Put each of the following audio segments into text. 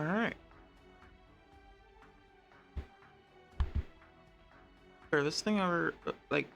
All right. Sure, this thing ever like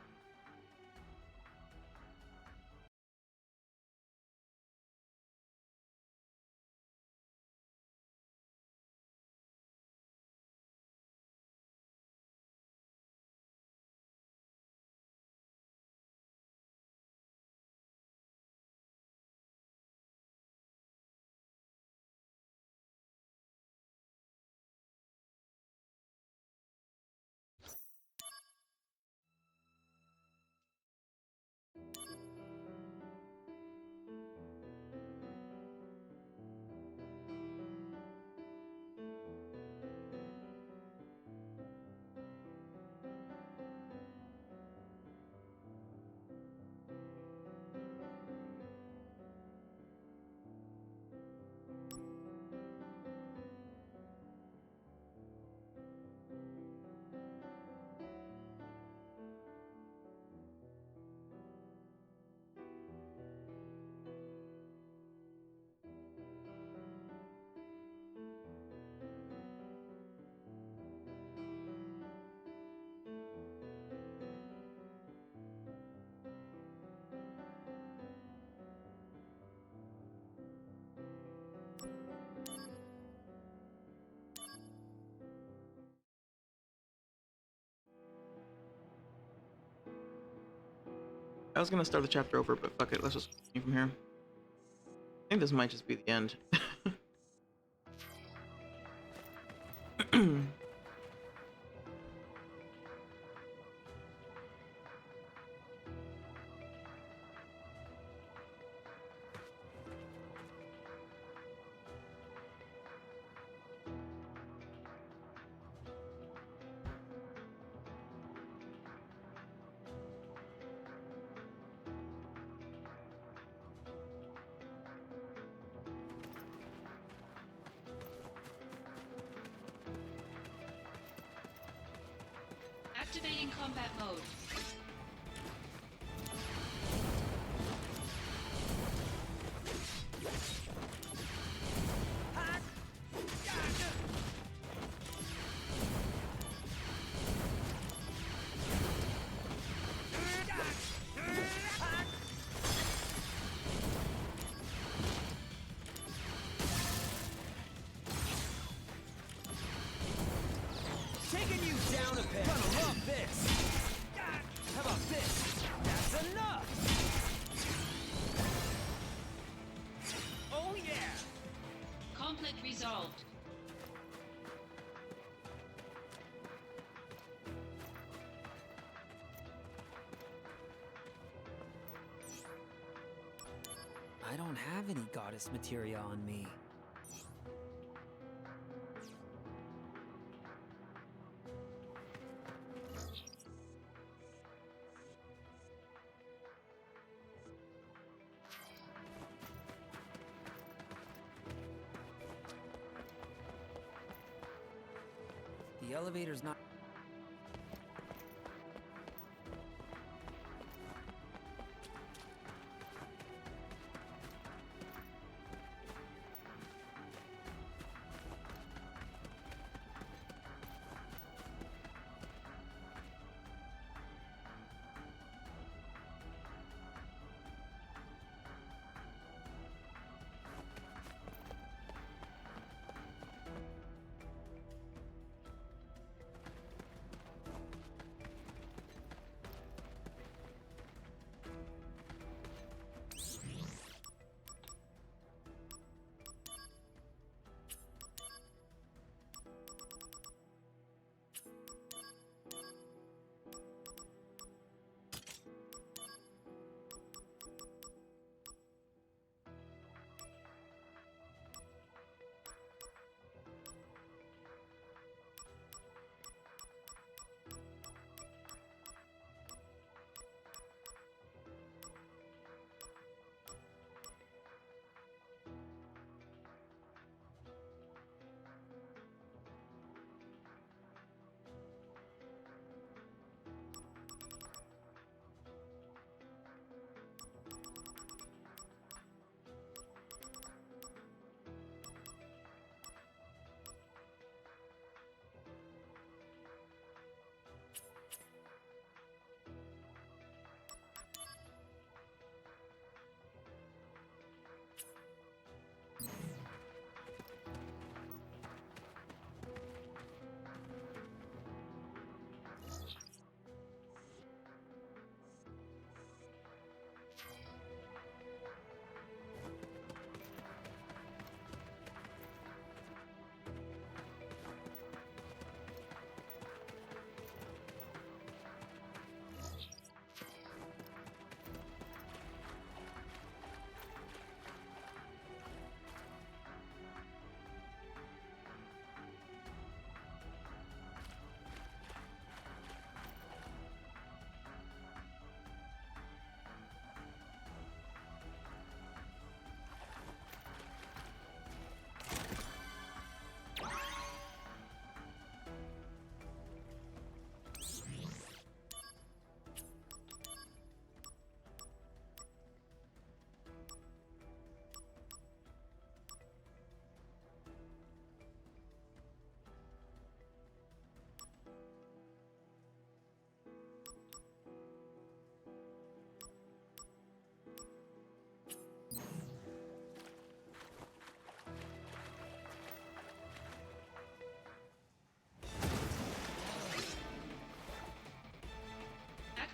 I was gonna start the chapter over, but fuck it, let's just continue from here. I think this might just be the end. Activating combat mode. Taking you down a bit. Gonna love this. How about this? That's enough. Oh yeah. Conflict resolved. I don't have any goddess materia on me. The elevator's not...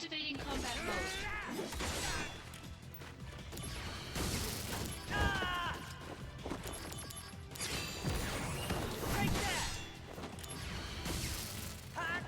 Activating combat mode. Take that! Hot!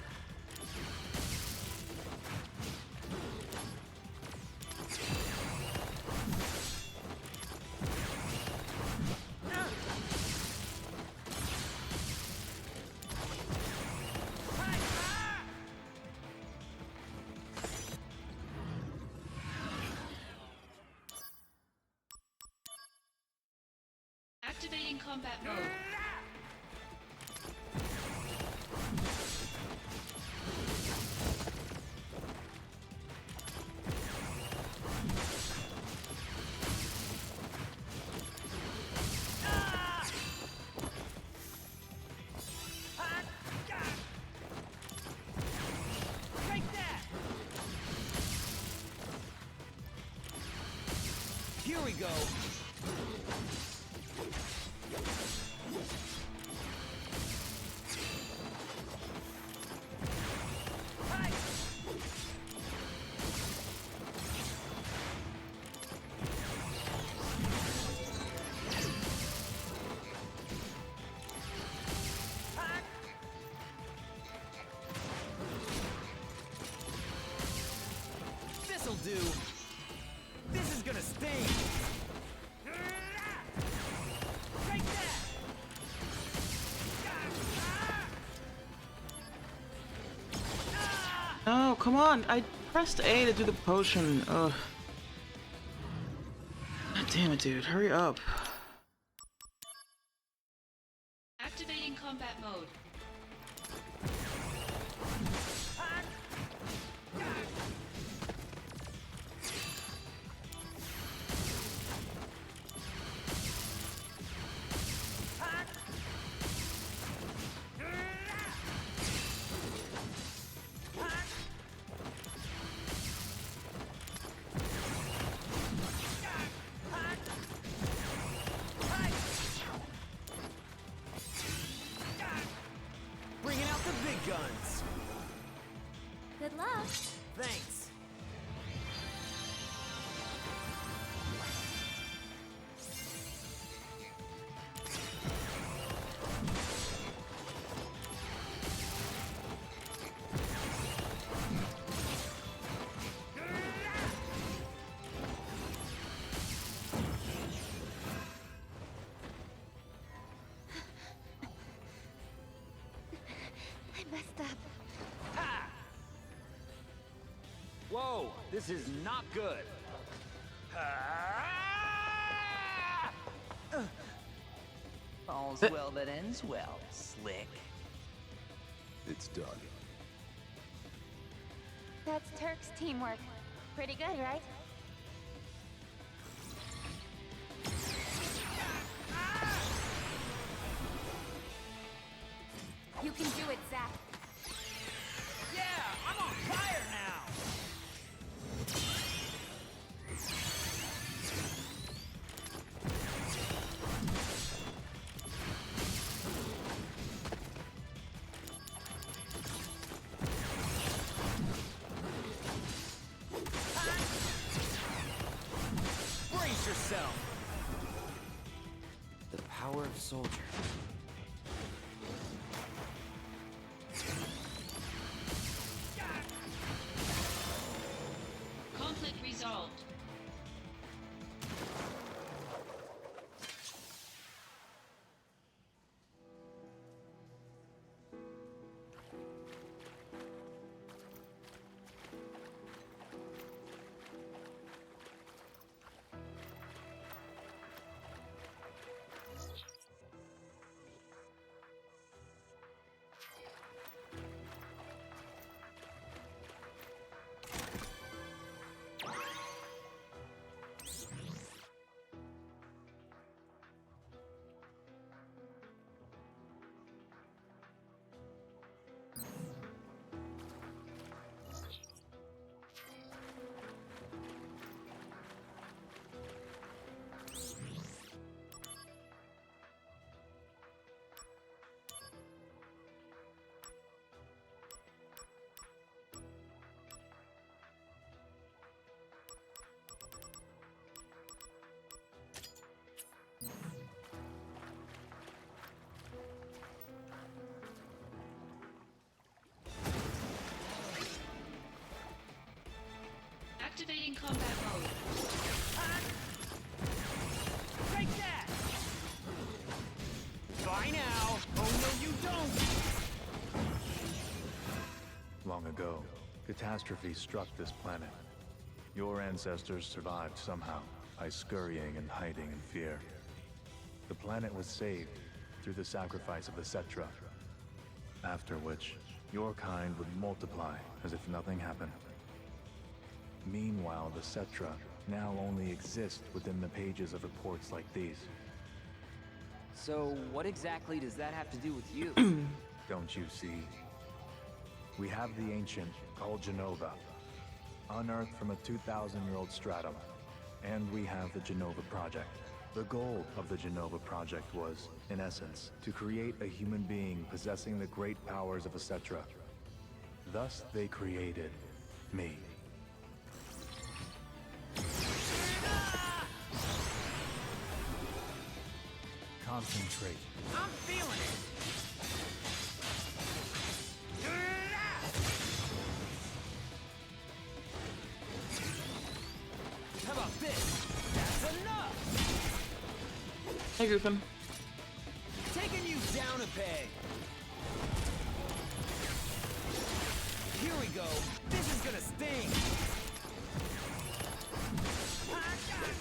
Activating combat mode. Take that! Here we go. Hi. Hot. This'll do. This is gonna sting. Take that! Oh, come on! I pressed A to do the potion. Ugh. God damn it, dude. Hurry up. Activating combat mode. Hot. Hot. Hot. Hot. Hot. Bringing out the big guns. Good luck. Thanks. I messed up. Ha! Whoa, this is not good. All's well that ends well, Slick. It's done. That's Turk's teamwork. Pretty good, right? You can do it, Zack. Yeah, I'm on fire now. Brace yourself. The power of soldier. Conflict resolved. Activating combat mode. Take that! Bye now! Oh no, you don't! Long ago, catastrophe struck this planet. Your ancestors survived somehow by scurrying and hiding in fear. The planet was saved through the sacrifice of the Cetra, after which your kind would multiply as if nothing happened. Meanwhile, the Cetra now only exist within the pages of reports like these. So what exactly does that have to do with you? Don't you see? We have the ancient called Genova, unearthed from a 2,000-year-old stratum. And we have the Genova Project. The goal of the Genova Project was, in essence, to create a human being possessing the great powers of a Cetra. Thus, they created me. Concentrate. I'm feeling it! How about this? That's enough! Hey, Griffin. Taking you down a peg! Here we go! This is gonna sting! Conflict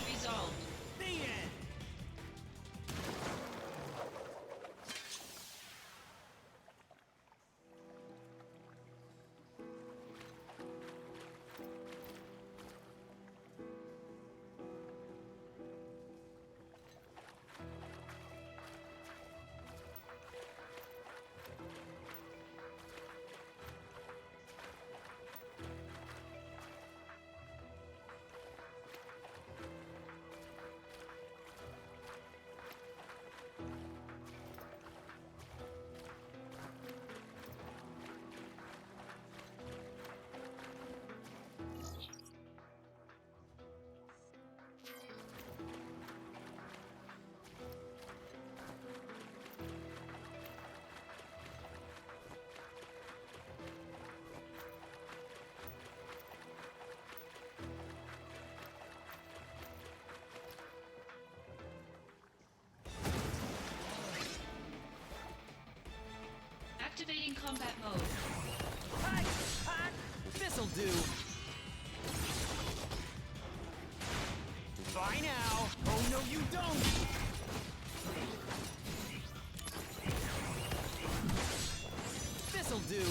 resolved. The end! Activating combat mode. Hot! Hot! This'll do! Bye now! Oh no, you don't! This'll do!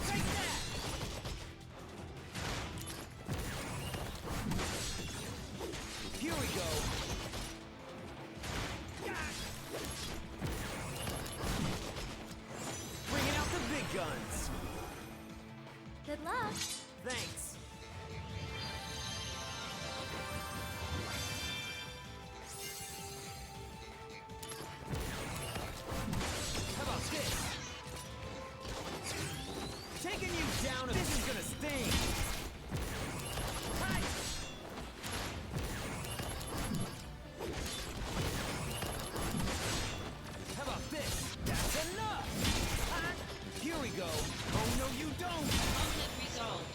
Take that! Here we go! Bringing out the big guns! Good luck. Thanks! How about this? Taking you down, this is gonna sting! Hi! How about this? That's enough! Hi! Here we go! Oh no, you don't! Conflict resolved.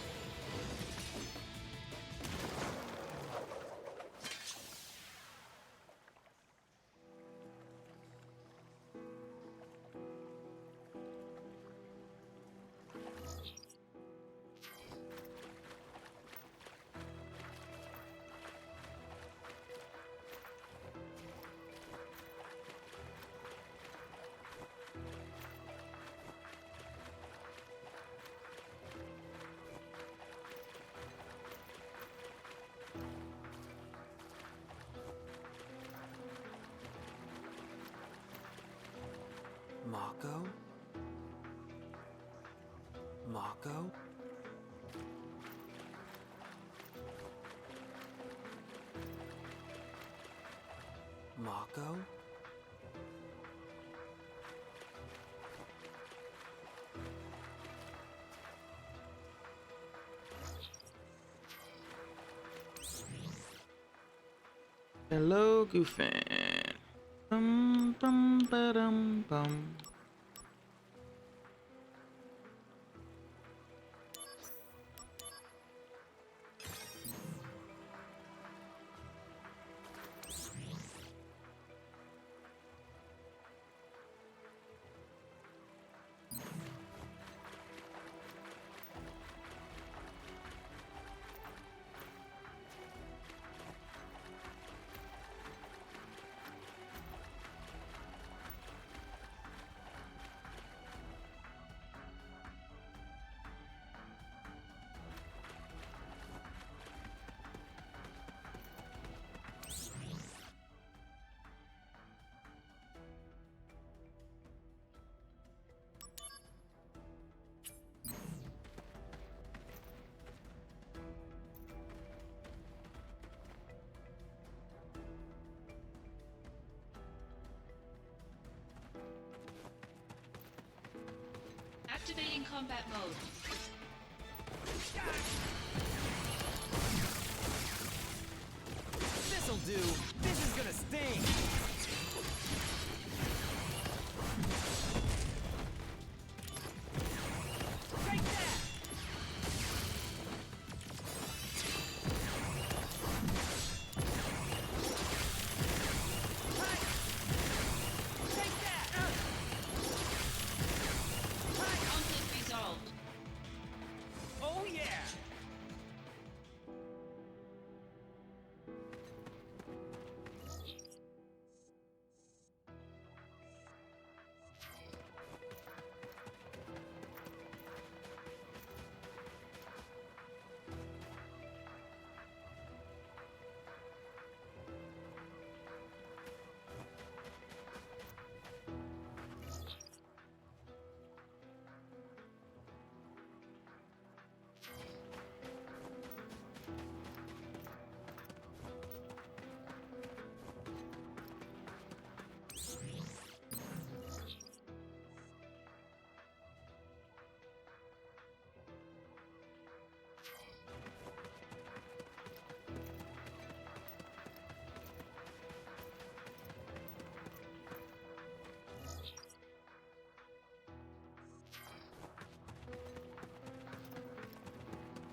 Mako? Mako? Mako? Hello, Goofin. Bum, bum, ba-dum, bum. Activating combat mode. This'll do. This is gonna sting. Take that. Hi. Take that. Hi. Conflict resolved. Oh yeah.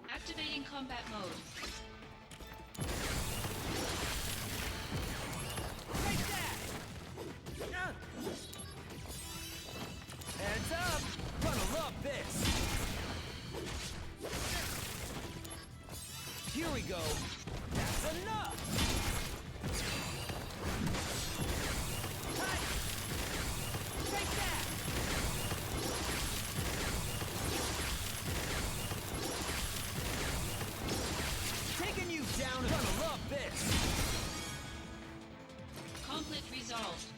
Activating combat mode. Take that. Heads up. Gonna love this. Here we go. That's enough. Hi. Take that. Taking you down. Gonna love this. Conflict resolved.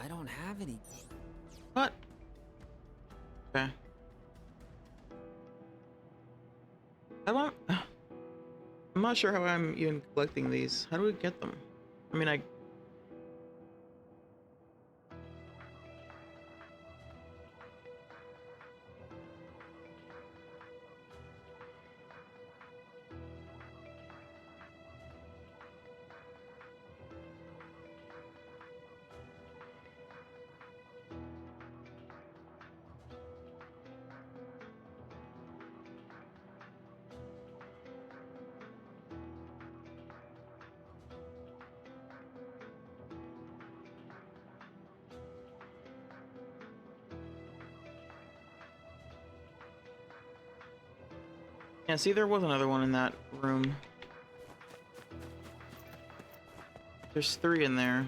I don't have any. What? Okay. How do I... I'm not sure how I'm even collecting these. How do we get them? I mean, I... Yeah, see, there was another one in that room. There's 3 in there.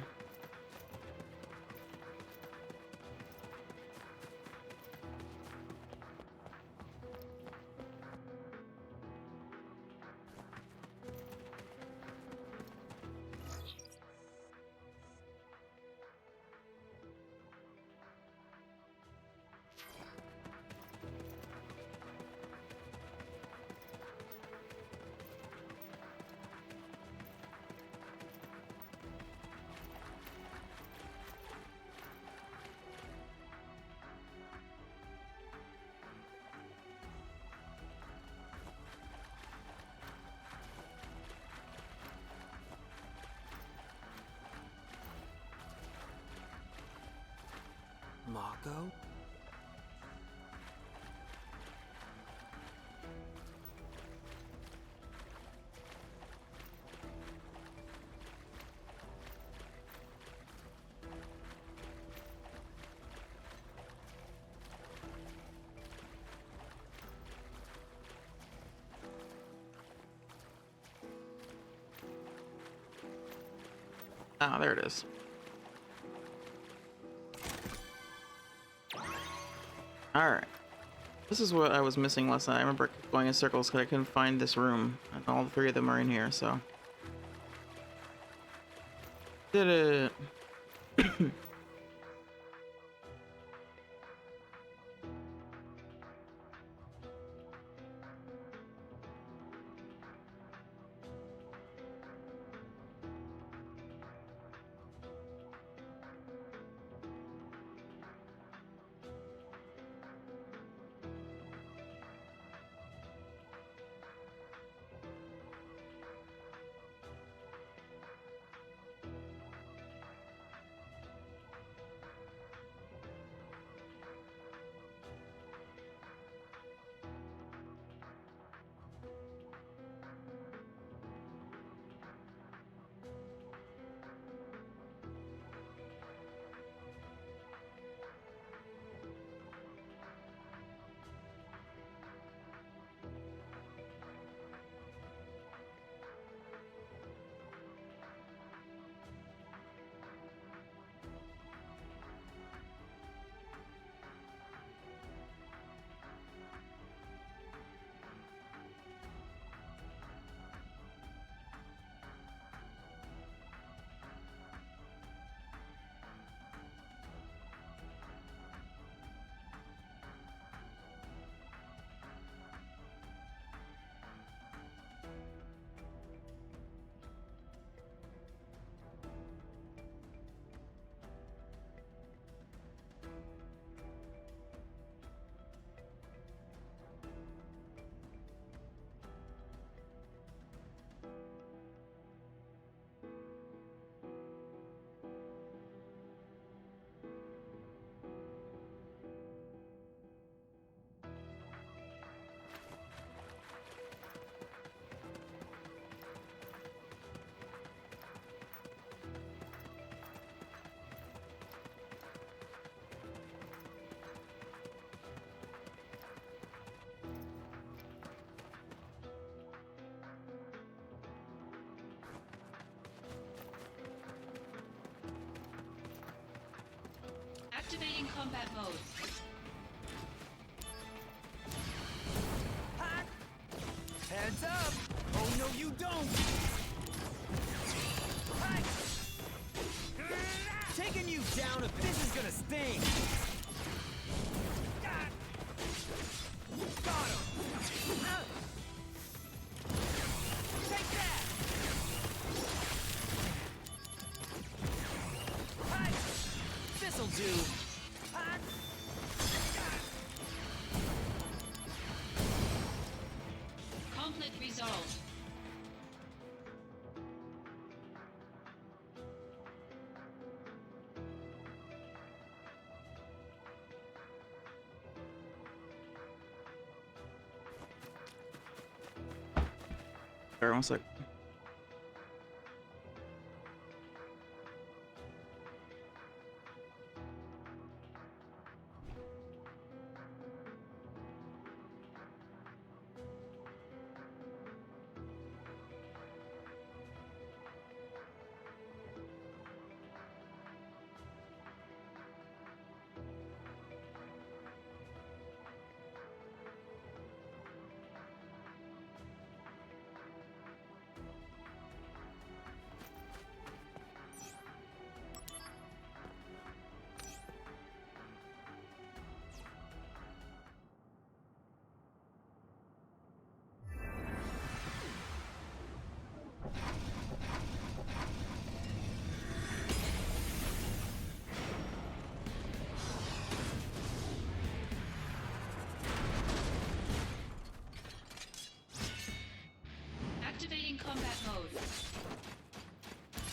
Mako? Ah, there it is. Alright. This is what I was missing last night. I remember going in circles because I couldn't find this room. And all 3 of them are in here, so. Did it. Activating combat mode. Hot! Heads up! Oh no, you don't! Hot! Taking you down a bit. This is gonna sting! Got him! Take that! Hot! This'll do! Hot! Conflict resolved. Sorry, 1 sec.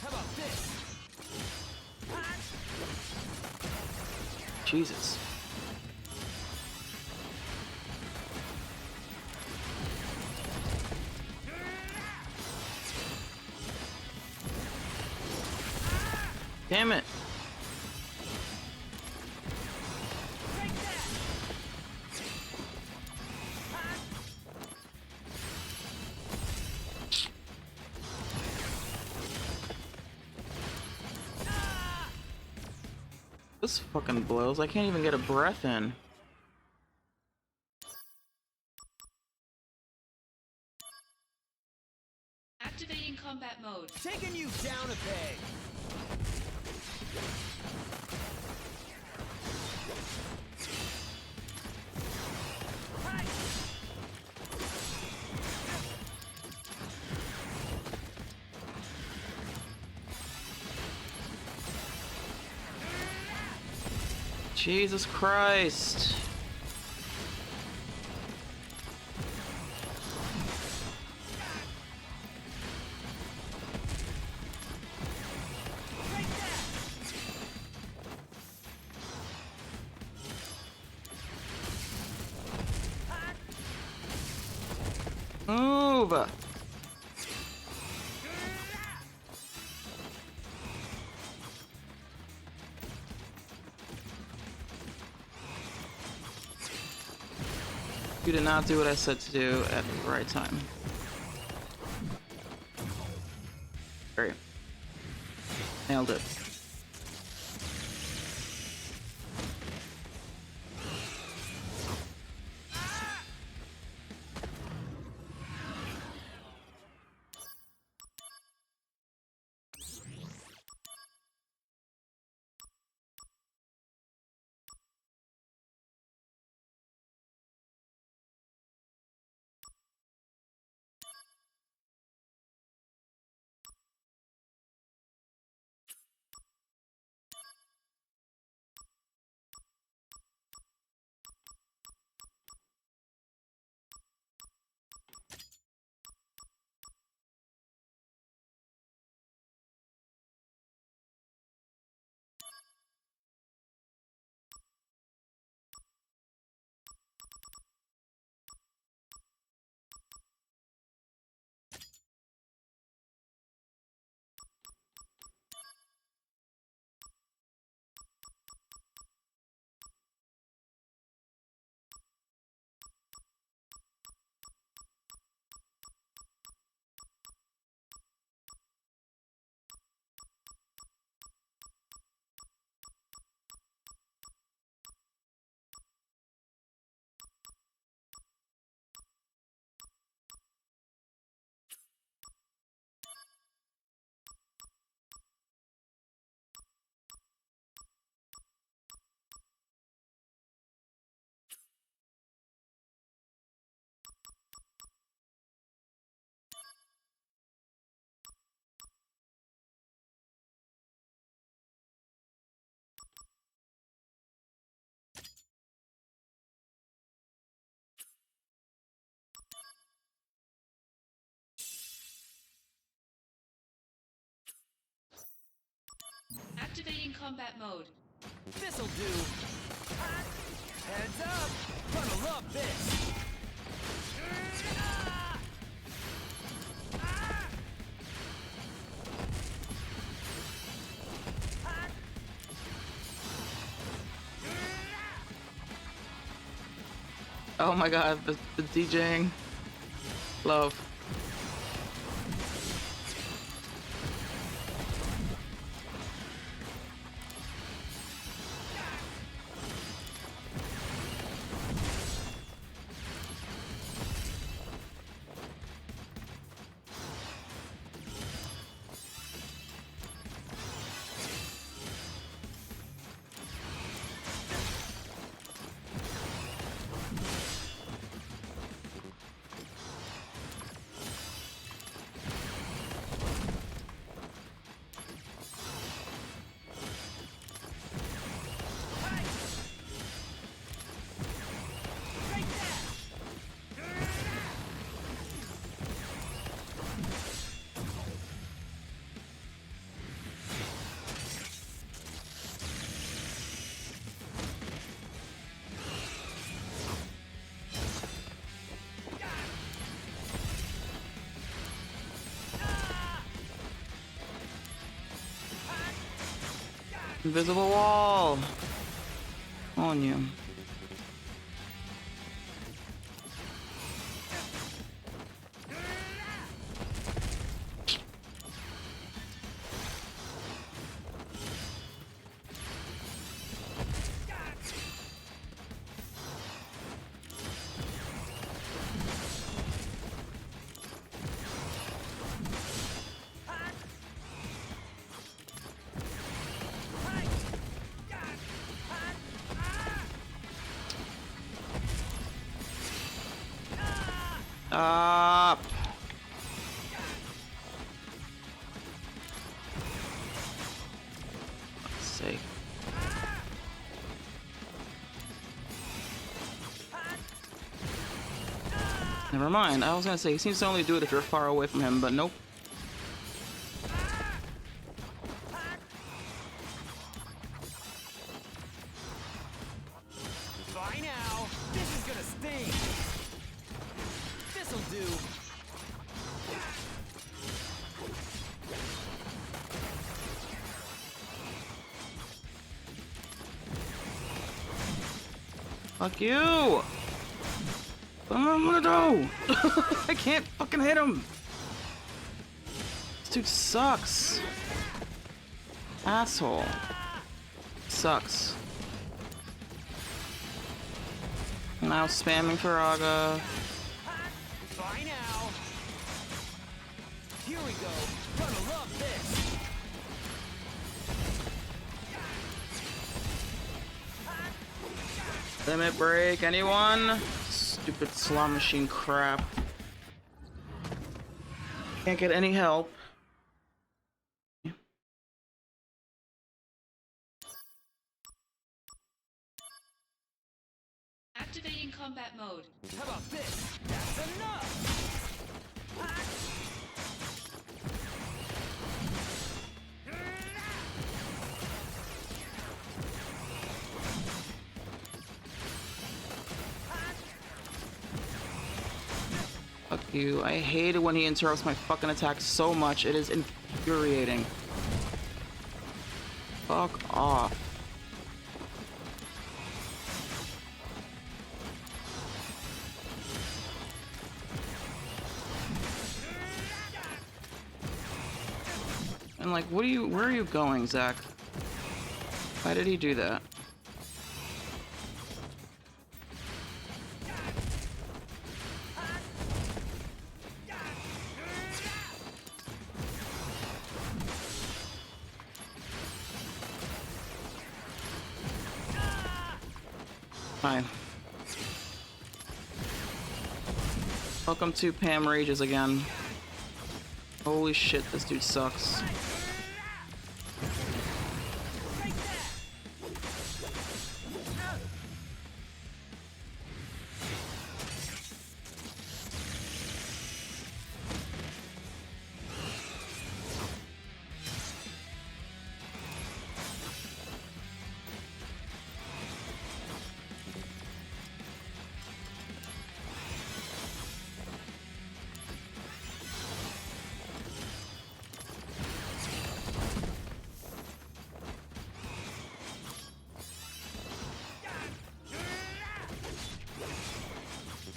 How about this? Jesus. Damn it. Take that! This fucking blows. I can't even get a breath in. Activating combat mode. Taking you down a peg. Jesus Christ. Move. You did not do what I said to do at the right time. Great. Nailed it. Activating combat mode. This'll do. Heads up! Gonna love this. Oh my god, the DJing. Love. Invisible wall on you. Up. Let's see. Never mind. I was gonna say he seems to only do it if you're far away from him, but nope. Bye now. This is gonna sting. This'll do. Fuck you! What am I gonna do? I can't fucking hit him! This dude sucks. Asshole. Sucks. Now spamming Faraga. Bye now. Here we go. Gonna love this. Limit break, anyone? Stupid slot machine crap. Can't get any help. Activating combat mode. How about this? That's enough. Fuck you. I hate it when he interrupts my fucking attack so much. It is infuriating. Fuck off. And like, where are you going, Zach? Why did he do that? Fine. Welcome to Pam Rages again. Holy shit, this dude sucks.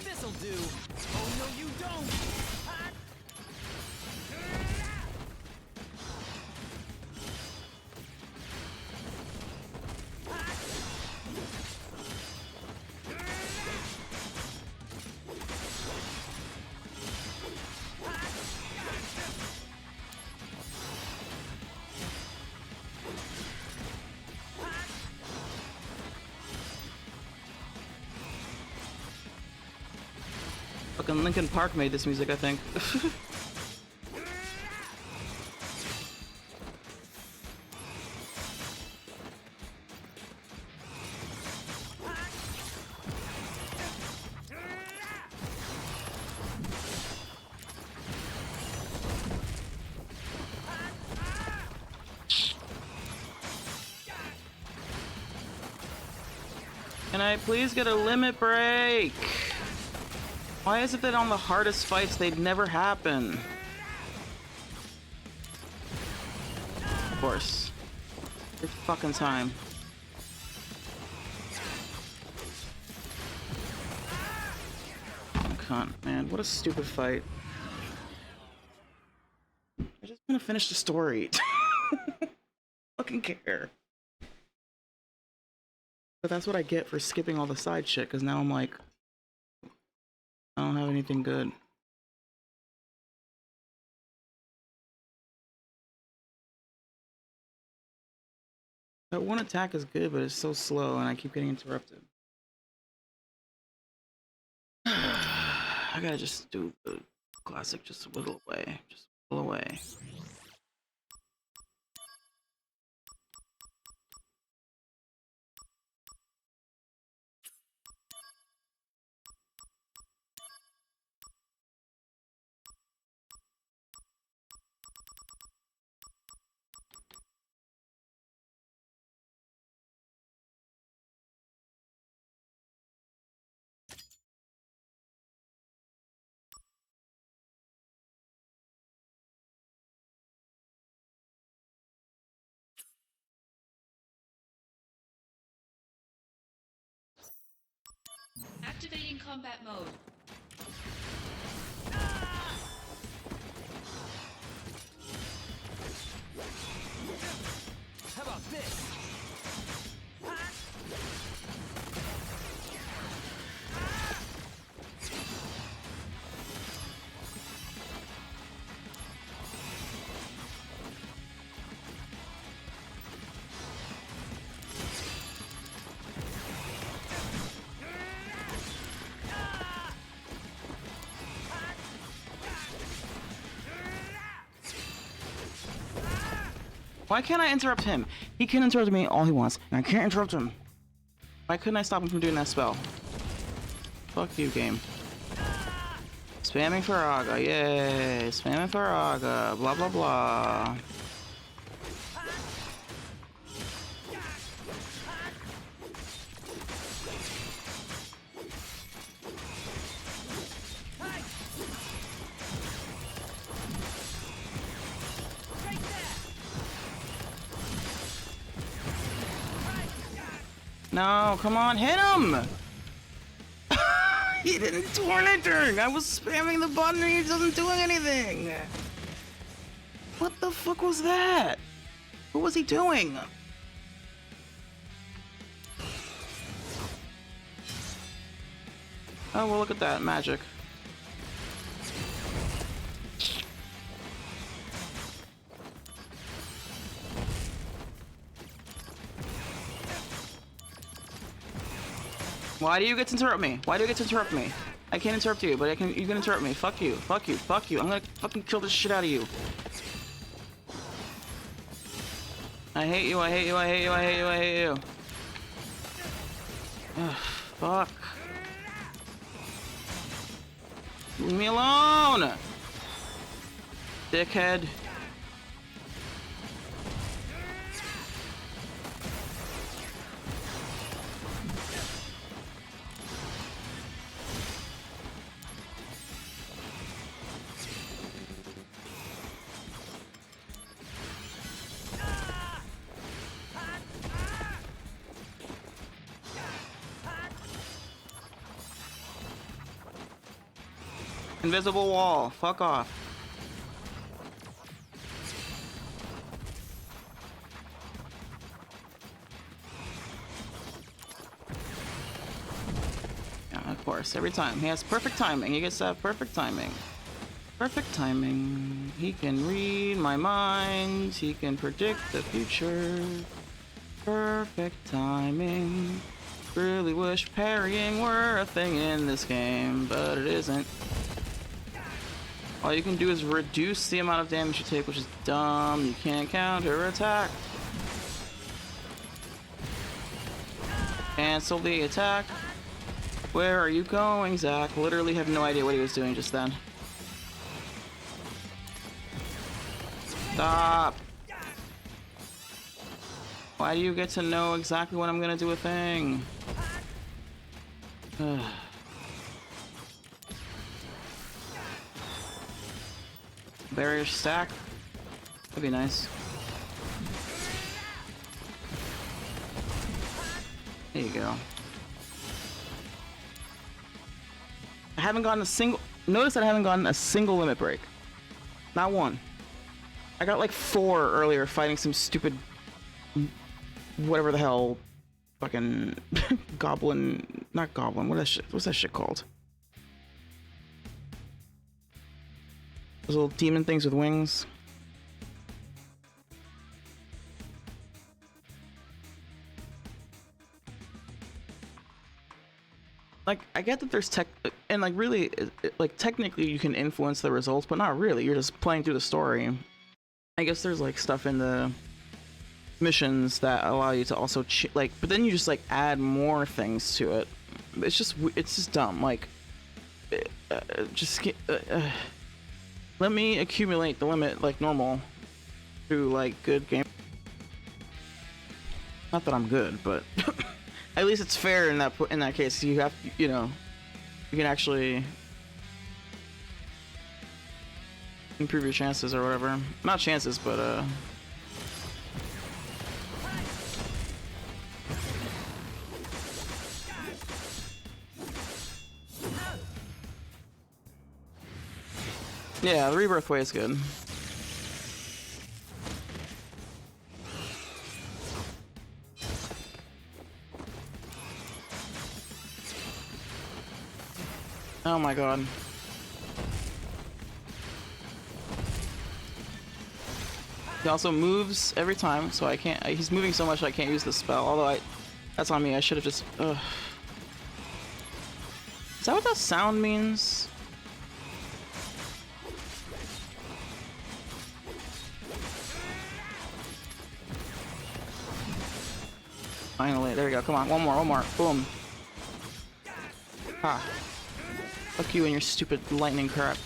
This'll do. Oh no, you don't. Fucking Linkin Park made this music, I think. Can I please get a limit break? Why is it that on the hardest fights they'd never happen? Of course. Every fucking time. Cunt, man. What a stupid fight. I just want to finish the story. Fucking care. But that's what I get for skipping all the side shit, because now I'm like, I don't have anything good. That one attack is good, but it's so slow and I keep getting interrupted. I gotta just do the classic, just whittle away. Just whittle away. Activating combat mode. How about this? Why can't I interrupt him? He can interrupt me all he wants, and I can't interrupt him. Why couldn't I stop him from doing that spell? Fuck you, game. Spamming Faraga, yay! Spamming Faraga, blah blah blah. No, come on, hit him! He didn't do anything! I was spamming the button and he wasn't doing anything! What the fuck was that? What was he doing? Oh, well, look at that, magic. Why do you get to interrupt me? Why do you get to interrupt me? I can't interrupt you, but you can interrupt me. Fuck you, fuck you, fuck you. I'm gonna fucking kill the shit out of you. I hate you, I hate you, I hate you, I hate you, I hate you. Ugh, fuck. Leave me alone! Dickhead. Invisible wall. Fuck off. Yeah, of course. Every time. He has perfect timing. He gets to have perfect timing. Perfect timing. He can read my mind. He can predict the future. Perfect timing. Really wish parrying were a thing in this game, but it isn't. All you can do is reduce the amount of damage you take, which is dumb. You can't counter-attack. Cancel the attack. Where are you going, Zach? Literally have no idea what he was doing just then. Stop. Why do you get to know exactly when I'm gonna do a thing? Barrier stack. That'd be nice. you go. I haven't gotten a single. Notice that I haven't gotten a single limit break. Not one. I got like 4 earlier fighting some stupid, whatever the hell, fucking goblin. Not goblin. What's that shit called? Those little demon things with wings. Like, I get that there's tech, and like really, like technically you can influence the results, but not really. You're just playing through the story. I guess there's like stuff in the missions that allow you to also like, but then you just like add more things to it. It's just dumb. Like, let me accumulate the limit like normal through like good game. Not that I'm good, but at least it's fair in that case. You have, you know, you can actually improve your chances or whatever. Not chances, but yeah, the rebirth way is good. Oh my god. He also moves every time, so I can't. He's moving so much I can't use the spell. Although that's on me. I should have just. Ugh. Is that what that sound means? Finally, there we go. Come on, one more. Boom. Ah. Fuck you and your stupid lightning crap.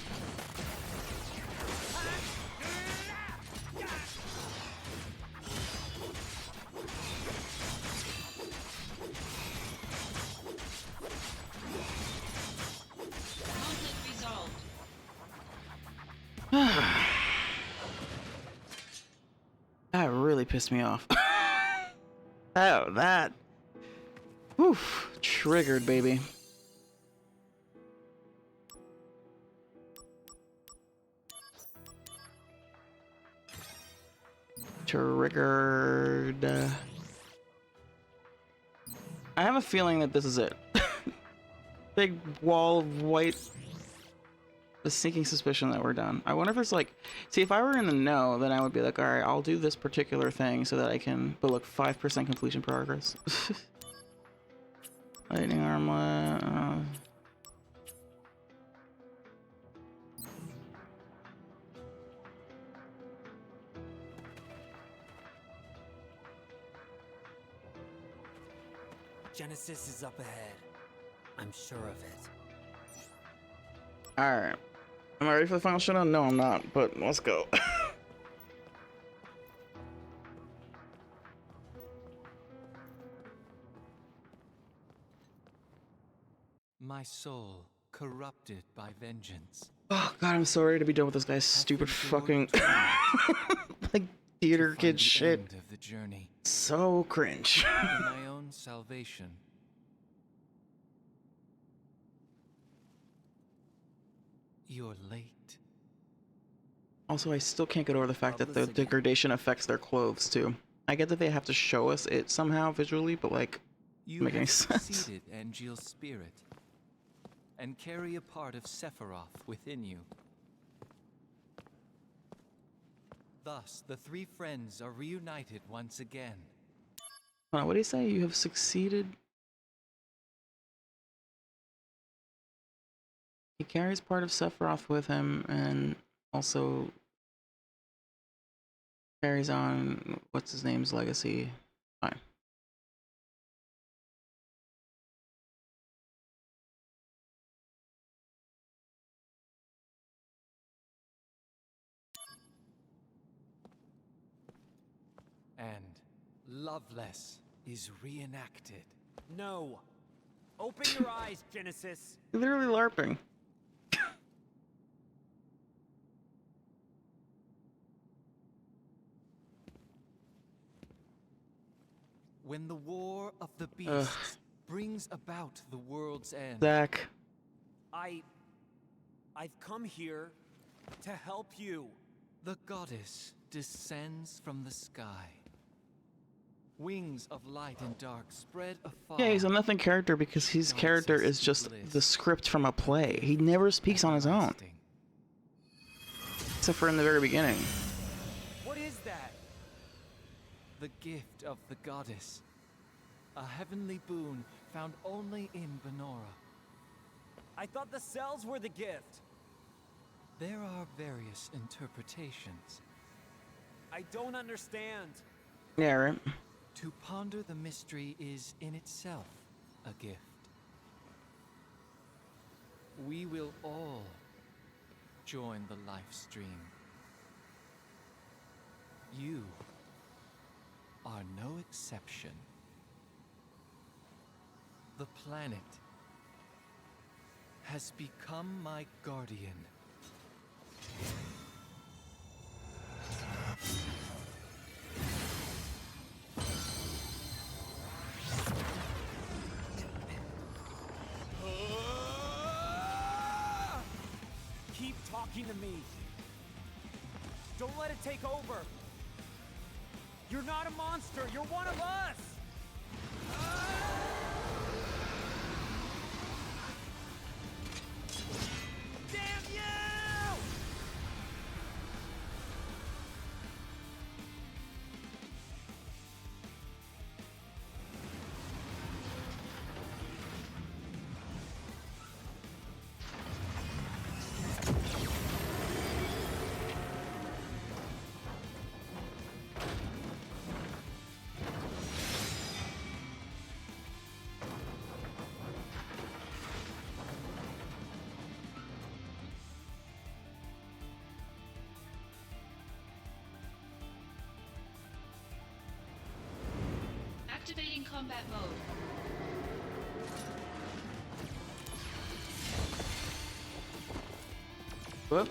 Conflict resolved. That really pissed me off. Oh, that. Oof. Triggered, baby. Triggered. I have a feeling that this is it. Big wall of white. The sinking suspicion that we're done. I wonder if it's like, see, if I were in the know, then I would be like, all right, I'll do this particular thing so that I can, but look, 5% completion progress. Lightning armlet. Genesis is up ahead. I'm sure of it. Alright. Am I ready for the final showdown? No, I'm not, but let's go. My soul corrupted by vengeance. Oh god, I'm so ready to be done with this guy's stupid fucking like theater To kid find the shit. end of the journey. So cringe. In my own salvation. You're late. Also, I still can't get over the fact that the degradation affects their clothes too. I get that they have to show us it somehow visually, but like, You make any have sense. succeeded Angeal's spirit, and carry a part of Sephiroth within you. Thus, the 3 friends are reunited once again. Hold on, what do you say? You have succeeded? He carries part of Sephiroth with him and also carries on what's his name's legacy. Fine. And Loveless is reenacted. No. Open your eyes, Genesis. You're literally LARPing. when the war of the Ugh. beasts brings about the world's end. Zach. I've come here to help you. The goddess descends from the sky. Wings of light and dark spread afar. Yeah, he's a nothing character because his character is just the script from a play. He never speaks on his own. Except for in the very beginning. What is that? The gift of the goddess. A heavenly boon found only in Benora. I thought the cells were the gift. There are various interpretations. I don't understand. Yeah, right? To ponder the mystery is in itself a gift. We will all join the life stream. You are no exception. The planet has become my guardian. Keep talking to me. Don't let it take over. You're not a monster. You're one of us. Damn you! Activating combat mode. Whoop.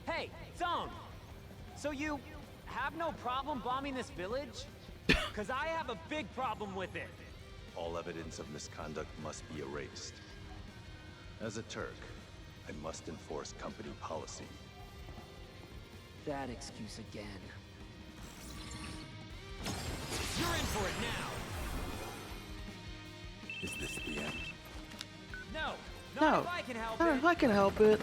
Hey, Zone! So you have no problem bombing this village? Cause I have a big problem with it. All evidence of misconduct must be erased. As a Turk, I must enforce company policy. That excuse again. You're in for it now! Is this the end? No! No. Not if I can help Not it! if I can help it.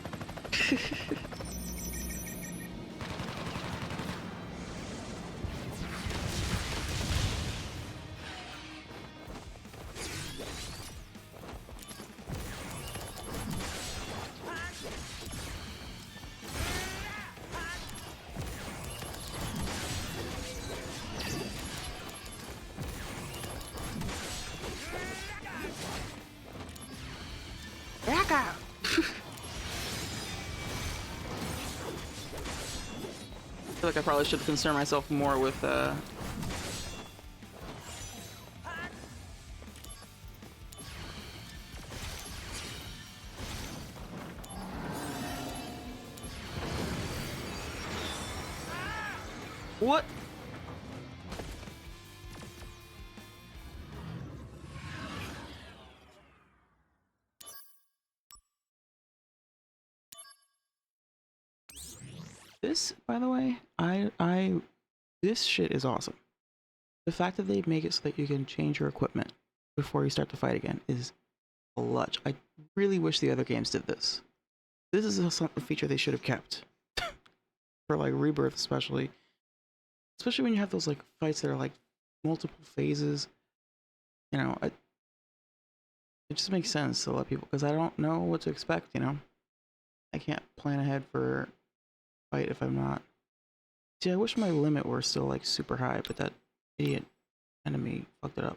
Back out. I feel like I probably should concern myself more with what? This, by the way, this shit is awesome. The fact that they make it so that you can change your equipment before you start the fight again is clutch. I really wish the other games did this. This is a feature they should have kept. For like Rebirth especially. Especially when you have those like fights that are like multiple phases. You know, it just makes sense to let people, because I don't know what to expect, you know? I can't plan ahead for fight if I'm not. See, I wish my limit were still like super high, but that idiot enemy fucked it up.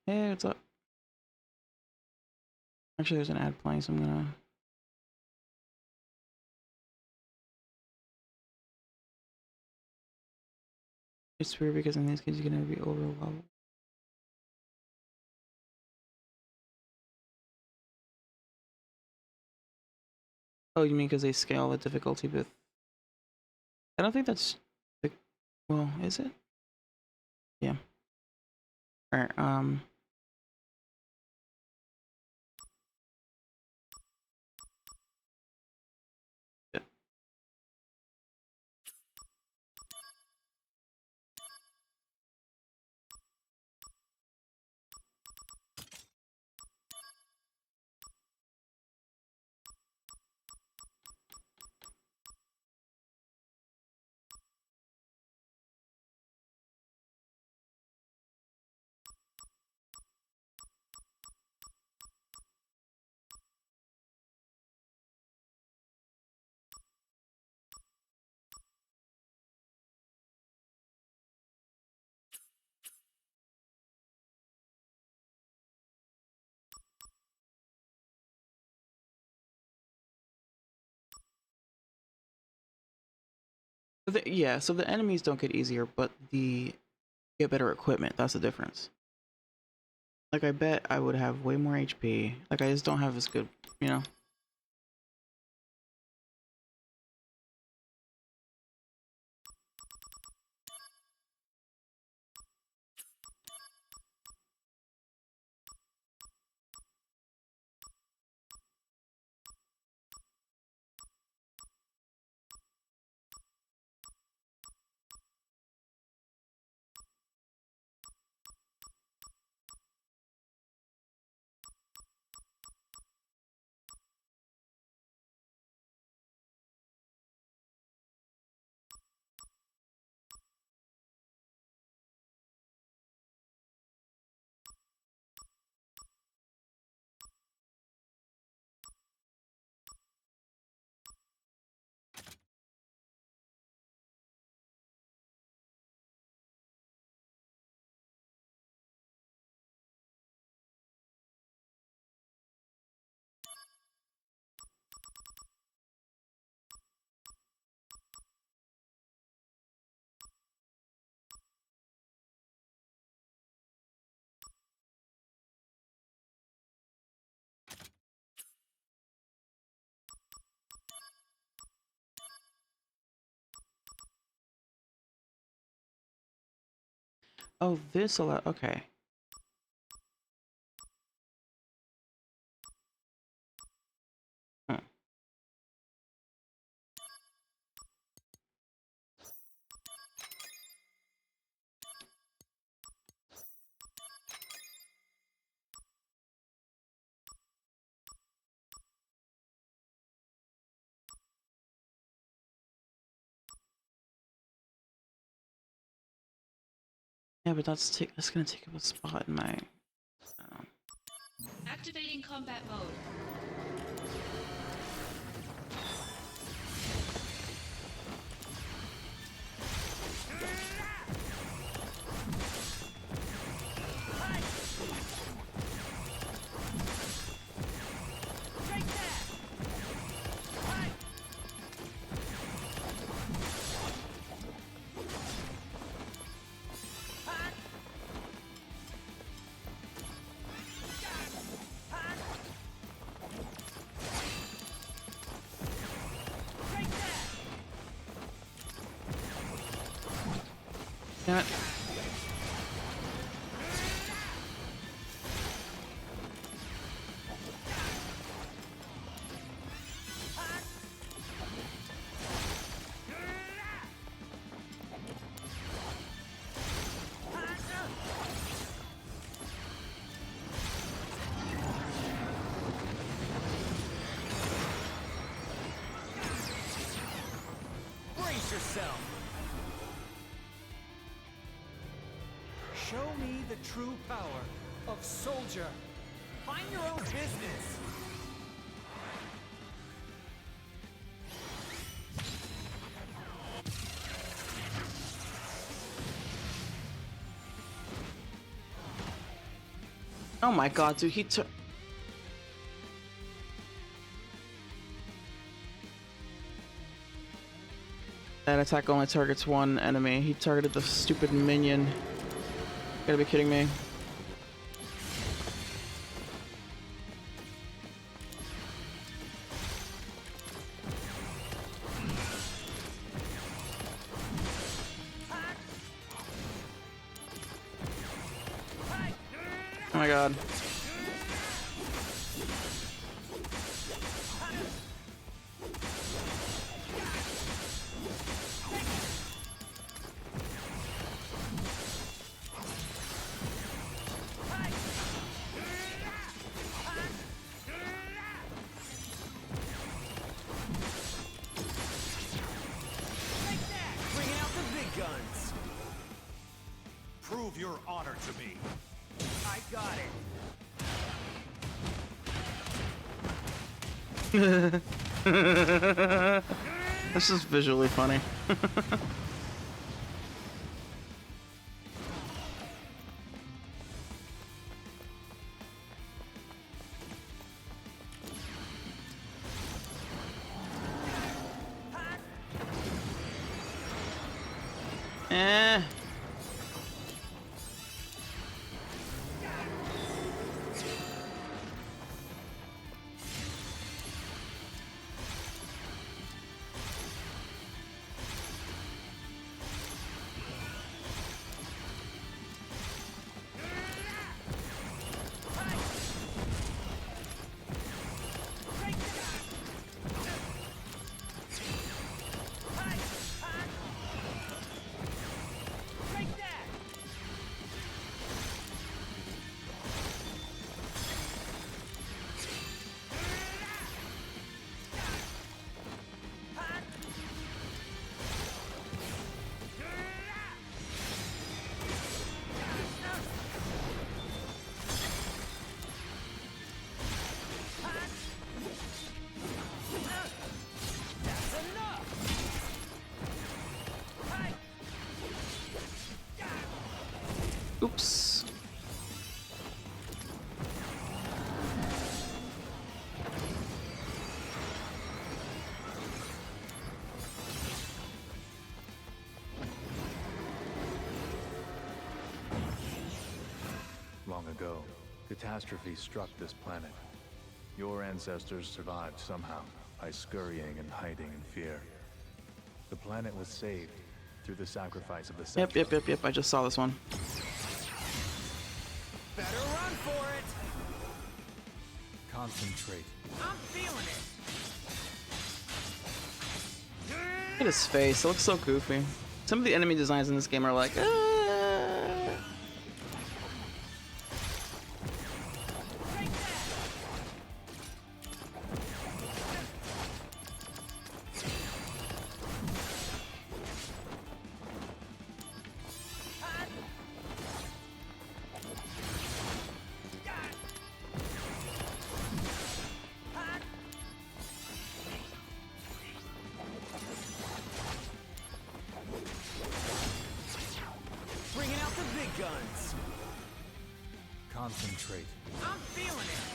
Hey, what's up? Actually, there's an ad playing, so I'm gonna. It's weird because in these cases you can never be overwhelmed. Oh, you mean because they scale the difficulty with? I don't think that's. Well, is it? Yeah. All right. Yeah. Yeah, so the enemies don't get easier, but the get better equipment. That's the difference. Like, I bet I would have way more HP. Like, I just don't have as good, you know? Oh, this a lot. Okay. Hmm. Yeah, but that's gonna take up a spot in my. Activating combat mode. Damn it. Brace yourself. Show me the true power of soldier. Mind your own business. Oh my god, dude, he took. That attack only targets one enemy. He targeted the stupid minion. You gotta be kidding me. Oh my god. Bringing out the big guns. Prove your honor to me. I got it. This is visually funny. Eh. Oops. Long ago, catastrophe struck this planet. Your ancestors survived somehow by scurrying and hiding in fear. The planet was saved through the sacrifice of the centuries. Yep. I just saw this one. Better run for it. Concentrate. I'm feeling it. Look at his face. It looks so goofy. Some of the enemy designs in this game are like, Bringing out the big guns. Concentrate. I'm feeling it.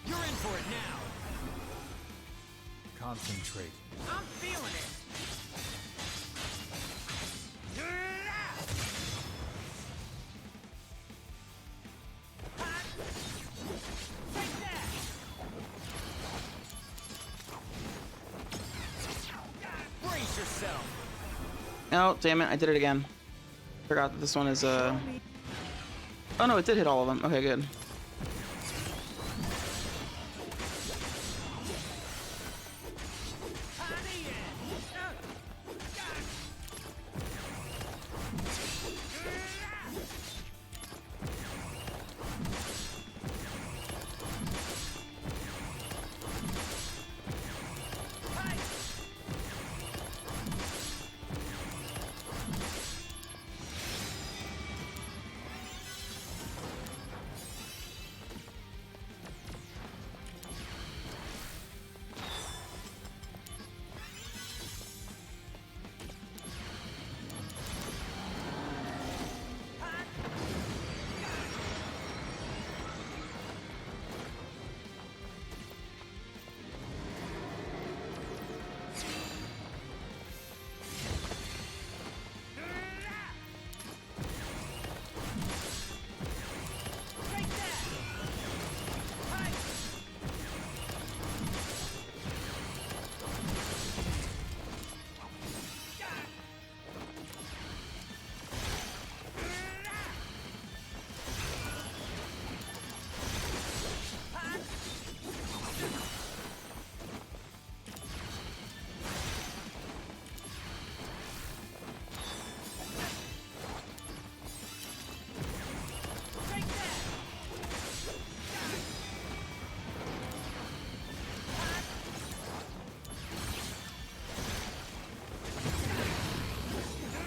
You're in for it now. Concentrate. I'm feeling it. Take that. Brace yourself. oh, damn it, I did it again. Forgot that this one is Oh no, it did hit all of them. Okay, good.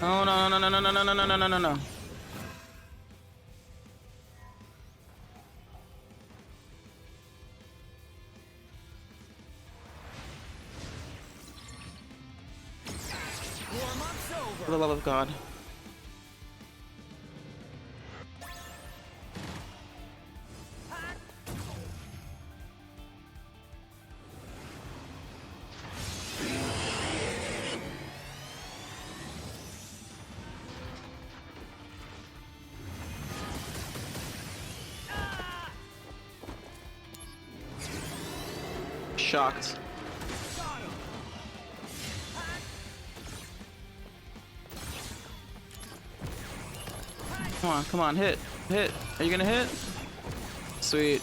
Oh no no no no no no no no no no no no. For the love of God. Shocked. Come on, hit. Hit. Are you gonna hit? Sweet.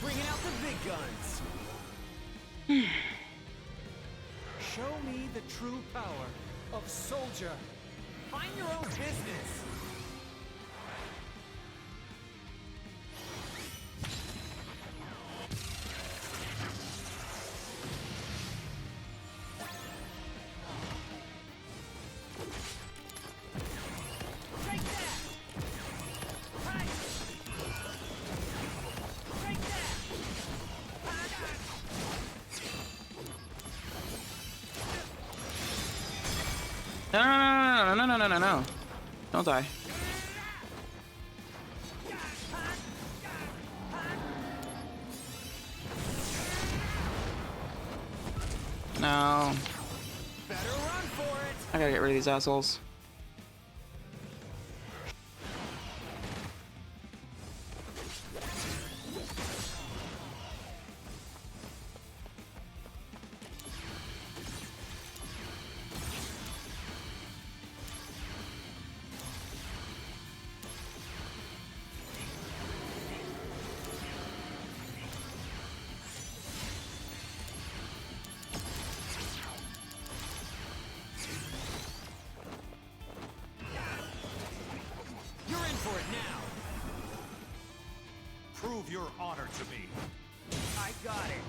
Bringing out the big guns. Show me the true power of soldier. Mind your own business. No. Don't die. No. Better run for it. I gotta get rid of these assholes. For it now. Prove your honor to me. I got it.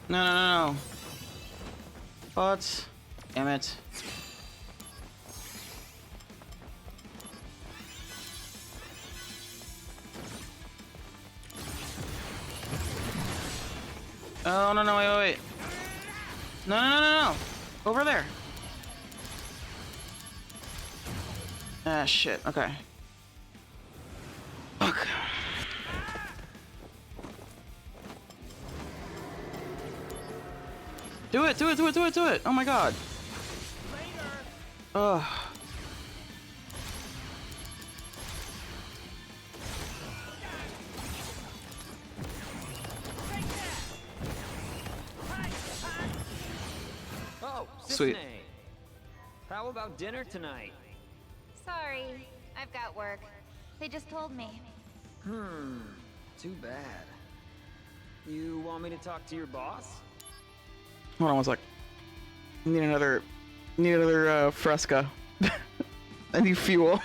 No, no, no, no. But, damn it. Oh, no, no, wait, wait, wait. No, no, no, no, no. Over there. Ah, shit. Okay. Fuck. Do it, do it, do it, do it, do it. Oh my god. Ugh. Oh, Sweet. Sisney. How about dinner tonight? Sorry, I've got work. They just told me. Too bad. You want me to talk to your boss? Hold on one sec. Need another fresca. I need fuel.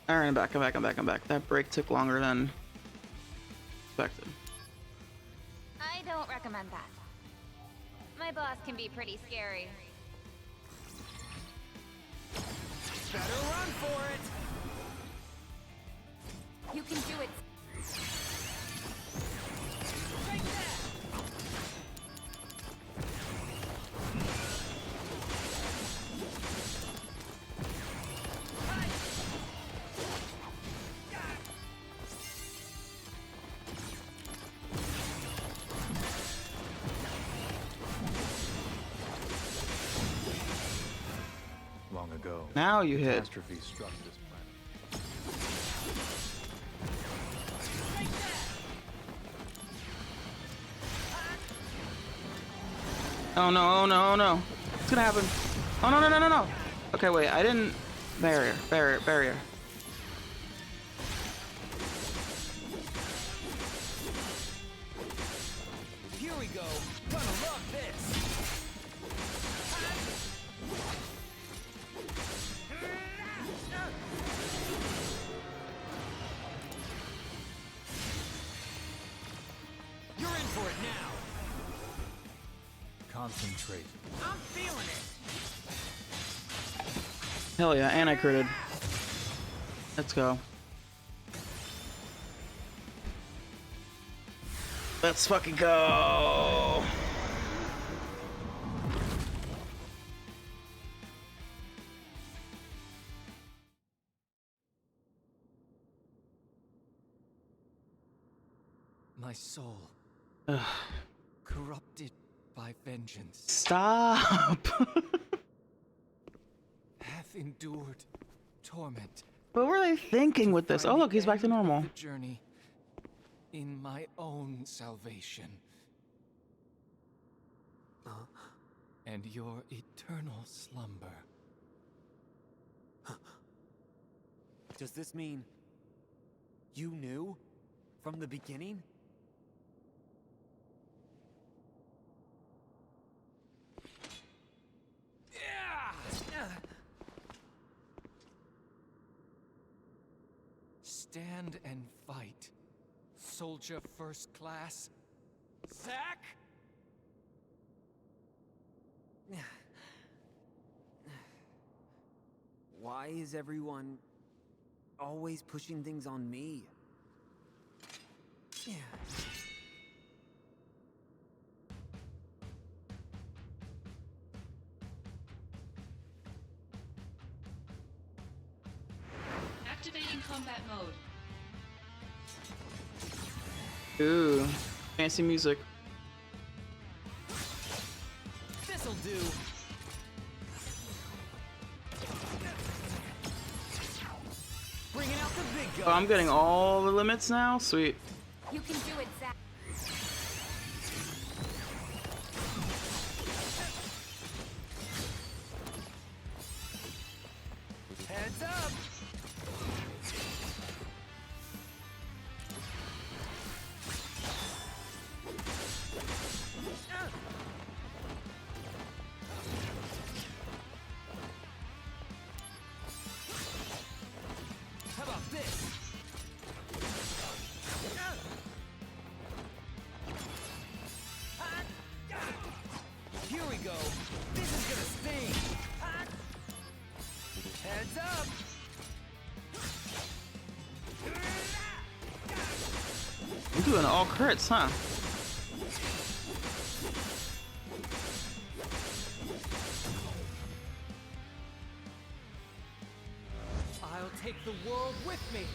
Alright, I'm back, I'm back, I'm back, I'm back. That break took longer than expected. I don't recommend that. My boss can be pretty scary. Better run for it! You can do it. Take that! Long ago, Now you hit. catastrophe struck this planet. Oh no, oh no, oh no. What's gonna happen? Oh no, no, no, no, no. Okay, wait, I didn't. Barrier, barrier, barrier. Here we go. Gonna love this. You're in for it now. Concentrate. I'm feeling it. Hell yeah, and I critted. Let's go. Let's fucking go. My soul, Ugh. corrupted by vengeance, Stop. hath endured torment. What were they thinking with this? Oh look, he's back to normal. The journey in my own salvation. And your eternal slumber. Does this mean you knew from the beginning? Stand and fight, soldier first class. Zack! Why is everyone always pushing things on me? Yeah. Activating combat mode. Ooh, fancy music. This'll do. Bringing out the big guns. Oh, I'm getting all the limits now? Sweet. You can do it, Zack. Heads up. How about this? Here we go. This is gonna sting. Heads up. I'm doing all crits, huh? I'll take the world with me.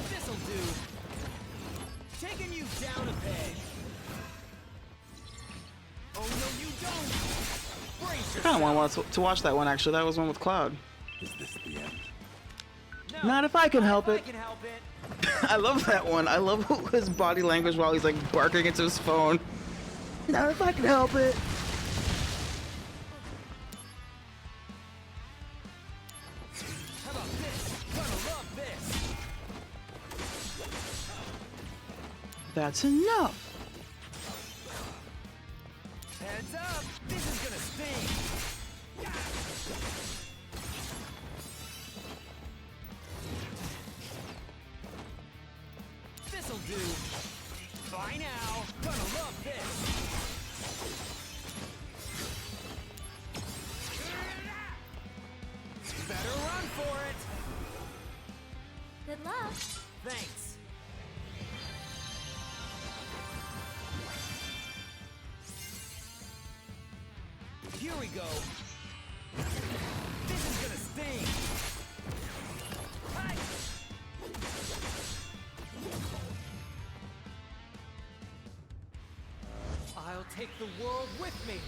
This'll do. Taking you down a peg. Oh no, you don't. Brace I kind of yourself. want to watch that one actually. That was one with Cloud. Is this the end? No, Not if I can help if it. I can help it. I love that one. I love his body language while he's like barking into his phone. Not if I can help it. How about this? Gonna love this. That's enough. Heads up! This is gonna sting! This'll do! Bye now! Gonna love this! Better run for it! Good luck. Thanks! Here we go! This is gonna sting! Hi. I'll take the world with me!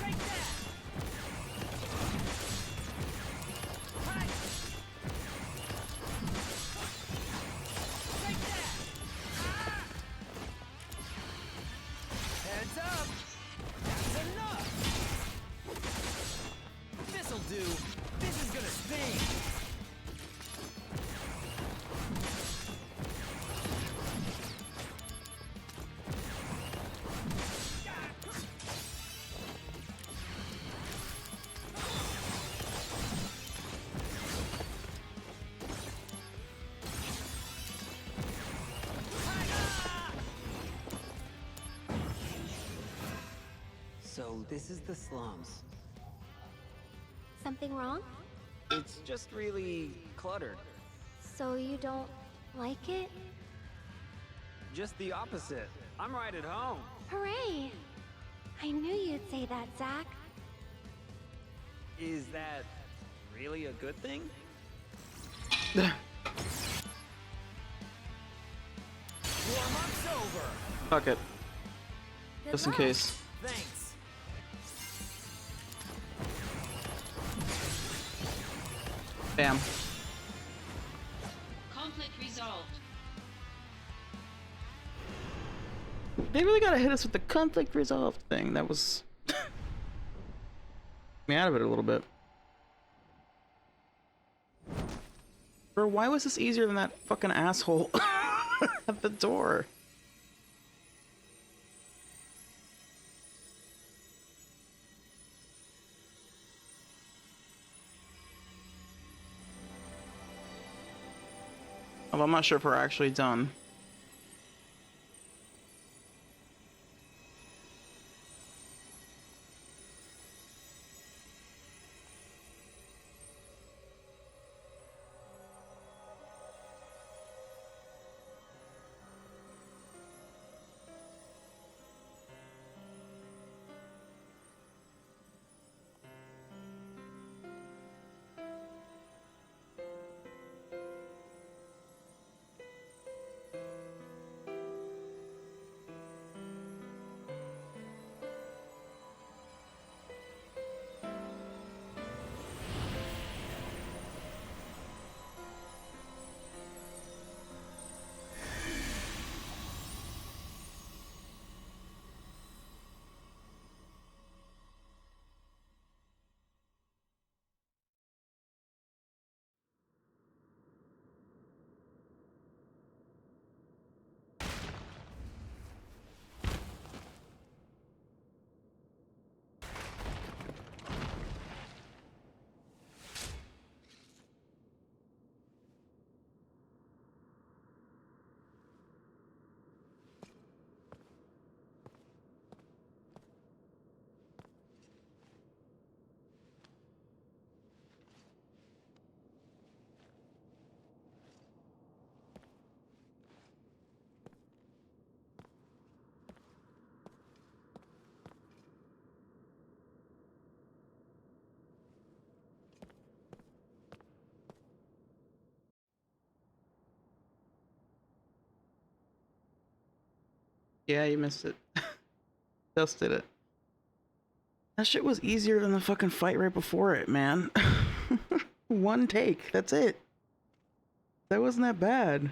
Take that! Hi. Take that! Ah. Heads up! That's enough! This'll do! This is gonna sting! So this is the slums. Something wrong? It's just really cluttered. So you don't like it? Just the opposite. I'm right at home. Hooray! I knew you'd say that, Zach. Is that really a good thing? Warm-up's over! Fuck it. Good Just in luck. case. Thanks! Bam. Conflict resolved. They really gotta hit us with the conflict resolved thing. That was me out of it a little bit. Bro, why was this easier than that fucking asshole at the door? Well, I'm not sure if we're actually done. Yeah, you missed it. Just did it. That shit was easier than the fucking fight right before it, man. One take, that's it. That wasn't that bad.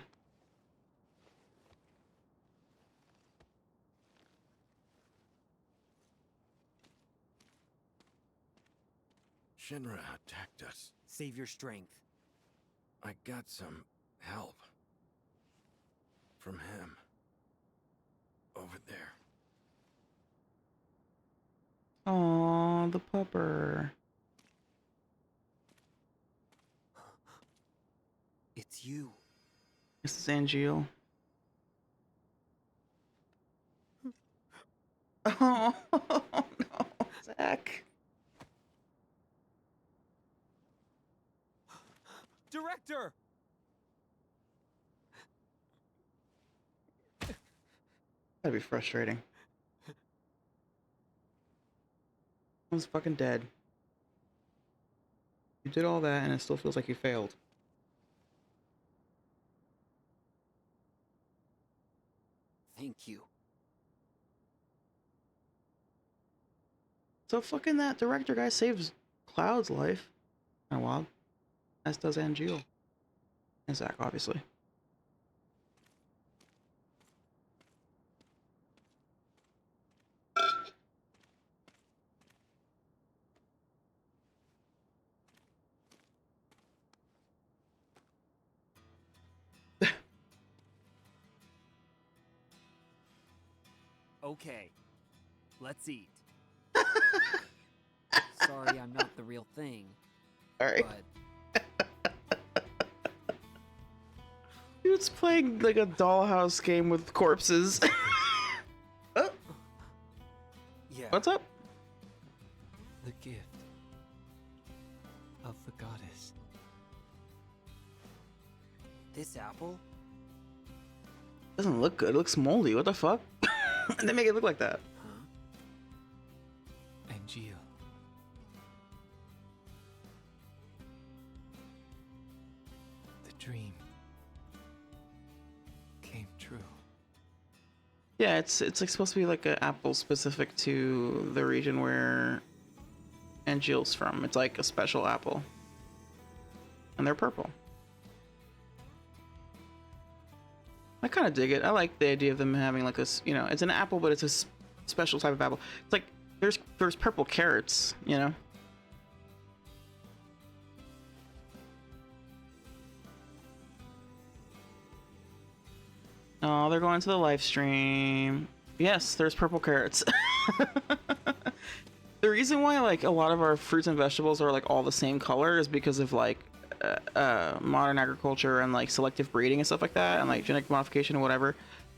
Shinra attacked us. Save your strength. I got some help. From him. Over there. Oh, the pupper. It's you. This is Angeal. Oh, no, Zach. Director! That'd be frustrating. I was fucking dead. You did all that and it still feels like you failed. Thank you. So fucking that director guy saves Cloud's life. Kinda wild. As does Angeal. And Zach, obviously. Okay, let's eat. Sorry, I'm not the real thing. Alright. But Dude's playing like a dollhouse game with corpses. Oh, yeah. what's up? The gift of the goddess. This apple? Doesn't look good. It looks moldy. What the fuck? They make it look like that. Angeal. The dream came true. Yeah, it's like supposed to be like an apple specific to the region where Angeal's from. It's like a special apple. And they're purple. I kind of dig it. I like the idea of them having like this, you know, it's an apple, but it's a special type of apple. It's like there's purple carrots, you know. Oh, they're going to the live stream. Yes, there's purple carrots. The reason why like a lot of our fruits and vegetables are like all the same color is because of like modern agriculture and like selective breeding and stuff like that, and like genetic modification and whatever.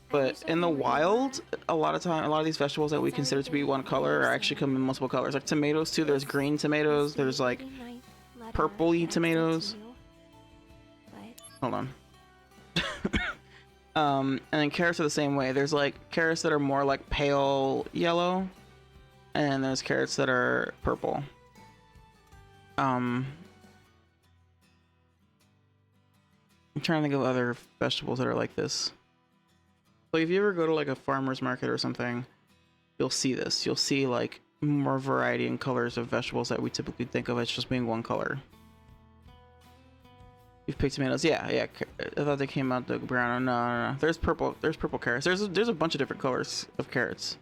But in the wild, a lot of these vegetables that we consider to be one color are actually come in multiple colors. Like tomatoes too. There's green tomatoes. There's like purpley tomatoes. Hold on. And then carrots are the same way. There's like carrots that are more like pale yellow, and there's carrots that are purple. I'm trying to think of other vegetables that are like this. Like if you ever go to like a farmer's market or something, you'll see this. You'll see like more variety in colors of vegetables that we typically think of as just being one color. You've picked tomatoes, yeah. I thought they came out the brown. No. There's purple carrots. There's a bunch of different colors of carrots.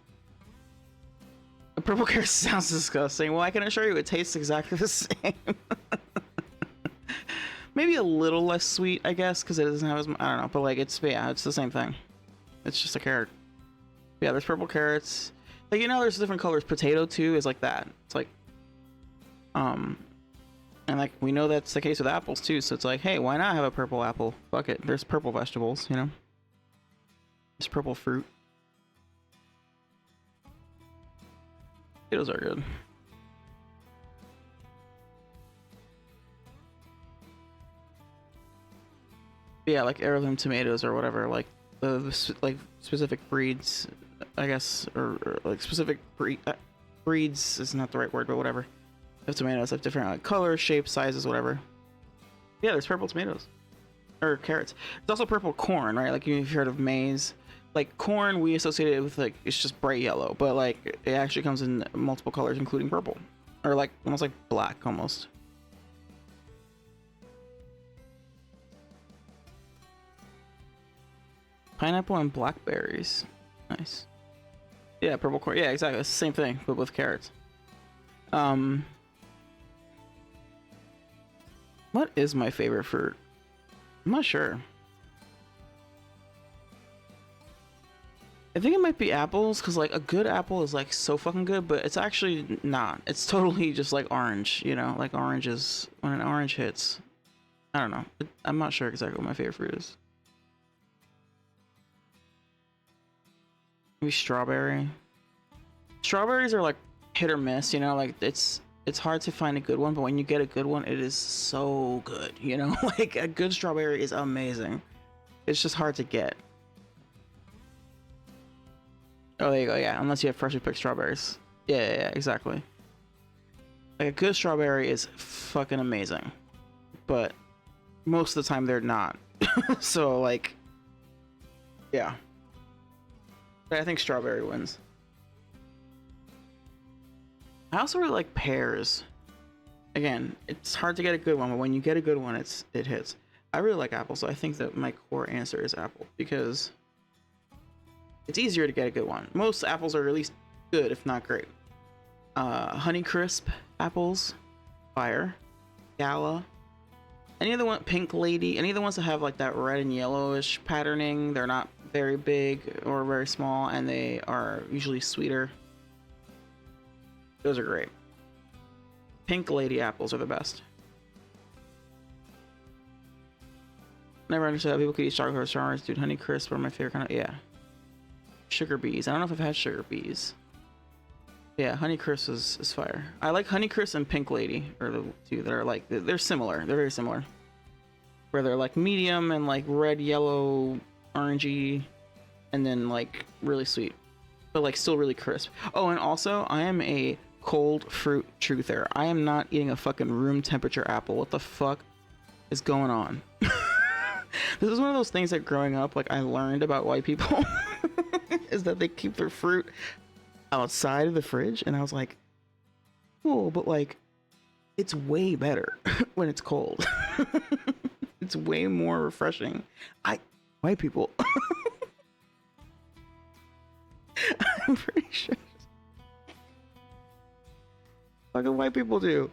A purple carrot sounds disgusting. Well, I can assure you, it tastes exactly the same. Maybe a little less sweet, I guess, because it doesn't have as much. I don't know, but like it's the same thing. It's just a carrot. Yeah, there's purple carrots. Like, you know, there's different colors. Potato too is like that. It's like, and like we know that's the case with apples too. So it's like, hey, why not have a purple apple? Fuck it. There's purple vegetables, you know. There's purple fruit. Potatoes are good. Yeah, like heirloom tomatoes or whatever, like like specific breeds, I guess, or like specific breeds is not the right word, but whatever. Of tomatoes have different like colors, shapes, sizes, whatever. Yeah, there's purple tomatoes or carrots. There's also purple corn, right? Like you've heard of maize. Like corn, we associate it with like it's just bright yellow, but like it actually comes in multiple colors, including purple, or like almost like black, almost. Pineapple and blackberries. Nice. Yeah, purple corn. Yeah, exactly. It's the same thing, but with carrots. What is my favorite fruit? I'm not sure. I think it might be apples, because like a good apple is like so fucking good, but it's actually not. It's totally just like orange, you know, like oranges, when an orange hits. I don't know. I'm not sure exactly what my favorite fruit is. Maybe strawberry. Strawberries are like hit or miss, you know, like it's hard to find a good one, but when you get a good one, it is so good, you know. Like a good strawberry is amazing. It's just hard to get. Oh, there you go. Yeah, unless you have freshly picked strawberries. Yeah, exactly. Like a good strawberry is fucking amazing, but most of the time they're not. So like, yeah. But I think strawberry wins. I also really like pears. Again, it's hard to get a good one, but when you get a good one, it hits. I really like apple, so I think that my core answer is apple, because it's easier to get a good one. Most apples are at least good, if not great. Honeycrisp apples, fire. Gala. Any of the one, Pink Lady, any of the ones that have like that red and yellowish patterning, they're not very big or very small, and they are usually sweeter. Those are great. Pink Lady apples are the best. Never understood how people could eat chocolate strawberries. Dude, Honeycrisp are my favorite kind of, yeah. Sugar bees. I don't know if I've had sugar bees. Yeah, Honeycrisp is fire. I like Honeycrisp and Pink Lady are the two that are like, they're similar. They're very similar. Where they're like medium and like red, yellow, orangey, and then like really sweet, but like still really crisp. Oh, and also I am a cold fruit truther. I am not eating a fucking room temperature apple. What the fuck is going on? This is one of those things that growing up, like I learned about white people is that they keep their fruit outside of the fridge, and I was like, cool, but like it's way better when it's cold. It's way more refreshing. White people. I'm pretty sure. Fucking white people do.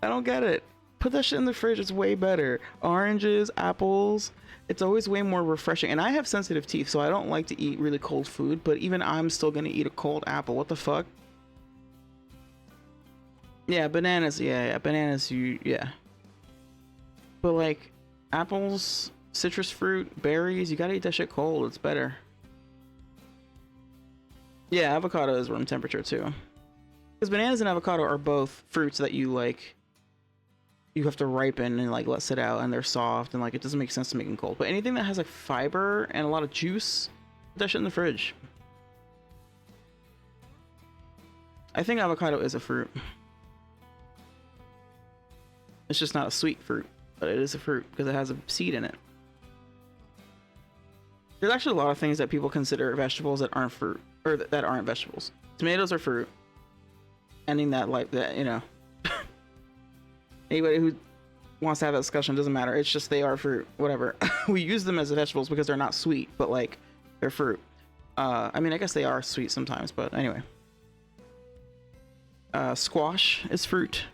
I don't get it. Put that shit in the fridge. It's way better. Oranges, apples. It's always way more refreshing. And I have sensitive teeth, so I don't like to eat really cold food. But even I'm still gonna eat a cold apple. What the fuck? Yeah, bananas. Yeah, bananas. Yeah. But like apples, citrus fruit, berries, you gotta eat that shit cold. It's better. Yeah, avocado is room temperature too. Because bananas and avocado are both fruits that you like, you have to ripen and like let sit out, and they're soft, and like it doesn't make sense to make them cold. But anything that has like fiber and a lot of juice, put that shit in the fridge. I think avocado is a fruit. It's just not a sweet fruit, but it is a fruit because it has a seed in it. There's actually a lot of things that people consider vegetables that aren't fruit, or that aren't vegetables. Tomatoes are fruit. Ending that, like that, you know. Anybody who wants to have that discussion, doesn't matter. It's just they are fruit, whatever. We use them as vegetables because they're not sweet, but like they're fruit. I mean, I guess they are sweet sometimes, but anyway. Squash is fruit.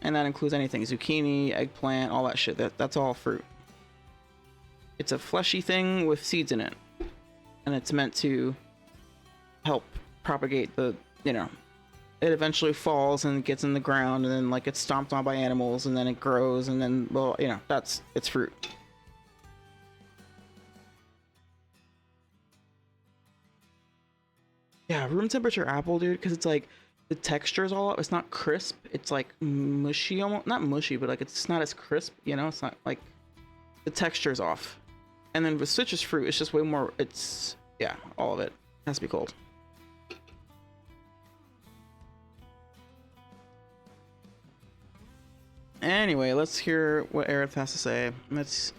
And that includes anything. Zucchini, eggplant, all that shit. That's all fruit. It's a fleshy thing with seeds in it. And it's meant to help propagate the, you know, it eventually falls and gets in the ground, and then like it's stomped on by animals, and then it grows, and then, well, you know, it's fruit. Yeah, room temperature apple, dude, because it's like the texture is all up. It's not crisp. It's like mushy, almost not mushy, but like it's not as crisp, you know. It's not like the texture's off. And then with citrus fruit, it's just way more. It's, yeah, all of it has to be cold. Anyway, let's hear what Aerith has to say. Let's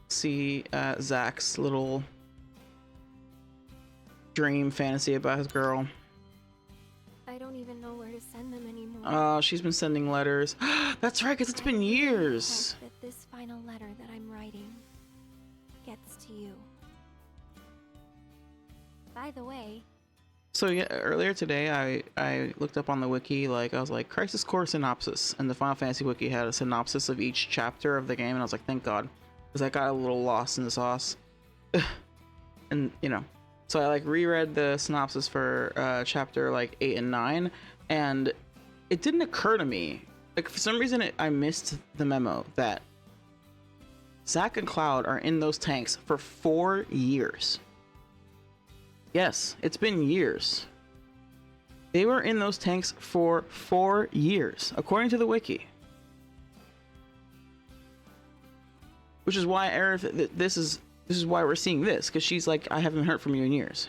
see Zach's little dream fantasy about his girl. I don't even know where to send them anymore. Oh, she's been sending letters. That's right, because it's been years. That this final letter that I'm writing gets to you. By the way, So yeah, earlier today I looked up on the wiki, like I was like Crisis Core synopsis, and the Final Fantasy wiki had a synopsis of each chapter of the game, and I was like, thank God, because I got a little lost in the sauce. And you know, so I like reread the synopsis for chapter like 8 and 9, and it didn't occur to me, like for some reason I missed the memo that Zack and Cloud are in those tanks for 4 years. Yes, it's been years. They were in those tanks for 4 years, according to the wiki. Which is why Aerith, this is why we're seeing this, because she's like, I haven't heard from you in years.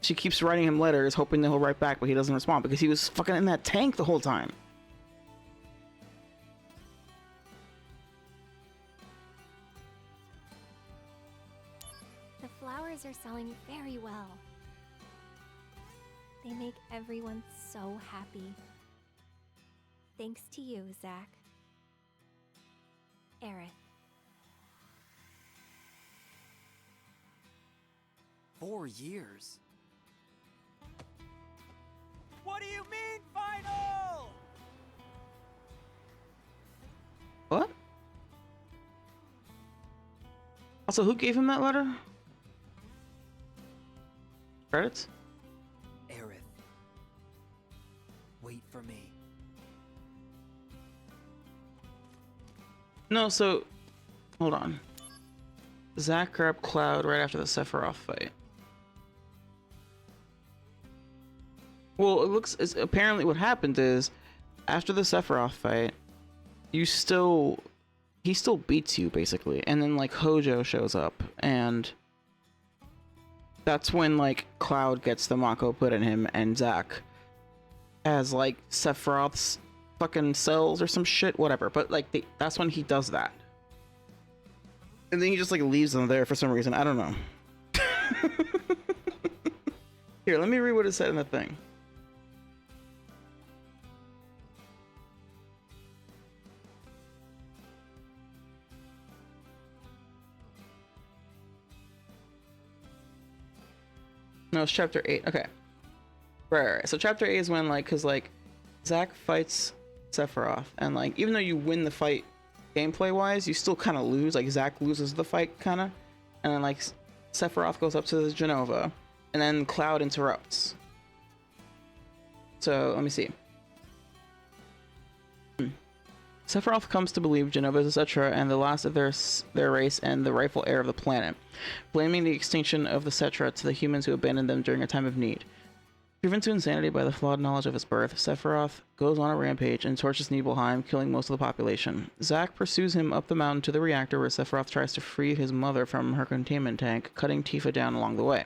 She keeps writing him letters, hoping that he'll write back, but he doesn't respond because he was fucking in that tank the whole time. The flowers are selling very well. They make everyone so happy. Thanks to you, Zack. Aerith. 4 years? What do you mean, final? What? Also, who gave him that letter? Credits? Aerith. Wait for me. No, so hold on. Zack grabbed Cloud right after the Sephiroth fight. Well, it looks apparently what happened is after the Sephiroth fight, he still beats you basically, and then like Hojo shows up, and that's when like Cloud gets the Mako put in him, and Zack has like Sephiroth's fucking cells or some shit, whatever. But like that's when he does that, and then he just like leaves them there for some reason. I don't know. Here, let me read what it said in the thing. No, it's chapter 8. Okay. Right. So chapter 8 is when, like, because, like, Zack fights Sephiroth, and, like, even though you win the fight gameplay-wise, you still kind of lose. Like, Zack loses the fight, kind of. And then, like, Sephiroth goes up to the Genova, and then Cloud interrupts. So, let me see. Sephiroth comes to believe Genova is a Cetra and the last of their race and the rightful heir of the planet, blaming the extinction of the Cetra to the humans who abandoned them during a time of need. Driven to insanity by the flawed knowledge of his birth, Sephiroth goes on a rampage and torches Nibelheim, killing most of the population. Zack pursues him up the mountain to the reactor where Sephiroth tries to free his mother from her containment tank, cutting Tifa down along the way.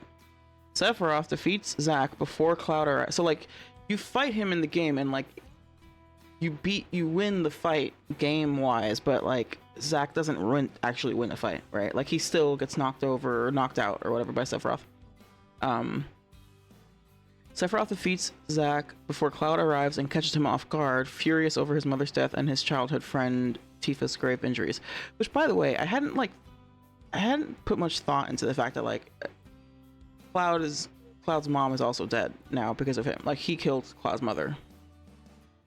Sephiroth defeats Zack before Cloud arrives. So, like, you fight him in the game and, like, you win the fight game-wise, but, like, Zack doesn't actually win the fight, right? Like, he still gets knocked over or knocked out or whatever by Sephiroth. Sephiroth defeats Zack before Cloud arrives and catches him off guard, furious over his mother's death and his childhood friend Tifa's grave injuries. Which, by the way, I hadn't put much thought into the fact that, like, Cloud's mom is also dead now because of him. Like, he killed Cloud's mother.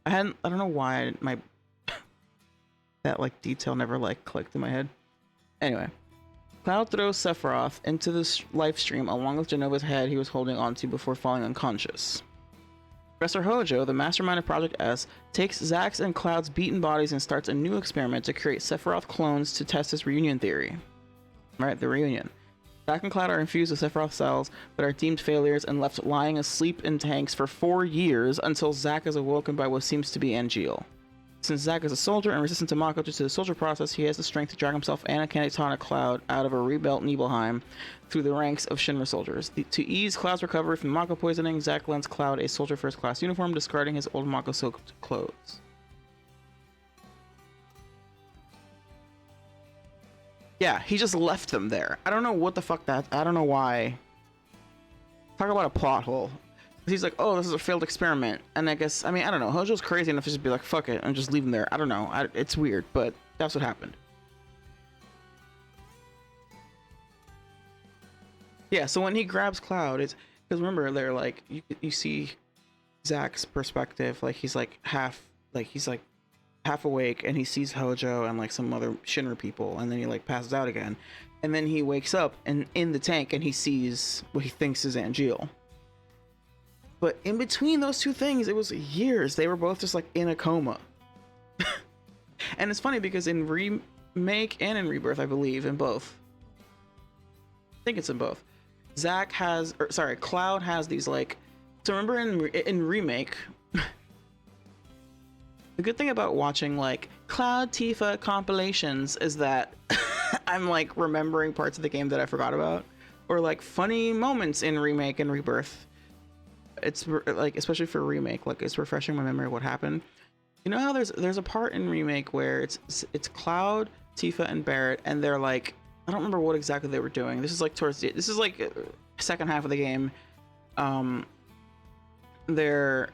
I don't know why that, like, detail never, like, clicked in my head. Anyway. Cloud throws Sephiroth into the life stream along with Genova's head he was holding onto before falling unconscious. Professor Hojo, the mastermind of Project S, takes Zack's and Cloud's beaten bodies and starts a new experiment to create Sephiroth clones to test his reunion theory. Right, the reunion. Zack and Cloud are infused with Sephiroth cells, but are deemed failures and left lying asleep in tanks for 4 years until Zack is awoken by what seems to be Angeal. Since Zack is a soldier and resistant to Mako due to the soldier process, he has the strength to drag himself and a catatonic Cloud out of a rebuilt Nibelheim through the ranks of Shinra soldiers. To ease Cloud's recovery from Mako poisoning, Zack lends Cloud a soldier first class uniform, discarding his old Mako soaked clothes. Yeah, he just left them there. I don't know what the fuck I don't know why. Talk about a plot hole. He's like, oh, this is a failed experiment. And I guess, I mean, I don't know. Hojo's crazy enough to just be like, fuck it, and just leave him there. I don't know. It's weird, but that's what happened. Yeah, so when he grabs Cloud, it's because remember they're like you see Zack's perspective, like he's like half awake, and he sees Hojo and like some other Shinra people, and then he like passes out again, and then he wakes up and in the tank, and he sees what he thinks is Angeal. But in between those two things, it was years. They were both just like in a coma. And it's funny because in Remake and in Rebirth, I believe in both. I think it's in both. Cloud has these like. So remember in Remake, the good thing about watching like Cloud Tifa compilations is that I'm like remembering parts of the game that I forgot about, or like funny moments in Remake and Rebirth. It's like, especially for Remake, like it's refreshing my memory of what happened. You know how there's a part in Remake where it's Cloud, Tifa, and Barrett, and they're like, I don't remember what exactly they were doing. This is like second half of the game. They're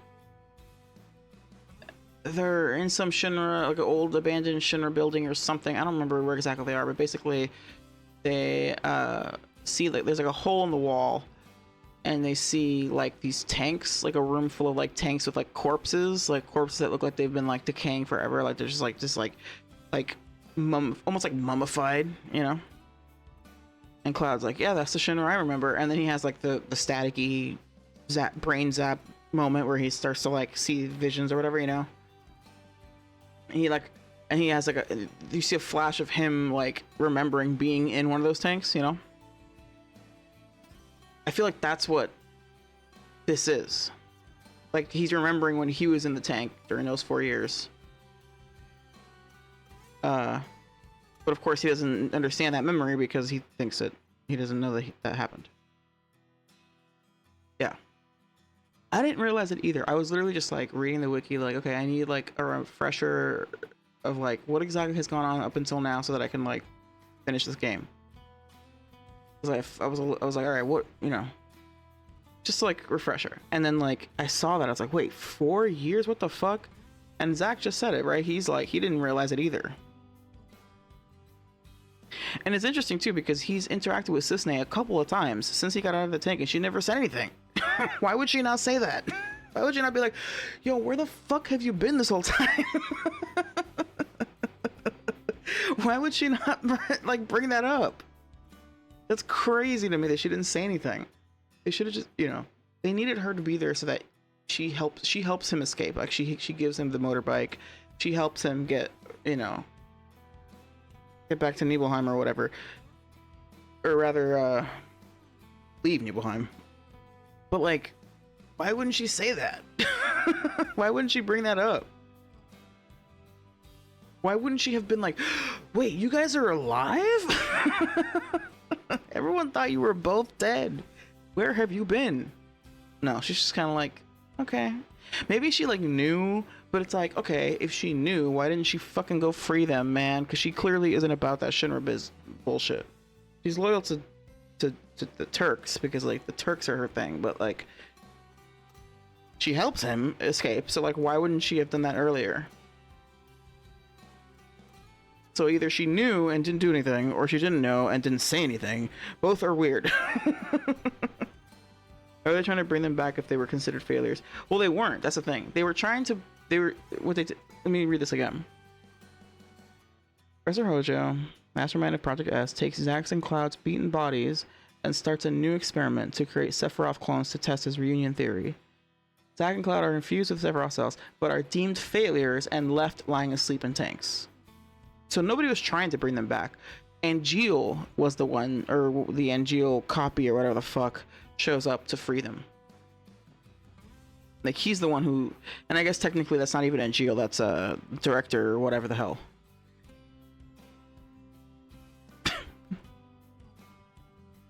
in some Shinra, like an old abandoned Shinra building or something. I don't remember where exactly they are, but basically they see like there's like a hole in the wall, and they see like these tanks, like a room full of like tanks with like corpses that look like they've been like decaying forever, like they're just almost like mummified, you know. And Cloud's like, yeah, that's the Shinra I remember. And then he has like the staticky brain zap moment where he starts to like see visions or whatever, you know. And he has like you see a flash of him like remembering being in one of those tanks, you know. I feel like that's what this is. Like he's remembering when he was in the tank during those 4 years. But of course he doesn't understand that memory because he thinks that he doesn't know that happened. Yeah. I didn't realize it either. I was literally just like reading the wiki, like, okay, I need like a refresher of like what exactly has gone on up until now so that I can like finish this game. I was like, all right, what, you know, just like refresher. And then like I saw that, I was like, wait, 4 years? What the fuck? And Zack just said it, right? He's like, he didn't realize it either. And it's interesting too because he's interacted with Cisne a couple of times since he got out of the tank, and she never said anything. Why would she not say that? Why would you not be like, yo, where the fuck have you been this whole time? Why would she not like bring that up? That's crazy to me that she didn't say anything. They should have just, you know, they needed her to be there so that she helps him escape. Like she gives him the motorbike. She helps him get, you know, get back to Nibelheim or whatever. Or rather, leave Nibelheim. But like, why wouldn't she say that? Why wouldn't she bring that up? Why wouldn't she have been like, wait, you guys are alive? Everyone thought you were both dead. Where have you been? No, she's just kind of like, okay. Maybe she like knew, but it's like, okay, if she knew, why didn't she fucking go free them, man? Because she clearly isn't about that Shinra bullshit. She's loyal to the Turks because like the Turks are her thing, but like she helps him escape, so like why wouldn't she have done that earlier? So either she knew and didn't do anything, or she didn't know and didn't say anything. Both are weird. Are they trying to bring them back if they were considered failures? Well, they weren't. That's the thing. They were trying to. Let me read this again. Professor Hojo, mastermind of Project S, takes Zack's and Cloud's beaten bodies and starts a new experiment to create Sephiroth clones to test his reunion theory. Zack and Cloud are infused with Sephiroth cells, but are deemed failures and left lying asleep in tanks. So nobody was trying to bring them back. Angeal was the one, or the Angeal copy or whatever the fuck, shows up to free them. Like he's the one who, and I guess technically that's not even Angeal, that's a director or whatever the hell.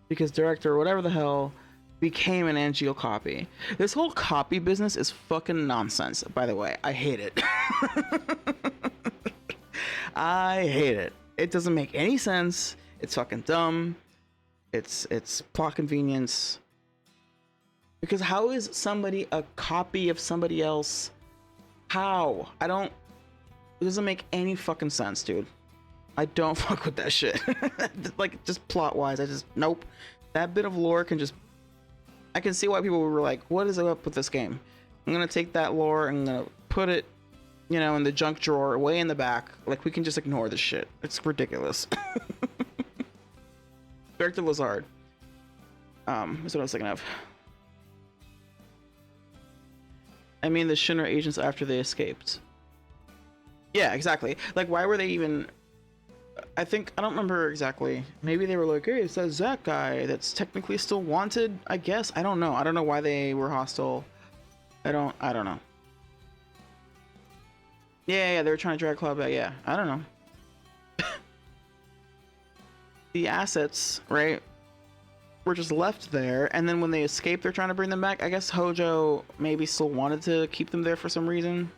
Because director or whatever the hell became an Angeal copy. This whole copy business is fucking nonsense, by the way. I hate it. I hate it. It doesn't make any sense. It's fucking dumb. It's plot convenience. Because how is somebody a copy of somebody else? How? It doesn't make any fucking sense, dude. I don't fuck with that shit. Like, just plot wise, nope. That bit of lore can just... I can see why people were like, what is up with this game? I'm gonna take that lore and I'm gonna put it, you know, in the junk drawer way in the back. Like, we can just ignore this shit. It's ridiculous. Director Lazard. That's what I was thinking of. I mean the Shinra agents after they escaped. Yeah, exactly. Like, why were they even... I don't remember exactly. Maybe they were like, hey, it's that Zack guy that's technically still wanted, I guess. I don't know. I don't know why they were hostile. I don't know. Yeah, they were trying to drag Cloud back. Yeah, I don't know. The assets, right, were just left there, and then when they escaped, they're trying to bring them back. I guess Hojo maybe still wanted to keep them there for some reason.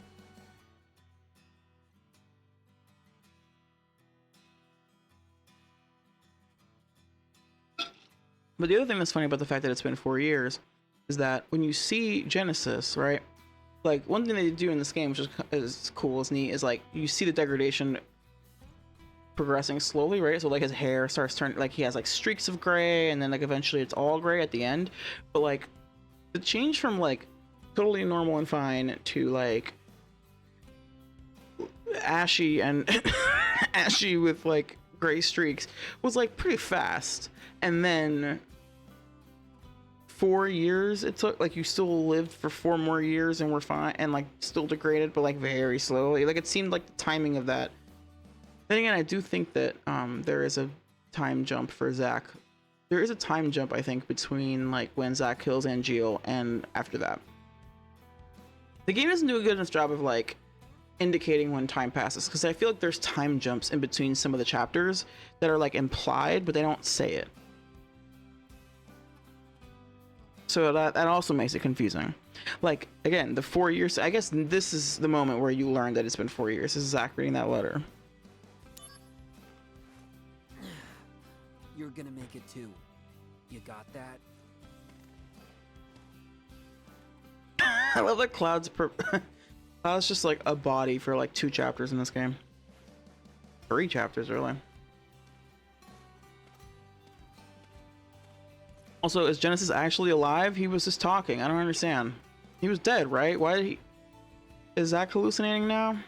But the other thing that's funny about the fact that it's been 4 years is that when you see Genesis, right? Like, one thing they do in this game, which is cool, is neat, is like you see the degradation progressing slowly, right? So like his hair starts turning, like he has like streaks of gray, and then like eventually it's all gray at the end. But like the change from like totally normal and fine to like ashy and ashy with like gray streaks was like pretty fast. And then 4 years it took, like you still lived for 4 more years and we're fine, and like still degraded, but like very slowly. Like it seemed like the timing of that. Then again, I do think that there is a time jump for Zack. There is a time jump, I think, between like when Zack kills Angeal and after that. The game doesn't do a good enough job of like indicating when time passes, because I feel like there's time jumps in between some of the chapters that are like implied, but they don't say it. So that also makes it confusing. Like, again, the 4 years, I guess this is the moment where you learn that it's been 4 years. This is Zack reading that letter. You're gonna make it too. You got that? I love that Cloud's Cloud's just like a body for like 2 chapters in this game. 3 chapters, really. Also, is Genesis actually alive? He was just talking. I don't understand. He was dead, right? Why did he... Is Zack hallucinating now?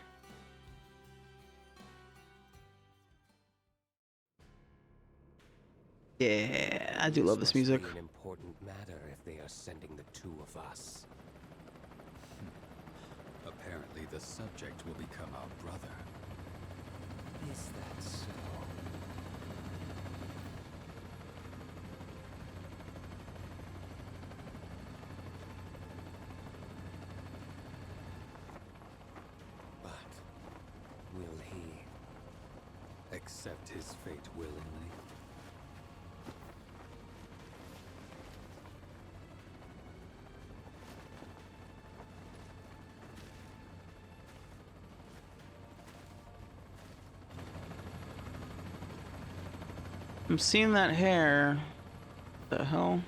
Yeah, I do love this music. Must be an important matter if they are sending the 2 of us. Apparently, the subject will become our brother. Is that so? But will he Accept his fate willingly? I'm seeing that hair. What the hell?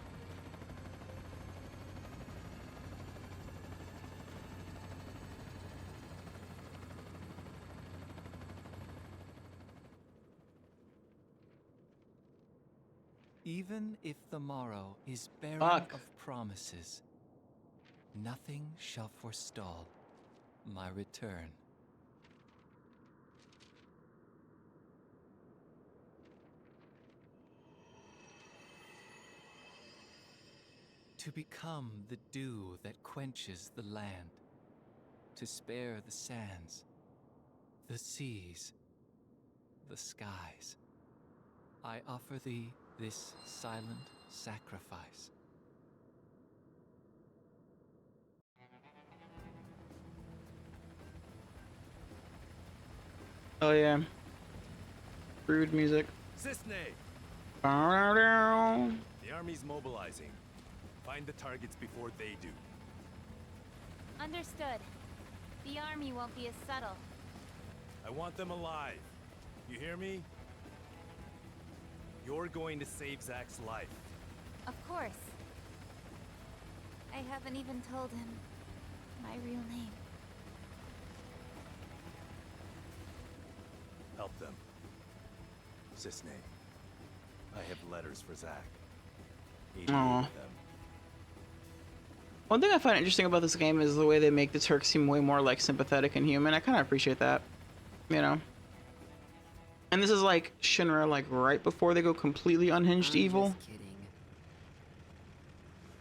Even if the morrow is barren Fuck. of promises, nothing shall forestall my return. To become the dew that quenches the land, to spare the sands, the seas, the skies, I offer thee this silent sacrifice. Oh yeah. Rude music. Cisne! Bow. The army's mobilizing. Find the targets before they do. Understood. The army won't be as subtle. I want them alive. You hear me? You're going to save Zack's life. Of course. I haven't even told him my real name. Help them. Cisne, I have letters for Zack. Aw. One thing I find interesting about this game is the way they make the Turks seem way more like sympathetic and human. I kind of appreciate that, you know. And this is like Shinra, like right before they go completely unhinged evil. Just kidding.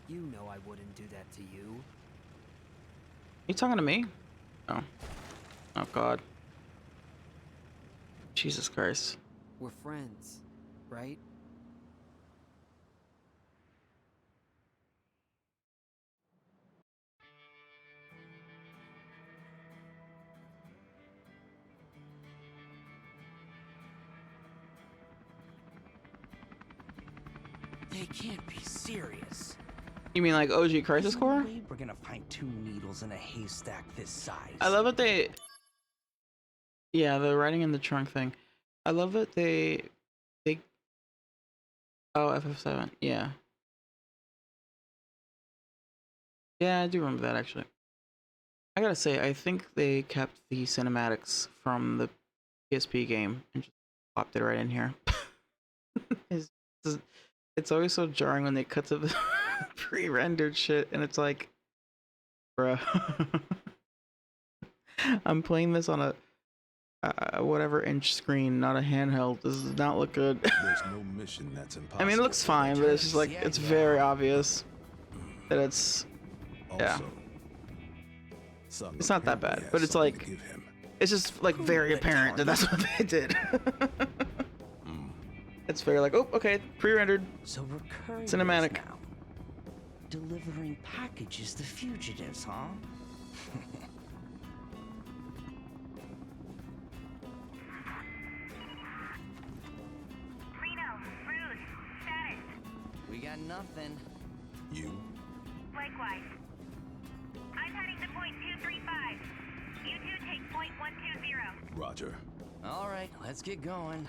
You know I wouldn't do that to you. You talking to me? Oh. Oh God. Jesus Christ. We're friends, right? They can't be serious. You mean like OG Crisis Core? We're gonna find 2 needles in a haystack this size. I love that they... Yeah, the writing in the trunk thing. I love that they... Oh, FF7. Yeah. Yeah, I do remember that actually. I gotta say, I think they kept the cinematics from the PSP game and just popped it right in here. It's always so jarring when they cut to the pre-rendered shit and it's like, bruh. I'm playing this on a whatever inch screen, not a handheld. This does not look good. There's no mission that's impossible. I mean, it looks fine, but it's just like, it's very obvious that it's, yeah. It's not that bad, but it's like, it's just like very apparent that that's what they did. It's very like, oh, okay, pre-rendered. So recurring cinematic. now. Delivering packages to fugitives, huh? We got nothing. You? Likewise. I'm heading to point 235. You two take point 120. Roger. All right, let's get going.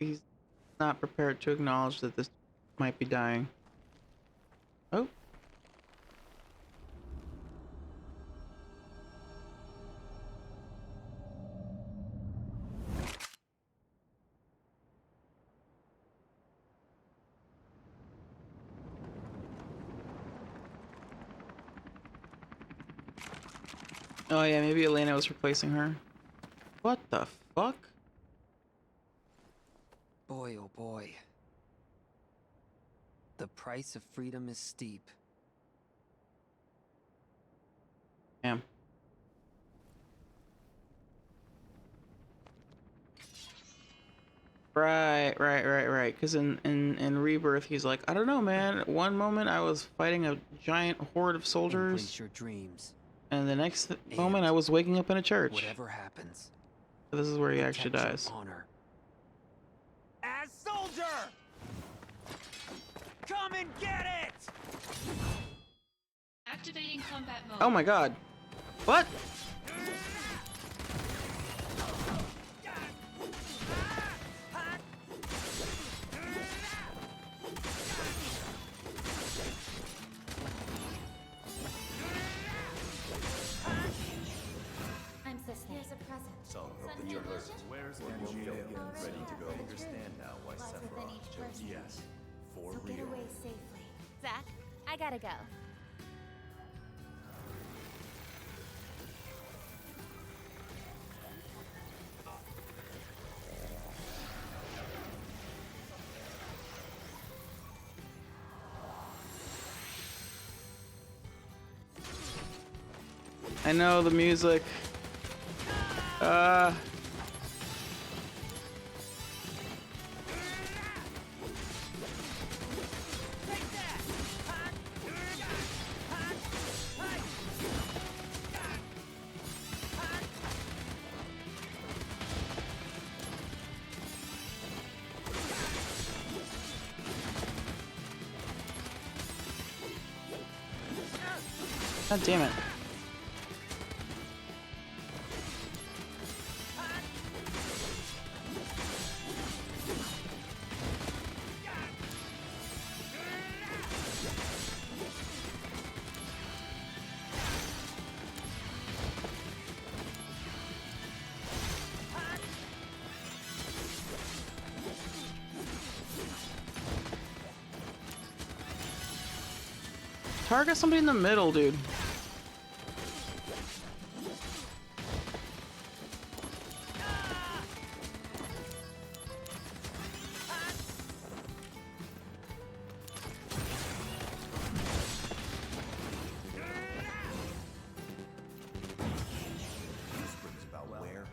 He's not prepared to acknowledge that this might be dying. Oh. Oh yeah, maybe Elena was replacing her. What the fuck? Boy, oh boy. The price of freedom is steep. Damn. Right. Because in Rebirth, he's like, I don't know, man. One moment I was fighting a giant horde of soldiers. Embrace your dreams. And the next moment I was waking up in a church. Whatever happens. So this is where he actually dies. Honor. As soldier! Come and get it! Activating combat mode. Oh my god. What? I'm Cisne. Here's a present. So, hope that you're hurt. Where's Angel? Ready to go? Understand now why Sephiroth chose you. Yes, for So get real. away safely. Zach, I gotta go. I know the music. God damn it. Target somebody in the middle, dude.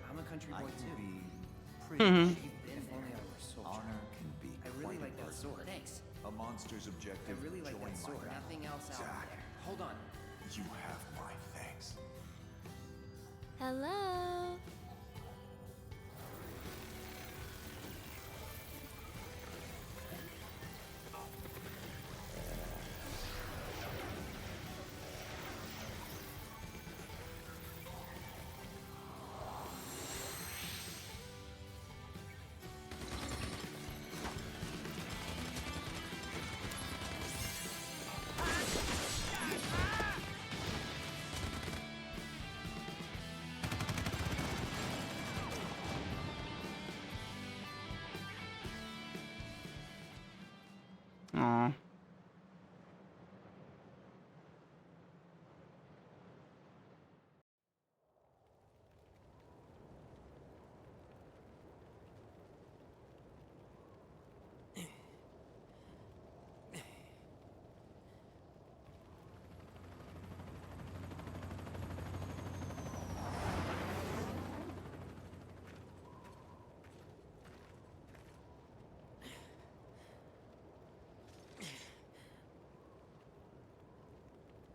I'm a country boy too. Mhm. If only I were a soldier. Honor can be I really quite like that personal. sword. Thanks. A monster's I objective. really like join that sword. my Nothing else out Zack, there. Hold on. you have my thanks. Hello? Aw.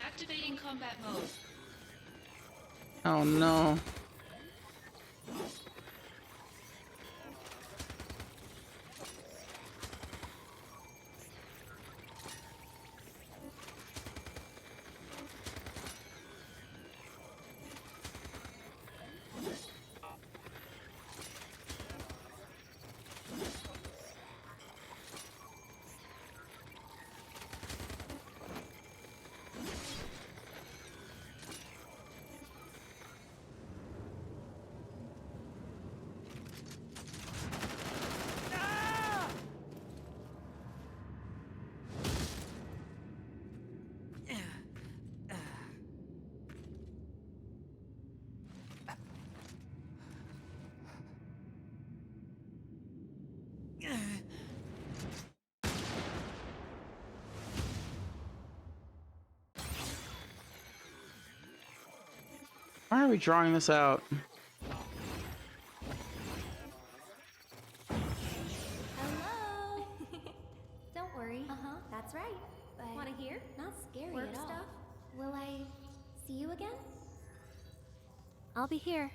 Activating combat mode. Oh no. Why are we drawing this out? Hello? Don't worry. That's right. But want to hear? Not scary work at all. Stuff? Will I see you again? I'll be here.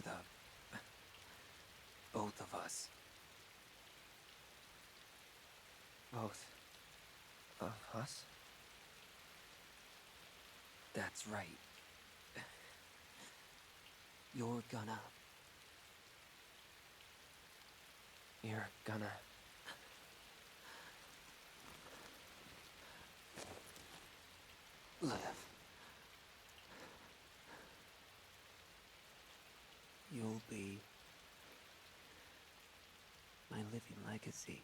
the both of us. Both of us? That's right. You're gonna live. You'll be my living legacy.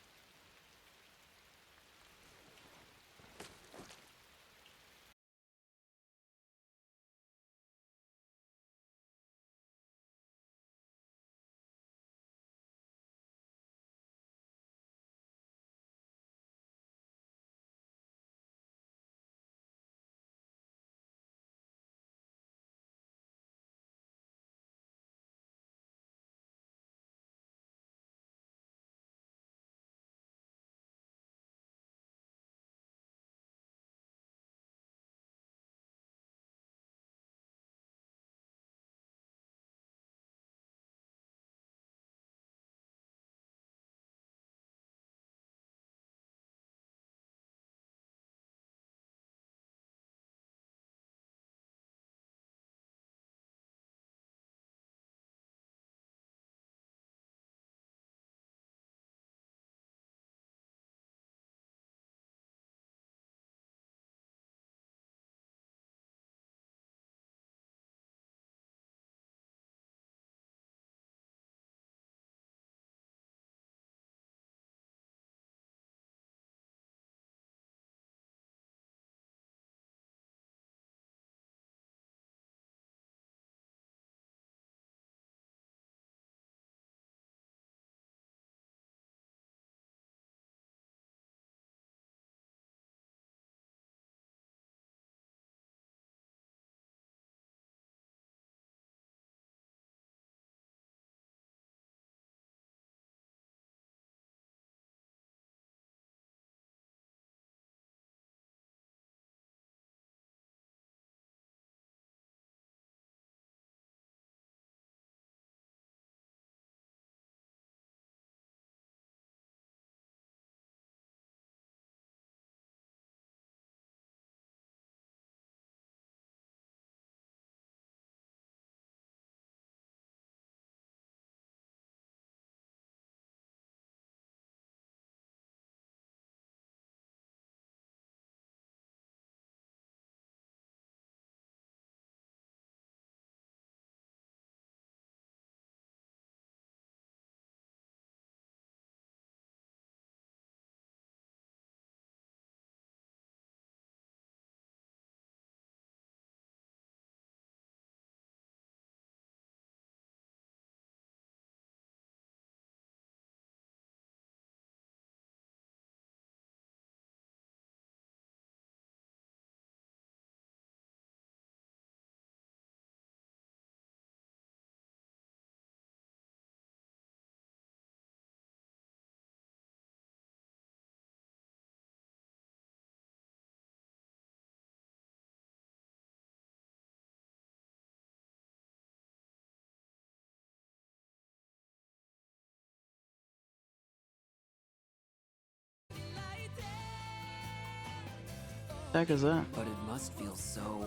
The heck is that? But it must feel so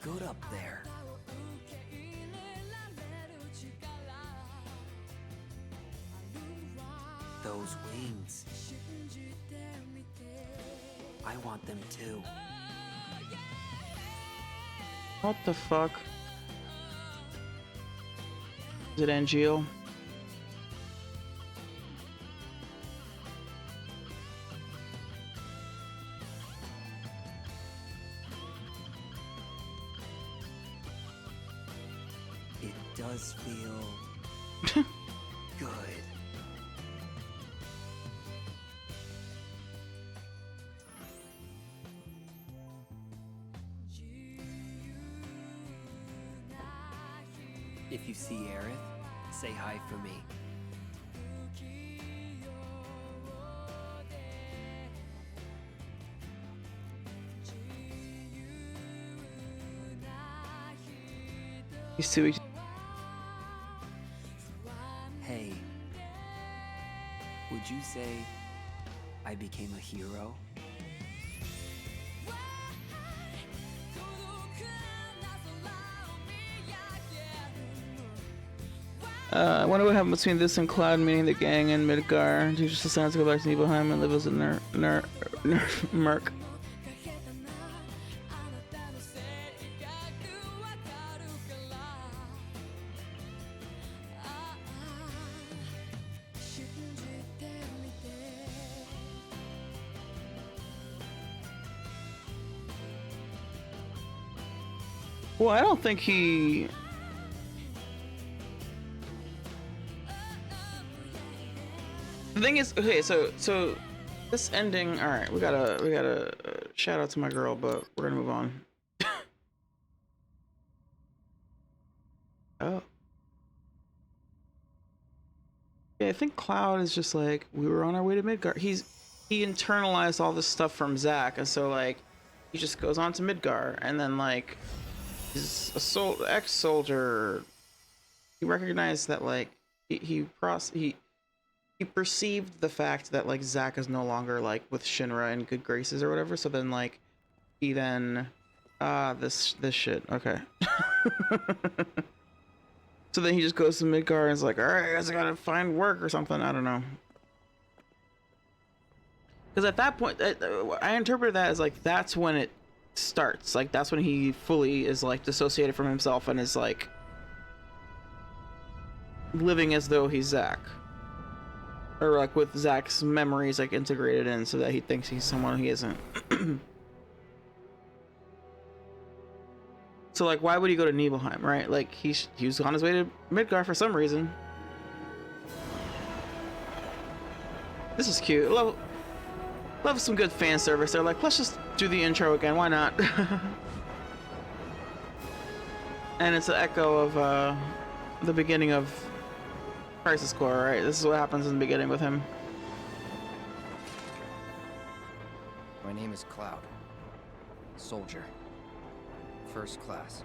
good up there. Those wings. I want them too. What the fuck? Is it NGO? It does feel good. If you see Aerith, say hi for me. He's too. Would you say I became a hero? I wonder what happened between this and Cloud meeting the gang in Midgar. He just decides to go back to Nibelheim and live as a merc. Well, I don't think he... The thing is, okay, so this ending, all right, we gotta shout out to my girl, but we're gonna move on. Oh. Yeah, I think Cloud is just like, we were on our way to Midgar. He internalized all this stuff from Zack, and so like, he just goes on to Midgar, and then like, he's a ex-soldier. He recognized that like, he perceived the fact that like Zack is no longer like with Shinra in good graces or whatever, so then like he then this shit, okay. So then he just goes to Midgar and is like, alright, I guess I gotta find work or something, I don't know. Because at that point, I interpreted that as like, that's when it starts, like that's when he fully is like dissociated from himself and is like living as though he's Zack. Or like with Zack's memories like integrated in so that he thinks he's someone he isn't. So like, why would he go to Nibelheim, right? Like he was on his way to Midgar for some reason. This is cute. Love some good fan service. They're like, let's just do the intro again. Why not? And it's an echo of the beginning of Crisis Core, right? This is what happens in the beginning with him. My name is Cloud. Soldier. First class.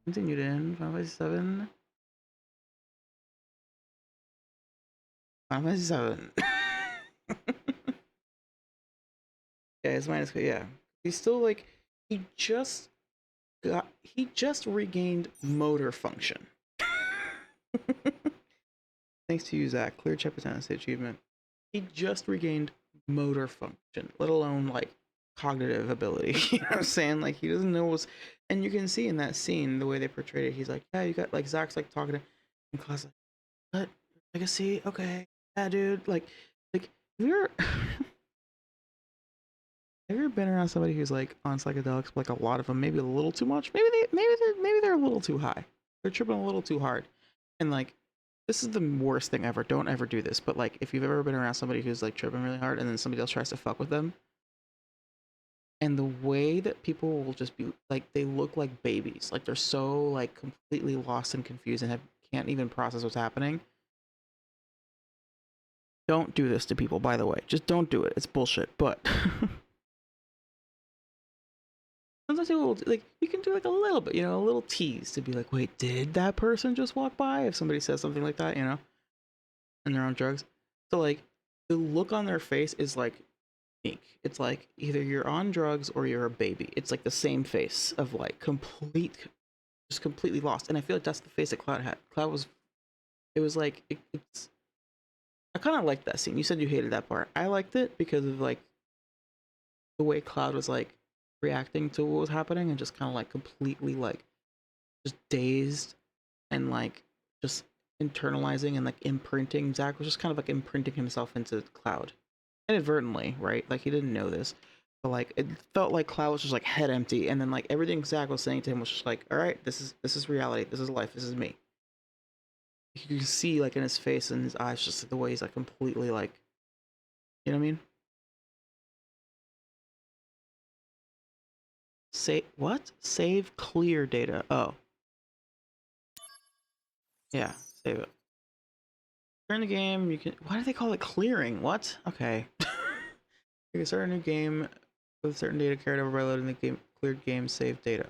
Continued in 5/7. 5/7. Yeah, it's minus. Yeah, he's still like he just regained motor function. Thanks to you, Zach. Clear chapter 10 achievement. He just regained motor function, let alone like cognitive ability. You know what I'm saying? Like he doesn't know what's, and you can see in that scene the way they portrayed it. He's like, yeah, you got like Zach's like talking to, and Klaus like, what? Legacy? Okay, yeah, dude. Like you're. Have you ever been around somebody who's like on psychedelics, like a lot of them, maybe a little too much, maybe they're a little too high, they're tripping a little too hard, and like this is the worst thing ever. Don't ever do this. But like if you've ever been around somebody who's like tripping really hard, and then somebody else tries to fuck with them, and the way that people will just be like, they look like babies, like they're so like completely lost and confused and can't even process what's happening. Don't do this to people, by the way. Just don't do it. It's bullshit. But sometimes like you can do like a little bit, you know, a little tease to be like, wait, did that person just walk by? If somebody says something like that, you know, and they're on drugs. So like the look on their face is like unique. It's like either you're on drugs or you're a baby. It's like the same face of like just completely lost. And I feel like that's the face that Cloud had. Cloud was, it was like, it's, I kind of liked that scene. You said you hated that part. I liked it because of like the way Cloud was like reacting to what was happening and just kind of like completely like just dazed and like just internalizing and like imprinting. Zack was just kind of like imprinting himself into Cloud inadvertently, right? Like he didn't know this, but like it felt like Cloud was just like head empty, and then like everything Zack was saying to him was just like, all right, this is reality, this is life, this is me. You can see like in his face and his eyes, just the way he's like completely like, you know what I mean? Say what? Save clear data. Oh. Yeah, save it. During the game, you can, why do they call it clearing? What? Okay. You can start a new game with certain data carried over by loading the game cleared game save data.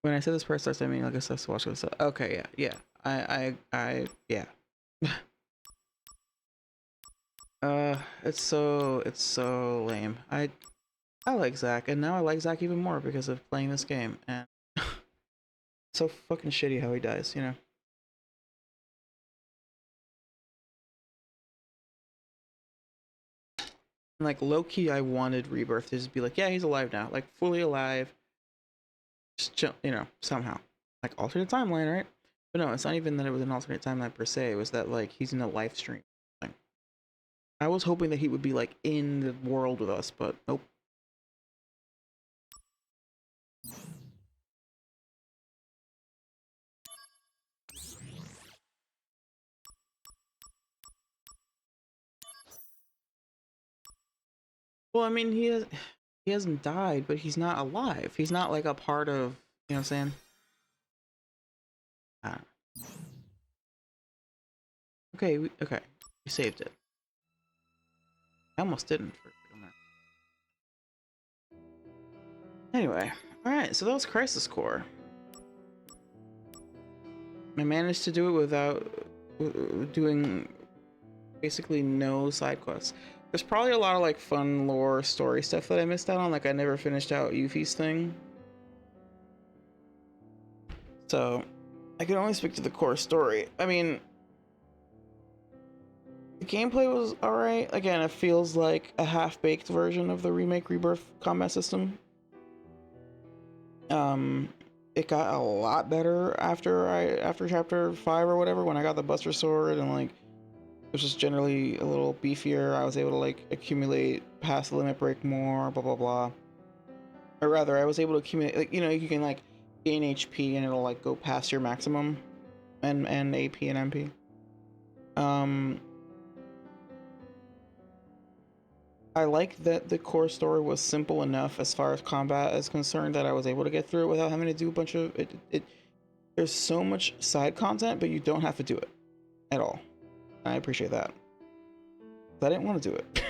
When I said this part starts, I mean, like I said, watch this. Okay, yeah. Yeah. It's so lame. I like Zack, and now I like Zack even more because of playing this game, and so fucking shitty how he dies, you know. Like low-key, I wanted Rebirth to just be like, yeah, he's alive now, like fully alive, just chill, you know, somehow, like alternate timeline, right? But no, it's not even that it was an alternate timeline per se. It was that like he's in a live stream thing. I was hoping that he would be like in the world with us, but nope. Well, I mean, he hasn't died, but he's not alive. He's not like a part of, you know what I'm saying? I don't know. Okay, okay. We saved it. I almost didn't for a second there. Anyway, alright, so that was Crisis Core. I managed to do it without doing basically no side quests. There's probably a lot of like fun lore story stuff that I missed out on, like I never finished out Yuffie's thing. So I can only speak to the core story. I mean, the gameplay was alright. Again, it feels like a half-baked version of the remake Rebirth combat system. It got a lot better after chapter 5 or whatever, when I got the Buster Sword, and like it was just generally a little beefier. I was able to like accumulate past the limit break more, blah blah blah. Or rather, I was able to accumulate, like, you know, you can like gain HP and it'll like go past your maximum and AP and MP. I like that the core story was simple enough as far as combat is concerned that I was able to get through it without having to do a bunch of it. There's so much side content, but you don't have to do it at all. I appreciate that. I didn't want to do it.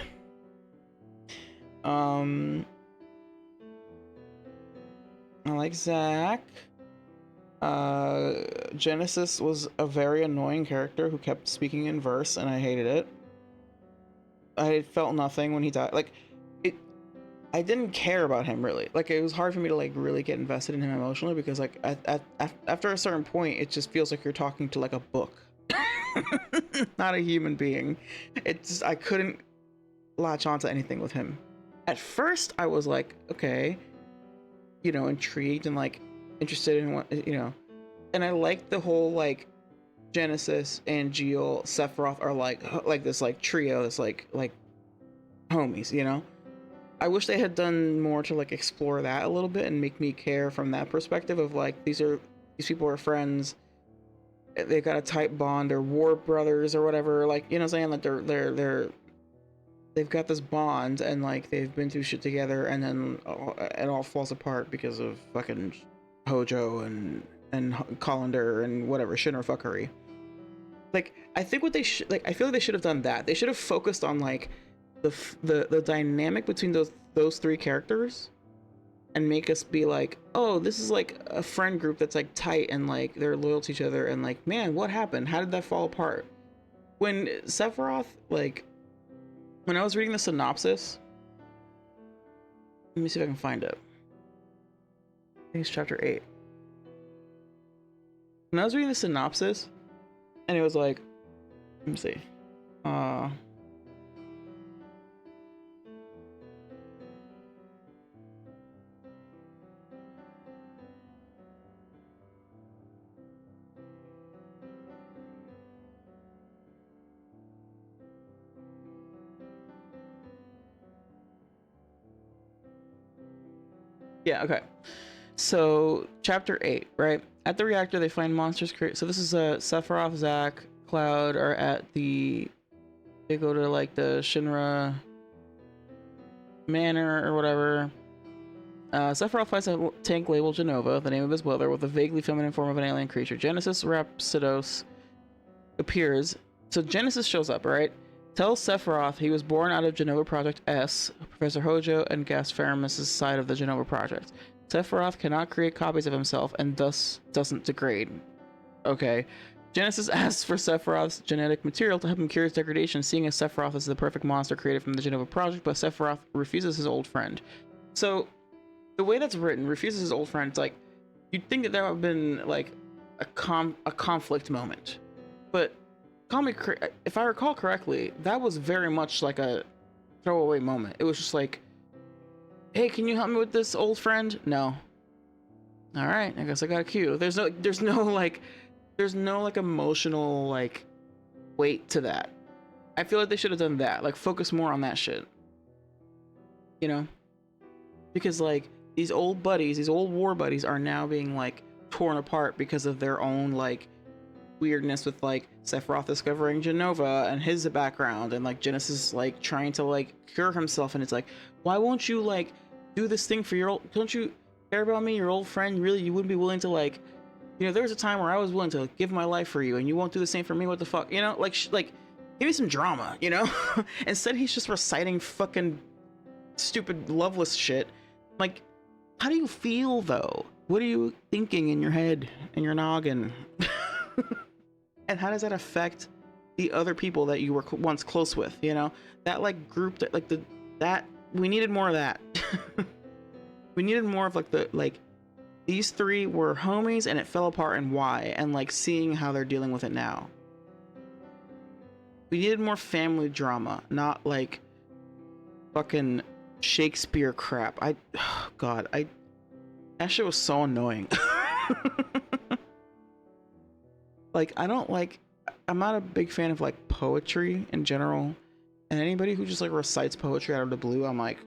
I like Zack. Genesis was a very annoying character who kept speaking in verse, and I hated it. I felt nothing when he died. Like, I didn't care about him really. Like, it was hard for me to like really get invested in him emotionally, because like after a certain point, it just feels like you're talking to like a book, not a human being. It's I couldn't latch onto anything with him. At first, I was like, okay, you know, intrigued and like interested in what, you know, and I liked the whole like Genesis, Angeal, Sephiroth are like this like trio, this like homies, you know. I wish they had done more to like explore that a little bit and make me care from that perspective of like these people are friends, they've got a tight bond, they're war brothers or whatever, like, you know what I'm saying, like they've got this bond and like they've been through shit together, and then it all falls apart because of fucking Hojo and Colander and whatever Shinra fuckery. Like, I think what they should, like, I feel like they should have done that. They should have focused on like the dynamic between those three characters, and make us be like, oh, this is like a friend group that's like tight and like they're loyal to each other, and like, man, what happened? How did that fall apart? When Sephiroth, like, when I was reading the synopsis, let me see if I can find it. I think it's chapter 8. When I was reading the synopsis, and it was like, let me see. Yeah, okay. So, chapter 8, right? At the reactor, they find monsters created. So this is Sephiroth, Zack, Cloud are at they go to like the Shinra manor or whatever. Sephiroth finds a tank labeled Genova, the name of his brother, with a vaguely feminine form of an alien creature. Genesis Rhapsodos appears So Genesis shows up, right? Tells Sephiroth he was born out of Genova Project S, Professor Hojo and Gas Faramis' side of the Genova Project. Sephiroth cannot create copies of himself and thus doesn't degrade. Okay. Genesis asks for Sephiroth's genetic material to help him cure his degradation, seeing as Sephiroth is the perfect monster created from the Genova Project, but Sephiroth refuses his old friend. So, the way that's written, refuses his old friend, it's like, you'd think that would have been, like, a conflict moment. But, if I recall correctly, that was very much like a throwaway moment. It was just like, hey, can you help me with this old friend? No. Alright, I guess I got a cue. There's no like emotional like weight to that. I feel like they should have done that. Like focus more on that shit. You know? Because like these old buddies, these old war buddies are now being like torn apart because of their own like weirdness with like Sephiroth discovering Genova and his background and like Genesis like trying to like cure himself, and it's like, why won't you like do this thing for your old, don't you care about me, your old friend? Really, you wouldn't be willing to like, you know, there was a time where I was willing to give my life for you and you won't do the same for me. What the fuck? You know, like, like, give me some drama, you know? Instead, he's just reciting fucking stupid loveless shit. Like, how do you feel, though? What are you thinking in your head, in your noggin? And how does that affect the other people that you were once close with, you know? That, like, group, that, like, that, we needed more of that. We needed more of, like, these three were homies and it fell apart, and why, and like seeing how they're dealing with it now. We needed more family drama, not like fucking Shakespeare crap. God, that shit was so annoying. Like, I'm not a big fan of like poetry in general, and anybody who just like recites poetry out of the blue, I'm like,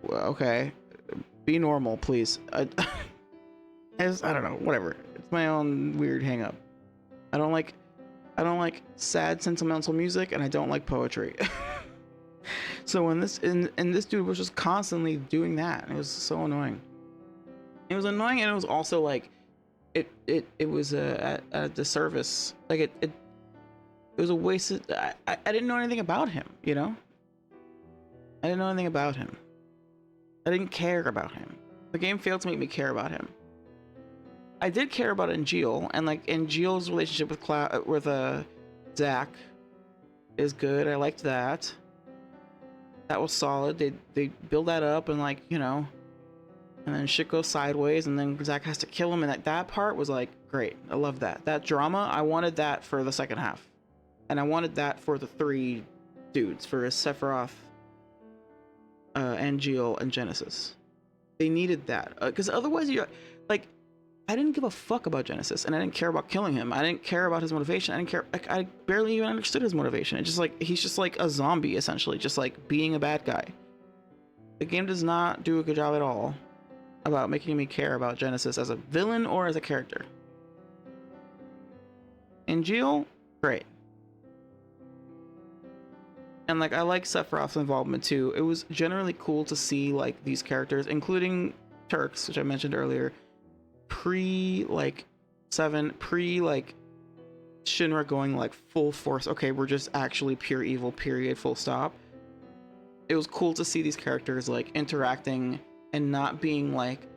well, okay, be normal, please. I don't know, whatever. It's my own weird hang up. I don't like sad sentimental music, and I don't like poetry. So when this dude was just constantly doing that, it was so annoying. It was annoying, and it was also like it was a disservice. Like it was a waste of, I didn't know anything about him, you know? I didn't know anything about him. I didn't care about him. The game failed to make me care about him. I did care about Angeal, and like Angeal's relationship with Zack is good. I liked that. That was solid. They build that up, and like, you know, and then shit goes sideways, and then Zack has to kill him, and that part was like great. I love that. That drama, I wanted that for the second half, and I wanted that for the three dudes, for Sephiroth, Angeal, and Genesis. They needed that, because otherwise you like. I didn't give a fuck about Genesis, and I didn't care about killing him. I didn't care about his motivation. I didn't care. Like, I barely even understood his motivation. It's just like he's just like a zombie, essentially, just like being a bad guy. The game does not do a good job at all about making me care about Genesis as a villain or as a character. Angeal, great. And like I like Sephiroth's involvement too. It was generally cool to see like these characters, including Turks, which I mentioned earlier, pre like Shinra going like full force, okay, we're just actually pure evil, period, full stop. It was cool to see these characters like interacting and not being like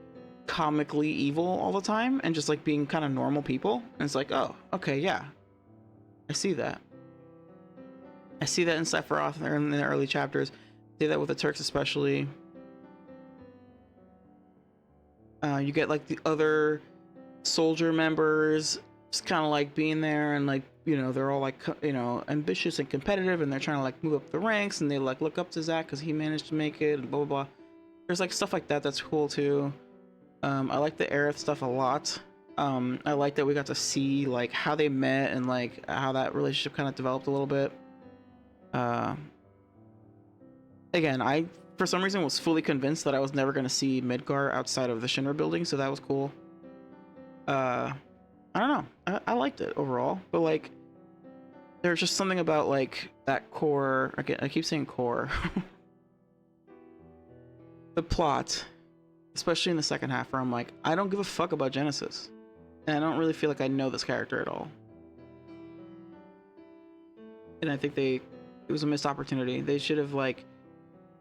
comically evil all the time, and just like being kind of normal people. And it's like, oh, okay, yeah, I see that. I see that in Sephiroth in the early chapters. I see that with the Turks especially. You get like the other soldier members just kind of like being there, and like, you know, they're all like, you know, ambitious and competitive, and they're trying to like move up the ranks, and they like look up to Zack because he managed to make it, and blah blah blah. There's like stuff like that that's cool too. I like the Aerith stuff a lot. I like that we got to see like how they met and like how that relationship kind of developed a little bit. Again, I for some reason was fully convinced that I was never going to see Midgar outside of the Shinra building, so that was cool. I don't know, I liked it overall, but like there's just something about like that core, again, I keep saying core, the plot, especially in the second half, where I'm like, I don't give a fuck about Genesis, and I don't really feel like I know this character at all. and I think it was a missed opportunity. They should have like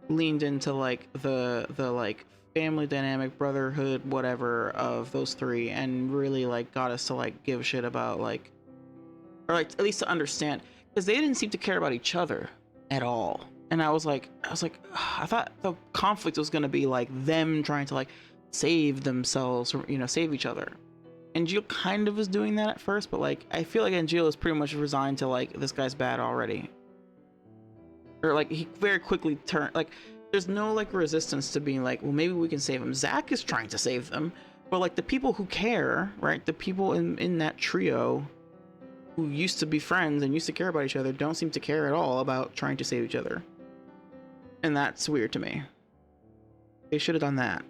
leaned into like the like family dynamic, brotherhood, whatever of those three, and really like got us to like give a shit about like, or like at least to understand, because they didn't seem to care about each other at all. And I was like, I thought the conflict was gonna be like them trying to like save themselves, or save each other. And Jill kind of was doing that at first, but like I feel like Jill is pretty much resigned to like this guy's bad already, or like he very quickly turned like. There's no like resistance to being like, well, maybe we can save him. Zack is trying to save them, but like the people who care, right? The people in that trio who used to be friends and used to care about each other don't seem to care at all about trying to save each other. And that's weird to me. They should have done that.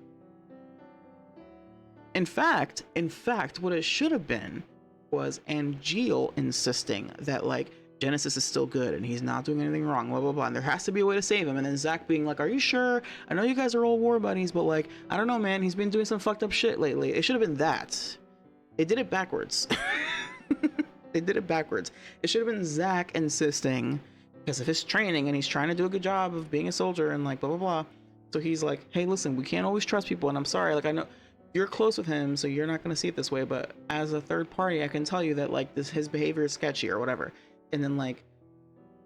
In fact, what it should have been was Angeal insisting that like Genesis is still good and he's not doing anything wrong, blah blah blah, and there has to be a way to save him. And then Zack being like, are you sure? I know you guys are all war buddies, but like, I don't know, man, he's been doing some fucked up shit lately. It should have been that. They did it backwards. They did it backwards. It should have been Zack insisting, because of his training, and he's trying to do a good job of being a soldier and like blah blah blah. So he's like, hey listen, we can't always trust people, and I'm sorry, like I know you're close with him, so you're not going to see it this way, but as a third party I can tell you that like his behavior is sketchy or whatever. And then like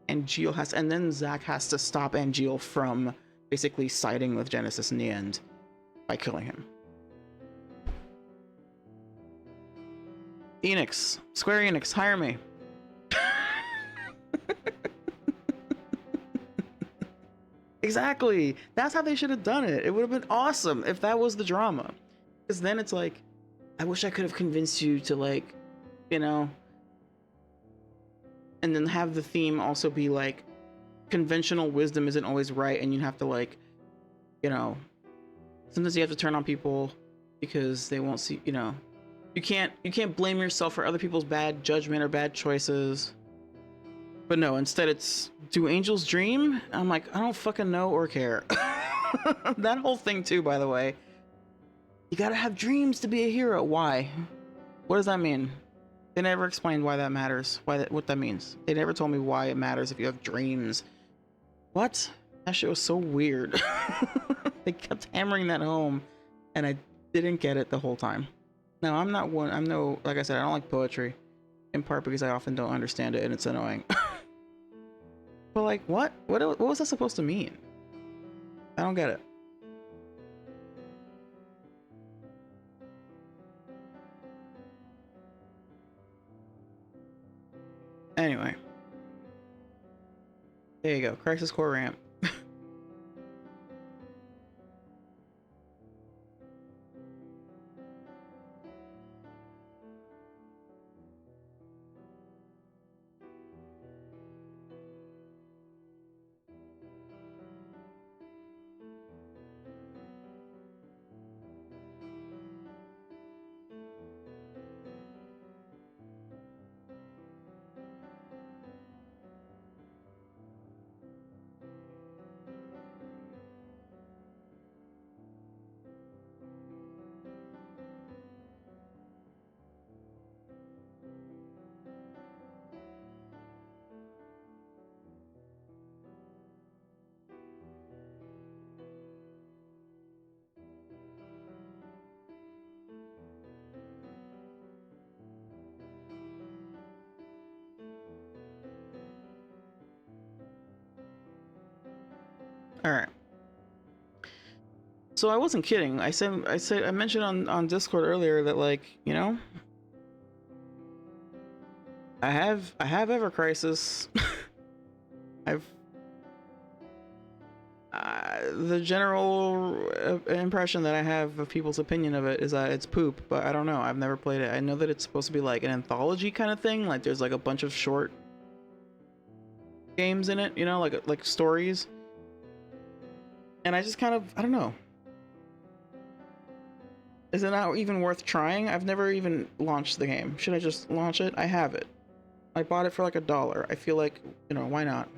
Angeal and then Zack has to stop Angeal from basically siding with Genesis in the end by killing him. Square Enix, hire me. Exactly. That's how they should have done it. It would have been awesome if that was the drama. Because then it's like, I wish I could have convinced you to like, and then have the theme also be like conventional wisdom isn't always right, and you have to like, sometimes you have to turn on people because they won't see, you can't blame yourself for other people's bad judgment or bad choices. But no, instead it's, do angels dream? I'm like, I don't fucking know or care. That whole thing too, by the way. You gotta have dreams to be a hero. Why? What does that mean? They never explained why that matters. What that means. They never told me why it matters if you have dreams. What? That shit was so weird. They kept hammering that home, and I didn't get it the whole time. No, like I said, I don't like poetry. In part because I often don't understand it and it's annoying. But like, what was that supposed to mean? I don't get it. Anyway. There you go, Crisis Core ramp. All right. So I wasn't kidding. I mentioned on Discord earlier that like, I have Ever Crisis. The general impression that I have of people's opinion of it is that it's poop, but I don't know. I've never played it. I know that it's supposed to be like an anthology kind of thing. Like there's like a bunch of short games in it, like stories. And I just kind of, I don't know. Is it not even worth trying? I've never even launched the game. Should I just launch it? I have it. I bought it for like $1. I feel like, why not?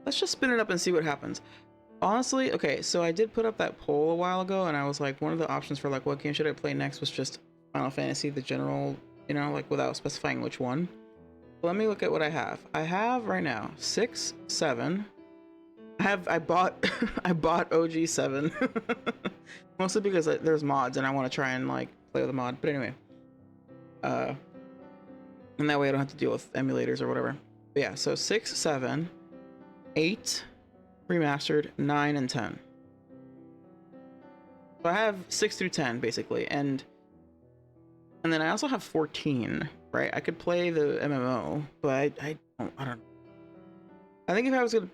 Let's just spin it up and see what happens. Honestly, okay, so I did put up that poll a while ago, and I was like, one of the options for like, what game should I play next was just Final Fantasy, the general you know, like without specifying which one. Let me look at what I have. I have right now 6, 7. I bought I bought OG 7 mostly because there's mods and I want to try and like play with the mod. But anyway, and that way I don't have to deal with emulators or whatever. But yeah, so 6, 7, 8 remastered, 9 and 10. So I have 6 through 10 basically, and then I also have 14, right? I could play the MMO, but I don't know. I think if I was gonna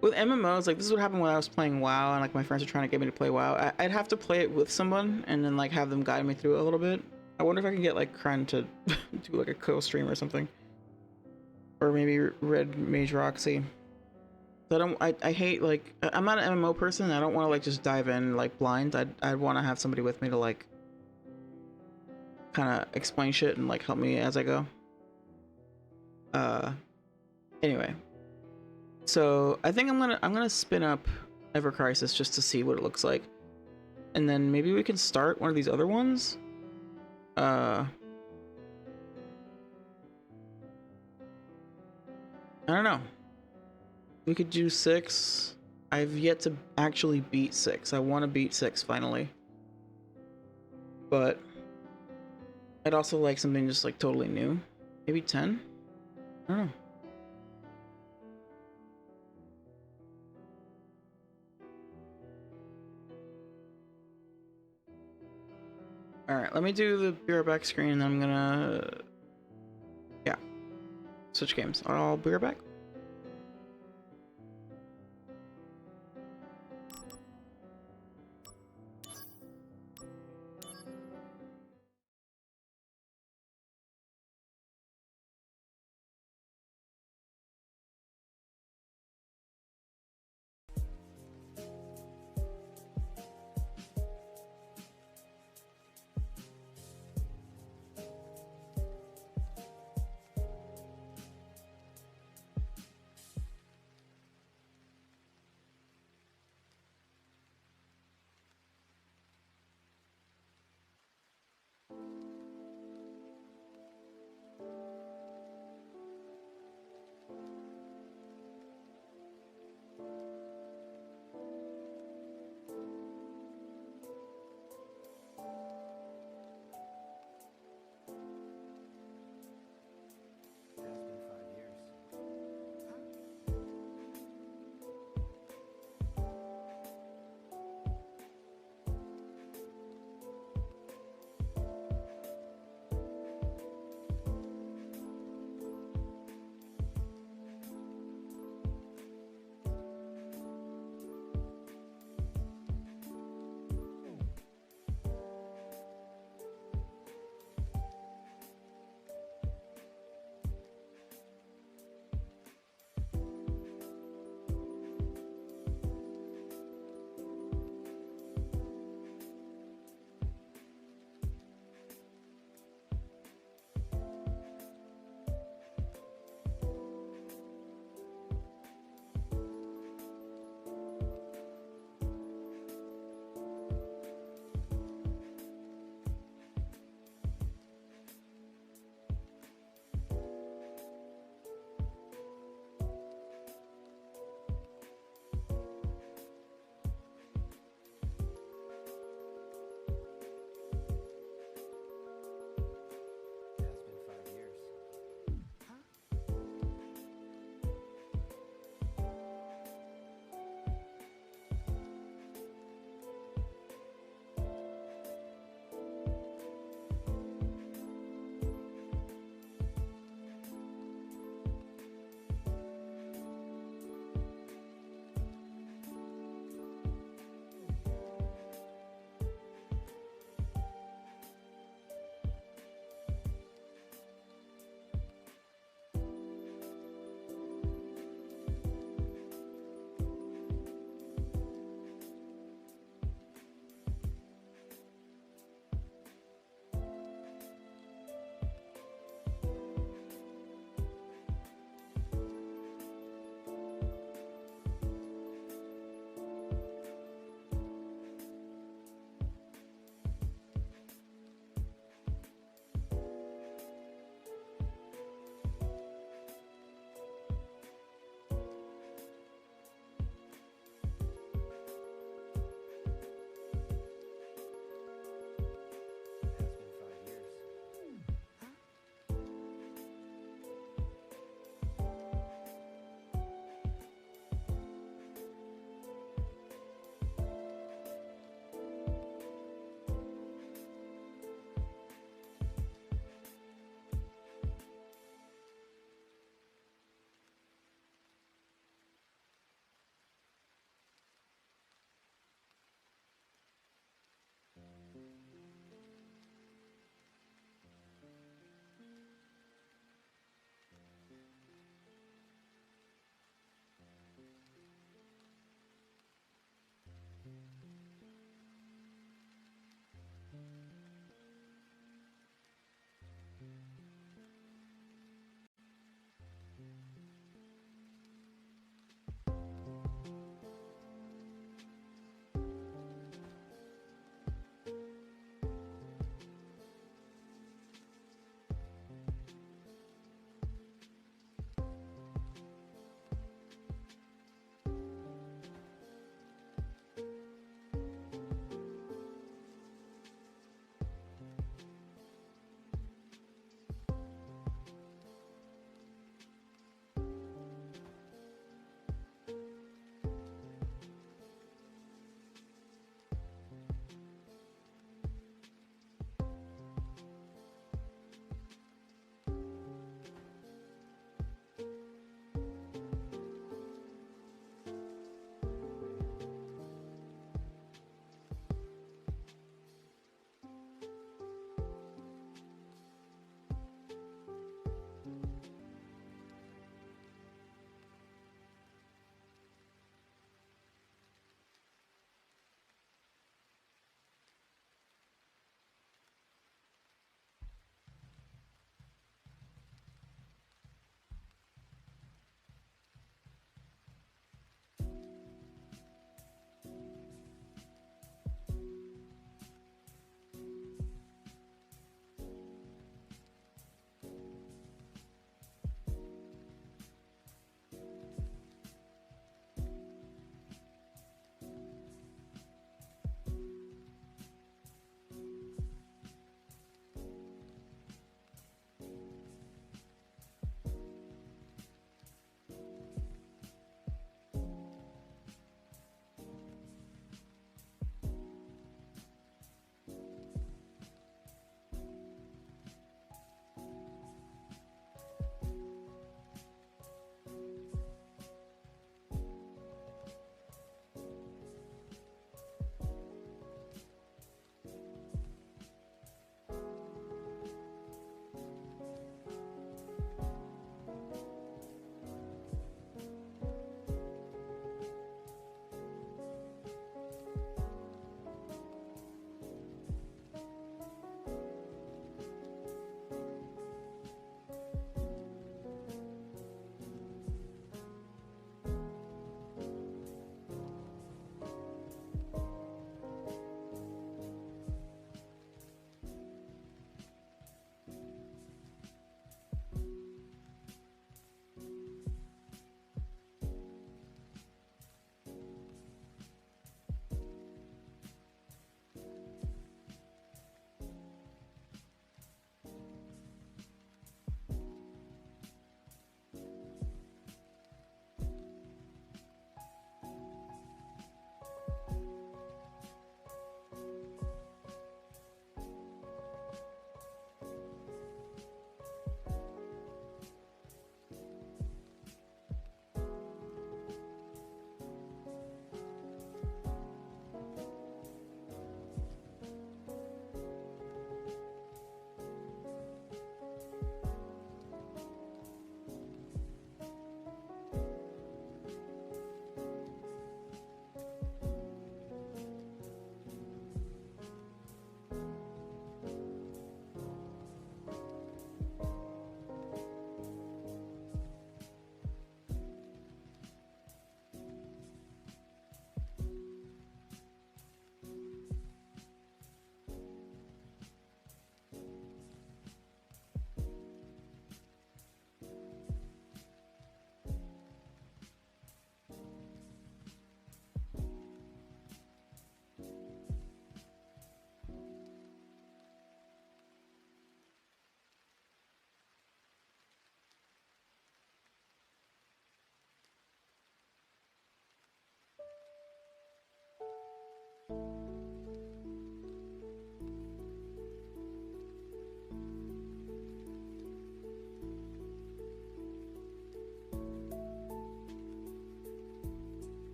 with MMOs, like this is what happened when I was playing WoW and like my friends are trying to get me to play WoW. I'd have to play it with someone and then like have them guide me through it a little bit. I wonder if I can get like Kren to do like a co-stream or something, or maybe Red Mage Roxy. So I hate like I'm not an MMO person. I don't want to like just dive in like blind. I'd want to have somebody with me to like kind of explain shit and like help me as I go. Anyway. So I think I'm gonna spin up Ever Crisis just to see what it looks like, and then maybe we can start one of these other ones. I don't know. We could do 6. I've yet to actually beat 6. I want to beat 6 finally, but I'd also like something just like totally new. Maybe 10. I don't know. Alright, let me do the be right back screen and then I'm gonna... yeah. Switch games. I'll be right back.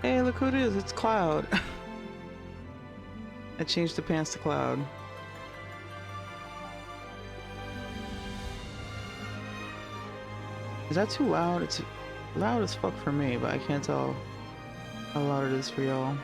Hey, look who it is. It's Cloud. I changed the pants to Cloud. Is that too loud? It's loud as fuck for me, but I can't tell how loud it is for y'all.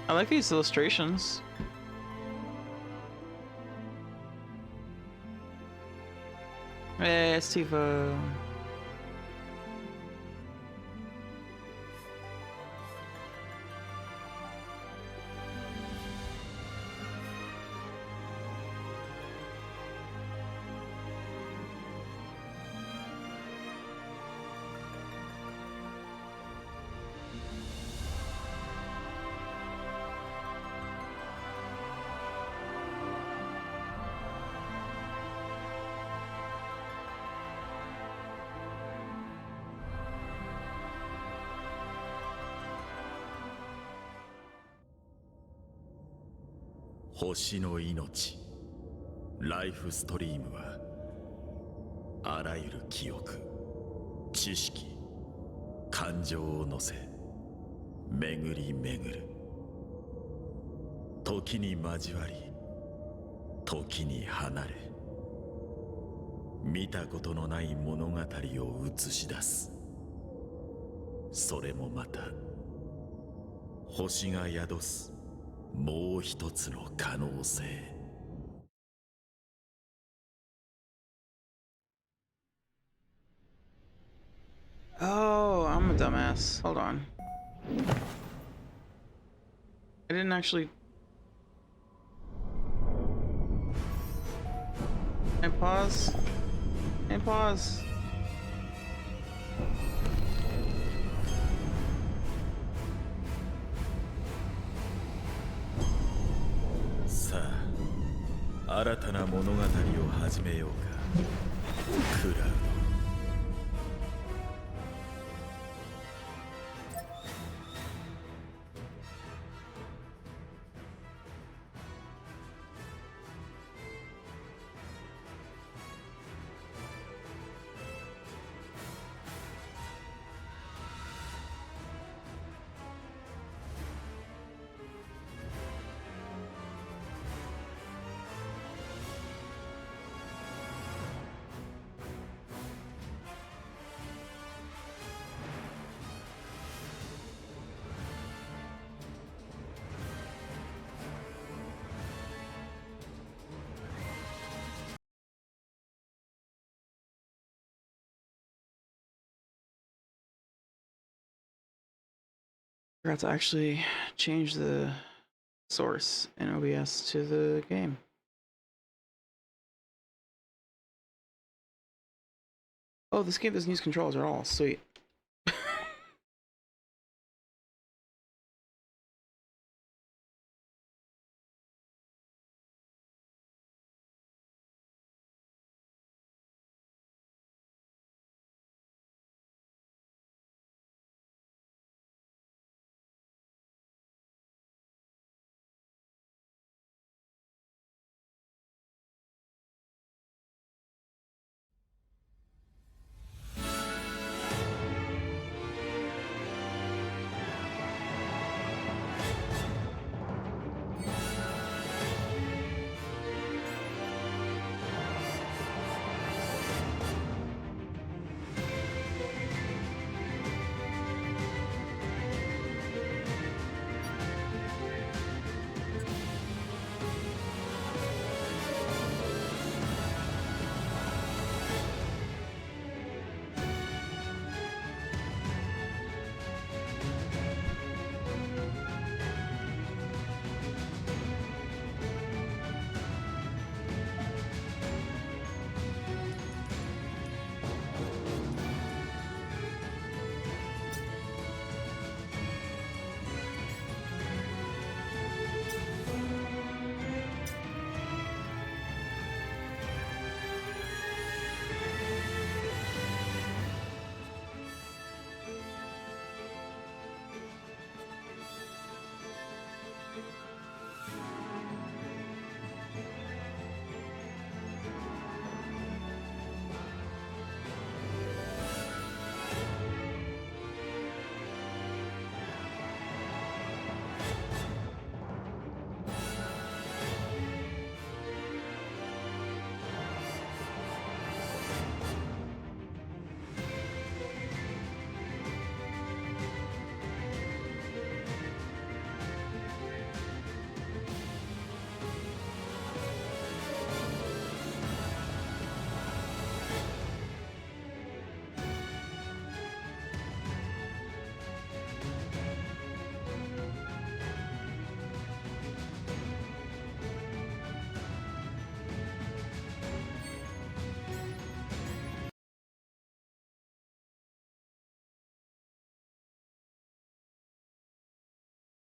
I like these illustrations. Hey, it's Tifa. "星の命」ライフストリームはあらゆる記憶、知識、感情を乗せ巡り巡る。時に交わり、時に離れ、見たことのない物語を映し出す。それもまた星が宿すもう一つの可能性。Oh, I'm a dumbass. Hold on. I didn't actually... And pause. And pause. Sa, 新たな物語を始めようか、クラウド。Forgot to actually change the source in OBS to the game. Oh, this game doesn't use controls at all. Sweet.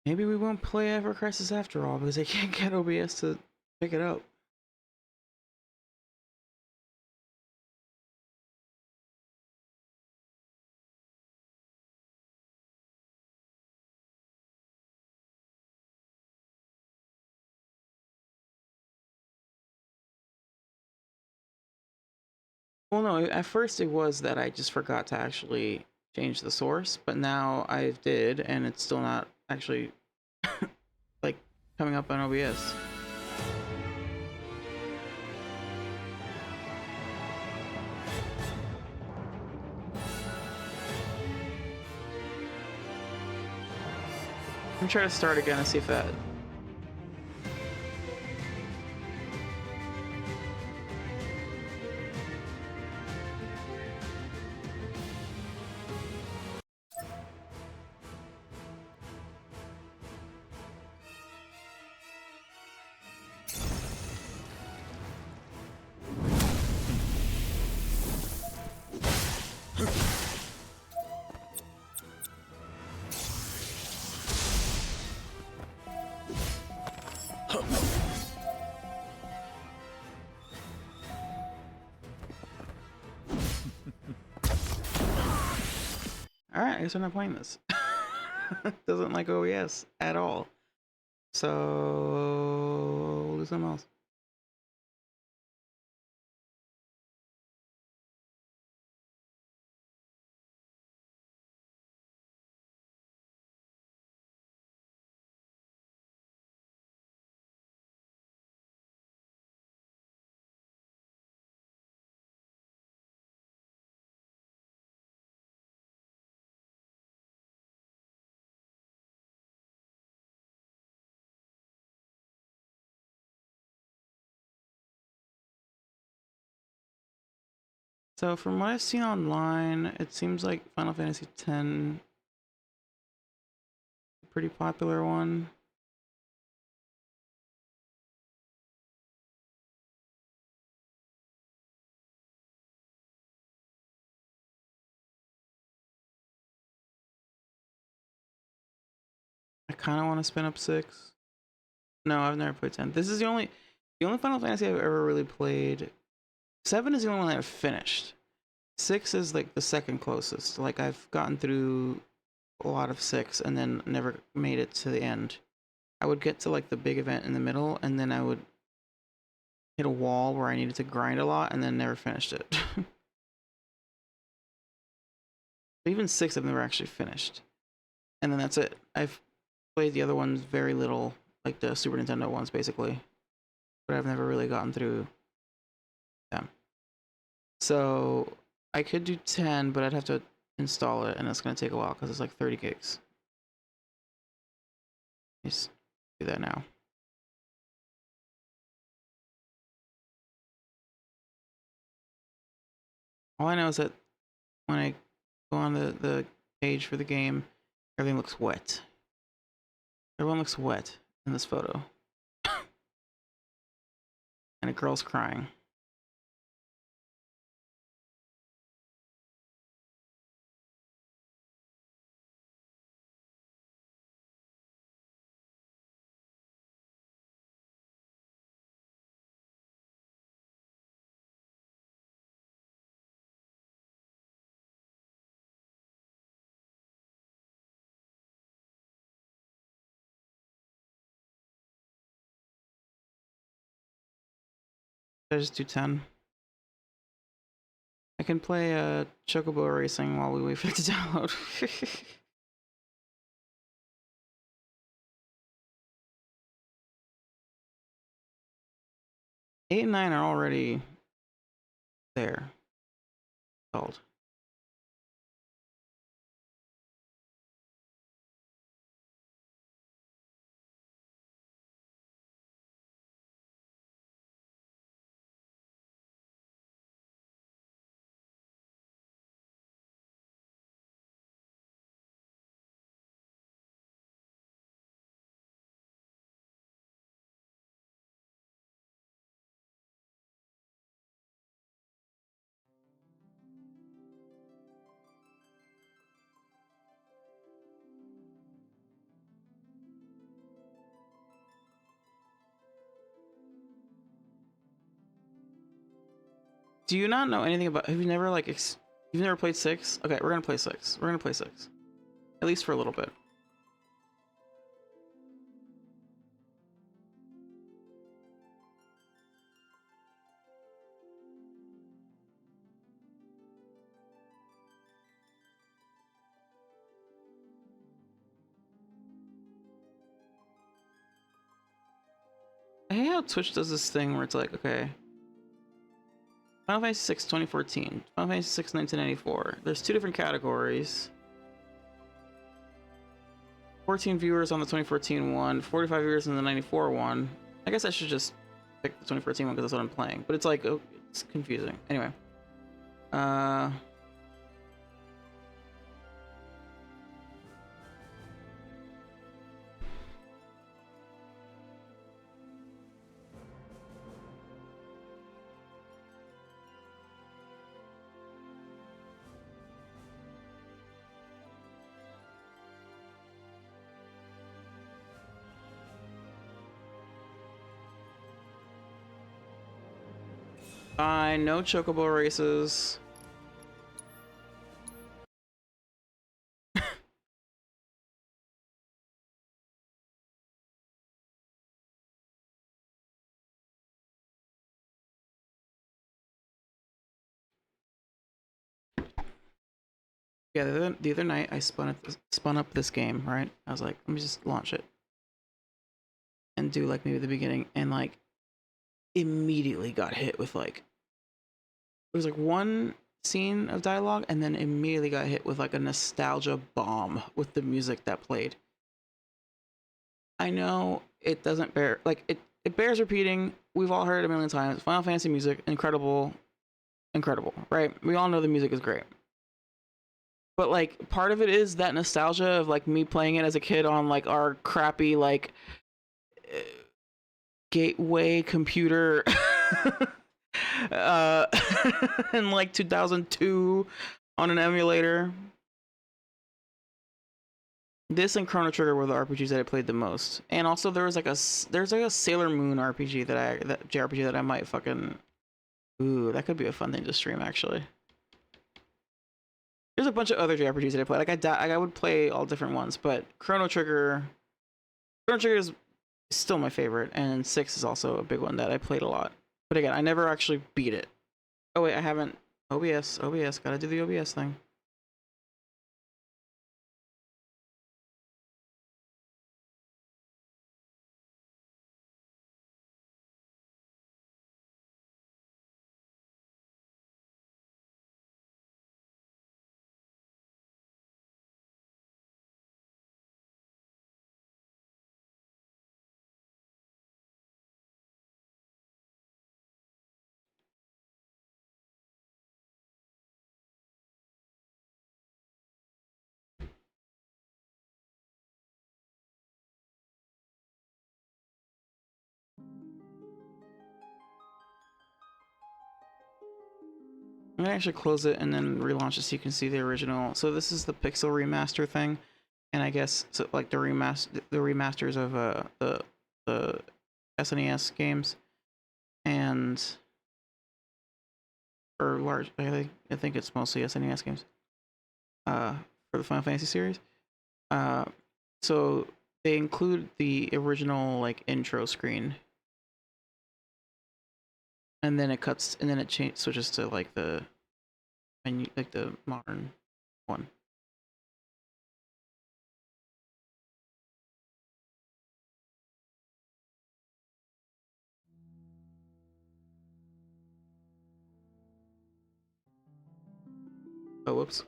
Maybe we won't play Ever Crisis after all because I can't get OBS to pick it up. Well, no, at first it was that I just forgot to actually change the source, but now I did, and it's still not actually like coming up on OBS. I'm trying to start again and see if that. Alright, I guess we're not playing this. Doesn't like OES at all. So we'll do something else. So from what I've seen online, it seems like Final Fantasy X, a pretty popular one. I kind of want to spin up 6. No, I've never played 10. This is the only Final Fantasy I've ever really played. 7 is the only one that I've finished. 6 is like the second closest. Like I've gotten through a lot of 6 and then never made it to the end. I would get to like the big event in the middle and then I would hit a wall where I needed to grind a lot and then never finished it. Even 6 I've never actually finished. And then that's it. I've played the other ones very little, like the Super Nintendo ones basically. But I've never really gotten through them. So I could do 10, but I'd have to install it and it's going to take a while because it's like 30 gigs. Let's do that now. All I know is that when I go on the page for the game, everything looks wet. Everyone looks wet in this photo. And a girl's crying. Should I just do 10? I can play Chocobo Racing while we wait for it to download. 8 and 9 are already there. Called. Do you not know anything about? Have you never like? You've never played 6? Okay, we're gonna play 6. We're gonna play 6, at least for a little bit. I hate how Twitch does this thing where it's like, okay, Final Fantasy 6 2014, Final Fantasy 6 1994. There's 2 different categories. 14 viewers on the 2014 one, 45 viewers in the 94 one. I guess I should just pick the 2014 one because that's what I'm playing. But it's like, oh, it's confusing. Anyway. No chocobo races. Yeah, the other night I spun up this game, right? I was like, let me just launch it and do like maybe the beginning, and like immediately got hit with like, it was like one scene of dialogue and then immediately got hit with like a nostalgia bomb with the music that played. I know it doesn't bear, like it bears repeating. We've all heard it a million times. Final Fantasy music, incredible, right? We all know the music is great. But like part of it is that nostalgia of like me playing it as a kid on like our crappy like gateway computer in like 2002 on an emulator. This and Chrono Trigger were the RPGs that I played the most. And also there's like a Sailor Moon RPG that JRPG that I might fucking, ooh, that could be a fun thing to stream actually. There's a bunch of other JRPGs that I play. Like I would play all different ones, but Chrono Trigger is still my favorite, and 6 is also a big one that I played a lot. But again, I never actually beat it. Oh wait, I haven't. OBS, gotta do the OBS thing. I'm gonna actually close it and then relaunch it so you can see the original. So this is the pixel remaster thing, and I guess so like the remasters of the SNES games, and or large. I think it's mostly SNES games. For the Final Fantasy series. So they include the original like intro screen, and then it cuts, and then it switches to like the menu, like the modern one. Oh, whoops.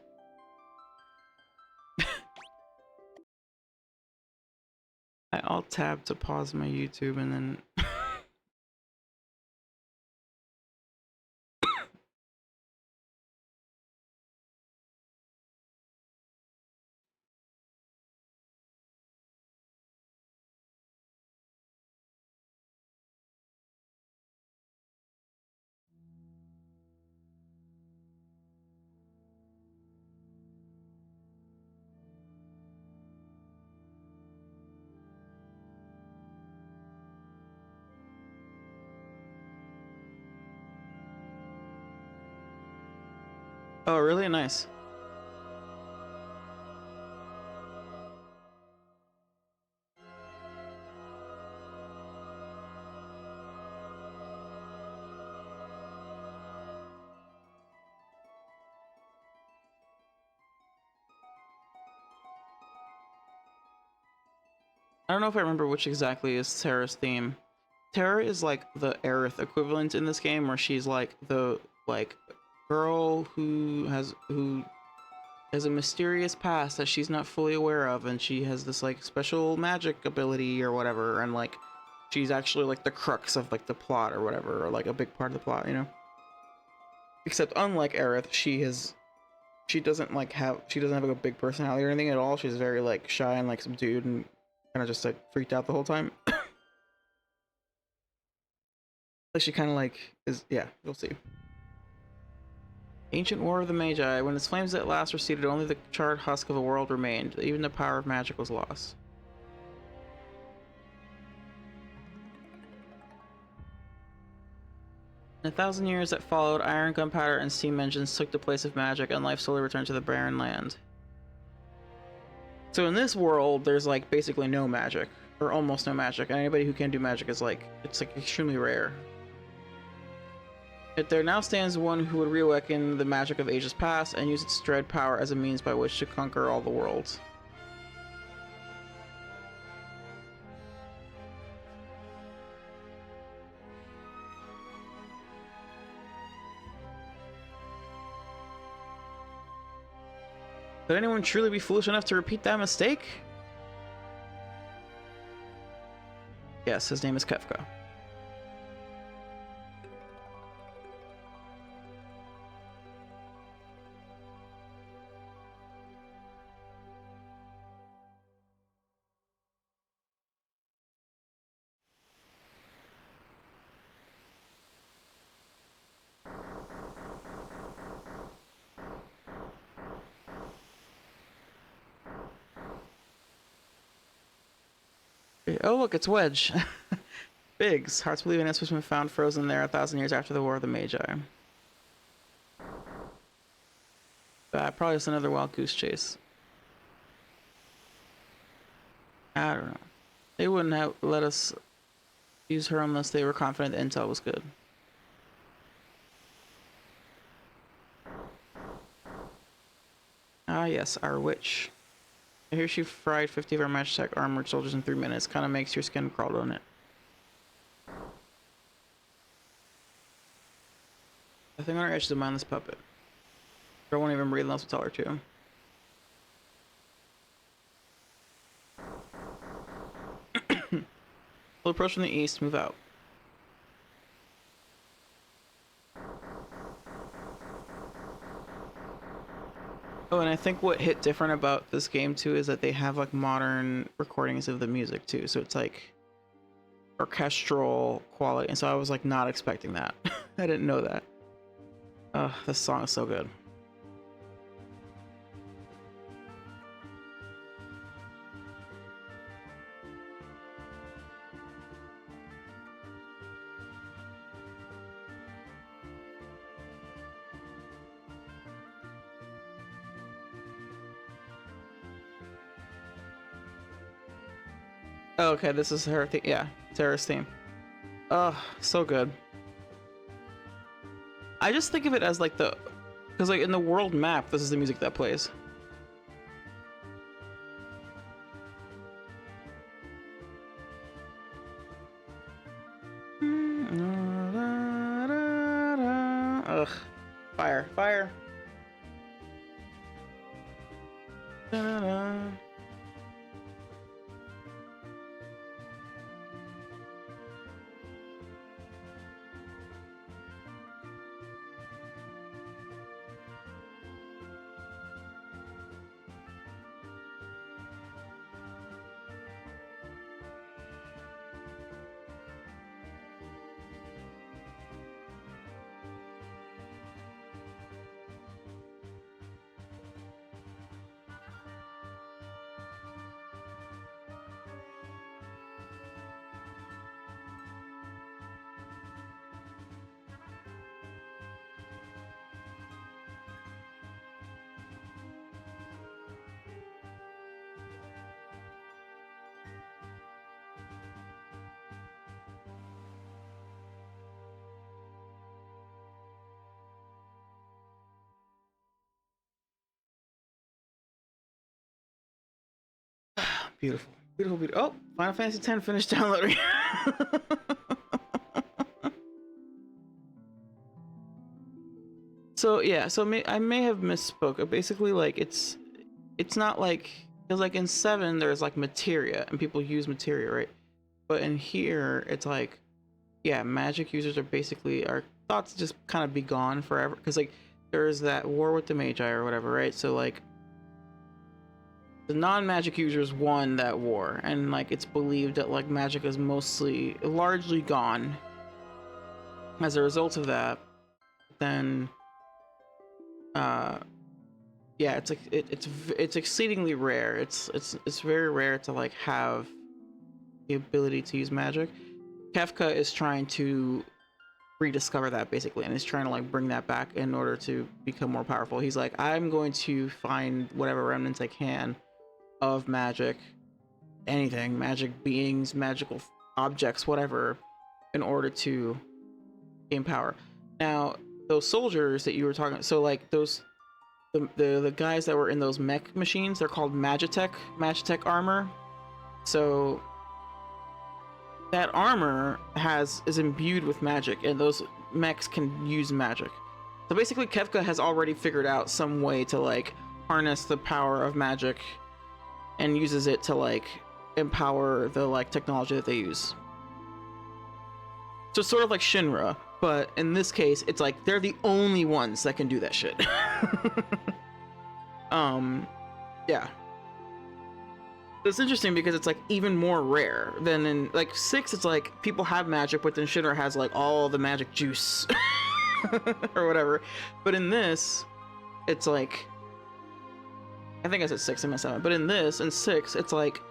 I alt tab to pause my YouTube and then Oh, really? Nice. I don't know if I remember which exactly is Terra's theme. Terra is like the Aerith equivalent in this game, where she's like the girl who has a mysterious past that she's not fully aware of, and she has this like special magic ability or whatever, and like she's actually like the crux of like the plot or whatever, or like a big part of the plot, you know? Except unlike Aerith, she doesn't have like a big personality or anything at all. She's very like shy and like subdued and kind of just like freaked out the whole time. Like she kind of like is, yeah, you'll see. Ancient War of the Magi. When its flames at last receded, only the charred husk of a world remained. Even the power of magic was lost. In 1,000 years that followed, iron, gunpowder, and steam engines took the place of magic, and life slowly returned to the barren land. So in this world, there's like basically no magic, or almost no magic, and anybody who can do magic is like, it's like extremely rare. Yet there now stands one who would reawaken the magic of ages past and use its dread power as a means by which to conquer all the worlds. Could anyone truly be foolish enough to repeat that mistake? Yes, his name is Kefka. Oh look, it's Wedge. Biggs. Hearts believe an answer has been found frozen there 1,000 years after the War of the Magi. Probably just another wild goose chase. I don't know. They wouldn't have let us use her unless they were confident the intel was good. Ah yes, our witch. I hear she fried 50 of our match-tech armored soldiers in 3 minutes. Kinda makes your skin crawl on it. The thing on her edge is a mindless puppet. Girl won't even breathe unless we tell her to. We'll approach from the east, move out. Oh, and I think what hit different about this game too is that they have like modern recordings of the music too, so it's like orchestral quality, and so I was like not expecting that. I didn't know that. This song is so good. Oh, okay, this is her theme. Yeah, Terra's theme. Oh, so good. I just think of it as like because like in the world map, this is the music that plays. Ugh. Fire, fire. Beautiful. Beautiful, beautiful. Oh, Final Fantasy X finished downloading. So yeah, so I may have misspoke. Basically, like it's not like, because like in 7 there's like materia and people use materia, right? But in here it's like, yeah, magic users are basically are thought to just kind of be gone forever, because like there's that war with the magi or whatever, right? So like the non-magic users won that war, and like it's believed that like magic is largely gone as a result of that. Then yeah, it's like it's exceedingly rare. It's very rare to like have the ability to use magic. Kefka is trying to rediscover that basically, and he's trying to like bring that back in order to become more powerful. He's like, I'm going to find whatever remnants I can of magic, anything, magic beings, magical objects, whatever, in order to gain power. Now, those soldiers that you were talking, so like those the guys that were in those mech machines, they're called Magitech armor. So that armor is imbued with magic, and those mechs can use magic. So basically Kefka has already figured out some way to like harness the power of magic and uses it to like empower the like technology that they use. So it's sort of like Shinra, but in this case it's like they're the only ones that can do that shit. Yeah. It's interesting because it's like even more rare than in like 6. It's like people have magic, but then Shinra has like all the magic juice or whatever. But in this, it's like, I think I said 6, I meant 7. But in 6, it's like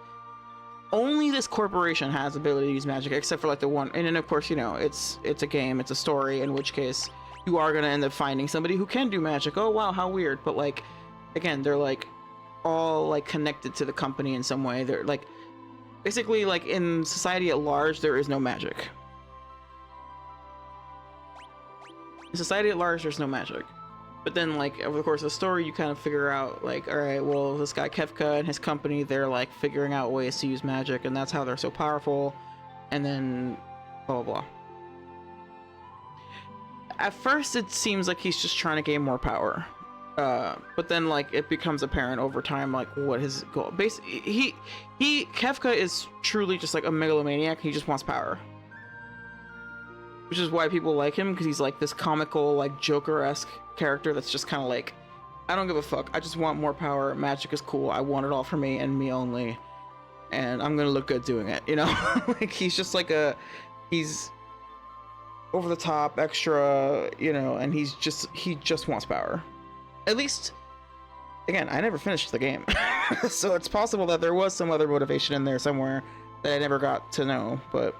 only this corporation has the ability to use magic, except for like the one. And then of course, you know, it's a game, it's a story, in which case you are gonna end up finding somebody who can do magic. Oh wow, how weird. But like, again, they're like all like connected to the company in some way. They're like basically like in society at large there is no magic. In society at large there's no magic. But then like over the course of the story you kind of figure out like, all right, well this guy Kefka and his company, they're like figuring out ways to use magic, and that's how they're so powerful, and then blah blah blah. At first it seems like he's just trying to gain more power. But then like it becomes apparent over time like what his goal basically Kefka is truly just like a megalomaniac. He just wants power, which is why people like him, because he's like this comical like Joker-esque character that's just kind of like, I don't give a fuck, I just want more power, magic is cool, I want it all for me and me only, and I'm gonna look good doing it, you know. Like he's just like he's over the top extra, you know, and he just wants power. At least, again, I never finished the game. So it's possible that there was some other motivation in there somewhere that I never got to know, but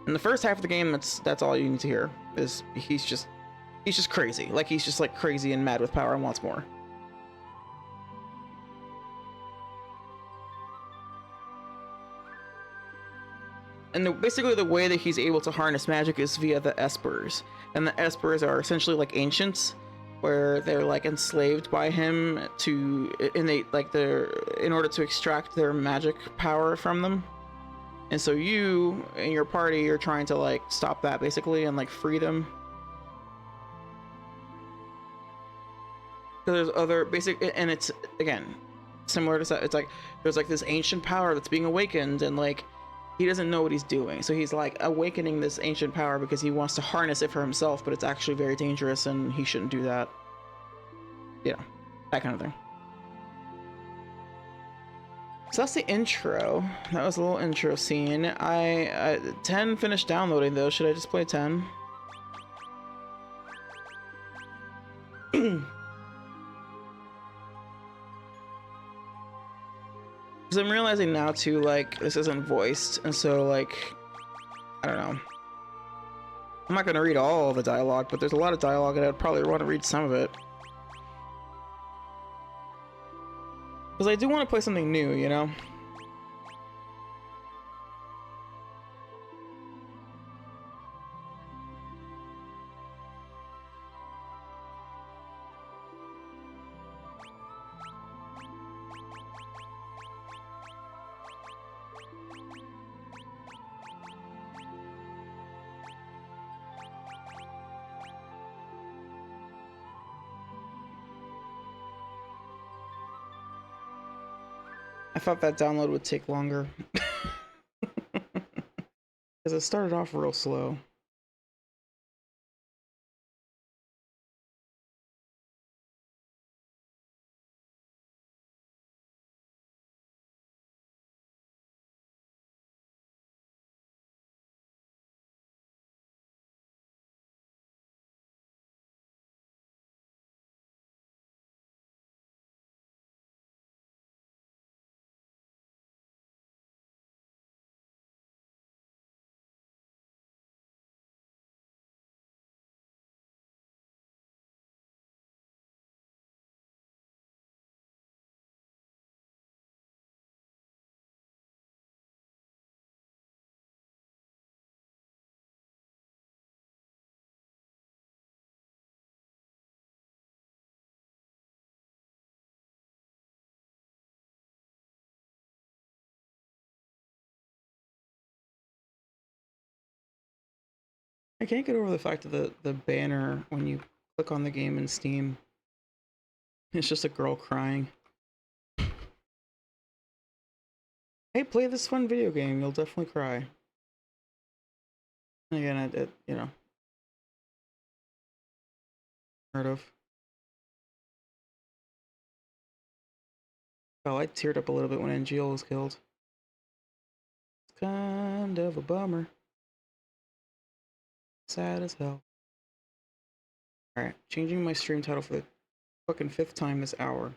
in the first half of the game, that's all you need to hear, is he's just crazy. Like he's just like crazy and mad with power and wants more. And basically the way that he's able to harness magic is via the Espers. And the Espers are essentially like ancients, where they're like enslaved by him in order to extract their magic power from them. And so you and your party are trying to like stop that basically and like free them. So there's other basic, and it's again similar to, it's like there's like this ancient power that's being awakened, and like he doesn't know what he's doing, so he's like awakening this ancient power because he wants to harness it for himself, but it's actually very dangerous and he shouldn't do that. You know, that kind of thing. So that's the intro. That was a little intro scene. I 10 finished downloading though. Should I just play 10? Because I'm realizing now too, like, this isn't voiced, and so, like, I don't know. I'm not gonna read all the dialogue, but there's a lot of dialogue, and I'd probably want to read some of it. Because I do want to play something new, you know? I thought that download would take longer. Because it started off real slow. I can't get over the fact that the banner when you click on the game in Steam, it's just a girl crying. Hey, play this fun video game, you'll definitely cry. And again, it you know, heard of. Oh, I teared up a little bit when NGL was killed. It's kind of a bummer. Sad as hell. Alright, changing my stream title for the fucking 5th time this hour.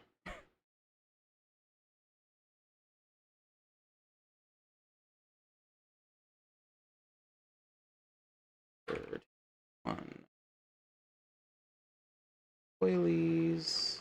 Third one. Whaleys.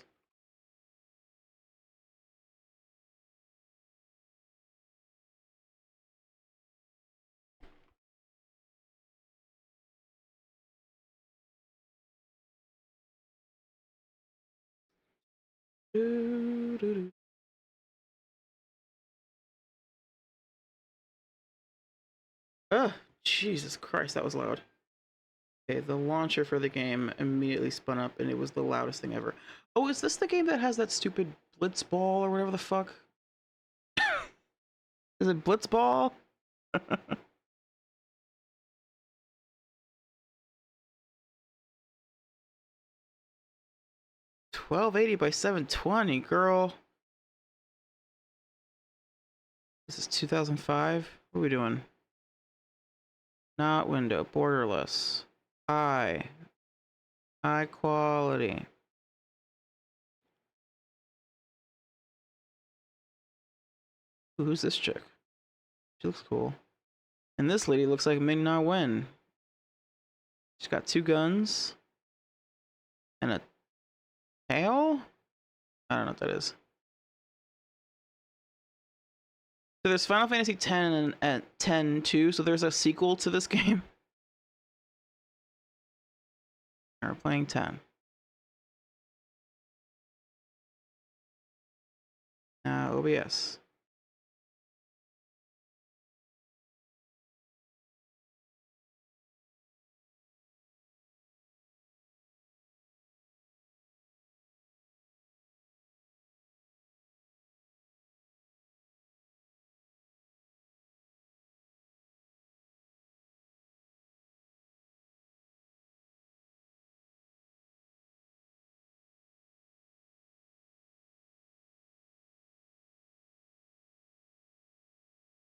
Ugh, Jesus Christ, that was loud. Okay, the launcher for the game immediately spun up and it was the loudest thing ever. Oh, is this the game that has that stupid Blitzball or whatever the fuck? Is it Blitzball? 1280 by 720, girl. This is 2005. What are we doing? Not window, borderless. High quality. Ooh, who's this chick? She looks cool. And this lady looks like Ming Na Wen. She's got 2 guns. And a tail? I don't know what that is. So there's Final Fantasy X and 10-2, so there's a sequel to this game. We're playing 10. OBS.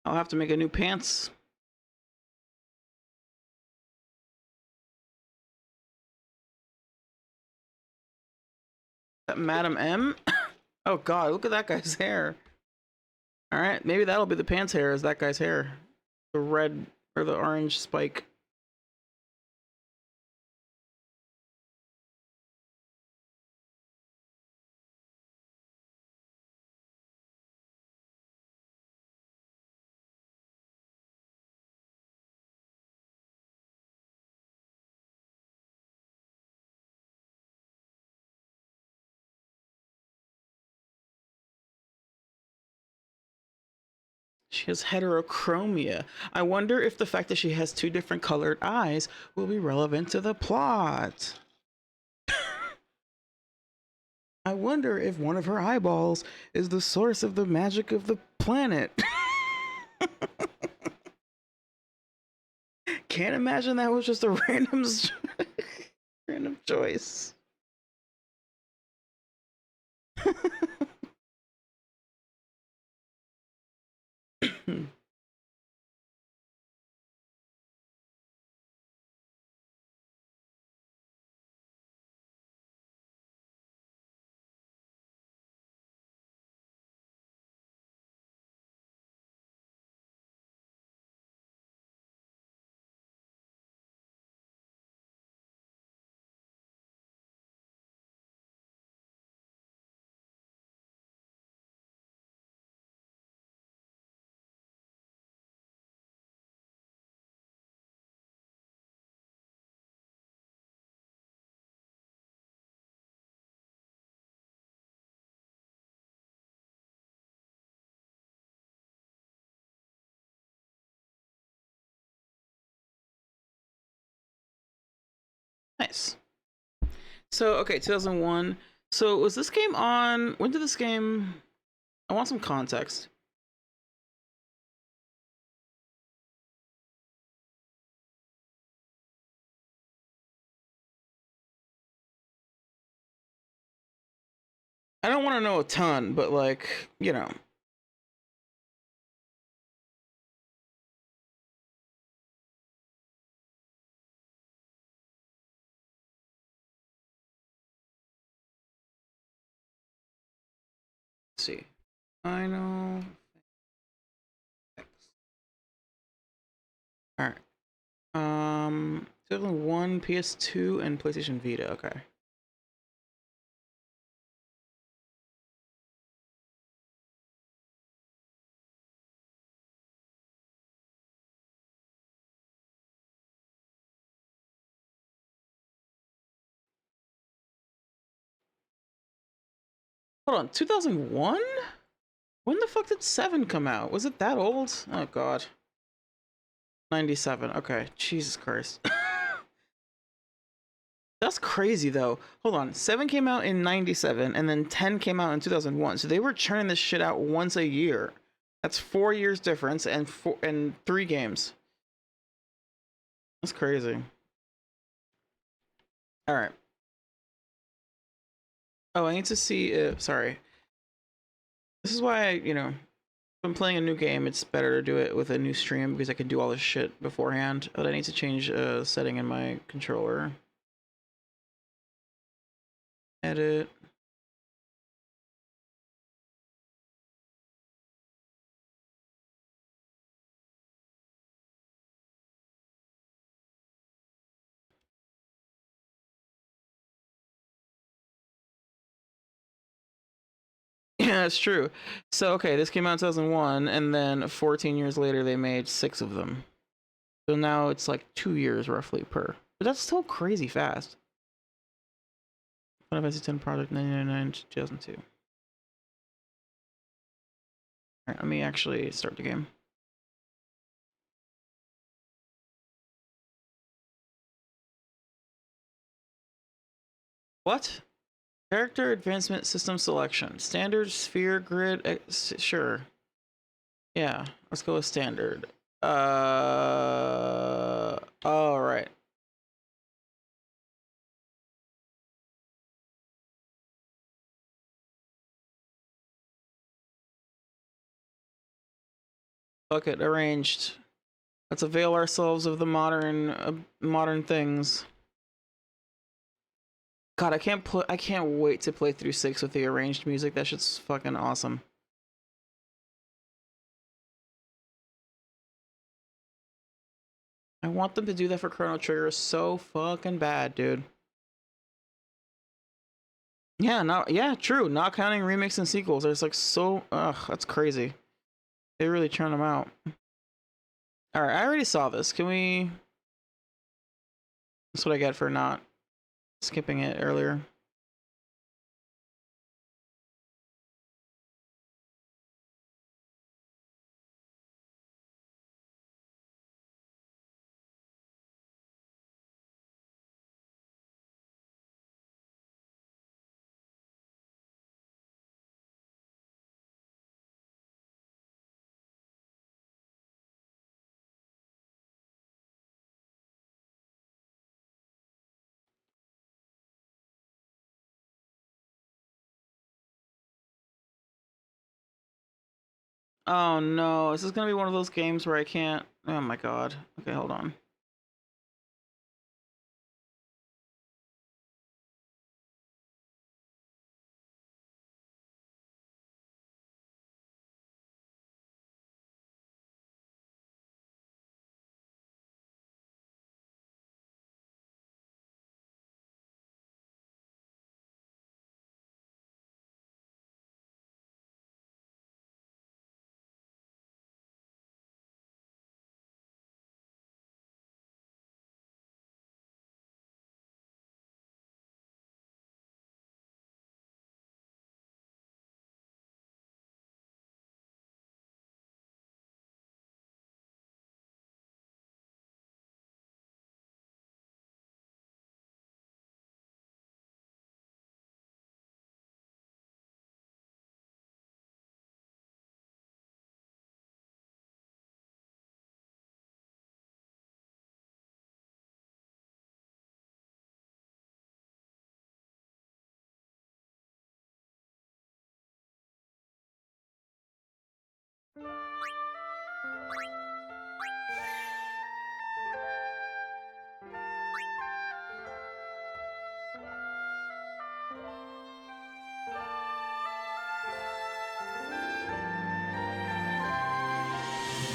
I'll have to make a new pants. That Madam M? Oh god, look at that guy's hair. Alright, maybe that'll be the pants hair, is that guy's hair. The red or the orange spike. She has heterochromia. I wonder if the fact that she has 2 different colored eyes will be relevant to the plot. I wonder if one of her eyeballs is the source of the magic of the planet. Can't imagine that was just a random choice. Nice. So, okay, 2001. So, was this game on? When did this game? I want some context. I don't want to know a ton, but like, you know. Let's see. I know. All right. 2001, PS2, and PlayStation Vita. Okay. Hold on, 2001? When the fuck did 7 come out? Was it that old? Oh god. 97. Okay. Jesus Christ. That's crazy though. Hold on. 7 came out in 97 and then 10 came out in 2001. So they were churning this shit out once a year. That's 4 years difference and 3 games. That's crazy. All right. Oh, I need to see if, sorry. This is why, you know, if I'm playing a new game, it's better to do it with a new stream because I can do all this shit beforehand. But I need to change a setting in my controller. Edit. Yeah, that's true. So, okay, this came out in 2001, and then 14 years later, they made 6 of them. So now it's like 2 years roughly per. But that's still crazy fast. Final Fantasy X Project 1999 to 2002. Alright, let me actually start the game. What? Character advancement system selection. Standard, sphere, grid, sure. Yeah, let's go with standard. Alright. Fuck it, arranged. Let's avail ourselves of the modern things. God, I can't wait to play through 6 with the arranged music. That shit's fucking awesome. I want them to do that for Chrono Trigger so fucking bad, dude. Yeah, true. Not counting remakes and sequels. There's like so that's crazy. They really churn them out. Alright, I already saw this. Can we That's what I get for not skipping it earlier. Oh no, is this gonna be one of those games where I can't? Oh my god. Okay, hold on.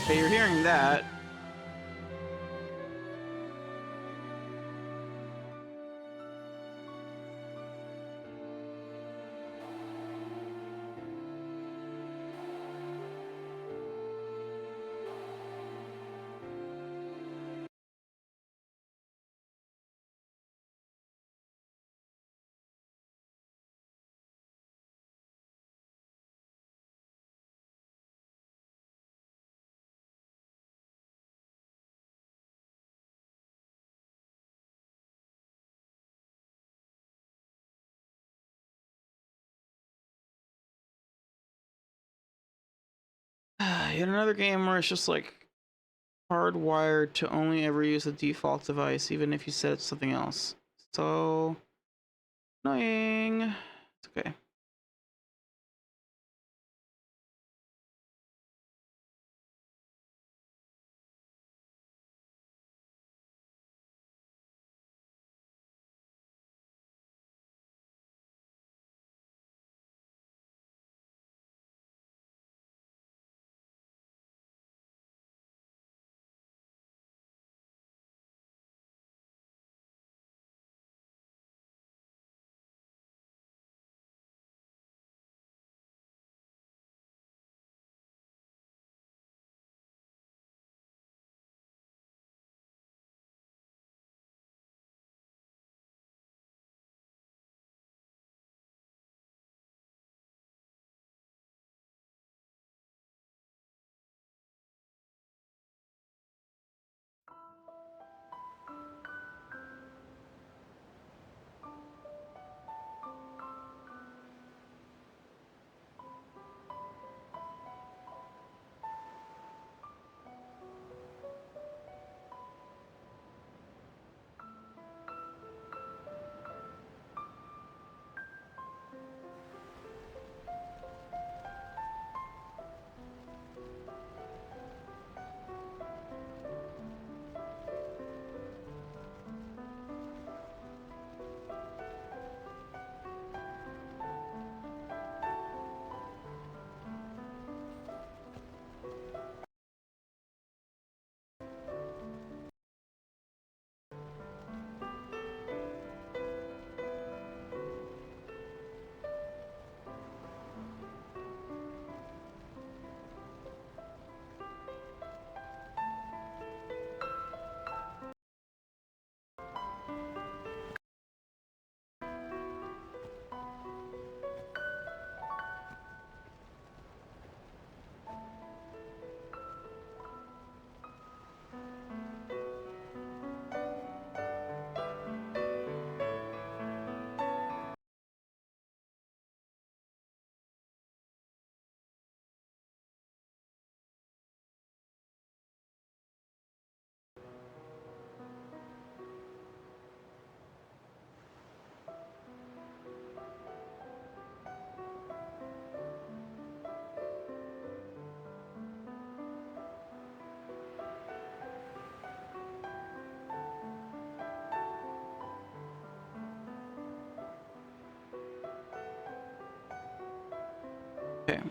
Okay, you're hearing that. Yet another game where it's just like hardwired to only ever use the default device, even if you set it to something else. So annoying. It's okay.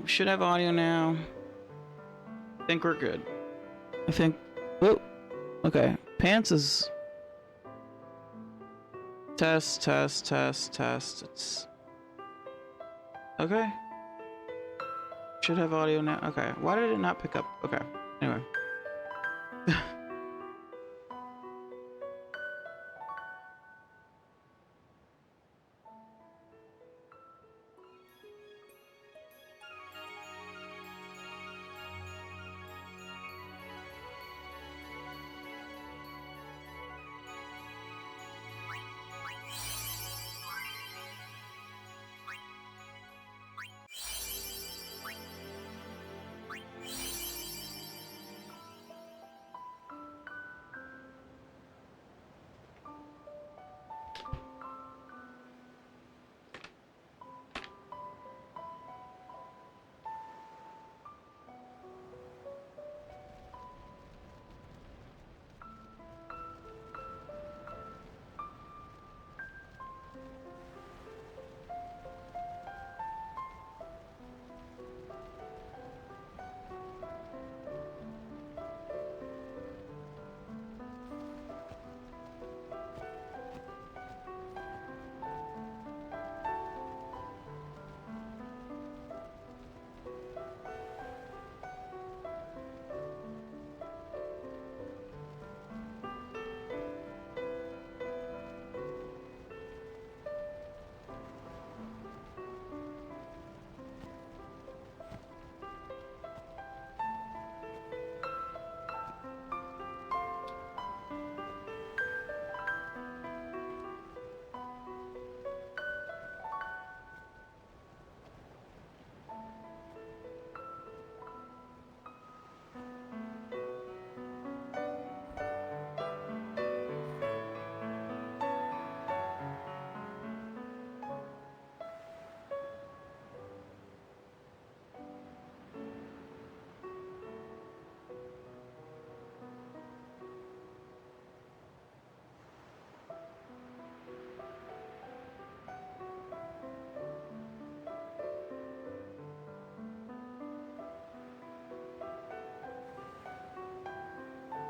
we should have audio now. I think we're good. I think. Whoa. Okay. Pants is. Test. It's. Okay. Should have audio now. Okay. Why did it not pick up? Okay. Anyway.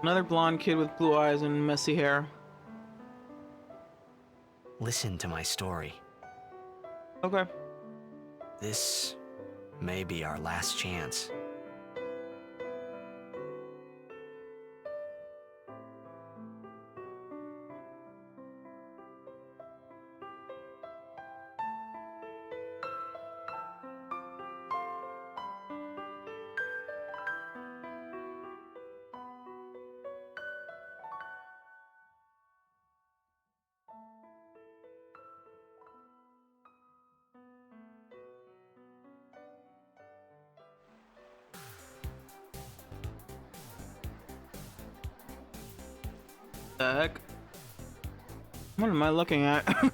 Another blonde kid with blue eyes and messy hair. Listen to my story. Okay. This may be our last chance. The heck? What am I looking at?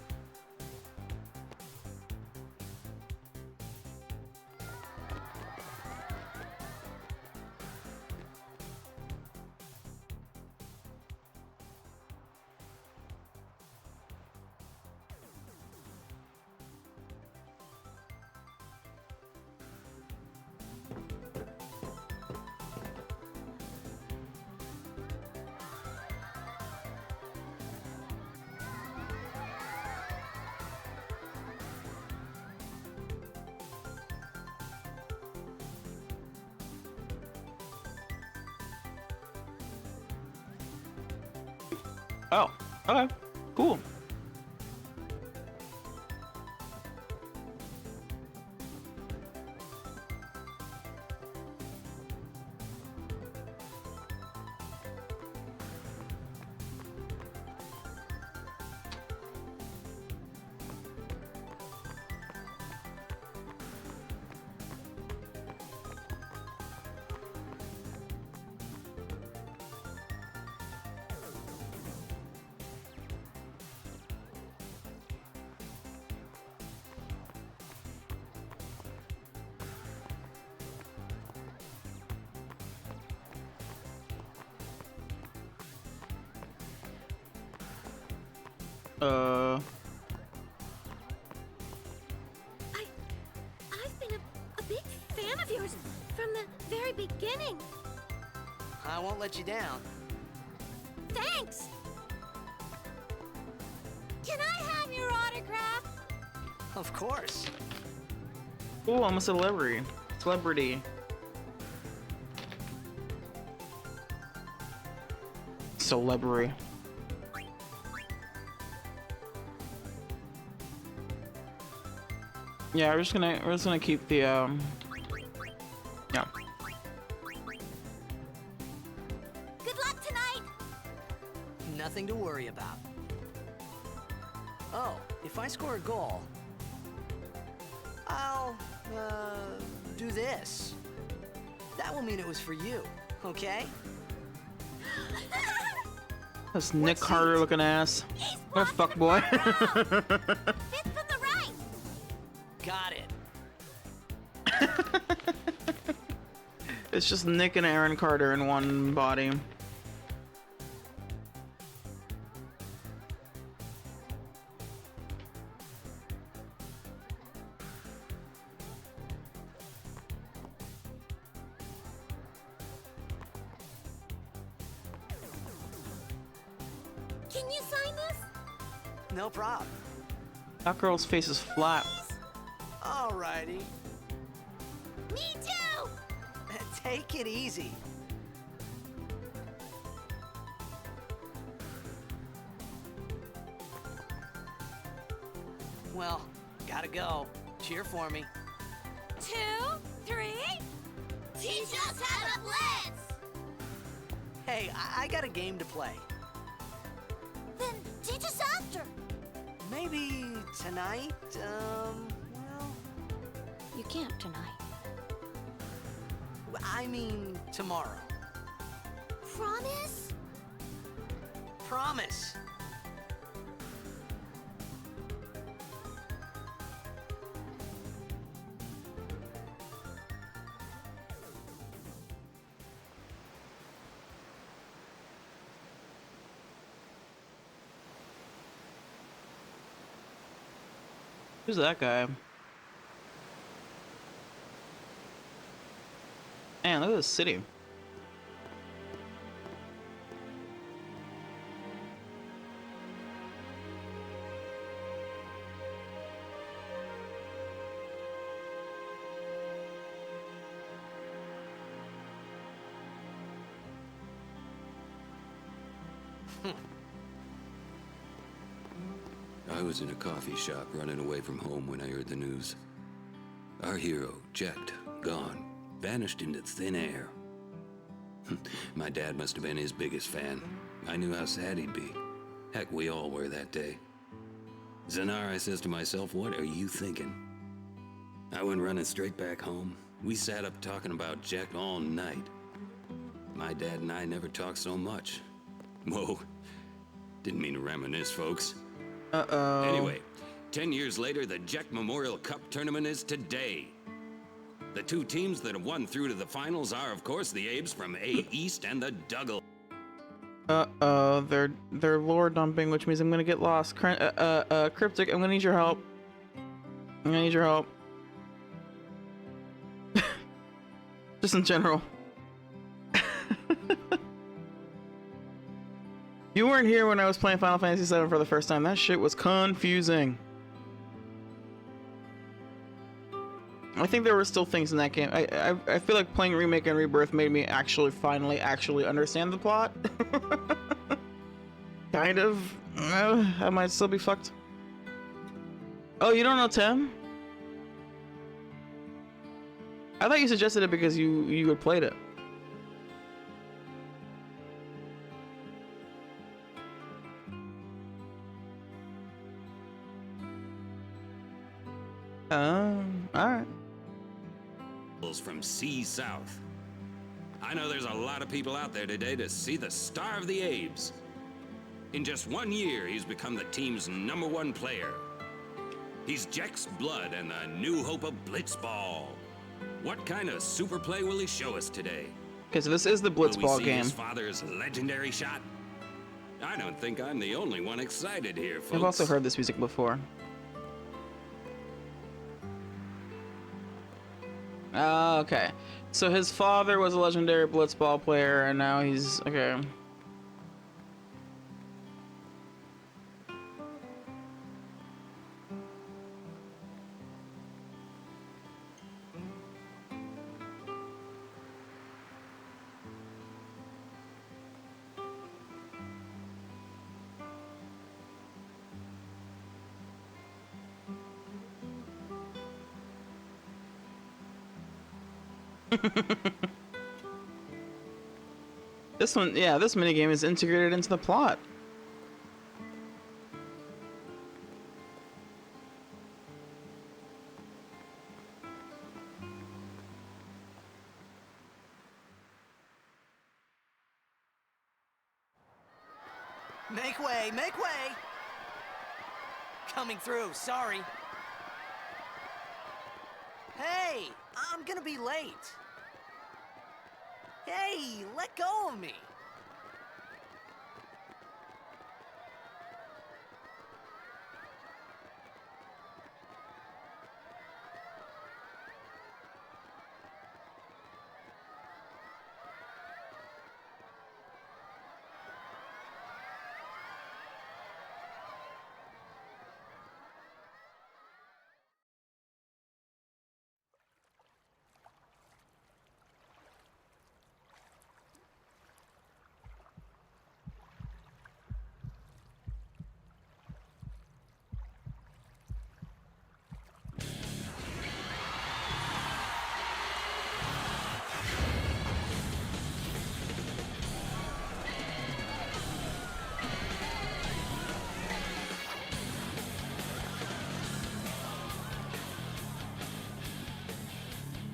Oh, okay, cool. I've been a big fan of yours from the very beginning. I won't let you down. Thanks. Can I have your autograph? Of course. Ooh, I'm a celebrity. Celebrity. Celebrity. Yeah, we're just gonna keep the yeah. Good luck tonight. Nothing to worry about. Oh, if I score a goal, I'll do this. That will mean it was for you, okay? This Nick Carter looking ass. What a fuckboy. Fifth from the right. Got it. It's just Nick and Aaron Carter in one body. Can you sign this? No problem. That girl's face is flat. Alrighty. Me too. Take it easy. Well, gotta go. Cheer for me. 2, 3. Teach us how to blitz. Hey, I got a game to play. Then teach us after. Maybe tonight, well... You can't tonight. I mean tomorrow. Promise? Promise. Who's that guy? Man, look at this city. I was in a coffee shop running away from home when I heard the news. Our hero, checked, gone, vanished into thin air. My dad must have been his biggest fan. I knew how sad he'd be. Heck, we all were that day. Zanar, I says to myself, what are you thinking? I went running straight back home. We sat up talking about Jack all night. My dad and I never talked so much. Whoa, didn't mean to reminisce, folks. Uh-oh. Anyway, 10 years later, the Jack Memorial Cup tournament is today. The two teams that have won through to the finals are, of course, the Abes from A East and the Duggle. Uh-oh, they're lore dumping, which means I'm gonna get lost. Cryptic, I'm gonna need your help. I'm gonna need your help. Just in general. You weren't here when I was playing Final Fantasy VII for the first time. That shit was confusing. I think there were still things in that game. I feel like playing Remake and Rebirth made me finally understand the plot. Kind of. I might still be fucked. Oh, you don't know Tem? I thought you suggested it because you had played it. Alright. From C South. I know there's a lot of people out there today to see the star of the Abes. In just 1 year, he's become the team's #1 player. He's Jack's blood and the new hope of Blitzball. What kind of super play will he show us today? Okay, so this is the Blitzball game. His father's legendary shot? I don't think I'm the only one excited here, folks. I've also heard this music before. Okay. So his father was a legendary blitzball player, and now he's okay. This one, yeah, this minigame is integrated into the plot. Make way, make way! Coming through, sorry. Hey, I'm gonna be late. Hey, let go of me.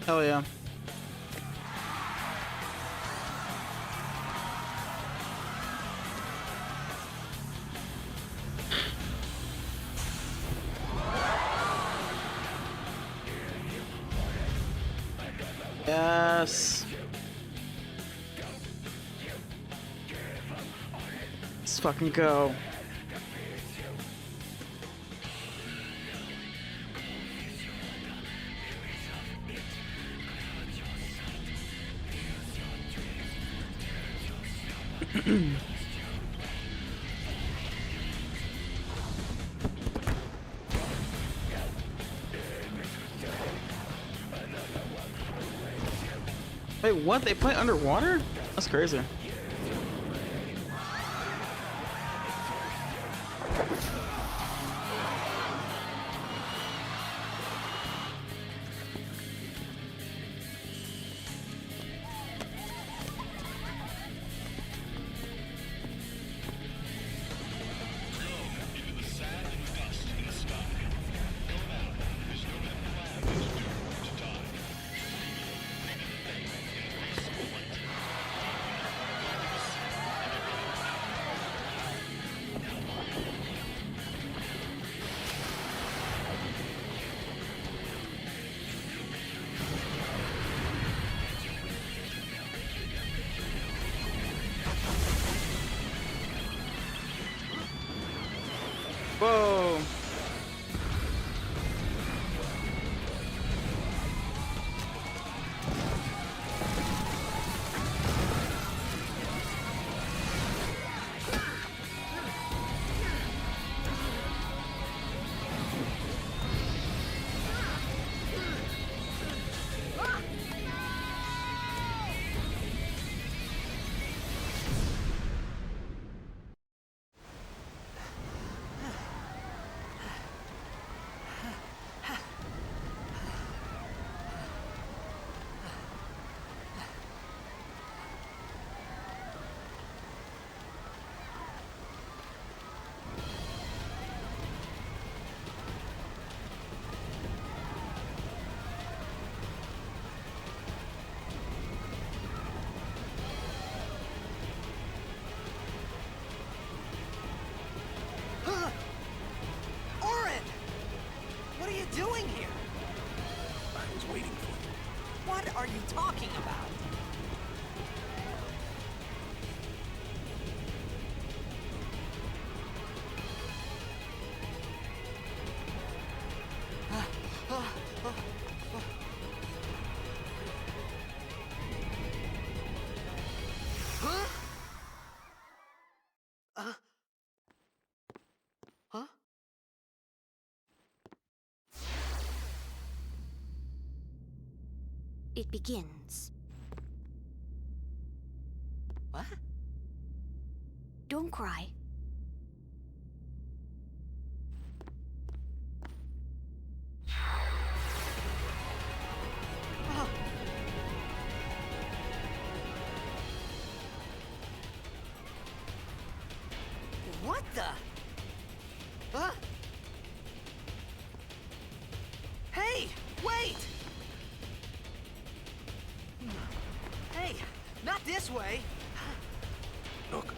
Hell yeah. Yes. Let's fucking go. Wait, what? They play underwater? That's crazy. it begins. What? Don't cry. Oh. What the? Huh? Hey, wait! Hey, not this way. Look.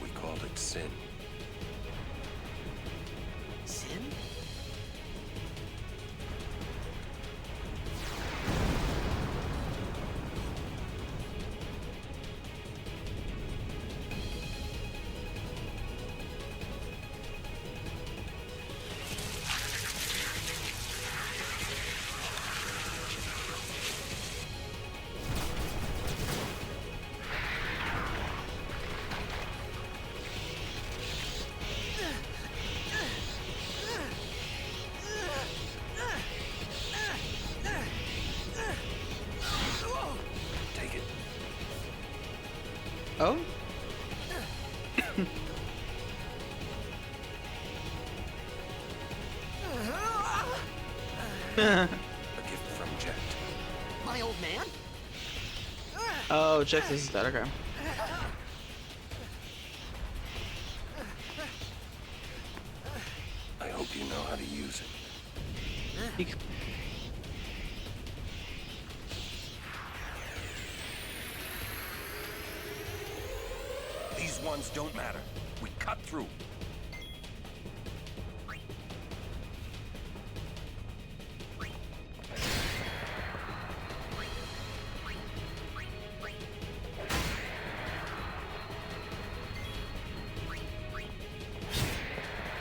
We called it sin. Sin? Take it. Oh? A gift from Jet. My old man? Oh, Jax is dead, okay. I hope you know how to use it. These ones don't matter. We cut through.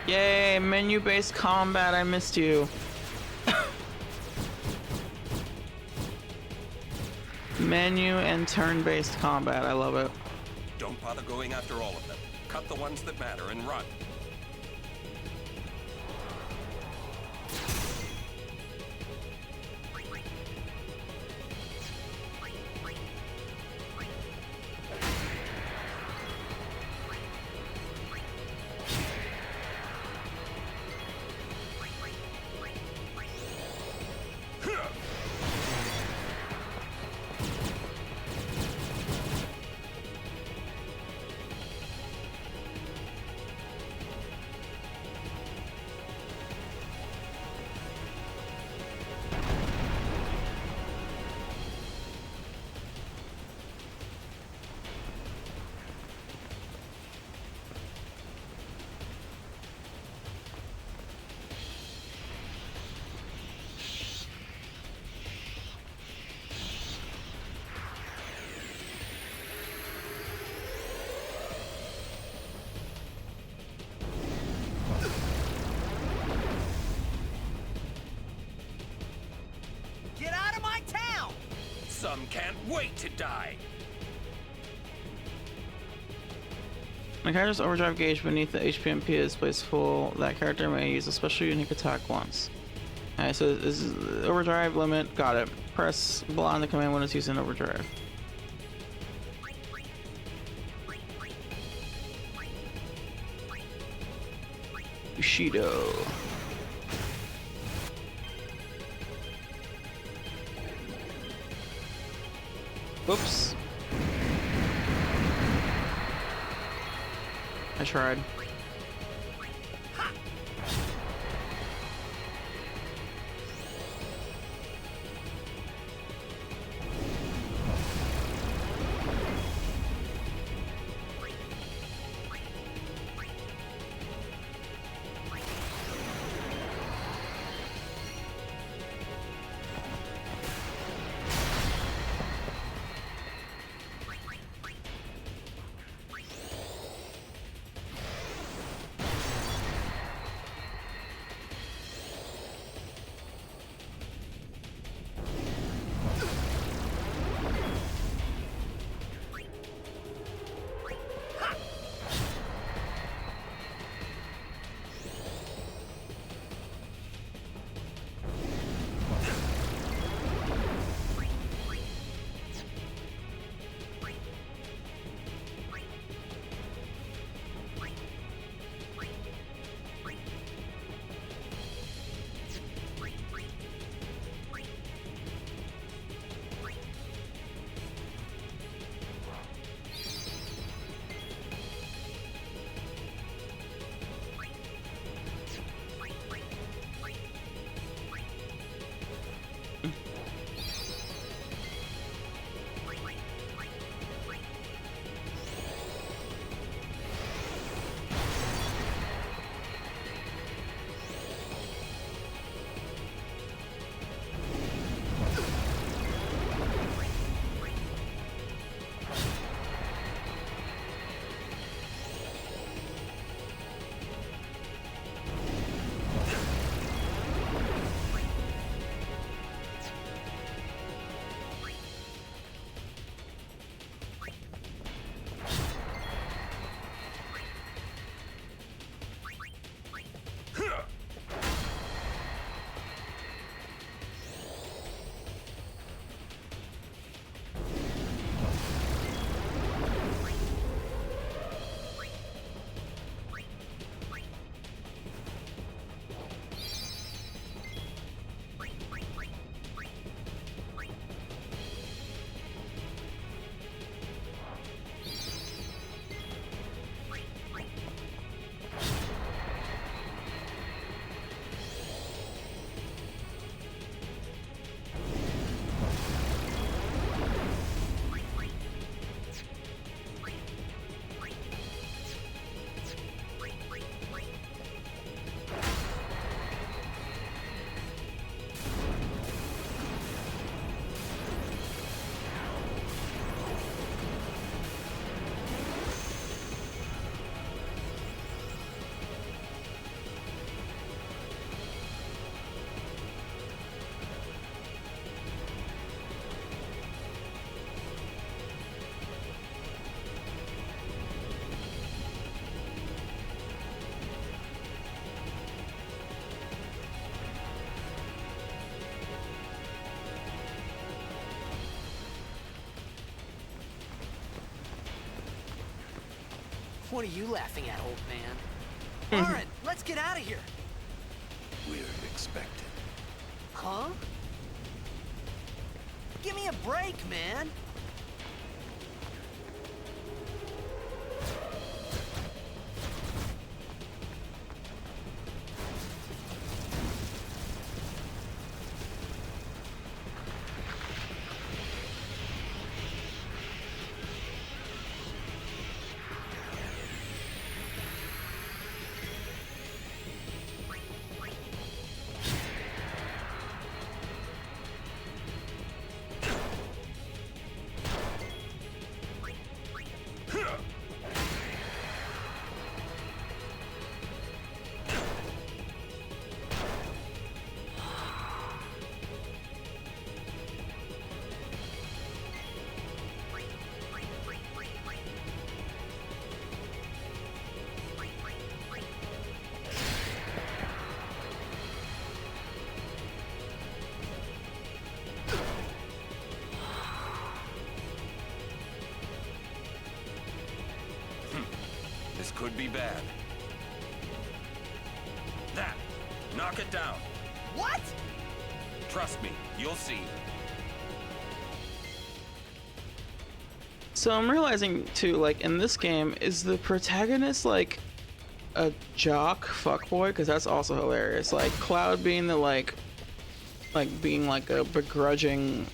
Yay, menu-based combat, I missed you. Menu and turn-based combat, I love it. Don't bother going after all of them. Cut the ones that matter and run. Get out of my town! Some can't wait to die. My character's overdrive gauge beneath the HPMP is placed full. That character may use a special unique attack once. Alright, so this is overdrive limit. Got it. Press blah on the command when it's using overdrive. Bushido. Oops. I tried. point are you laughing at, old man? Lauren, let's get out of here. We're expected. Huh? Give me a break, man. This could be bad. That! Knock it down! What? Trust me, you'll see. So I'm realizing too, like in this game, is the protagonist like a jock fuckboy? Because that's also hilarious. Like Cloud being the like being like a begrudging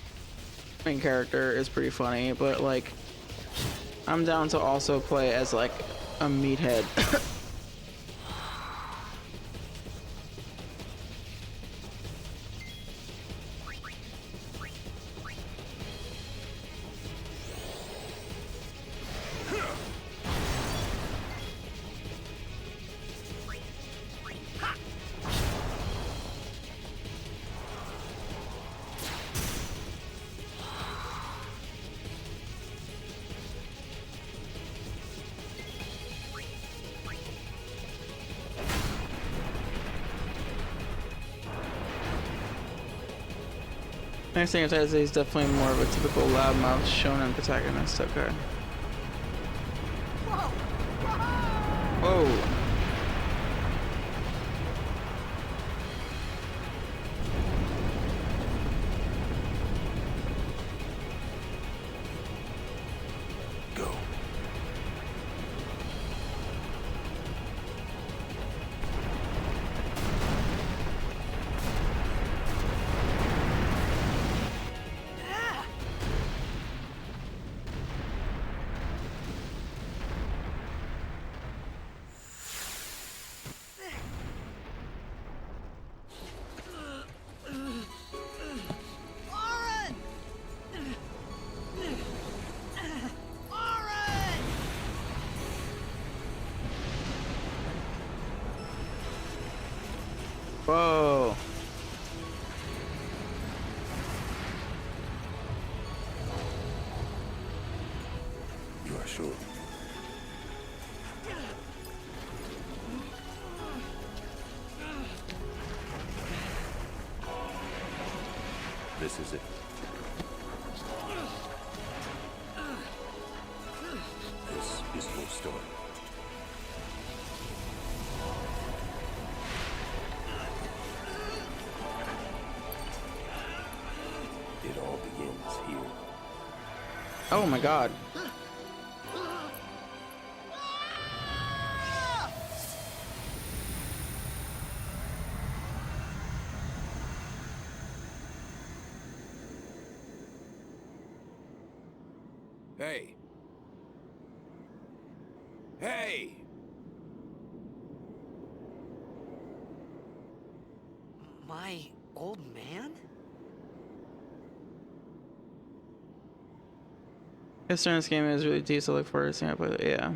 main character is pretty funny, but like I'm down to also play as like a meathead. Next thing is he's definitely more of a typical loudmouth shonen protagonist. Okay. Whoa. Go. Whoa. You are sure? This is it. This is your story. It all begins here. Oh my god. Hey. Hey! My old man? This game is really decent to look forward to seeing, but yeah.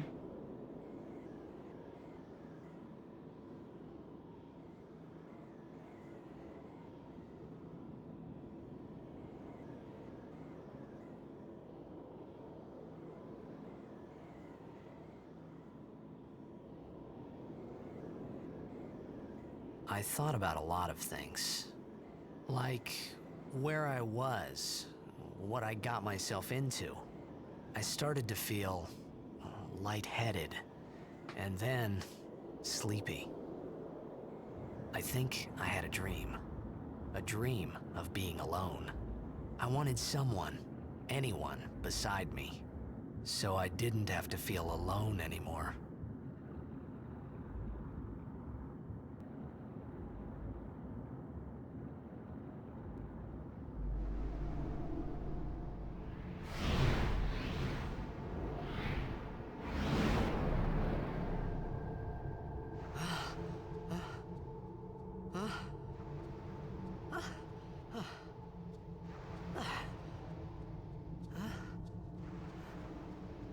I thought about a lot of things. Like where I was, what I got myself into. I started to feel lightheaded, And then, sleepy. I think I had a dream. A dream of being alone. I wanted someone, anyone, beside me. So I didn't have to feel alone anymore.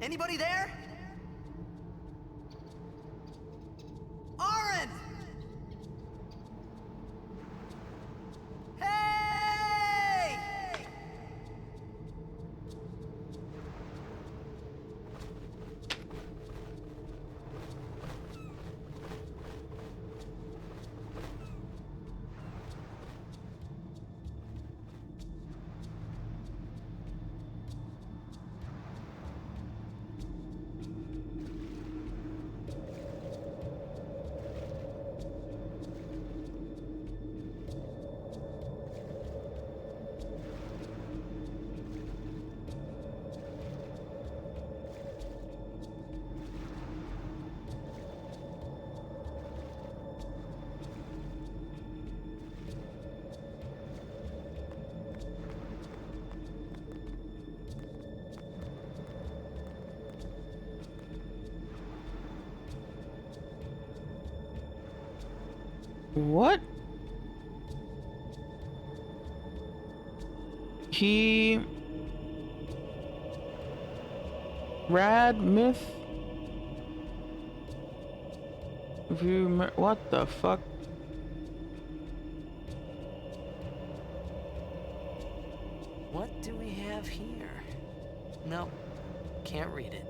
Anybody there? Aaron! Hey! What? He... Rad myth? What the fuck? What do we have here? Nope, can't read it.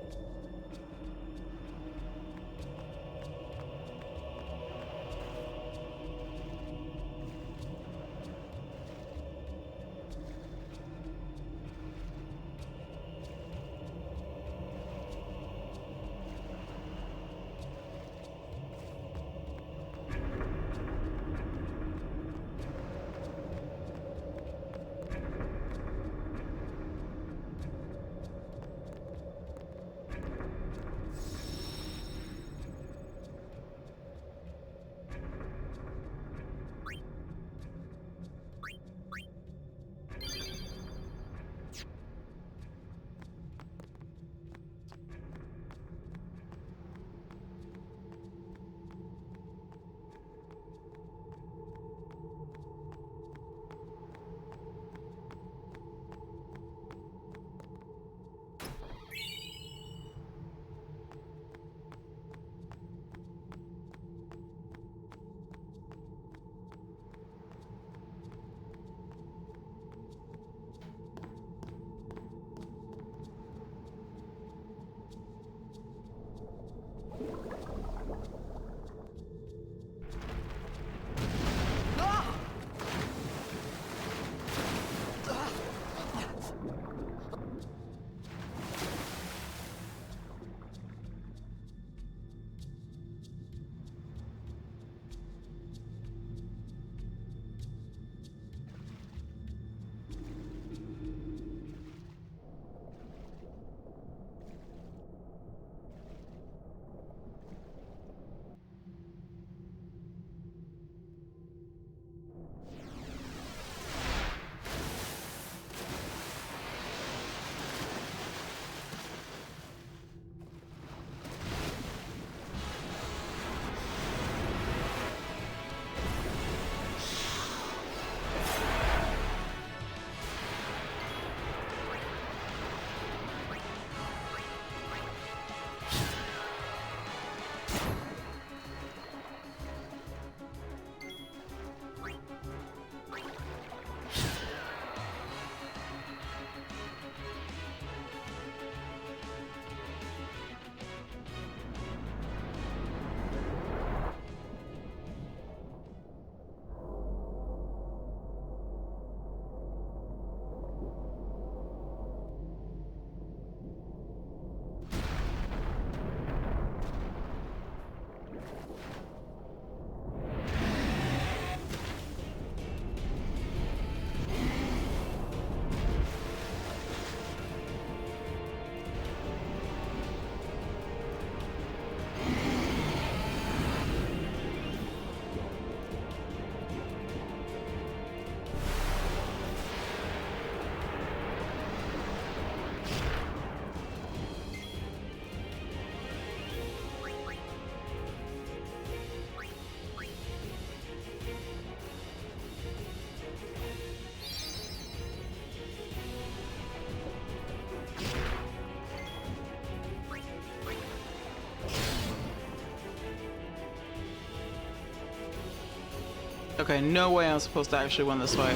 Okay, no way I'm supposed to actually win this fight.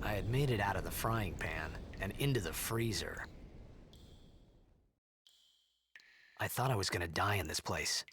I had made it out of the frying pan and into the freezer. I thought I was gonna die in this place.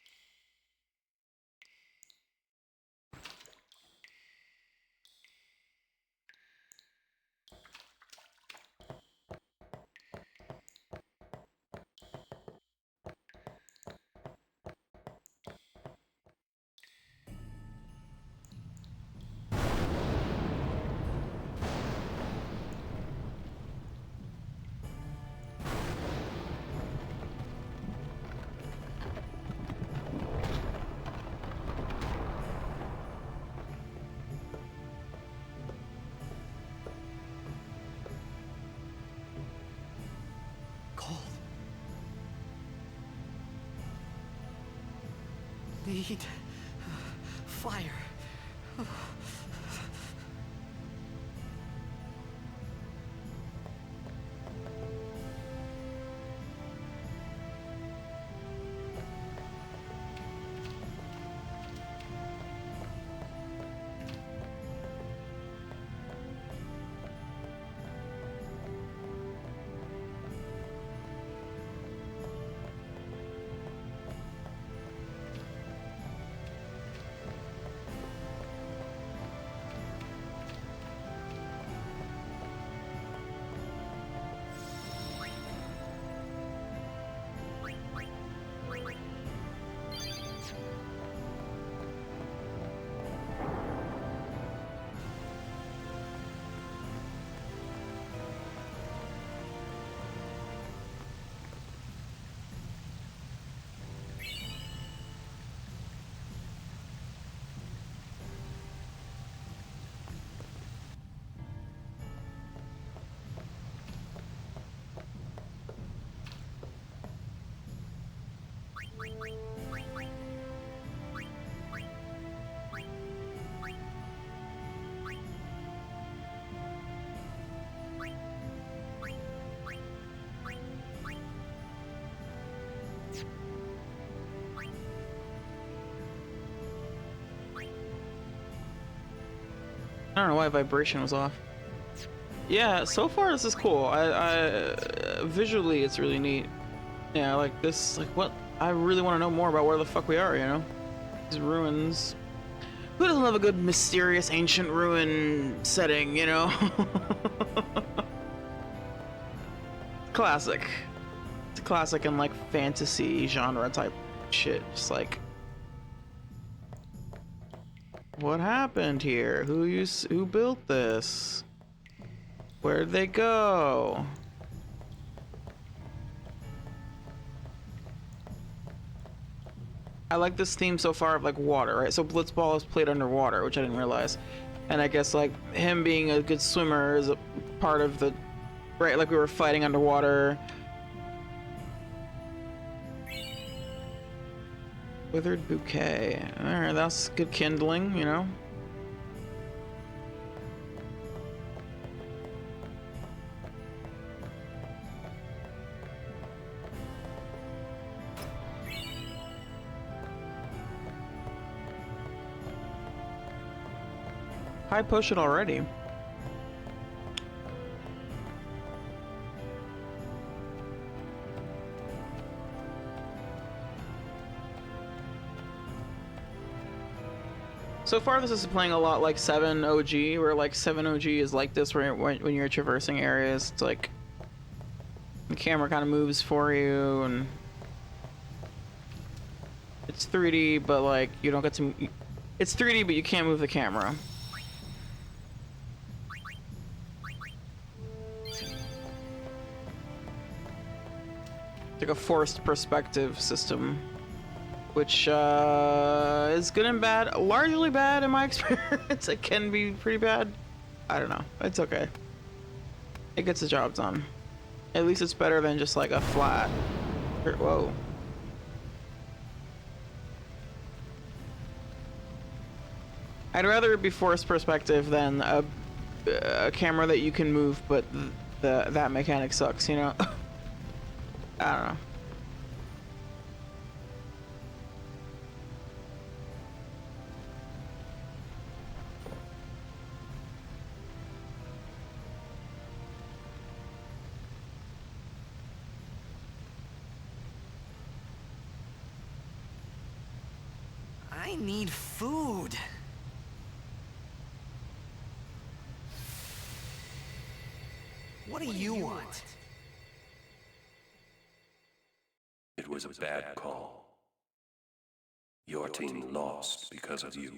Cold. Need fire. I don't know why vibration was off. Yeah, so far this is cool. I visually it's really neat. Yeah, like this, like what? I really want to know more about where the fuck we are, you know? These ruins. Who doesn't love a good mysterious ancient ruin setting, you know? Classic. It's a classic in like fantasy genre type shit. Just like, what happened here? Who built this? Where'd they go? I like this theme so far of like water, right? So Blitzball is played underwater, which I didn't realize. And I guess like him being a good swimmer is a part of the, right? Like we were fighting underwater. Withered bouquet. Alright, that's good kindling, you know? High potion already. So far, this is playing a lot like 7 OG, where like 7 OG is like this, where when you're traversing areas, it's like the camera kind of moves for you, and it's 3D, but like you don't get to. It's 3D, but you can't move the camera. It's like a forced perspective system, which is good and bad. Largely bad in my experience. It can be pretty bad. I don't know. It's okay. It gets the job done. At least it's better than just like a flat. Whoa. I'd rather it be forced perspective than a camera that you can move, but that mechanic sucks, you know? I don't know. I need food. What do you want? It was a bad call. Your team lost because of you.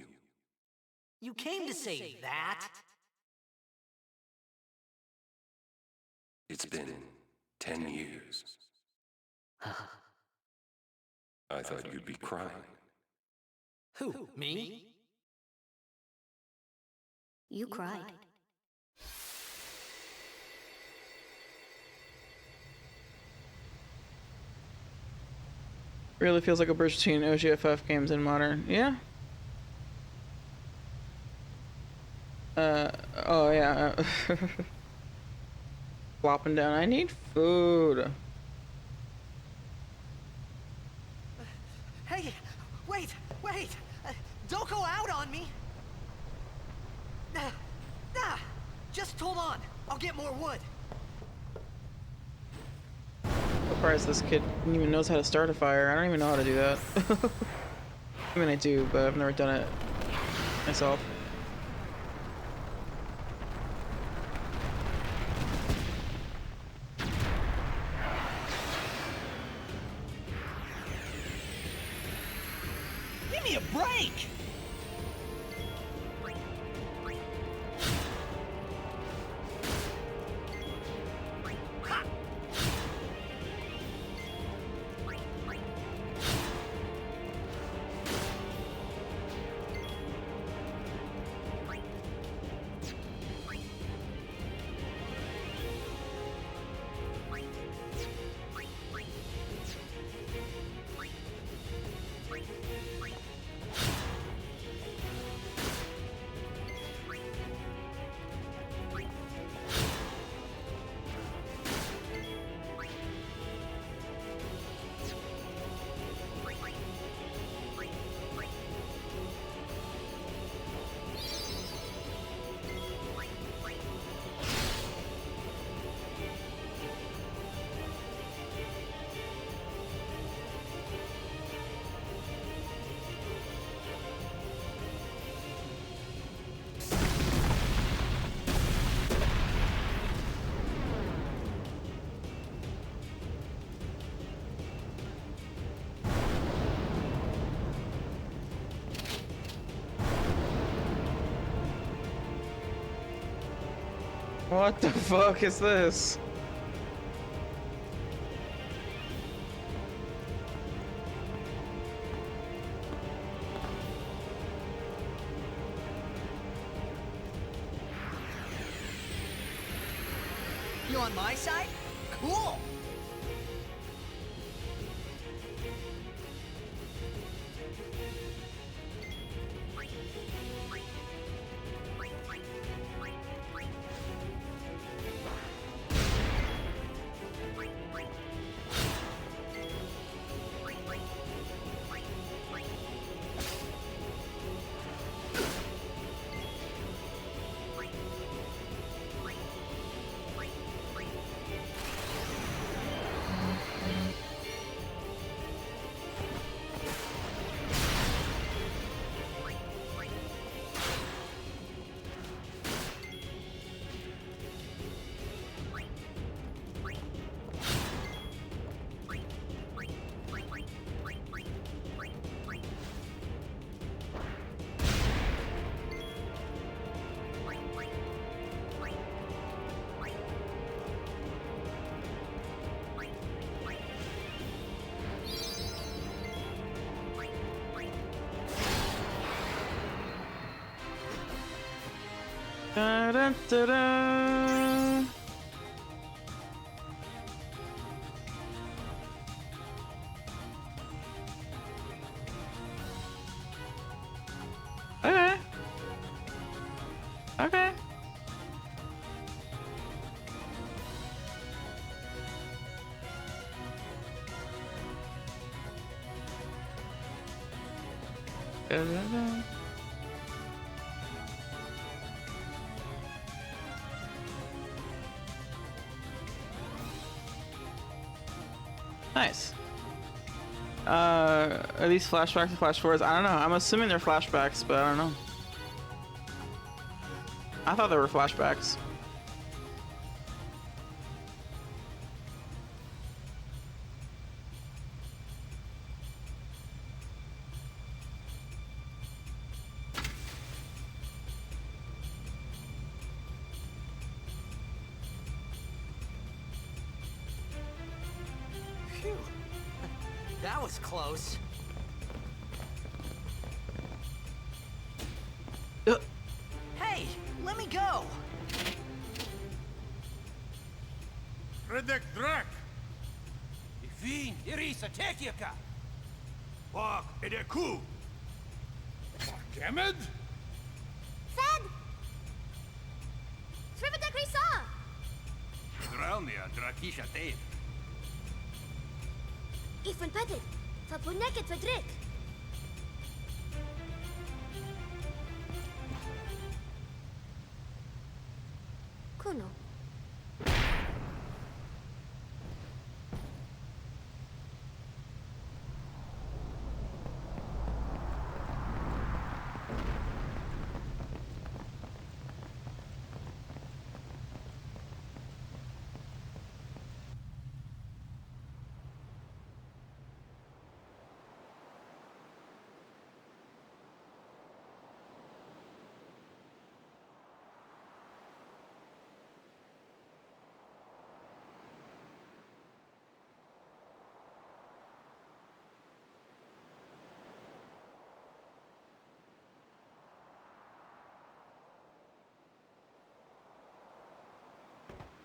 You came to say that? It's been 10 years. I thought you'd be crying. Who, me? You cried. Really feels like a bridge between OGFF games and modern. Yeah. Oh yeah. Flopping down. I need food. Hey, wait! Don't go out on me! Just hold on. I'll get more wood. I'm surprised this kid even knows how to start a fire. I don't even know how to do that. I mean, I do, but I've never done it myself. Give me a break! What the fuck is this? You on my side? Cool! Da, da, da, da. Okay. Okay. Da, da, da. Nice. Are these flashbacks or flash forwards? I don't know. I'm assuming they're flashbacks, but I don't know. I thought they were flashbacks. Phew. That was close. Hey, let me go. Redek Drak! Ifin, Irisa, Tekiaka! Wak Edeku! Gemed? Fed! Srivadak Risa! Draunia Drakisha Dave. Ifan Petit, Fapuneket Fedrik. Kuno.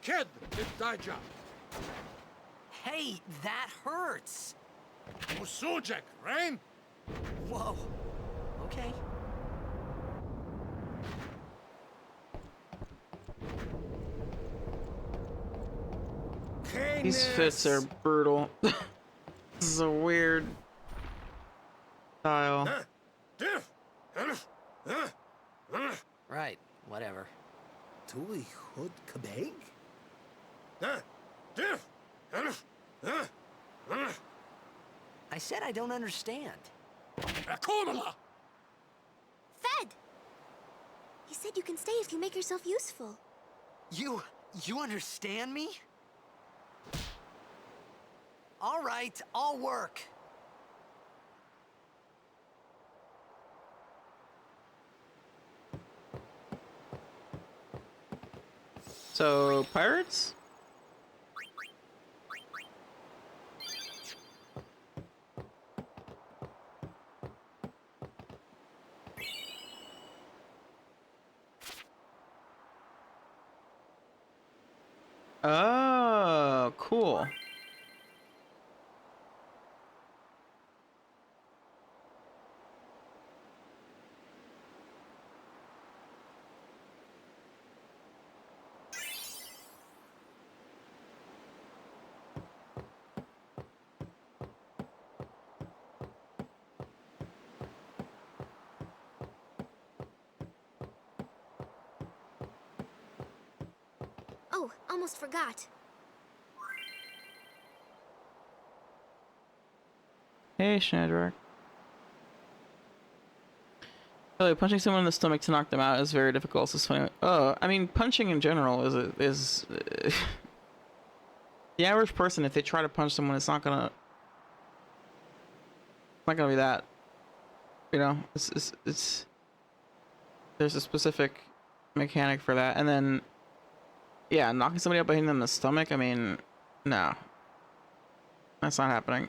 Kid, it Daija. Hey, that hurts. Musujek, Rain? Whoa. Okay. These fits are brutal. This is a weird style. Right, whatever. Tuli Hood Kabeg? I said I don't understand. Fed! He said you can stay if you make yourself useful. You understand me? All right, I'll work. So, pirates? Oh, cool. Oh, almost forgot. Hey, Schneider. Really, punching someone in the stomach to knock them out is very difficult. It's funny. Oh, I mean, punching in general is the average person. If they try to punch someone, it's not gonna be that. You know, it's there's a specific mechanic for that, and then yeah, knocking somebody up by hitting them in the stomach. I mean, no, that's not happening.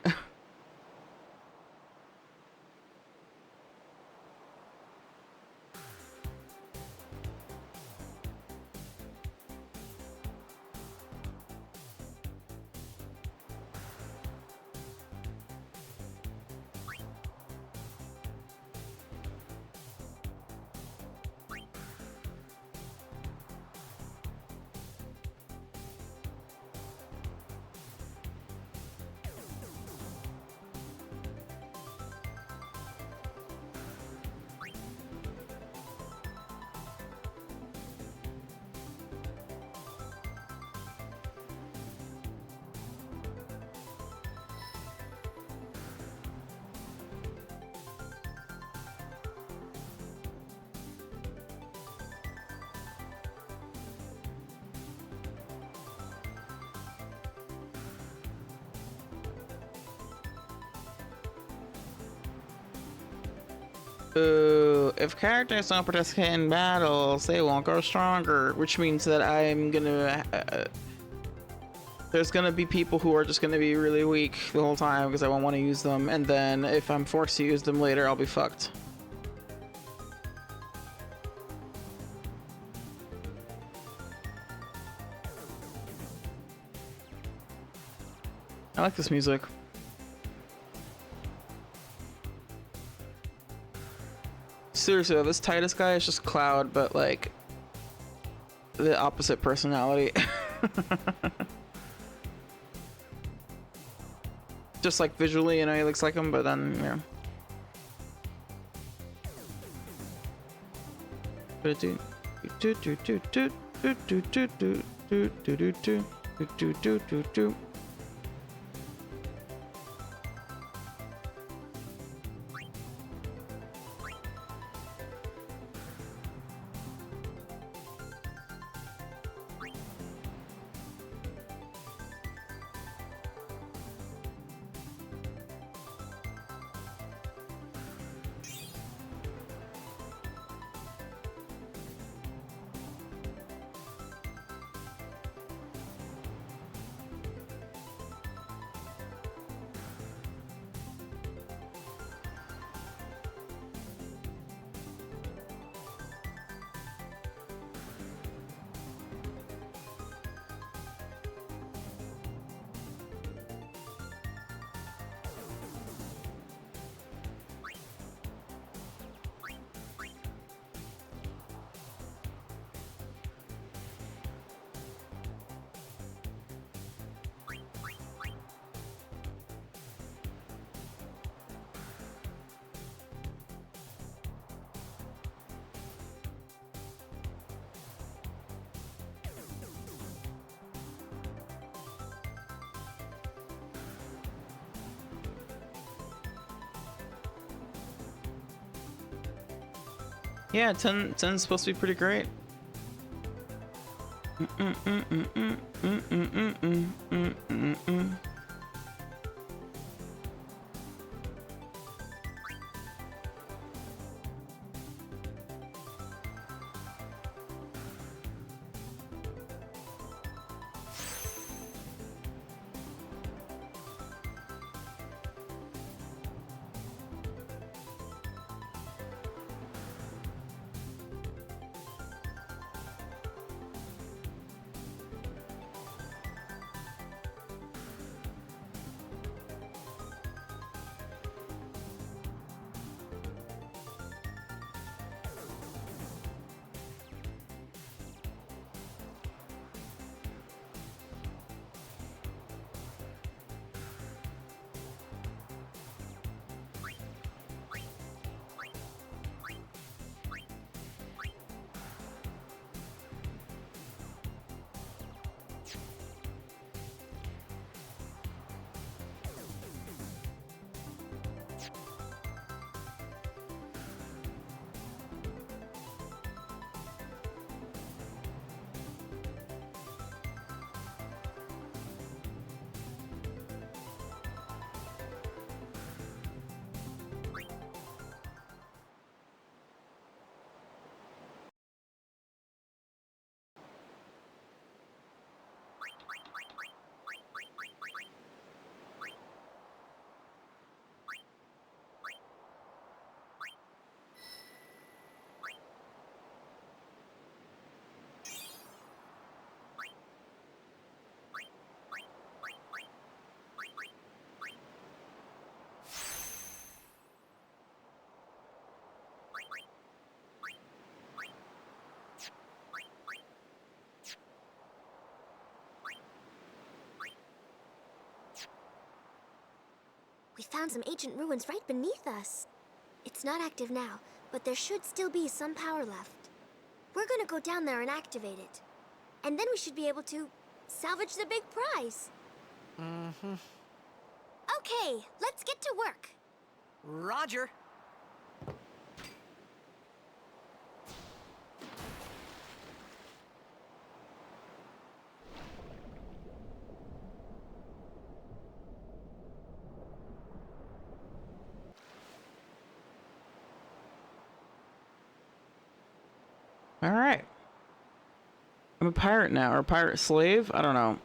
Ooh, if characters don't participate in battles, they won't grow stronger, which means that I'm gonna... there's gonna be people who are just gonna be really weak the whole time because I won't want to use them, and then if I'm forced to use them later, I'll be fucked. I like this music. Seriously, this Titus guy is just Cloud, but like the opposite personality. Just like visually, you know, he looks like him, but then yeah. Yeah, 10's supposed to be pretty great. We found some ancient ruins right beneath us. It's not active now, but there should still be some power left. We're gonna go down there and activate it. And then we should be able to salvage the big prize. Mm-hmm. Okay, let's get to work. Roger. All right. I'm a pirate now, or a pirate slave? I don't know.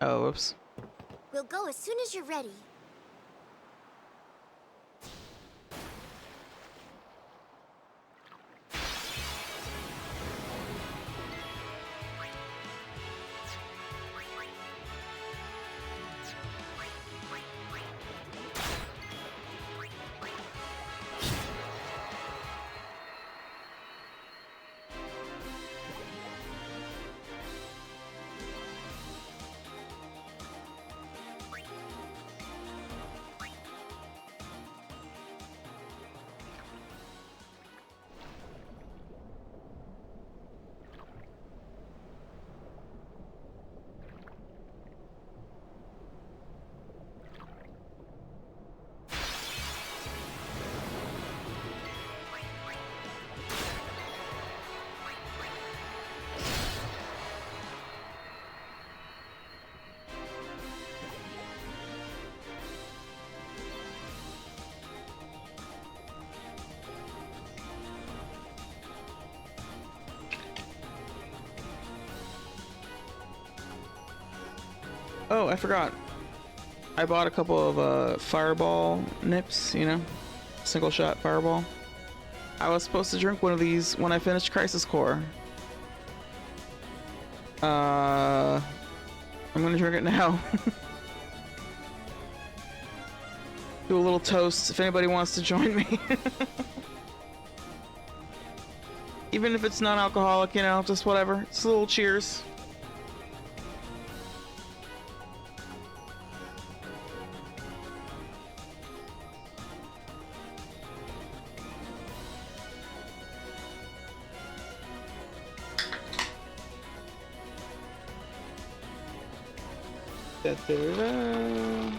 Oh, whoops. We'll go as soon as you're ready. Oh, I forgot. I bought a couple of fireball nips, you know, single shot fireball. I was supposed to drink one of these when I finished Crisis Core. I'm gonna drink it now. Do a little toast if anybody wants to join me. Even if it's non-alcoholic, you know, just whatever. It's a little cheers. Da, da, da, da.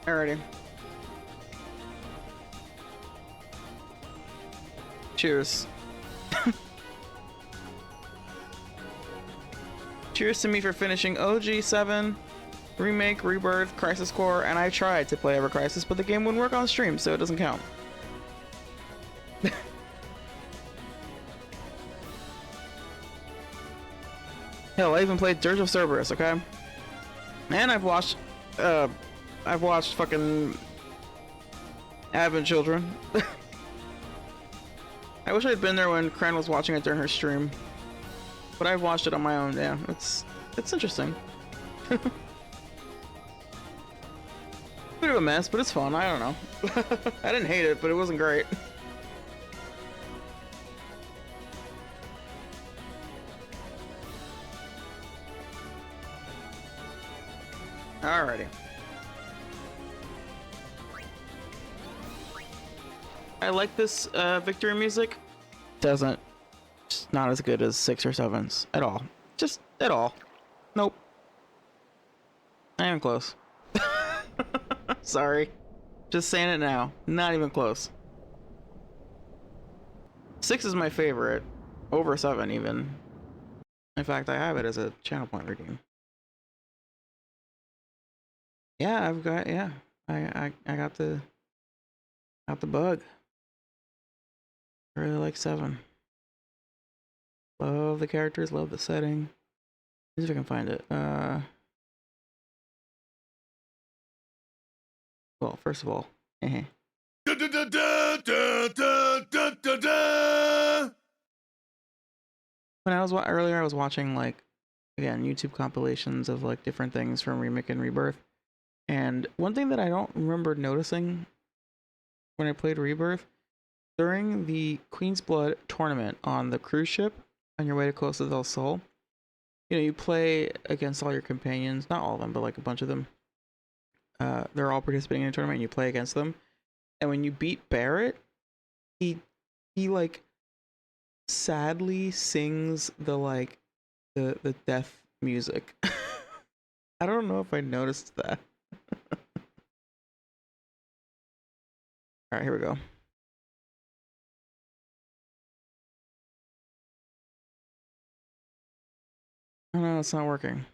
Alrighty. Cheers. Cheers to me for finishing OG7, Remake, Rebirth, Crisis Core, and I tried to play Ever Crisis, but the game wouldn't work on stream, so it doesn't count. Hell, I even played Dirge of Cerberus, okay? And I've watched fucking Advent Children. I wish I'd been there when Kren was watching it during her stream. But I've watched it on my own, yeah. It's interesting. Bit of a mess, but it's fun, I don't know. I didn't hate it, but it wasn't great. Alrighty. I like this victory music. Doesn't. It's not as good as 6 or 7's at all. Just at all. Nope. Not even close. Sorry. Just saying it now. Not even close. 6 is my favorite. Over 7 even. In fact, I have it as a channel point redeem. Yeah, I've got, yeah. I got the bug. I really like 7. Love the characters, love the setting. Let's see if I can find it. Well, first of all, When I was earlier, I was watching like again YouTube compilations of like different things from Remake and Rebirth, and one thing that I don't remember noticing when I played Rebirth during the Queen's Blood tournament on the cruise ship on your way to Costa del Sol, you know, you play against all your companions, not all of them, but like a bunch of them. They're all participating in a tournament and you play against them. And when you beat Barrett, he like sadly sings the like the death music. I don't know if I noticed that. All right, here we go. Oh no, it's not working.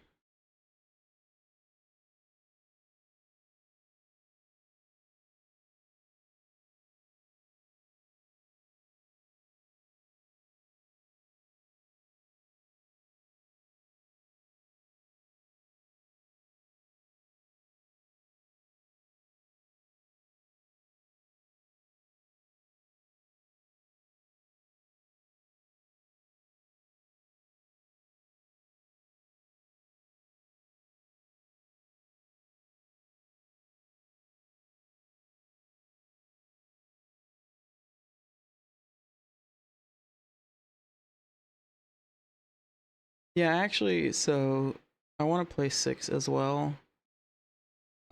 Yeah, actually, so I want to play 6 as well.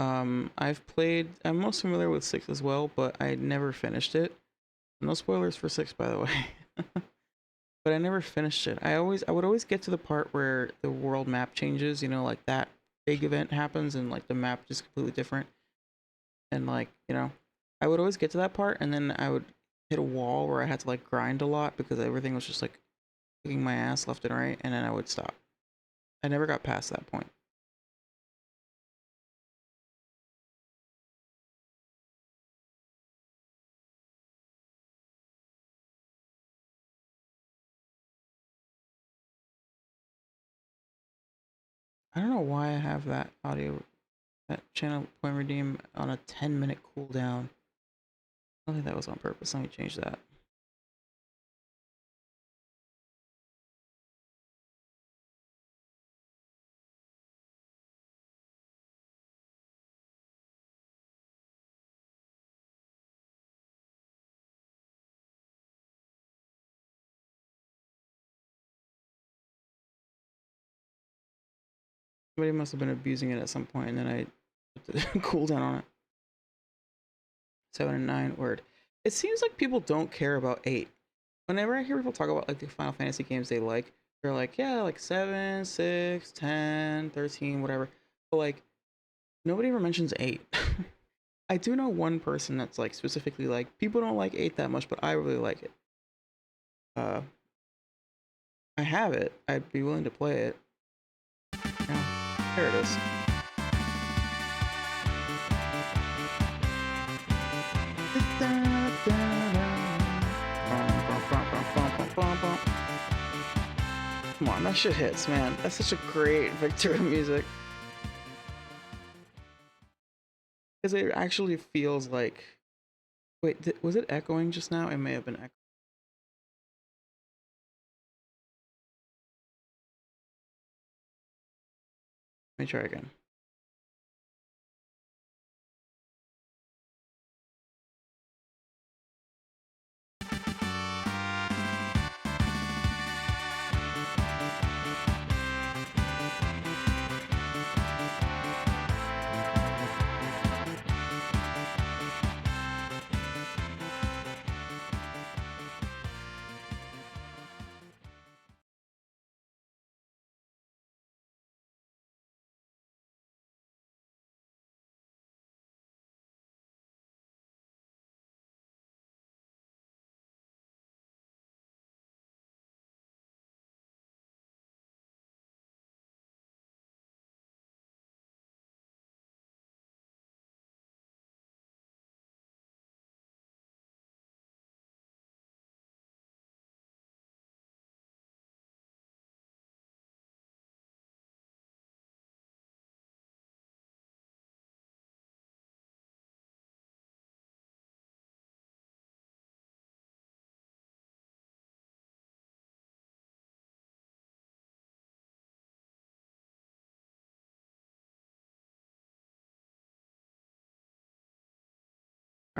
I'm most familiar with 6 as well, but I never finished it. No spoilers for 6, by the way. But I never finished it. I would always get to the part where the world map changes, you know, like that big event happens and like the map is completely different. And like, you know, I would always get to that part and then I would hit a wall where I had to like grind a lot because everything was just like kicking my ass left and right, and then I would stop. I never got past that point. I don't know why I have that audio, that channel point redeem on a 10-minute cooldown. I don't think that was on purpose. Let me change that. Somebody must have been abusing it at some point, and then I put the cooldown on it. 7 and 9, word. It seems like people don't care about 8. Whenever I hear people talk about like the Final Fantasy games they like, they're like, yeah, like 7, 6, 10, 13, whatever. But like, nobody ever mentions 8. I do know one person that's like specifically like, people don't like 8 that much, but I really like it. I have it. I'd be willing to play it. Yeah, there it is. Come on, that shit hits, man. That's such a great Victor music. Because it actually feels like... Wait, was it echoing just now? It may have been echoing. Let me try again.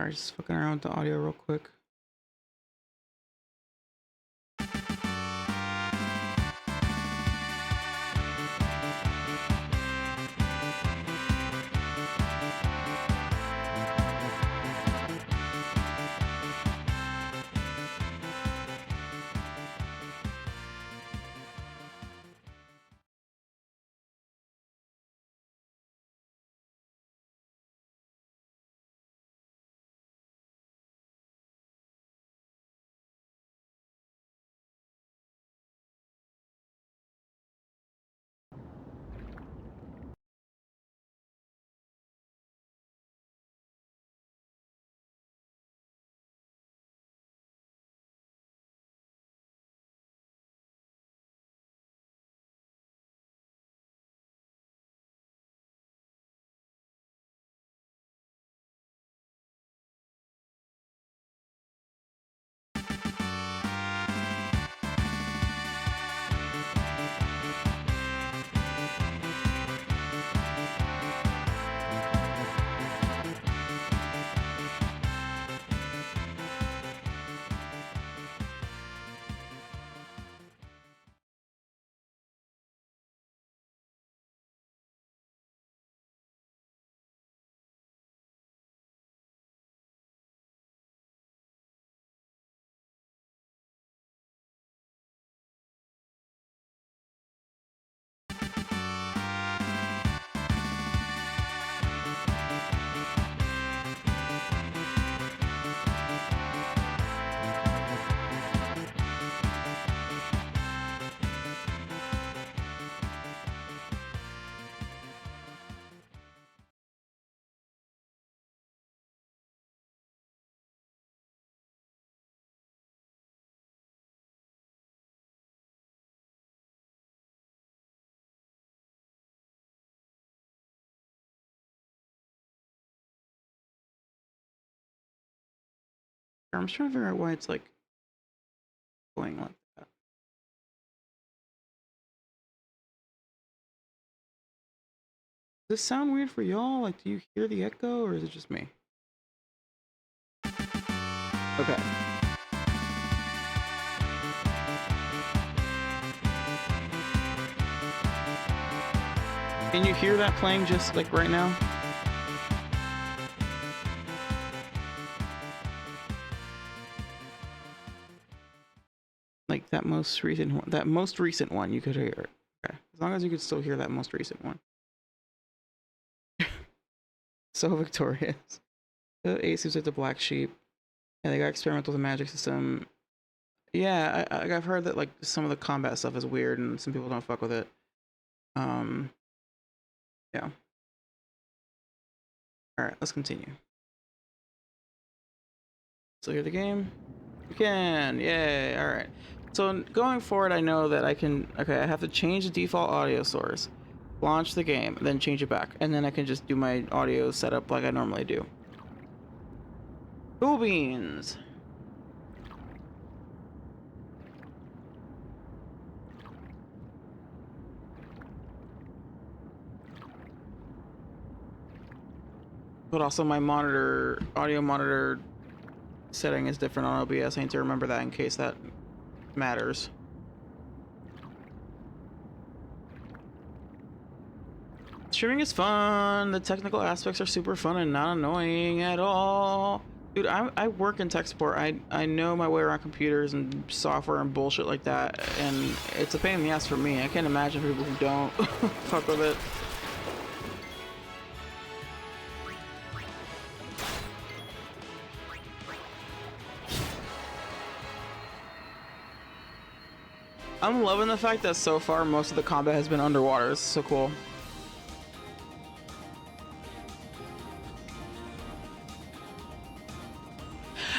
Alright, just fucking around with the audio real quick. I'm just trying to figure out why it's like going like that. Does this sound weird for y'all? Like, do you hear the echo or is it just me? Okay. Can you hear that playing just like right now? Like that most recent one, you could hear it. Okay. As long as you could still hear that most recent one. So victorious. The ace seems like the black sheep. Yeah, they got experimental with the magic system. Yeah, I've heard that like some of the combat stuff is weird and some people don't fuck with it. Yeah. Alright, let's continue. So hear the game? You can! Yay! Alright. So going forward, I know that I can... Okay, I have to change the default audio source. Launch the game, then change it back. And then I can just do my audio setup like I normally do. Cool beans! But also my audio monitor setting is different on OBS. I need to remember that in case that matters. Streaming is fun. The technical aspects are super fun and not annoying at all. Dude, I work in tech support. I know my way around computers and software and bullshit like that, and it's a pain in the ass for me. I can't imagine people who don't fuck with it. I'm loving the fact that so far most of the combat has been underwater. It's so cool.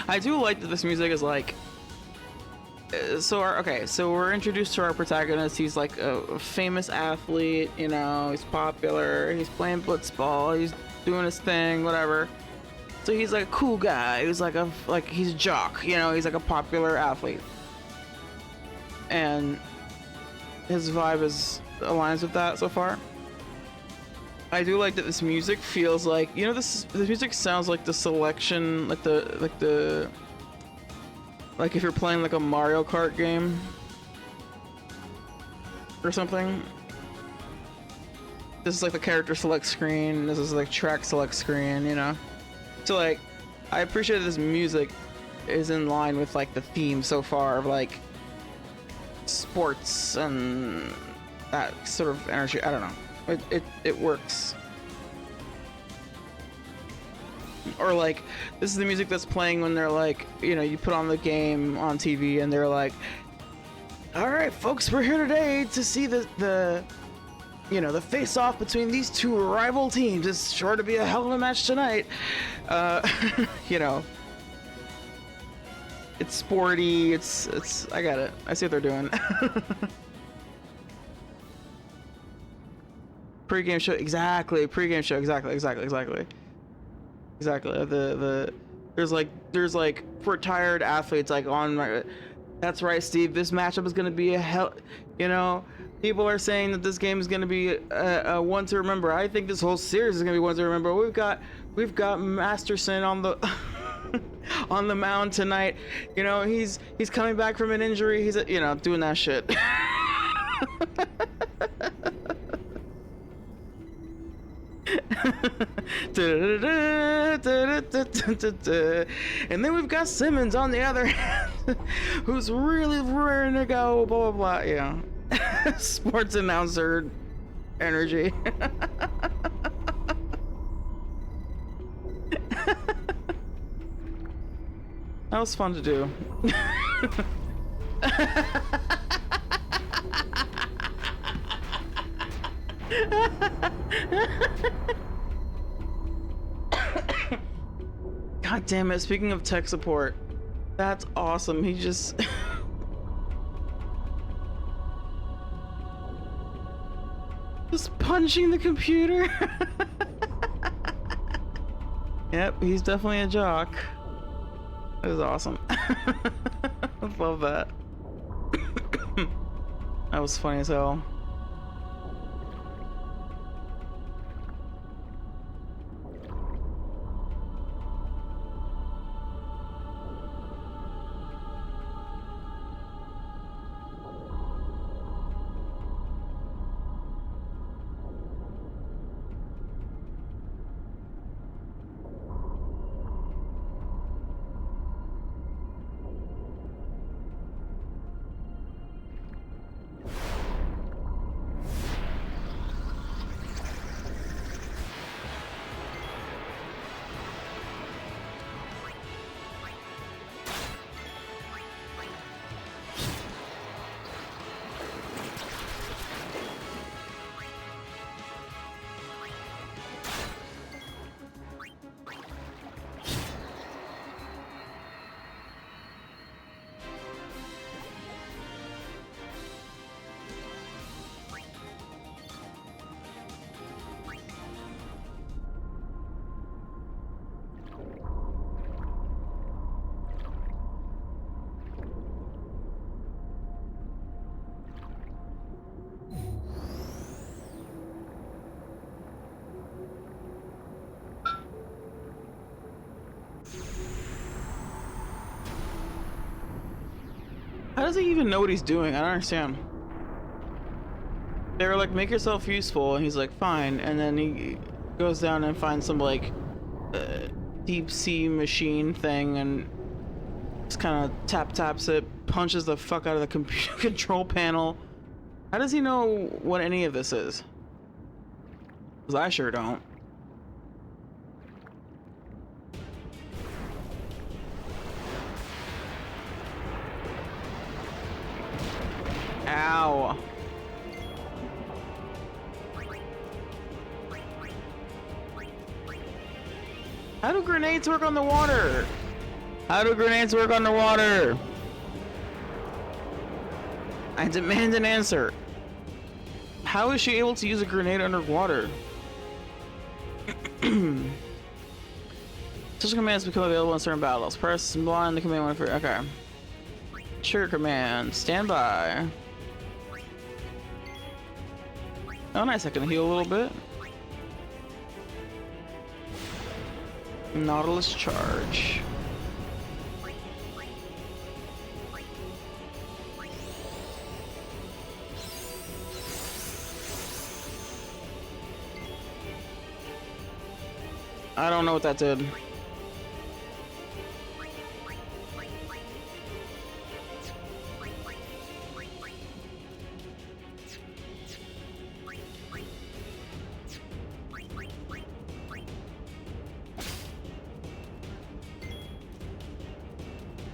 I do like that this music is like... So we're introduced to our protagonist. He's like a famous athlete, you know, he's popular, he's playing blitzball, he's doing his thing, whatever. So he's like a cool guy, he's like he's a jock, you know, he's like a popular athlete. And his vibe aligns with that so far. I do like that this music feels like, you know, this music sounds like the selection, like if you're playing like a Mario Kart game or something. This is like the character select screen, this is like track select screen, you know. So like, I appreciate that this music is in line with like the theme so far of like sports and that sort of energy. I don't know. It works. Or like, this is the music that's playing when they're like, you know, you put on the game on TV and they're like, all right, folks, we're here today to see the you know, the face-off between these two rival teams. It's sure to be a hell of a match tonight. You know, it's sporty. It's. I got it. I see what they're doing. Pre-game show, exactly. Pre-game show, exactly. There's like for tired athletes like on my. That's right, Steve. This matchup is gonna be a hell. You know, people are saying that this game is gonna be a one to remember. I think this whole series is gonna be one to remember. We've got Masterson on the on the mound tonight. You know, he's coming back from an injury. He's you know, doing that shit. And then we've got Simmons on the other hand, who's really raring to go, blah blah blah. Yeah. Sports announcer energy. That was fun to do. God damn it, speaking of tech support, that's awesome. He just just punching the computer. Yep, he's definitely a jock. That was awesome. I love that. That was funny as hell. How does he even know what he's doing? I don't understand. They were like, make yourself useful, and he's like, fine. And then he goes down and finds some like deep sea machine thing and just kind of taps it, punches the fuck out of the computer control panel. How does he know what any of this is? Because I sure don't. Ow. How do grenades work on the water? How do grenades work on the water? I demand an answer. How is she able to use a grenade underwater? Such commands become available in certain battles. Press blind the command one for. Okay. Sure, command. Stand by. Oh, nice. I can heal a little bit. Nautilus charge. I don't know what that did.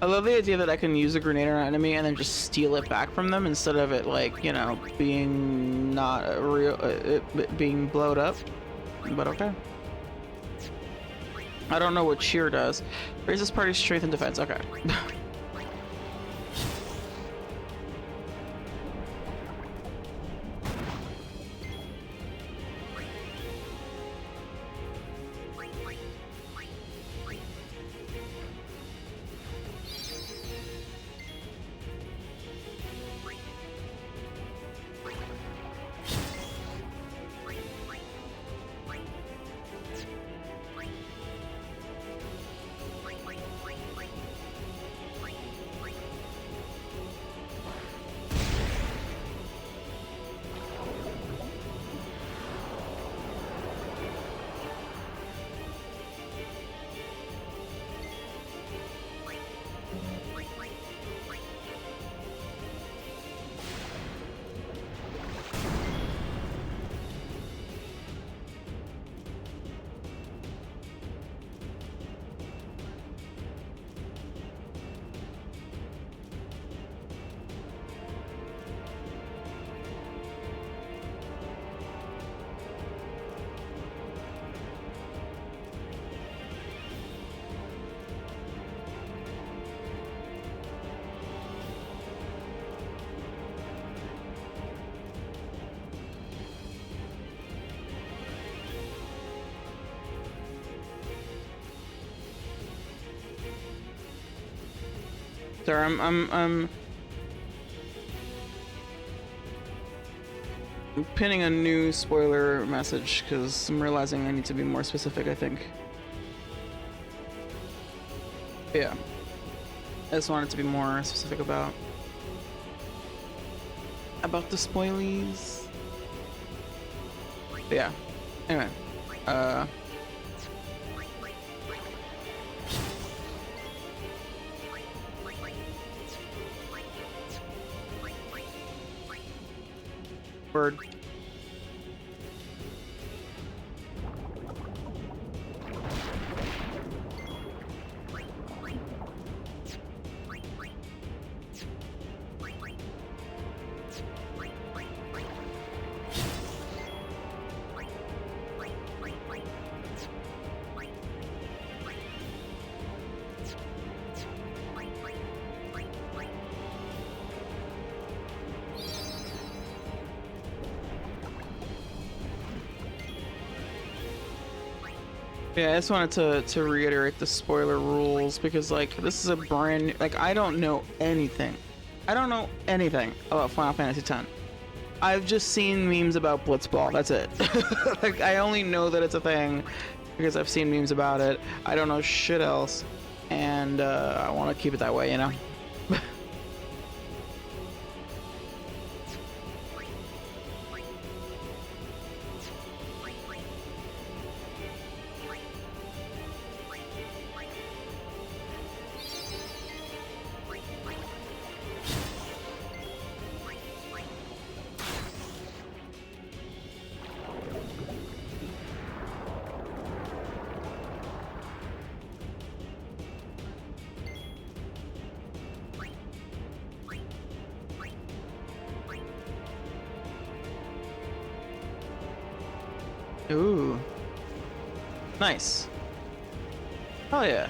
I love the idea that I can use a grenade on an enemy and then just steal it back from them instead of it, like, you know, being not real, being blowed up. But okay. I don't know what cheer does. Raises party's strength and defense. Okay. Sorry, I'm pinning a new spoiler message because I'm realizing I need to be more specific, I think. Yeah. I just wanted to be more specific about the spoilies. But yeah. Anyway. Bird. Yeah, I just wanted to reiterate the spoiler rules because, like, this is a brand new, like, I don't know anything. I don't know anything about Final Fantasy X. I've just seen memes about Blitzball. That's it. Like, I only know that it's a thing because I've seen memes about it. I don't know shit else, and I want to keep it that way, you know? Ooh. Nice. Hell yeah.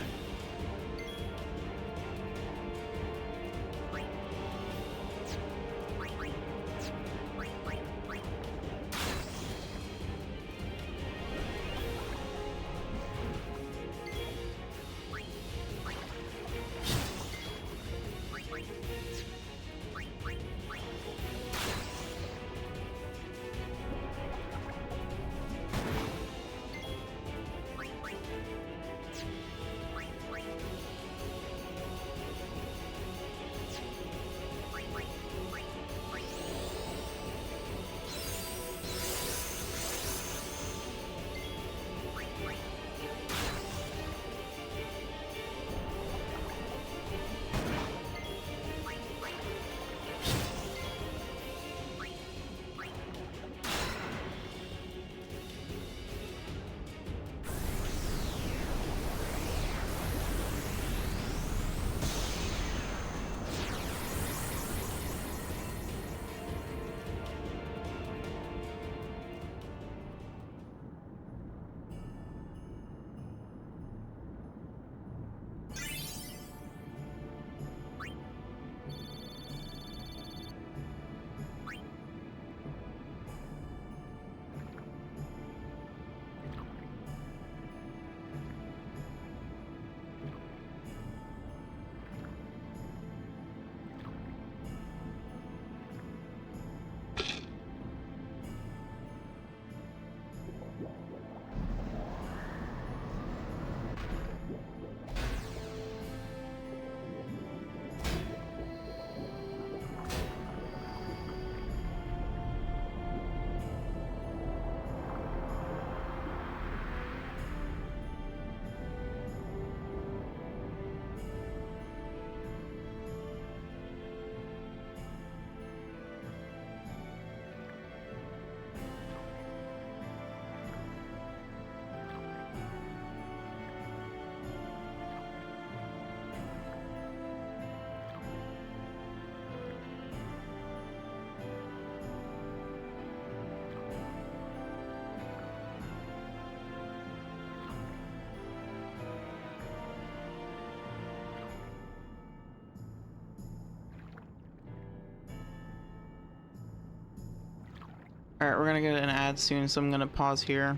Alright, we're gonna get an ad soon, so I'm gonna pause here.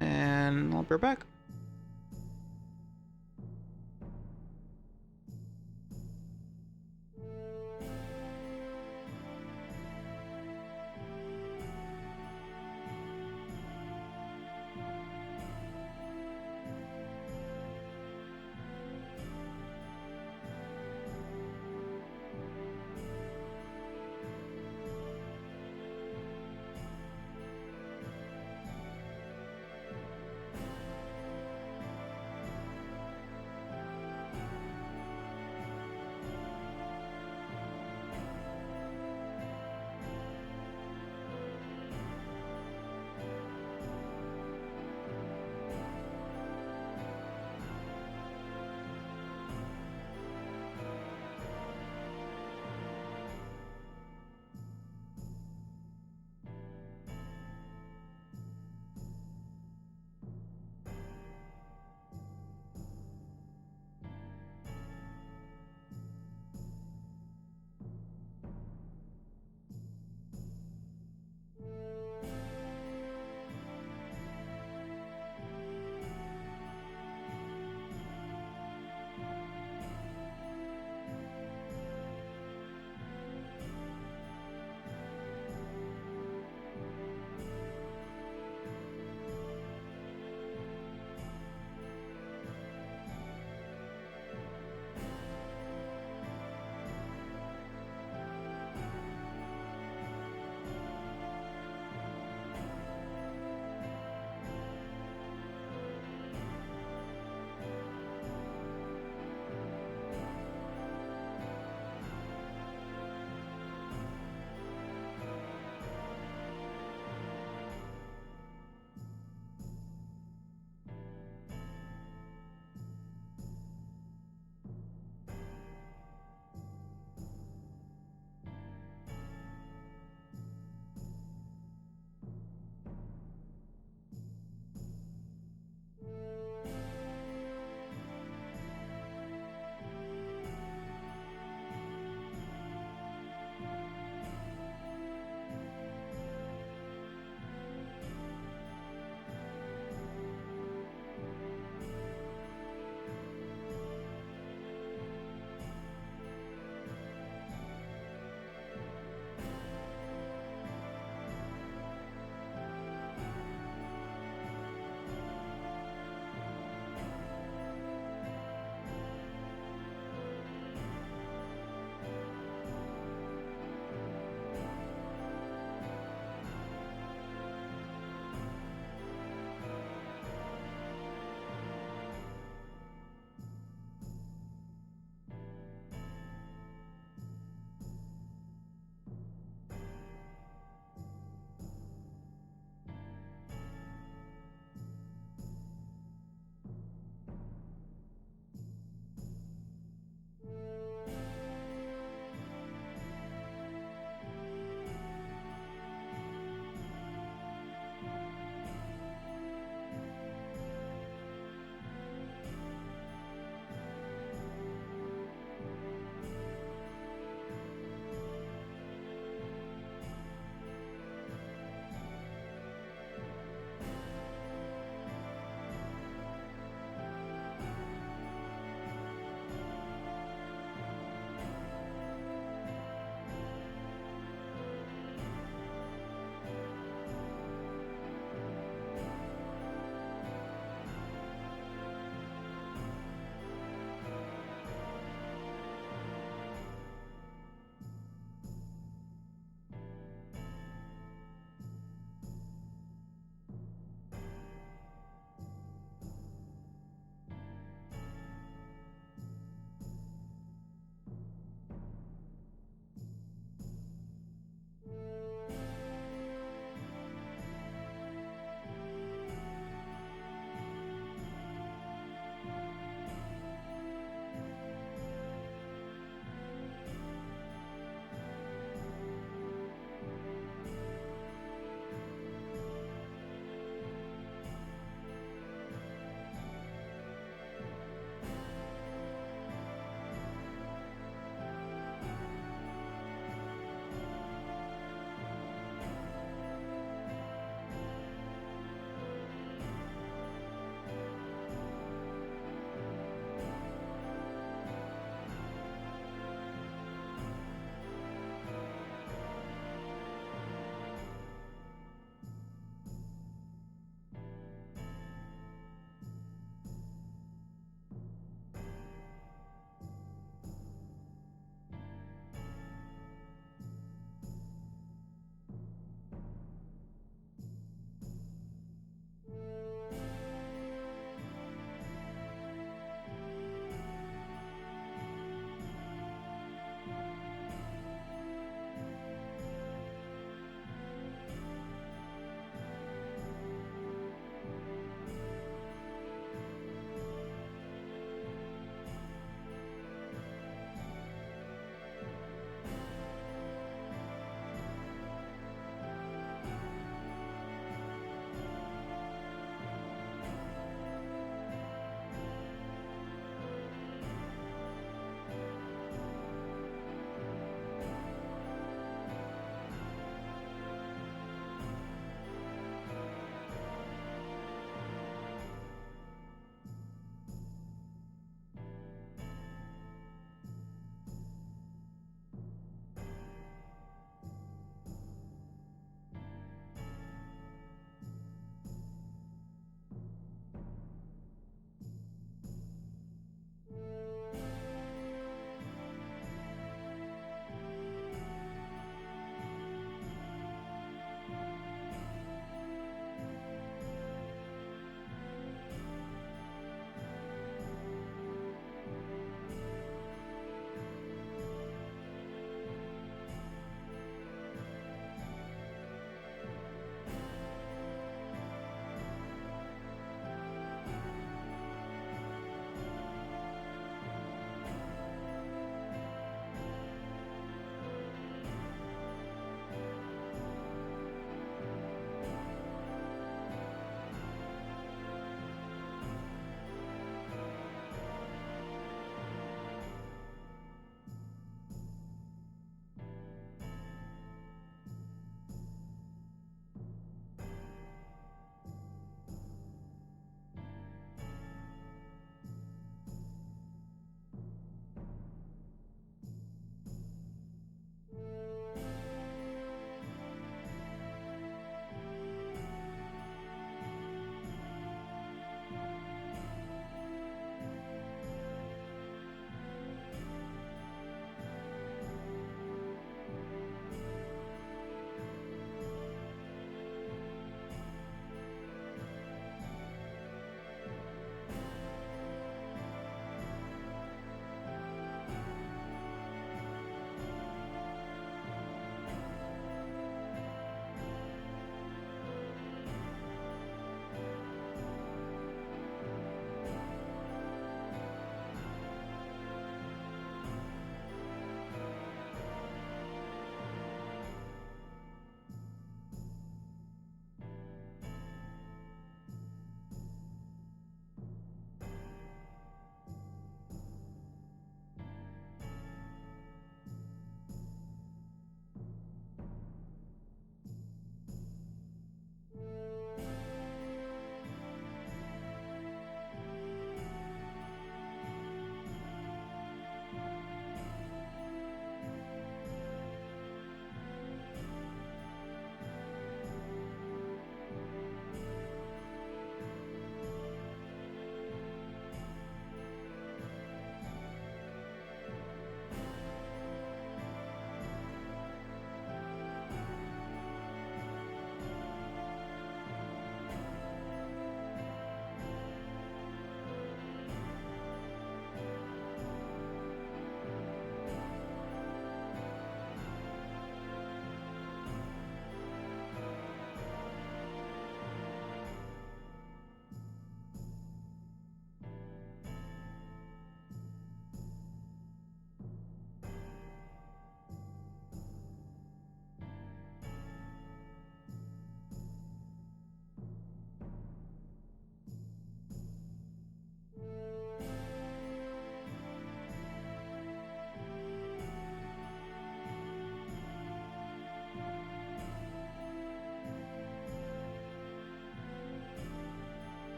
And I'll be back.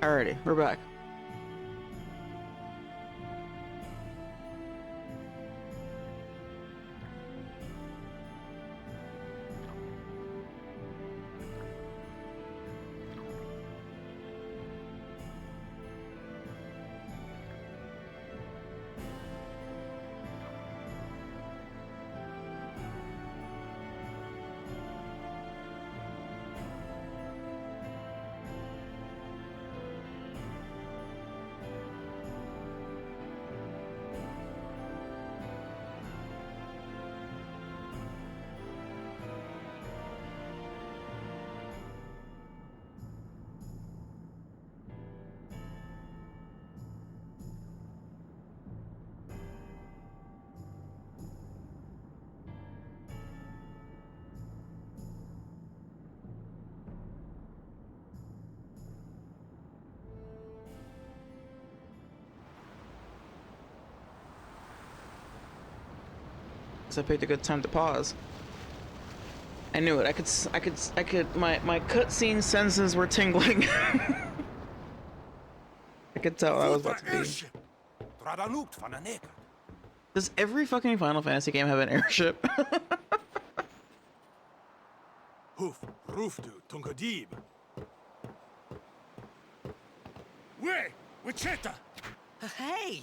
Alrighty, we're back. I picked a good time to pause. I knew it. I could. My cutscene senses were tingling. I could tell I was about to be. Does every fucking Final Fantasy game have an airship? Hoof, Roofdu, Tungadib. Way, Wichita. Hey!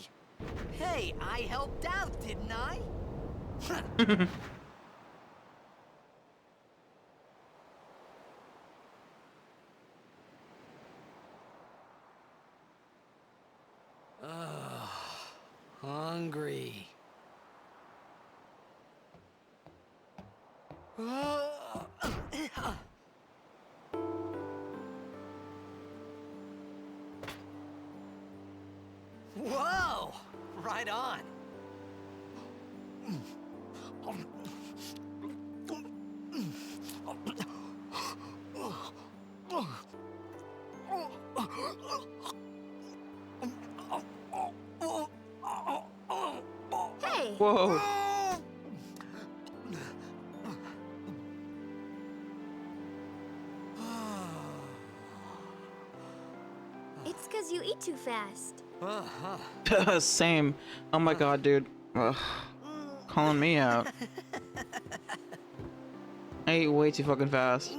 Hey, I helped out, didn't I? Hungry. Whoa! Right on. Hey! Whoa. It's because you eat too fast. Same. Oh my god, dude. Ugh. Calling me out. I eat way too fucking fast.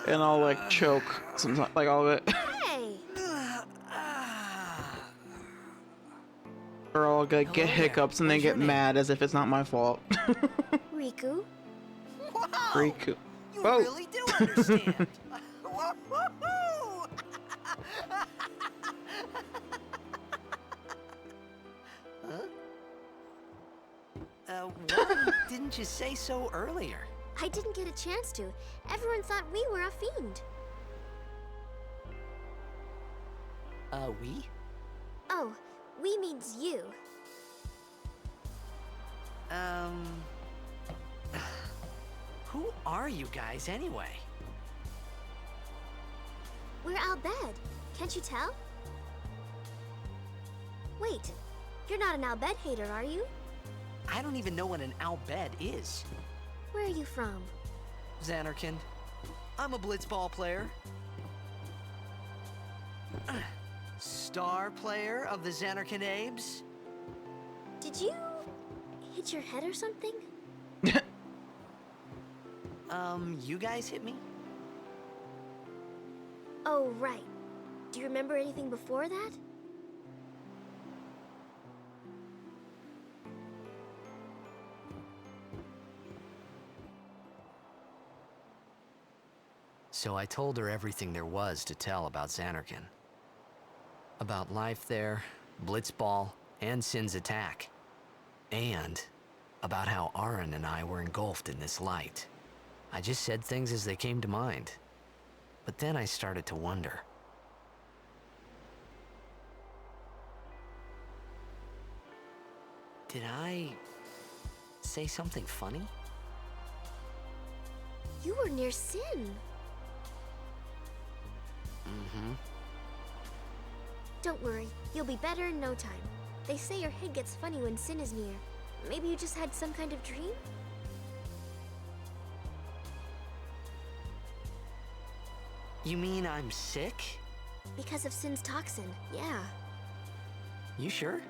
And I'll like choke sometimes, like all of it. Hey! Or I'll like, get hiccups and then get mad as if it's not my fault. Riku? Wow! Riku. You Whoa. really do understand. Why didn't you say so earlier? I didn't get a chance to. Everyone thought we were a fiend. We? Oh, we means you. Who are you guys anyway? We're Al Bhed. Can't you tell? Wait, you're not an Al Bhed hater, are you? I don't even know what an Al Bhed is. Where are you from? Xanarkin. I'm a blitzball player. Star player of the Xanarkin Abes. Did you hit your head or something? You guys hit me? Oh, right. Do you remember anything before that? So I told her everything there was to tell about Xanarkin. About life there, Blitzball, and Sin's attack. And about how Aaron and I were engulfed in this light. I just said things as they came to mind. But then I started to wonder. Did I say something funny? You were near Sin. Mm-hmm. Don't worry, you'll be better in no time. They say your head gets funny when Sin is near. Maybe you just had some kind of dream? You mean I'm sick? Because of Sin's toxin, yeah. You sure?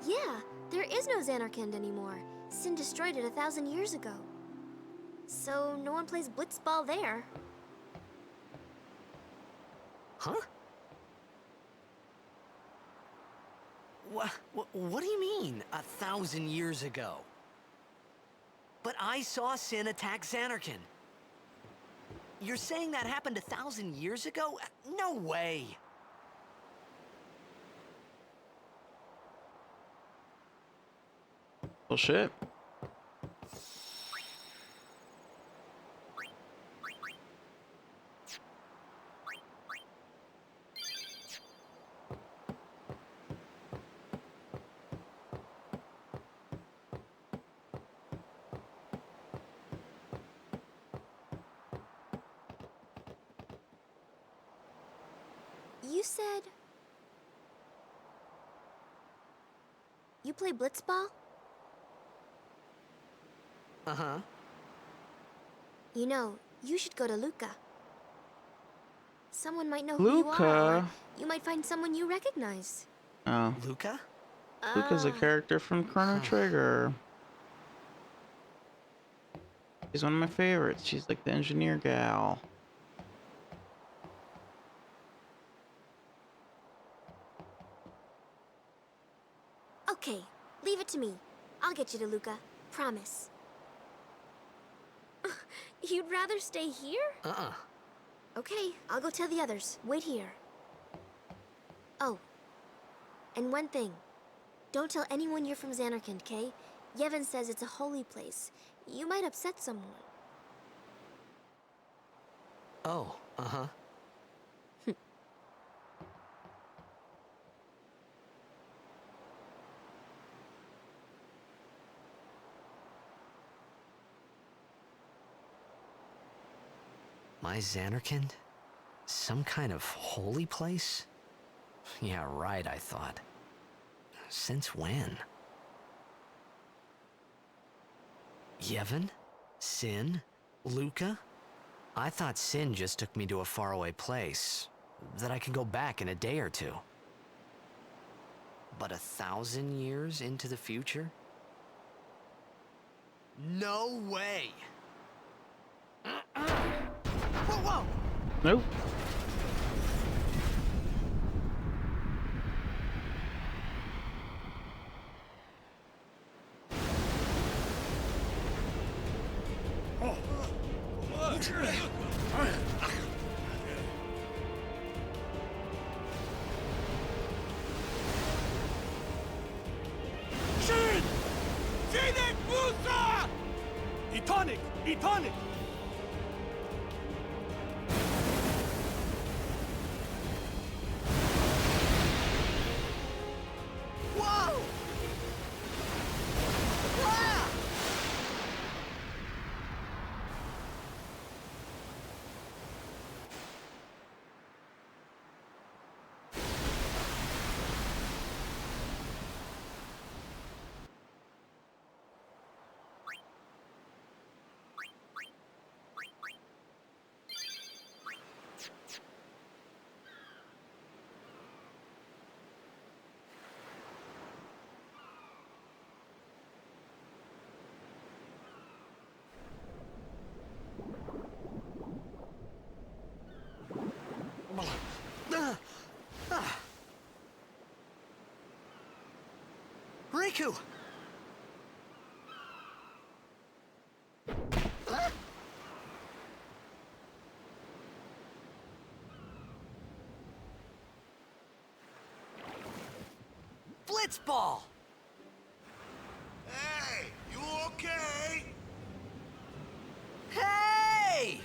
Yeah, there is no Xanarkand anymore. Sin destroyed it 1,000 years ago. So no one plays blitzball there. Huh? What do you mean, 1,000 years ago? But I saw Sin attack Xanarkand. You're saying that happened 1,000 years ago? No way! Bullshit. You said... You play blitzball? Uh-huh. You know, you should go to Luca. Someone might know who you are, or you might find someone you recognize. Oh. Luca? Luca's a character from Chrono Trigger. She's one of my favorites. She's like the engineer gal. Okay, leave it to me. I'll get you to Luca. Promise. You'd rather stay here? Okay, I'll go tell the others. Wait here. Oh, and one thing. Don't tell anyone you're from Xanarkand, okay? Yevon says it's a holy place. You might upset someone. Oh, uh-huh. My Xanarkand? Some kind of holy place? Yeah, right, I thought. Since when? Yevon? Sin? Luca? I thought Sin just took me to a faraway place, that I could go back in a day or two. But 1,000 years into the future? No way! Whoa, whoa! Nope. Shin! Sinek Musa! Etonic! Etonic! Whoa! Ah! Riku! Blitzball! Hey, you okay? Hey!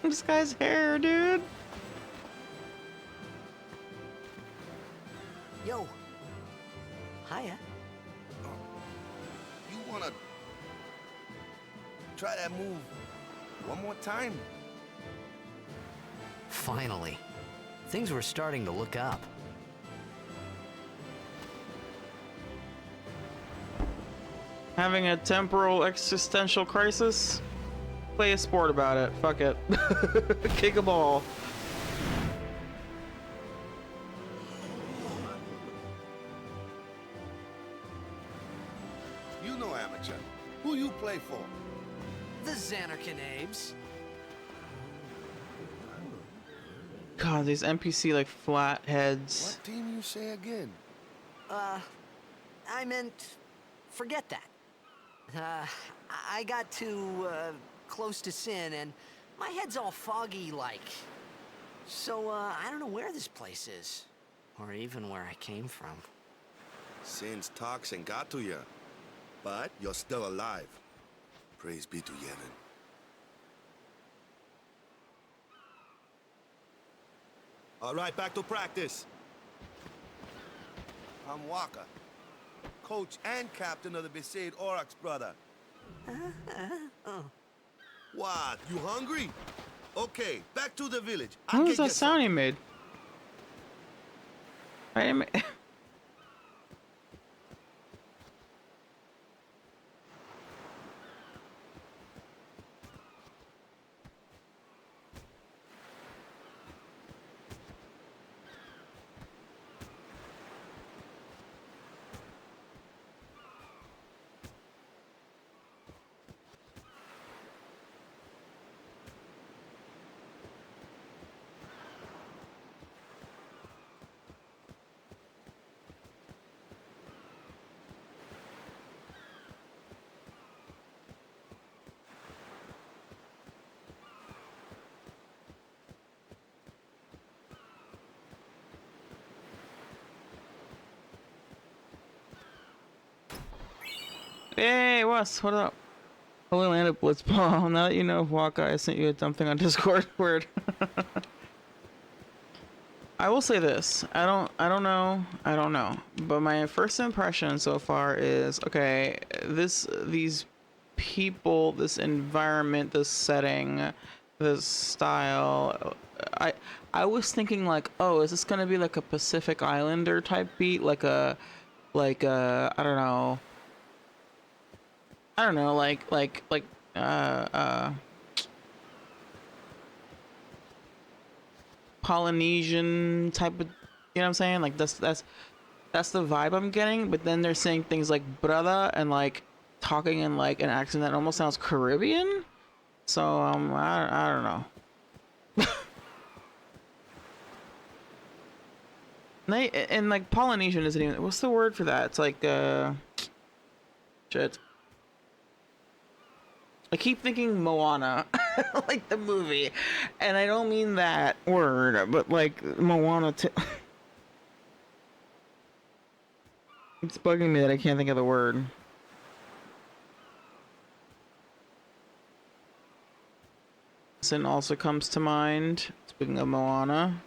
This guy's hair, dude. Yo. Hiya. You wanna try that move one more time? Finally. Things were starting to look up. Having a temporal existential crisis? Play a sport about it. Fuck it. Kick a ball. You know amateur. Who you play for? The Xanarkanabes. God, these NPC like flat heads. What team you say again? I meant, forget that. I got too, close to Sin, and my head's all foggy like. So, I don't know where this place is. Or even where I came from. Sin's toxin got to you. But you're still alive. Praise be to Yevon. All right, back to practice. I'm Waka, coach and captain of the Besaid Aurochs, brother. What, you hungry? Okay, back to the village. What was that sound he made? Hey, Wes, what up? Holy Land of Blitzball. Now that you know Waka, I sent you a dumb thing on Discord. Word. I will say this. I don't know. But my first impression so far is, okay, these people, this environment, this setting, this style, I was thinking like, oh, is this gonna be like a Pacific Islander type beat? Like a I don't know, Polynesian type of, you know what I'm saying? Like that's the vibe I'm getting. But then they're saying things like brother and like talking in like an accent that almost sounds Caribbean. So I don't know. And like Polynesian isn't even, what's the word for that? It's like shit. I keep thinking Moana, like the movie, and I don't mean that word, but like Moana. It's bugging me that I can't think of the word. Sin also comes to mind. Speaking of Moana,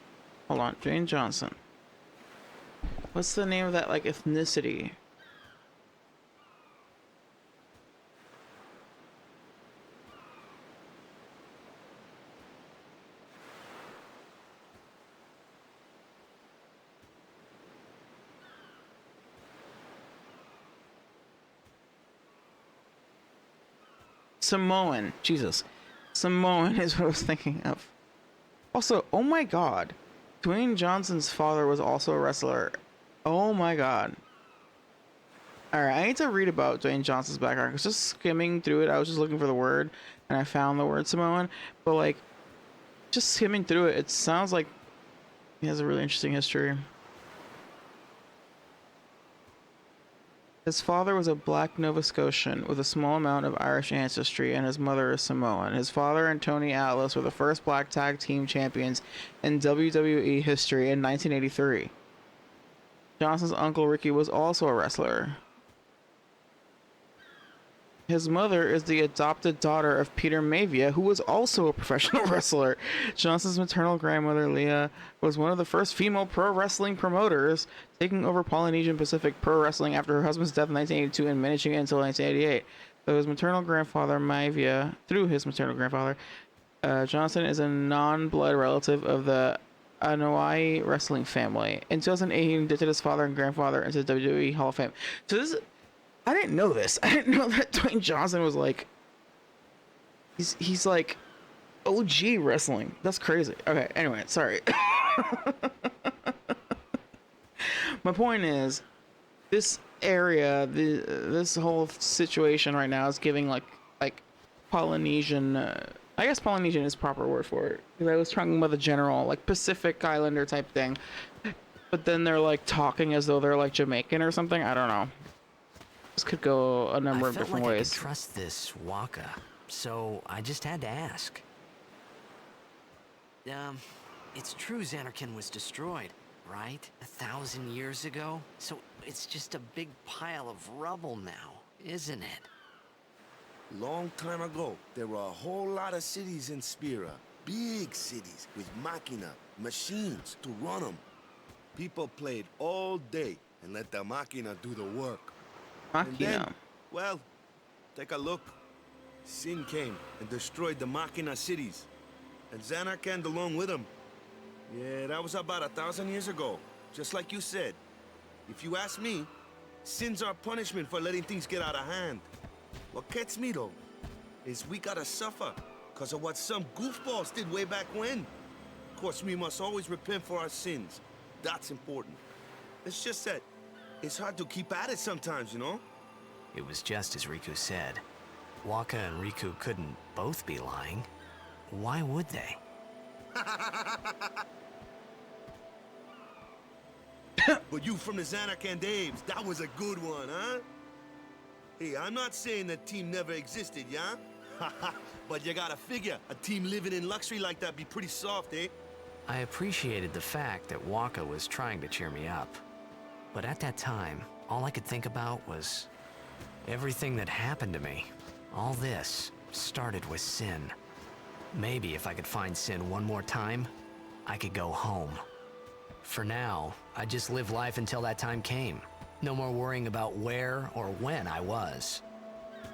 hold on, Jane Johnson. What's the name of that like ethnicity? Samoan. Jesus. Samoan is what I was thinking of. Also, oh my god. Dwayne Johnson's father was also a wrestler. Oh my god. Alright, I need to read about Dwayne Johnson's background. I was just skimming through it. I was just looking for the word, and I found the word Samoan. But like, just skimming through it, it sounds like he has a really interesting history. His father was a black Nova Scotian with a small amount of Irish ancestry, and his mother is Samoan. His father and Tony Atlas were the first black tag team champions in WWE history in 1983. Johnson's uncle Ricky was also a wrestler. His mother is the adopted daughter of Peter Mavia, who was also a professional wrestler. Johnson's maternal grandmother, Leah, was one of the first female pro wrestling promoters, taking over Polynesian Pacific Pro Wrestling after her husband's death in 1982 and managing it until 1988. Through his maternal grandfather, Johnson is a non-blood relative of the Anoa'i wrestling family. In 2008, he inducted his father and grandfather into the WWE Hall of Fame. So this is... I didn't know this. I didn't know that Dwayne Johnson was like... He's like OG wrestling. That's crazy. Okay, anyway, sorry. My point is, this area, this whole situation right now is giving like Polynesian... I guess Polynesian is proper word for it. Because I was talking about the general, like Pacific Islander type thing. But then they're like talking as though they're like Jamaican or something. I don't know. This could go a number of different ways. I could trust this Waka, so I just had to ask. It's true Xanarkand was destroyed, right? 1,000 years ago? So it's just a big pile of rubble now, isn't it? Long time ago, there were a whole lot of cities in Spira. Big cities with machina, machines to run them. People played all day and let the machina do the work. Machina. And then, well, take a look. Sin came and destroyed the machina cities. And Xanarkand along with them. Yeah, that was about 1,000 years ago. Just like you said. If you ask me, Sin's our punishment for letting things get out of hand. What gets me, though, is we gotta suffer because of what some goofballs did way back when. Of course, we must always repent for our sins. That's important. It's just that it's hard to keep at it sometimes, you know? It was just as Riku said. Waka and Riku couldn't both be lying. Why would they? But you from the Xanarkand Apes, that was a good one, huh? Hey, I'm not saying that team never existed, yeah? But you gotta figure, a team living in luxury like that be pretty soft, eh? I appreciated the fact that Waka was trying to cheer me up. But at that time, all I could think about was everything that happened to me. All this started with Sin. Maybe if I could find Sin one more time, I could go home. For now, I just live life until that time came. No more worrying about where or when I was.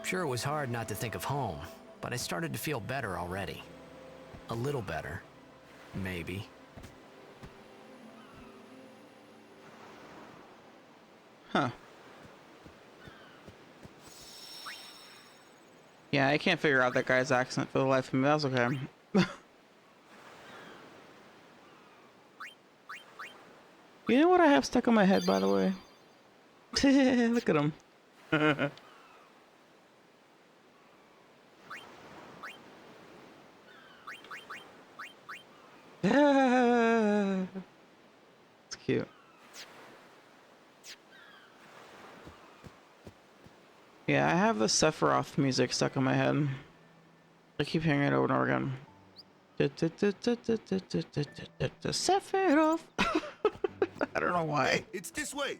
Sure, it was hard not to think of home, but I started to feel better already. A little better, maybe. Huh. Yeah, I can't figure out that guy's accent for the life of me. That's okay. You know what I have stuck on my head, by the way? Look at him. It's cute. Yeah, I have the Sephiroth music stuck in my head. I keep hearing it over and over again. Sephiroth. I don't know why. Hey, it's this way.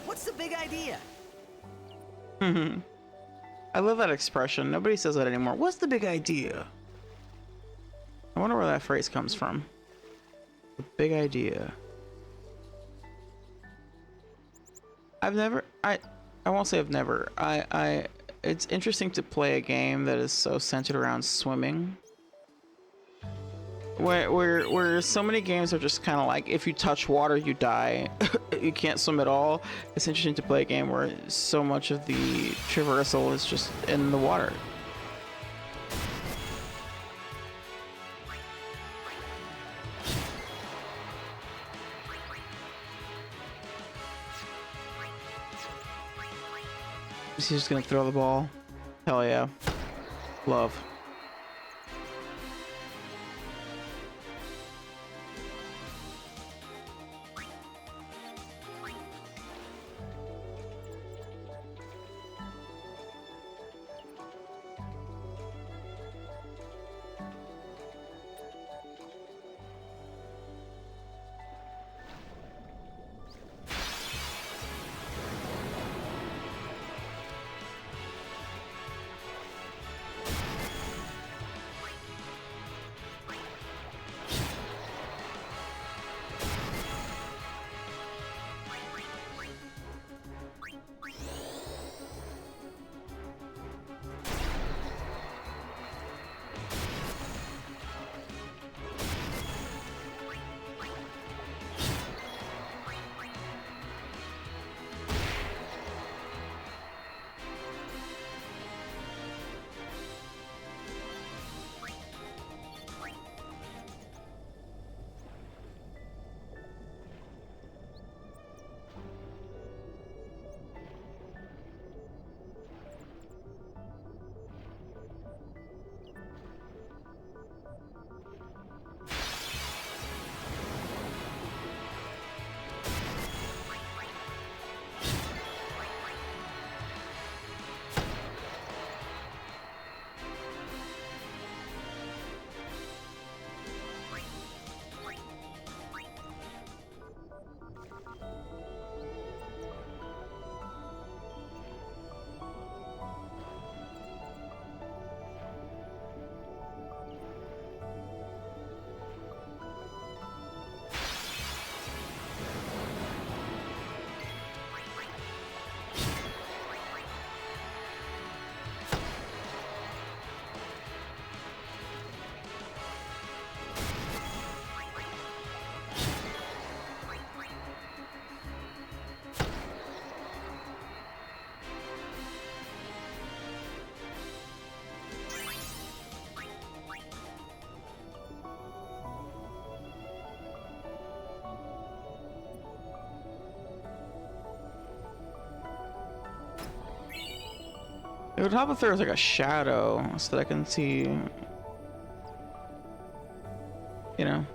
What's the big idea? I love that expression. Nobody says that anymore. What's the big idea? I wonder where that phrase comes from. The big idea. I've never, I won't say I've never. It's interesting to play a game that is so centered around swimming. Where so many games are just kind of like, if you touch water, you die. You can't swim at all. It's interesting to play a game where so much of the traversal is just in the water. Is he just gonna throw the ball? Hell yeah. Love. It would help if there was like a shadow so that I can see, you know.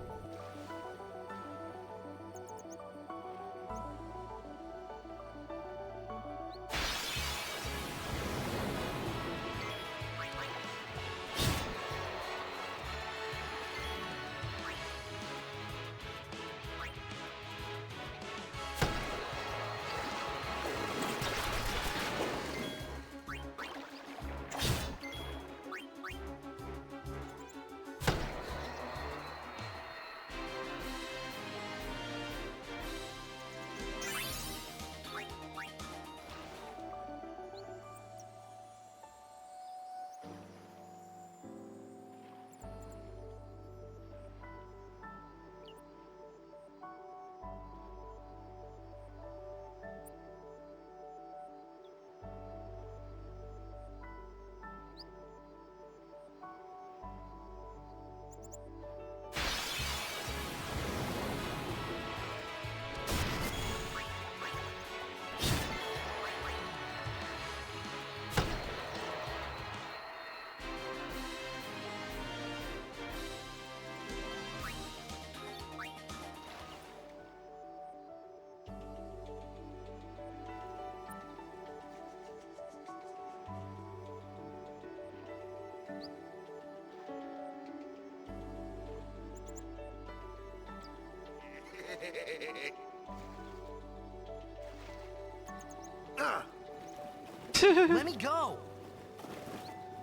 Let me go!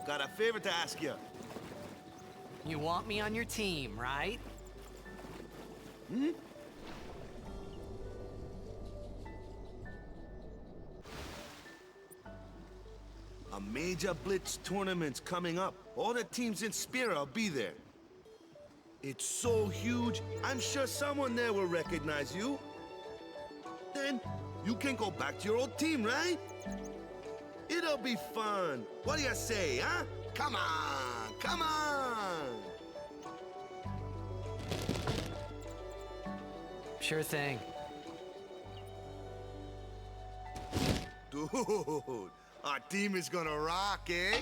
Got a favor to ask you. You want me on your team, right? Hmm? A major blitz tournament's coming up. All the teams in Spira will be there. It's so huge, I'm sure someone there will recognize you. Then you can go back to your old team, right? It'll be fun. What do you say, huh? Come on, come on! Sure thing. Dude, Our team is gonna rock, eh?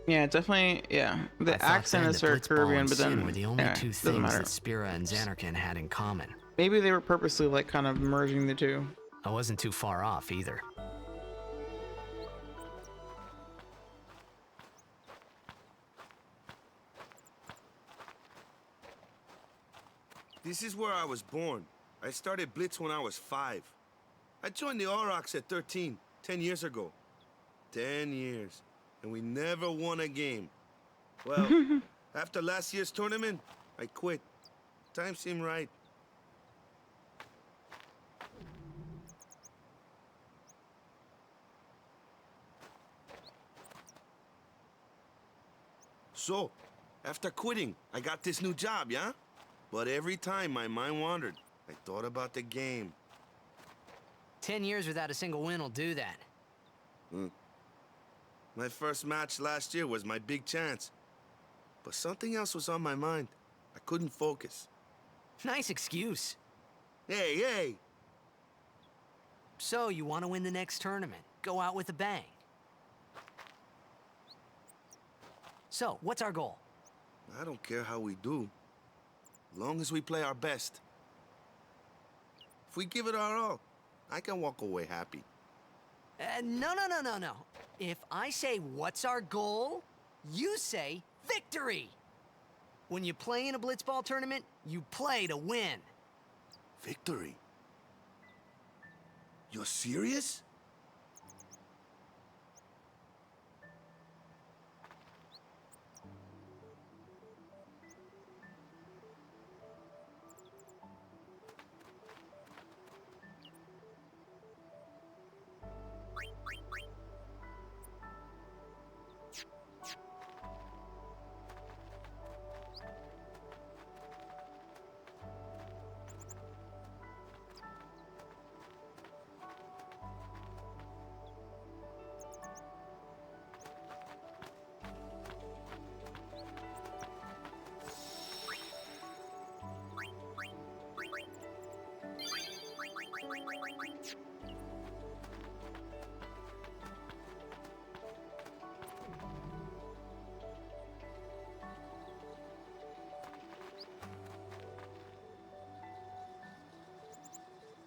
Yeah, definitely. Yeah, the accent is very Caribbean, but then were the only yeah, two doesn't things matter. that Spira and Xanarkin had in common. Maybe they were purposely like kind of merging the two. I wasn't too far off either. This is where I was born. I started Blitz when I was 5. I joined the Aurochs at 13, 10 years ago. 10 years. And we never won a game. Well, after last year's tournament, I quit. Time seemed right. So, after quitting, I got this new job, yeah? But every time my mind wandered, I thought about the game. 10 years without a single win will do that. My first match last year was my big chance. But something else was on my mind. I couldn't focus. Nice excuse. Hey, hey! So, you want to win the next tournament? Go out with a bang. So, what's our goal? I don't care how we do. Long as we play our best. If we give it our all, I can walk away happy. No. If I say, what's our goal? You say, victory! When you play in a blitzball tournament, you play to win. Victory? You're serious?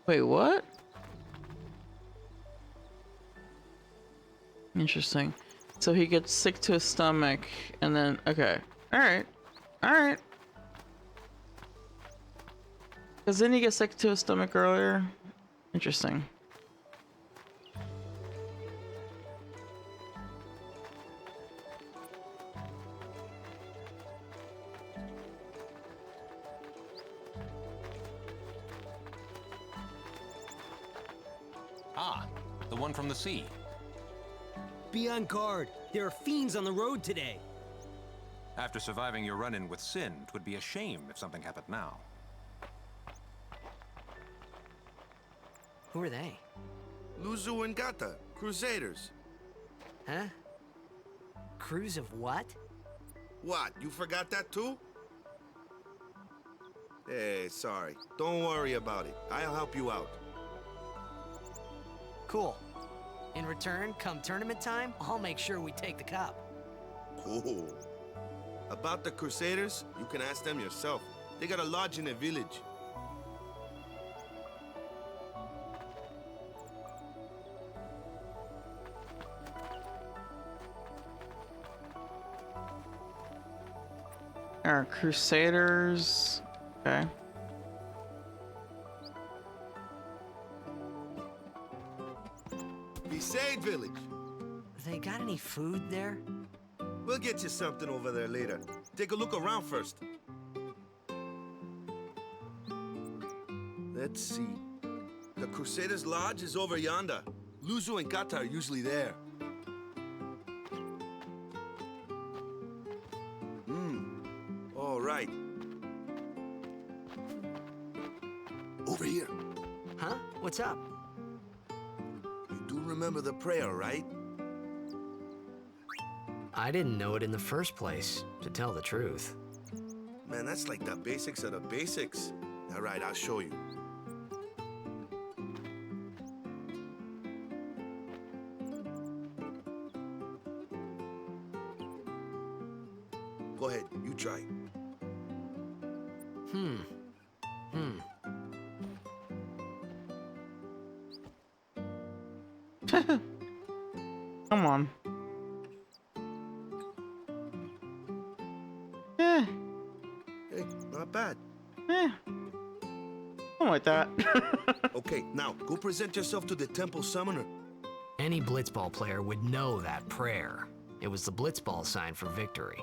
Wait, what? Interesting. So he gets sick to his stomach, and then okay, all right. Cause then he gets sick to his stomach earlier. Interesting. Ah, the one from the sea. Be on guard. There are fiends on the road today. After surviving your run-in with Sin, it would be a shame if something happened now. Who are they? Luzu and Gata, Crusaders. Huh? Crews of what? What, you forgot that too? Hey, sorry. Don't worry about it. I'll help you out. Cool. In return, come tournament time, I'll make sure we take the cup. Cool. About the Crusaders, you can ask them yourself. They got a lodge in a village. Our Crusaders. Okay. Besaid village. They got any food there? We'll get you something over there later. Take a look around first. Let's see. The Crusaders' Lodge is over yonder. Luzu and Gata are usually there. All right. Over here. Huh? What's up? You do remember the prayer, right? I didn't know it in the first place, to tell the truth. Man, that's like the basics of the basics. All right, I'll show you. Come on. Eh. Hey, not bad. Eh. Something like that. Okay, now, go present yourself to the Temple Summoner. Any blitzball player would know that prayer. It was the blitzball sign for victory.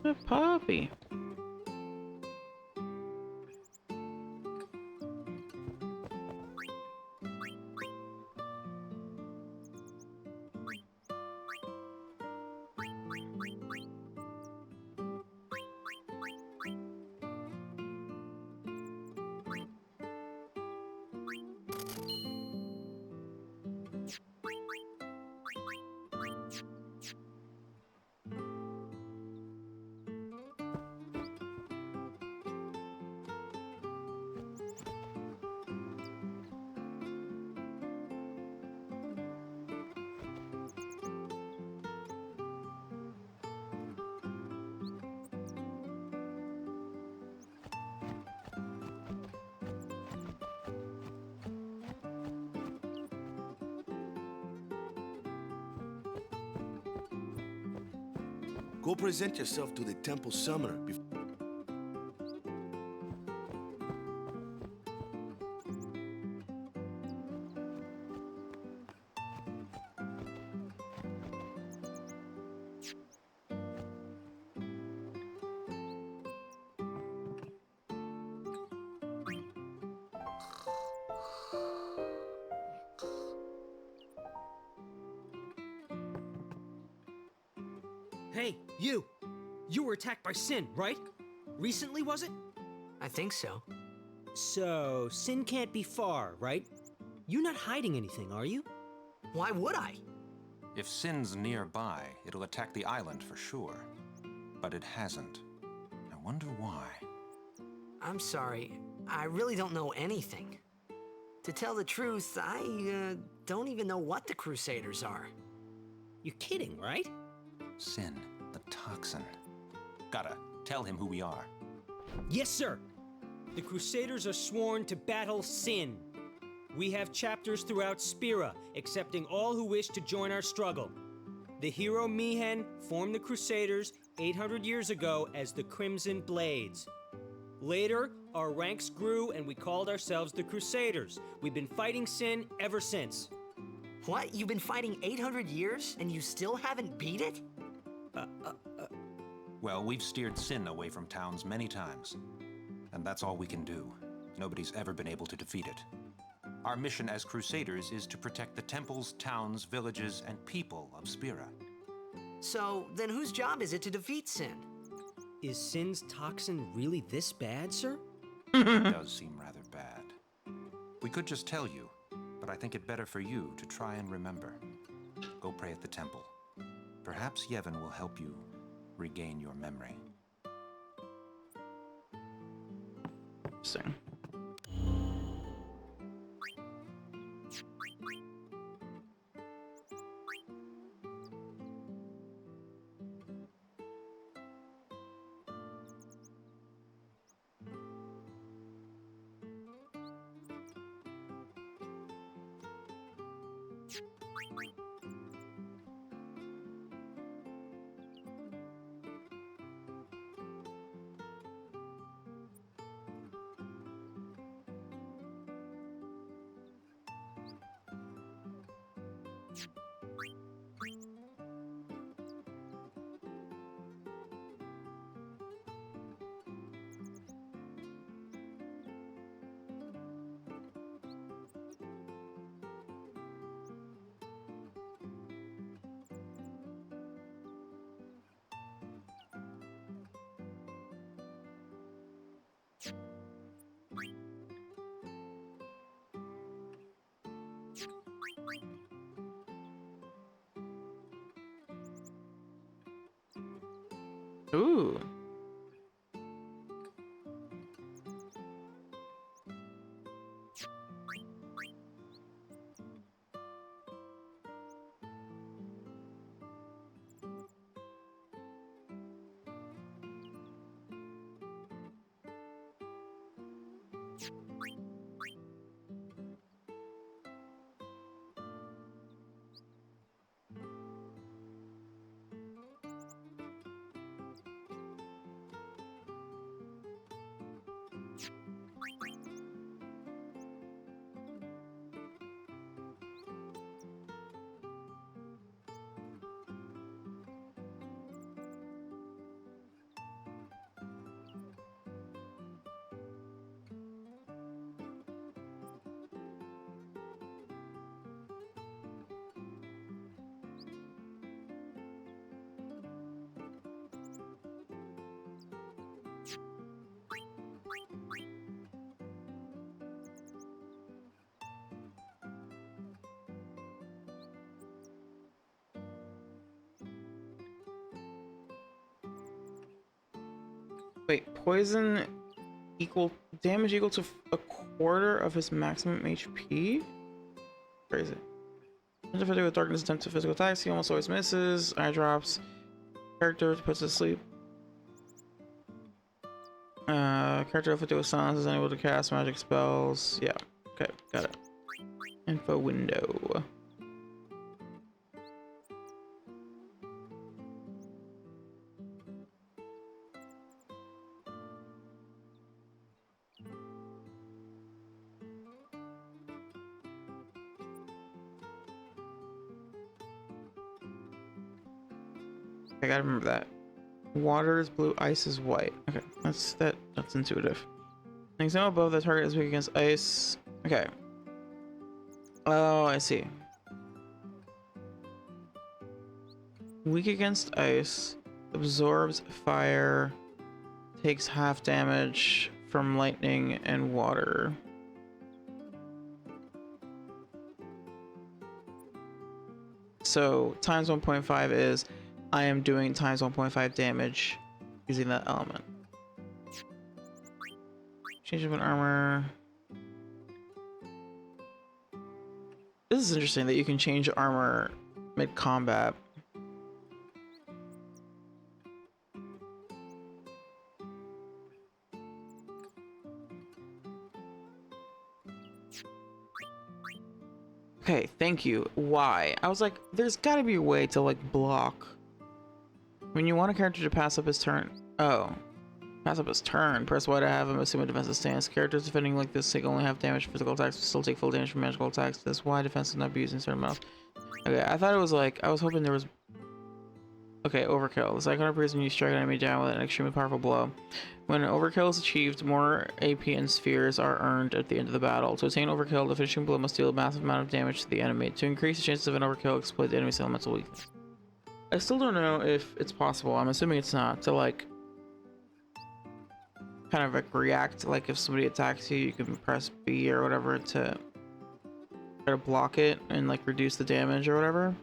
A puppy. Go present yourself to the Temple Summoner. Hey, you! You were attacked by Sin, right? Recently, was it? I think so. So, Sin can't be far, right? You're not hiding anything, are you? Why would I? If Sin's nearby, it'll attack the island for sure. But it hasn't. I wonder why. I'm sorry. I really don't know anything. To tell the truth, I don't even know what the Crusaders are. You're kidding, right? Sin, the toxin. Gotta tell him who we are. Yes, sir! The Crusaders are sworn to battle Sin. We have chapters throughout Spira, accepting all who wish to join our struggle. The hero Mihen formed the Crusaders 800 years ago as the Crimson Blades. Later, our ranks grew and we called ourselves the Crusaders. We've been fighting Sin ever since. What? You've been fighting 800 years and you still haven't beat it? Well, we've steered Sin away from towns many times. And that's all we can do. Nobody's ever been able to defeat it. Our mission as Crusaders is to protect the temples, towns, villages, and people of Spira. So, then whose job is it to defeat Sin? Is Sin's toxin really this bad, sir? It does seem rather bad. We could just tell you, but I think it better for you to try and remember. Go pray at the temple. Perhaps Yevon will help you regain your memory. Interesting. Ooh. Wait, poison equal damage equal to a quarter of his maximum HP? Crazy. Infected with darkness attempt to physical attacks, he almost always misses. Eye drops. Character puts to sleep. Character afflicted with silence is unable to cast magic spells. Yeah, okay, got it. Info window. I gotta remember that. Water is blue, ice is white. Okay, that's intuitive. An example above, the target is weak against ice. Okay. Oh, I see. Weak against ice, absorbs fire, takes half damage from lightning and water. So times 1.5 is I am doing times 1.5 damage using that element. Change of an armor. This is interesting that you can change armor mid-combat. Okay, thank you. Why? I was like, there's gotta be a way to like block. When you want a character to pass up his turn. Oh. Pass up his turn. Press Y to have him assume a defensive stance. Characters defending like this take only half damage from physical attacks, but still take full damage from magical attacks. This Y defense will not be used in certain amounts. Okay, I thought it was like, I was hoping there was... Okay, overkill. This icon appears when you strike an enemy down with an extremely powerful blow. When overkill is achieved, more AP and spheres are earned at the end of the battle. To attain overkill, the finishing blow must deal a massive amount of damage to the enemy. To increase the chances of an overkill, exploit the enemy's elemental weakness. I still don't know if it's possible, I'm assuming it's not, to like kind of like react, like if somebody attacks you, you can press B or whatever to try to block it and like reduce the damage or whatever.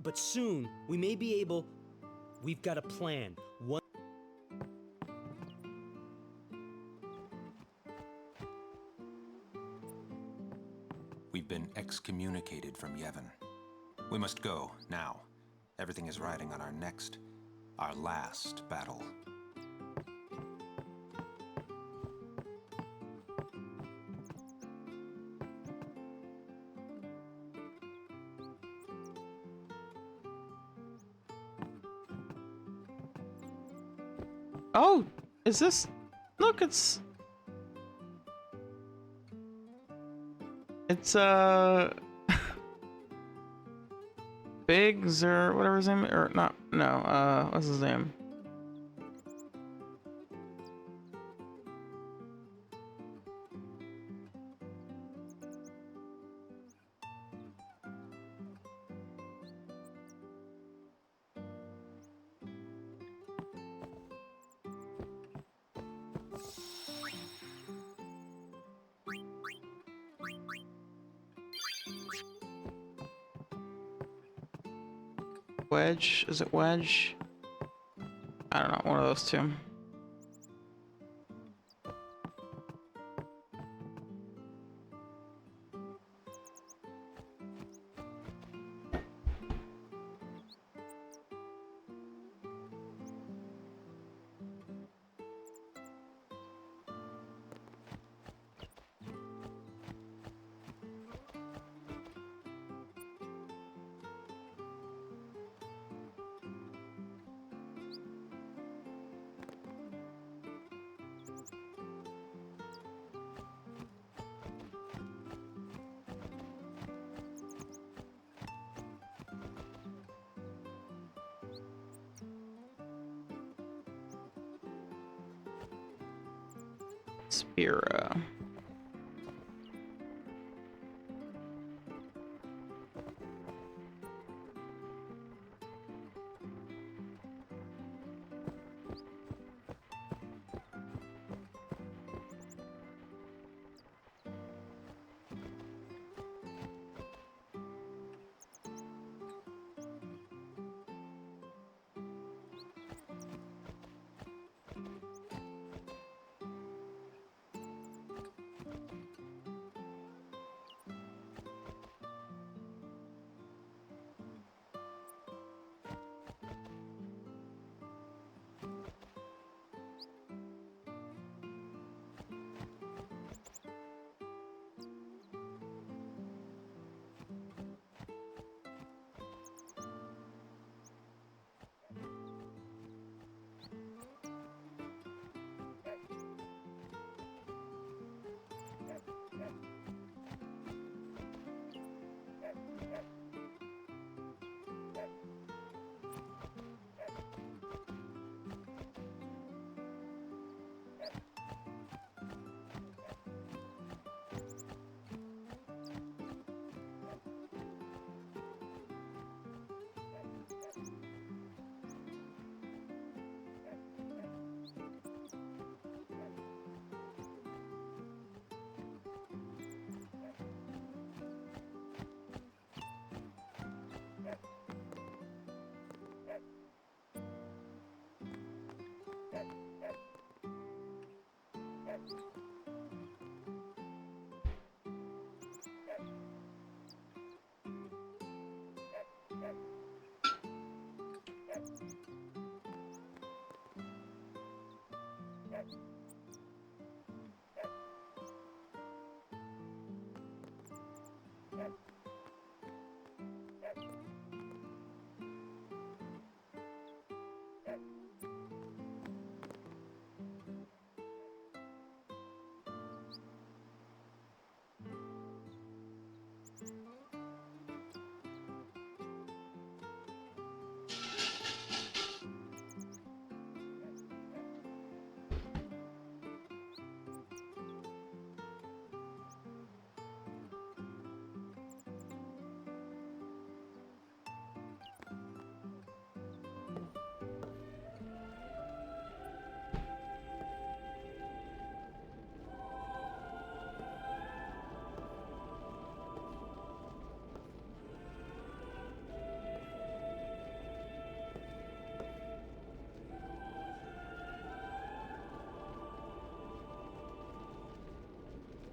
But soon, we may be able... We've got a plan. One... We've been excommunicated from Yevon. We must go, now. Everything is riding on our next, our last battle. Oh, is this... Look, it's... It's, Biggs, or whatever his name... Or, not... No, what's his name? Wedge? Is it Wedge? I don't know, one of those two. Spira.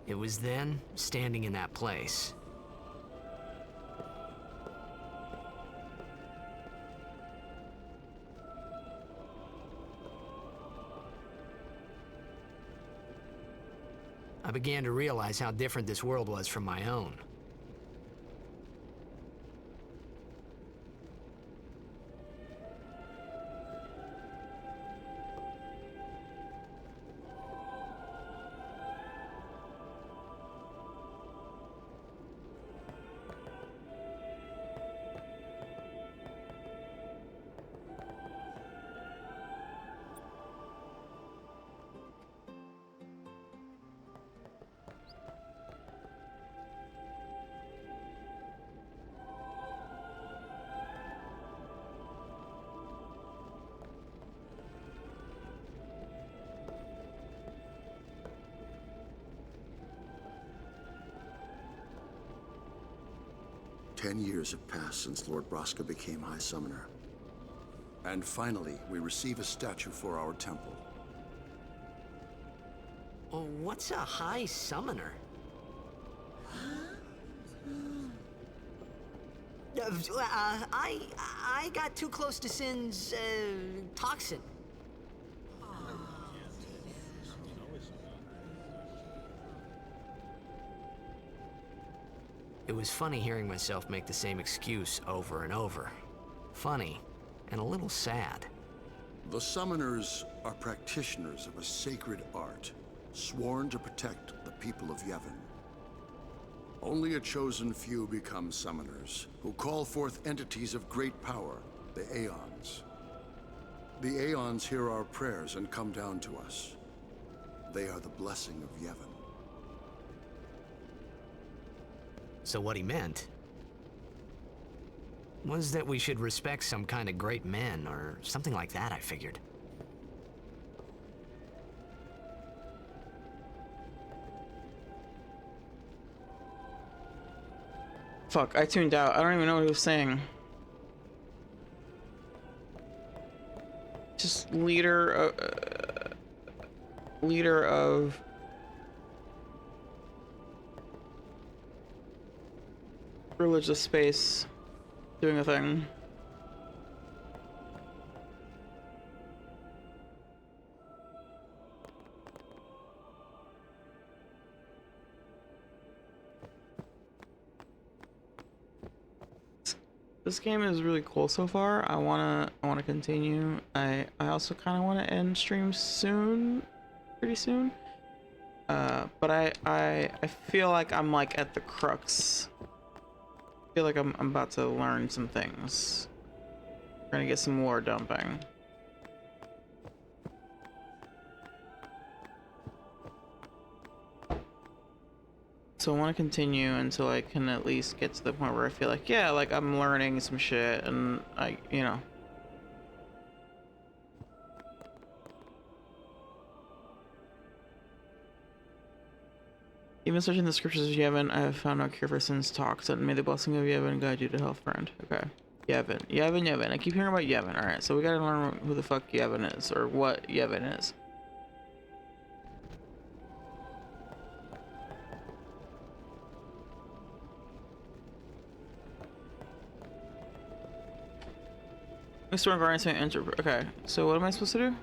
It was then, standing in that place, I began to realize how different this world was from my own. Ten years have passed since Lord Braska became High Summoner. And finally, we receive a statue for our temple. Oh, what's a High Summoner? I got too close to Sin's, toxin. It was funny hearing myself make the same excuse over and over. Funny, and a little sad. The Summoners are practitioners of a sacred art, sworn to protect the people of Yevon. Only a chosen few become Summoners, who call forth entities of great power, the Aeons. The Aeons hear our prayers and come down to us. They are the blessing of Yevon. So what he meant was that we should respect some kind of great men, or something like that, I figured. Fuck, I tuned out. I don't even know what he was saying. Just leader of religious space doing a thing. This game is really cool so far. I wanna continue. I also kind of want to end stream soon, pretty soon. But I feel like I'm like at the crux. I feel like I'm about to learn some things. We're gonna get some lore dumping. So I want to continue until I can at least get to the point where I feel like, yeah, like I'm learning some shit and you know. Even searching the scriptures of Yevon, I have found no cure for sin's toxin. May the blessing of Yevon guide you to health, friend. Okay. Yevon. I keep hearing about Yevon. Alright, so we gotta learn who the fuck Yevon is, or what Yevon is. Storm Guardian saying enter. Okay, so what am I supposed to do?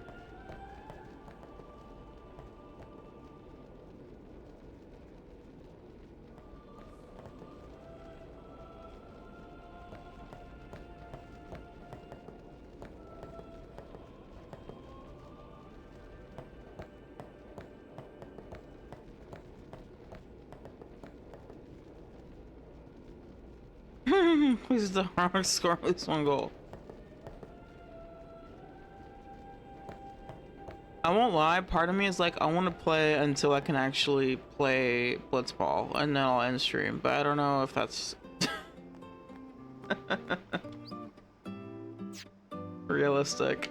Please the hard score at least one goal. I won't lie, part of me is like, I want to play until I can actually play Blitzball, and then I'll end stream, but I don't know if that's realistic.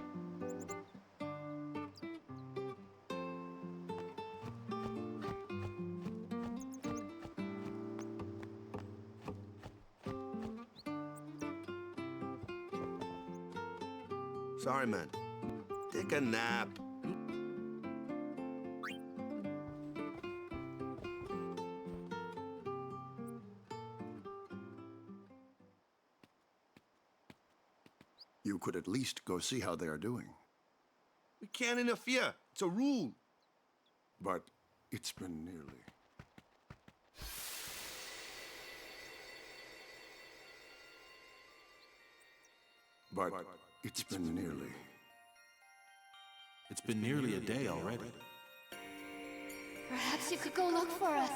Sorry, man. Take a nap. at least go see how they are doing. We can't interfere. It's a rule. But it's been nearly. But it's been nearly. It's been nearly a day already. Perhaps you could go look for us.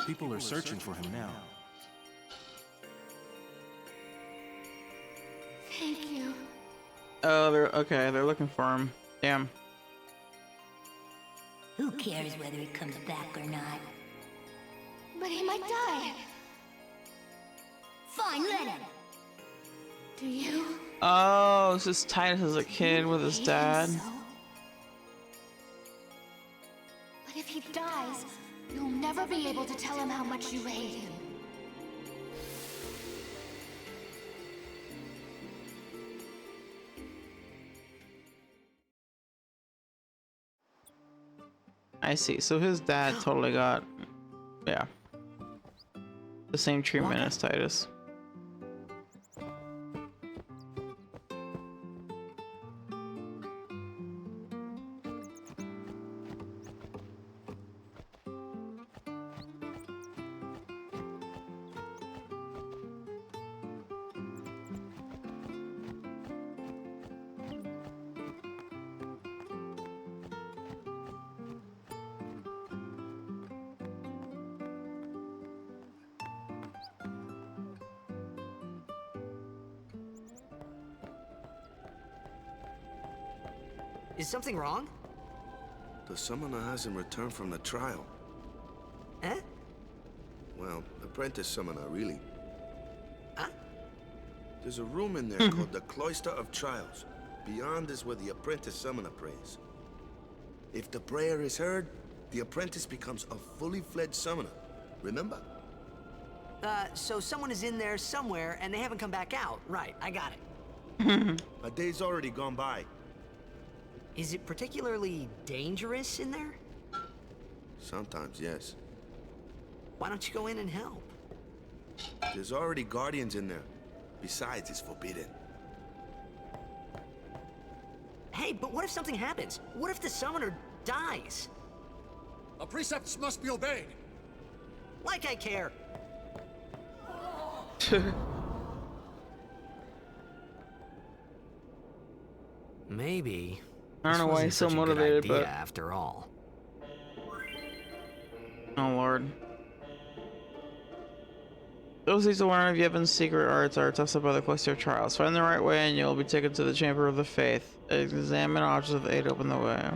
People are searching for him now. Thank you. Oh, they're looking for him. Damn. Who cares whether he comes back or not? But he might die. Fine, let him. Do you? Oh, this is Titus as a kid with his dad. But if he dies, you'll never be able to tell him how much you hate him. I see. So his dad totally got, yeah, the same treatment as Titus. Is something wrong? The summoner hasn't returned from the trial. Eh? Well, apprentice summoner, really. Huh? There's a room in there called the Cloister of Trials. Beyond is where the apprentice summoner prays. If the prayer is heard, the apprentice becomes a fully fledged summoner. Remember? So someone is in there somewhere and they haven't come back out. Right, I got it. A day's already gone by. Is it particularly dangerous in there? Sometimes, yes. Why don't you go in and help? There's already guardians in there. Besides, it's forbidden. Hey, but what if something happens? What if the summoner dies? Our precepts must be obeyed. Like I care. Maybe. I don't know why he's so motivated, but after all. Oh lord. Those who learn of Yevon's secret arts are tested by the Cloister of Trials. Find the right way and you'll be taken to the Chamber of the Faith. Examine objects of aid open the way.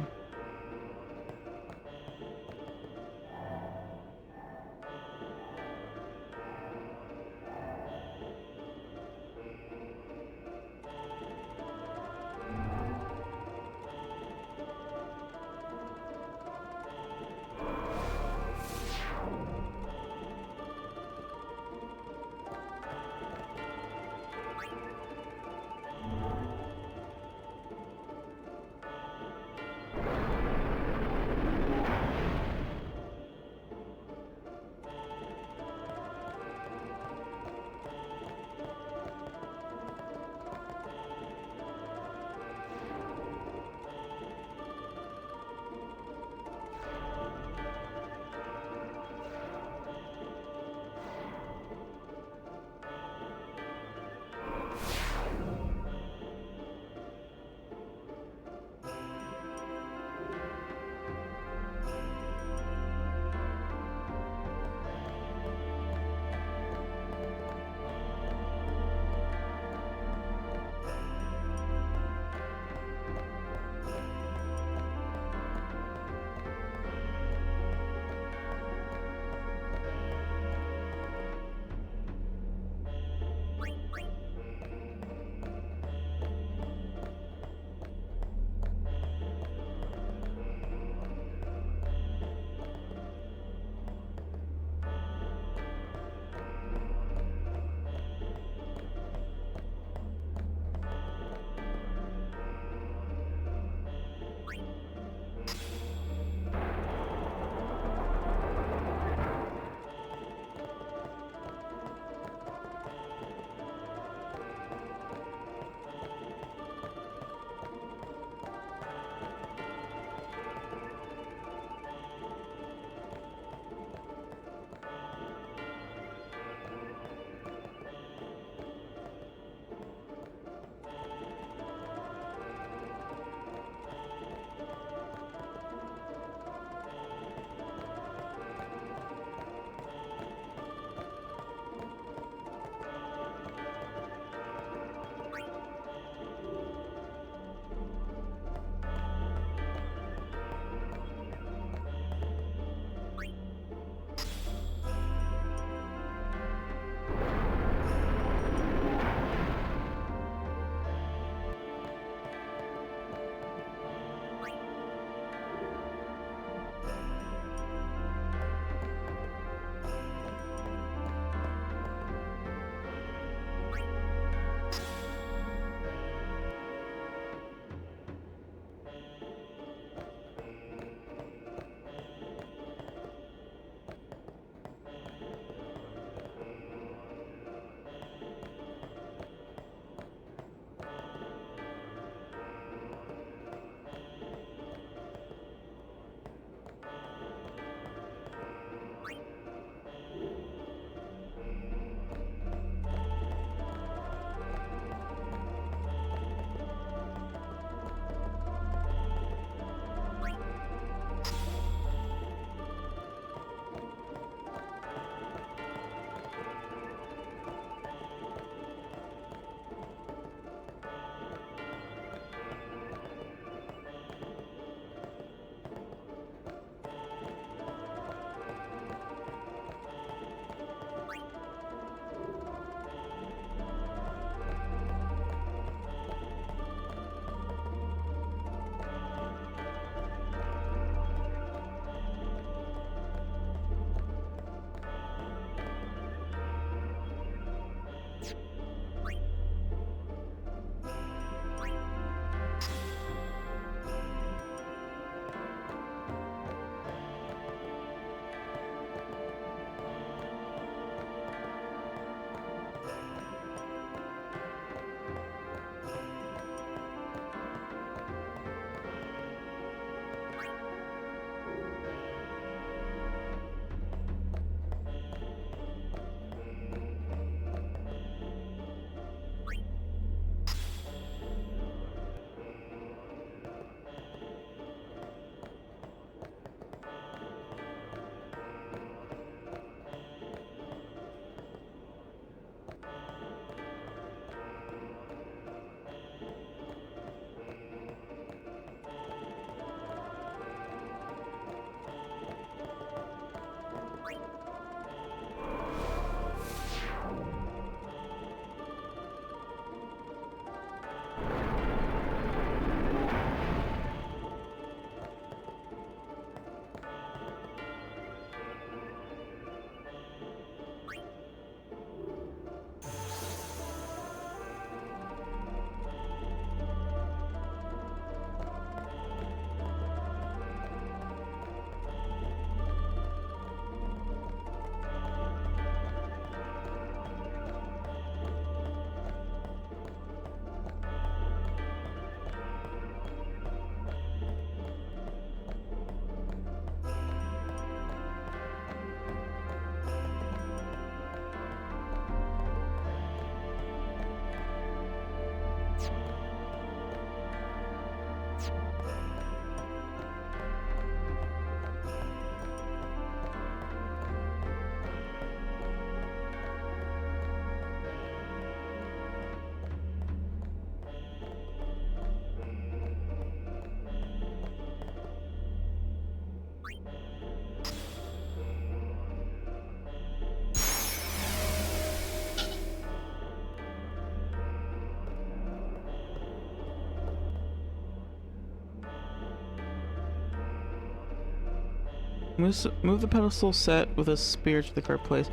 Move the pedestal set with a spear to the correct place.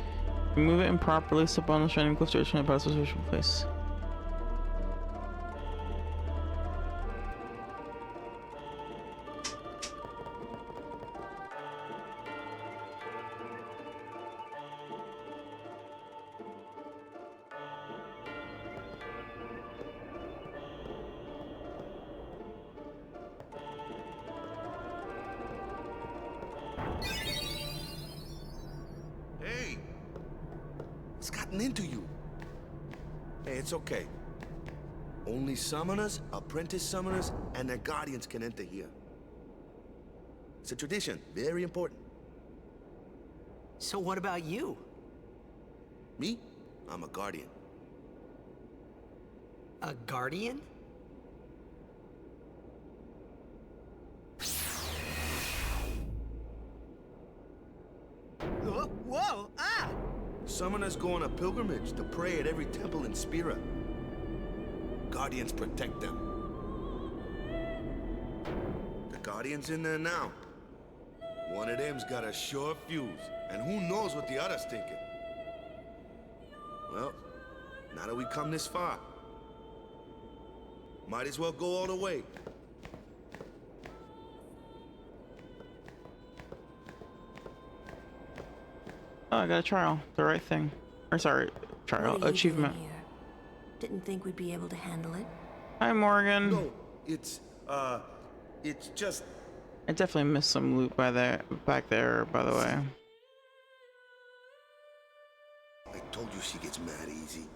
Remove it improperly, step on the shining cliff to return the pedestal to its original place. Hey! What's gotten into you? Hey, it's okay. Only summoners, apprentice summoners, and their guardians can enter here. It's a tradition, very important. So what about you? Me? I'm a guardian. A guardian? Whoa! Ah! Summoners go on a pilgrimage to pray at every temple in Spira. Guardians protect them. The Guardian's in there now. One of them's got a sure fuse, and who knows what the other's thinking. Well, now that we come this far, might as well go all the way. Oh, I got a trial. The right thing. Or sorry, trial. What are you Achievement. doing here? Didn't think we'd be able to handle it. Hi, Morgan. No, it's just... I definitely missed some loot back there, by the way. I told you she gets mad easy.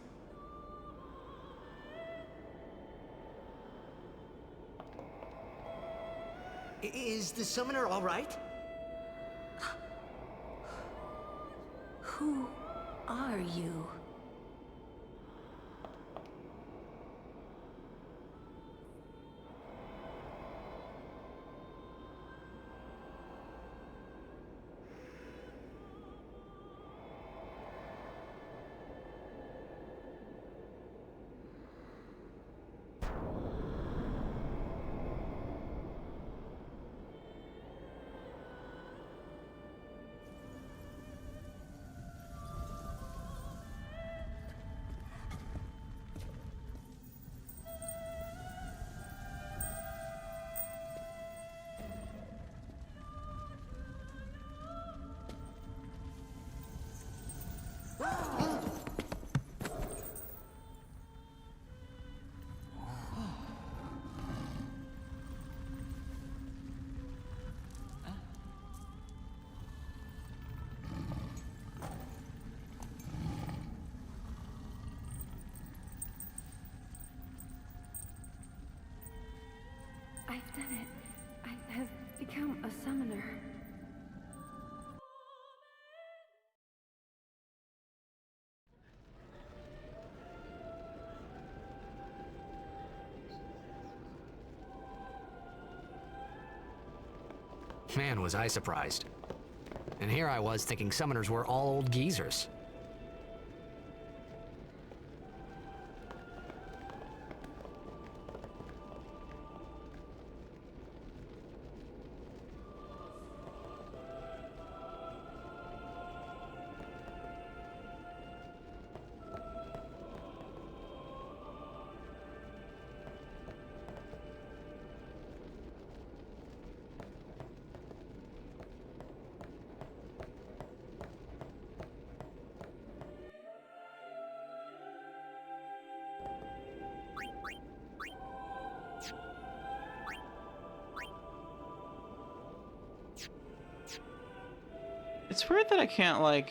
Is the summoner all right? Who are you? I've done it. I have become a summoner. Man, was I surprised. And here I was thinking summoners were all old geezers. It's weird that I can't, like,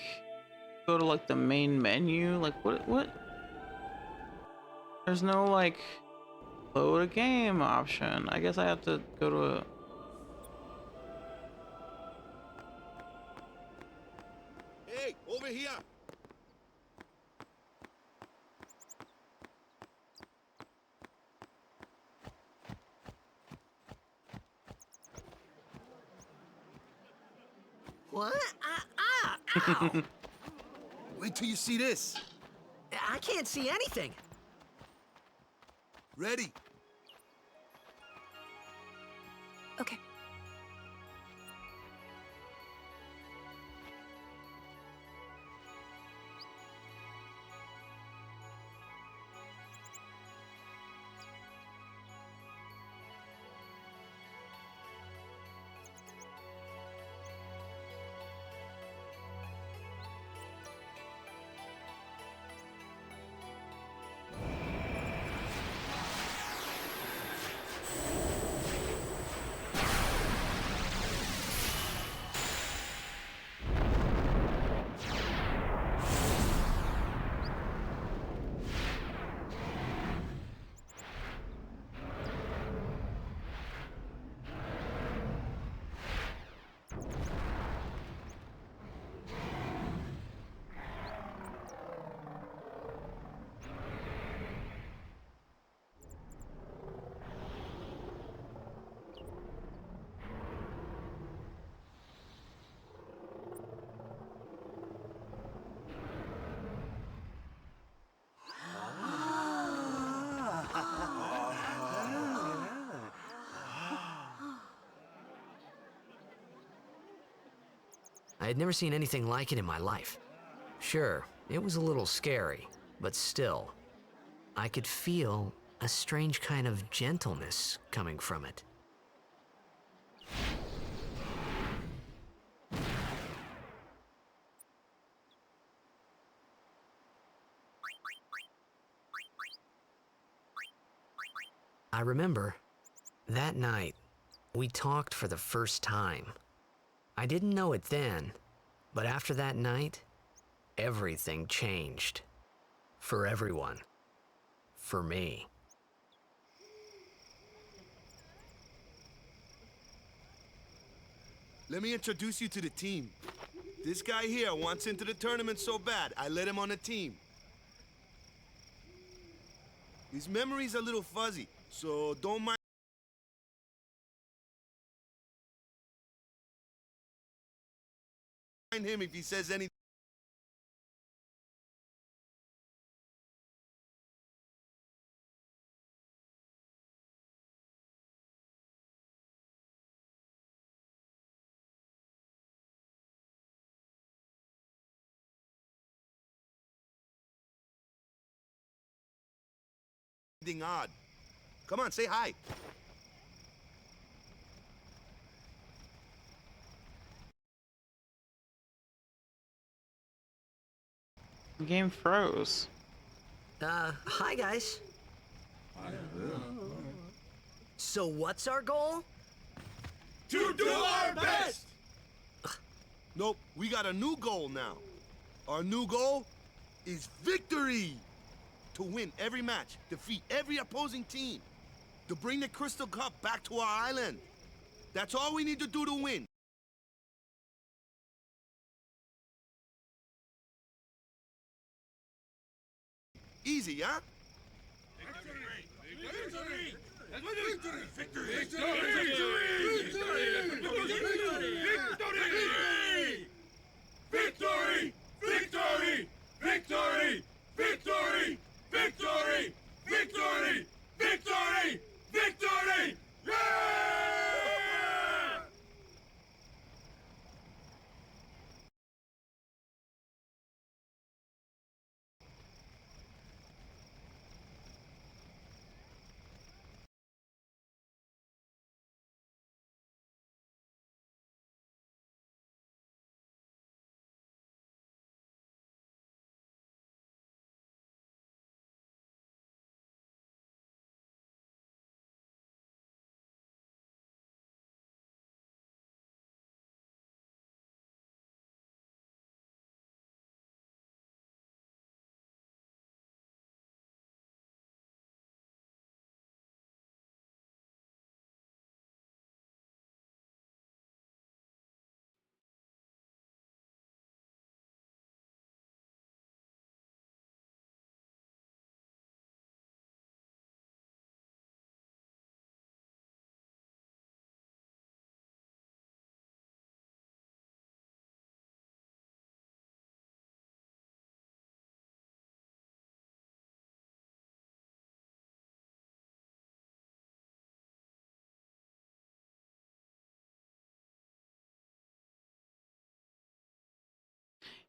go to, like, the main menu. Like, what? There's no, like, load a game option. I guess I have to go to a... Hey, over here! What? Ow! Wait till you see this. I can't see anything. Ready? Okay. had never seen anything like it in my life. Sure, it was a little scary, but still, I could feel a strange kind of gentleness coming from it. I remember, that night, we talked for the first time. I didn't know it then, but after that night, everything changed. For everyone. For me. Let me introduce you to the team. This guy here wants into the tournament so bad, I let him on the team. His memory's a little fuzzy, so don't mind him if he says anything odd. Come on, say hi. The game froze. Hi guys. So what's our goal? To do our best! Nope, we got a new goal now. Our new goal is victory! To win every match, defeat every opposing team, to bring the Crystal Cup back to our island. That's all we need to do to win. Easy, huh? Victory! Victory! Victory! Victory! Victory! Victory! Victory! Victory! Victory! Victory! Victory! Yeah!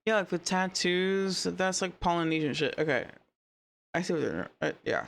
Yeah, like the tattoos, that's like Polynesian shit. Okay. I see what they're, yeah.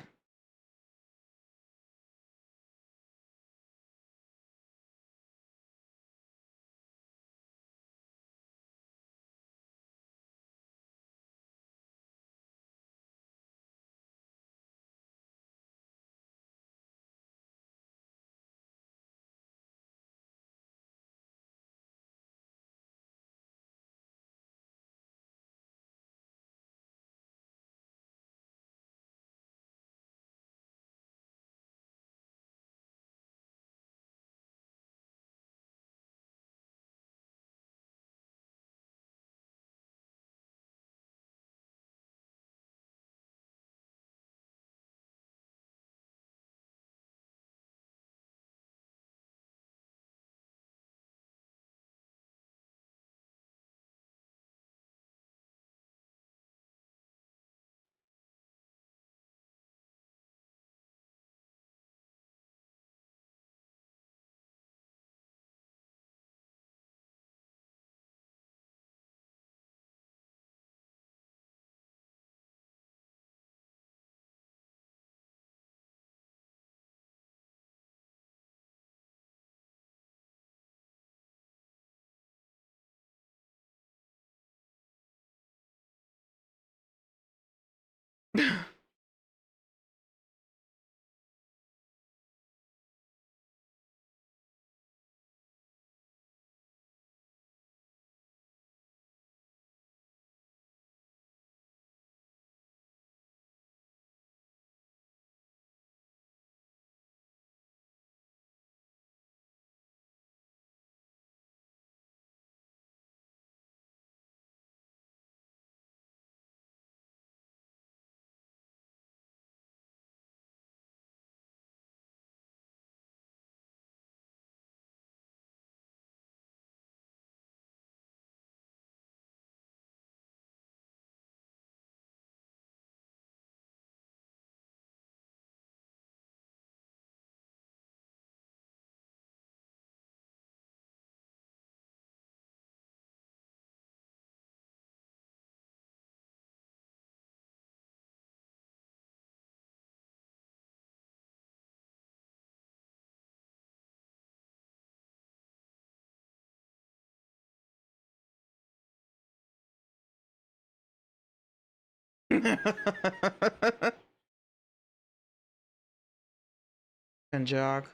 And jog.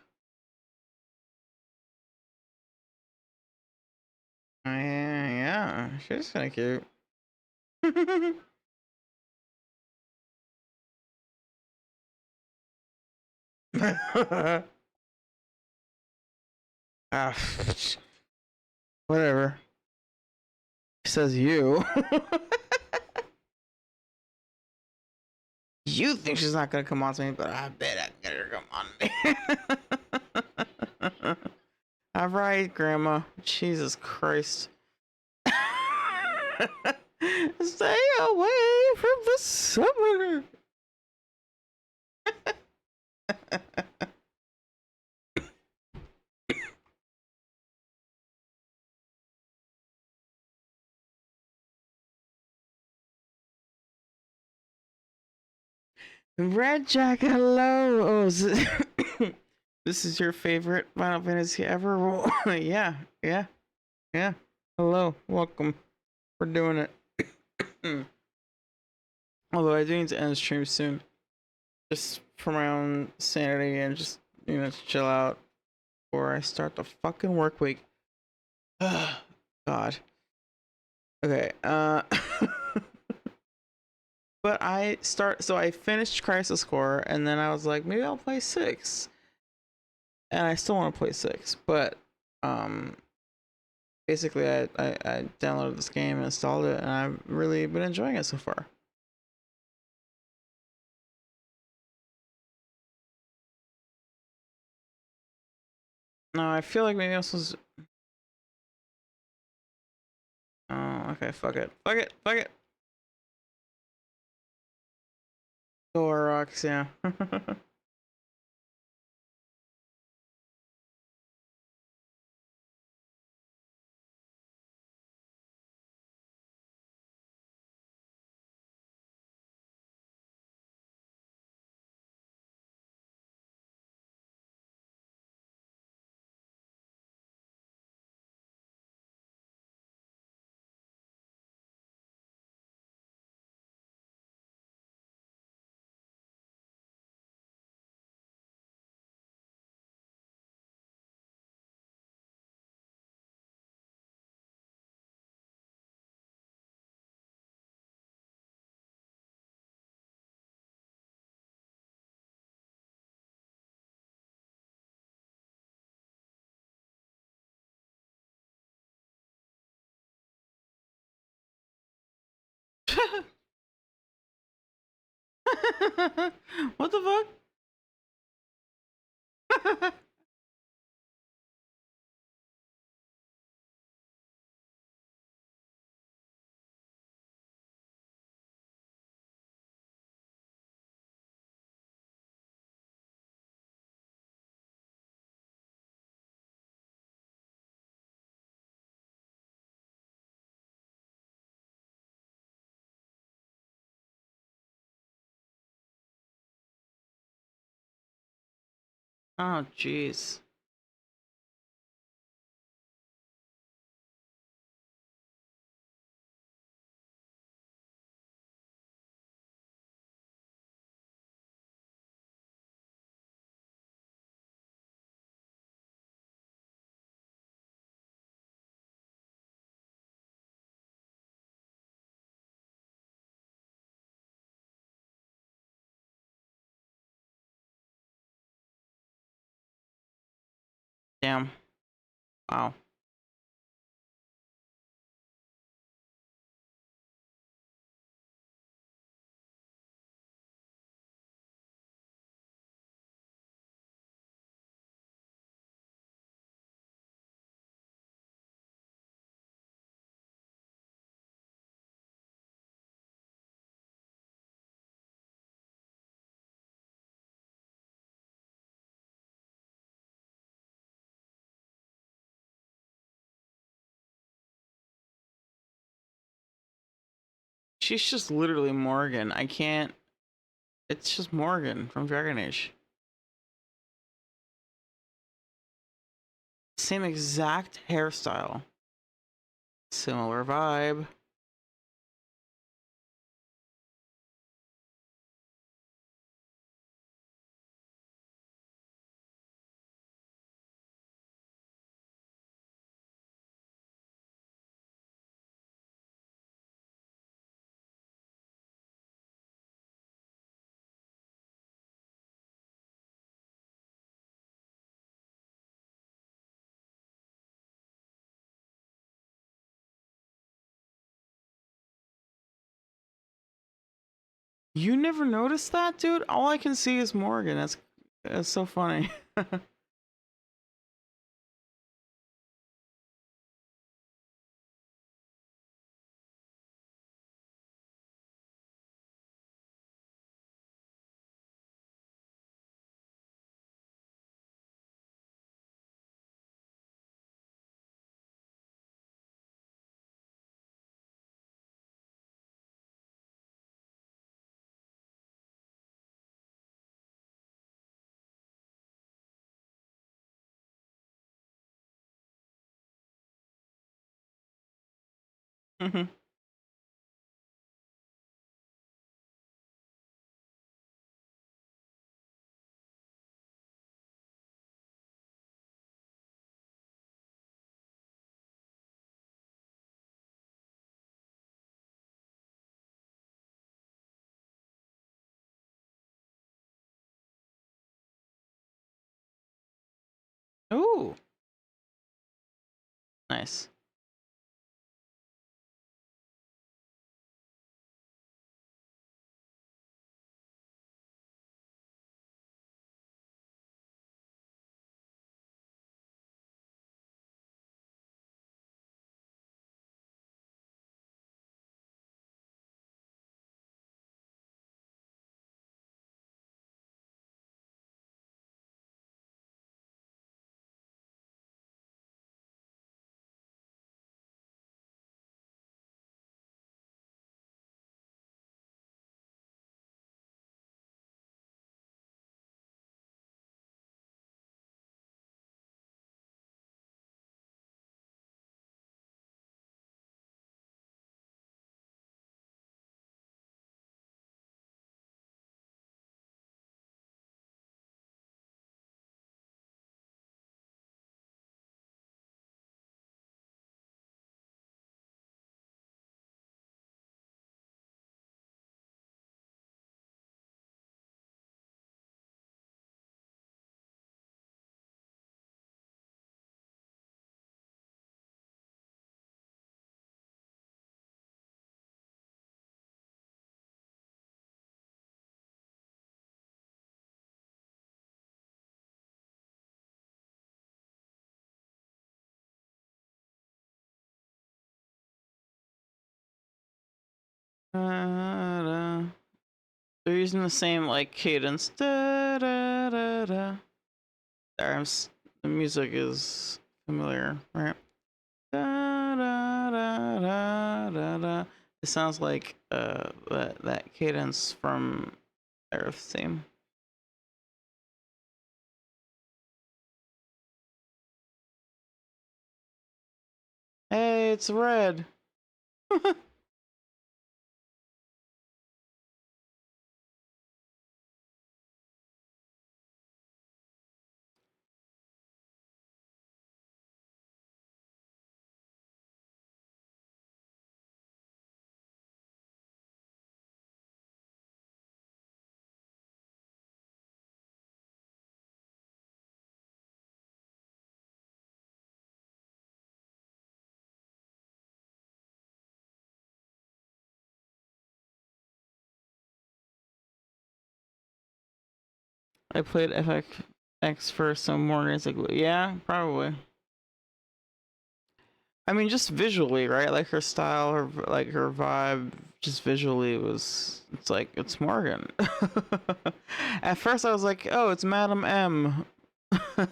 Yeah, she's kind of cute. Ah, whatever. Says you. You think she's not gonna come on to me, but I bet I can get her to come on to me. All right, Grandma. Jesus Christ. Stay away from the summoner. Red Jacket, hello. Oh, this is your favorite Final Fantasy ever? Well, yeah. Hello, welcome. We're doing it. Although I do need to end the stream soon, just for my own sanity and just to chill out before I start the fucking work week. God. Okay. But I finished Crisis Core, and then I was like, maybe I'll play 6. And I still want to play 6, but basically I downloaded this game and installed it, and I've really been enjoying it so far. No, I feel like maybe I'm supposed to... Oh, okay, fuck it. Door rocks, yeah. What the fuck? Oh, jeez. Damn. Wow. She's just literally Morgan. I can't. It's just Morgan from Dragon Age. Same exact hairstyle. Similar vibe. You never noticed that, dude? All I can see is Morgan. That's so funny. Mhm. Ooh. Nice. They're using the same like cadence. Da, da, da, da. The music is familiar, right? Da, da, da, da, da, da. It sounds like that cadence from Earth theme. Hey, it's red. I played FFX first, so Morgan's like, yeah, probably. I mean, just visually, right? Like her style, her like her vibe, just visually was. It's like it's Morgan. At first, I was like, oh, it's Madam M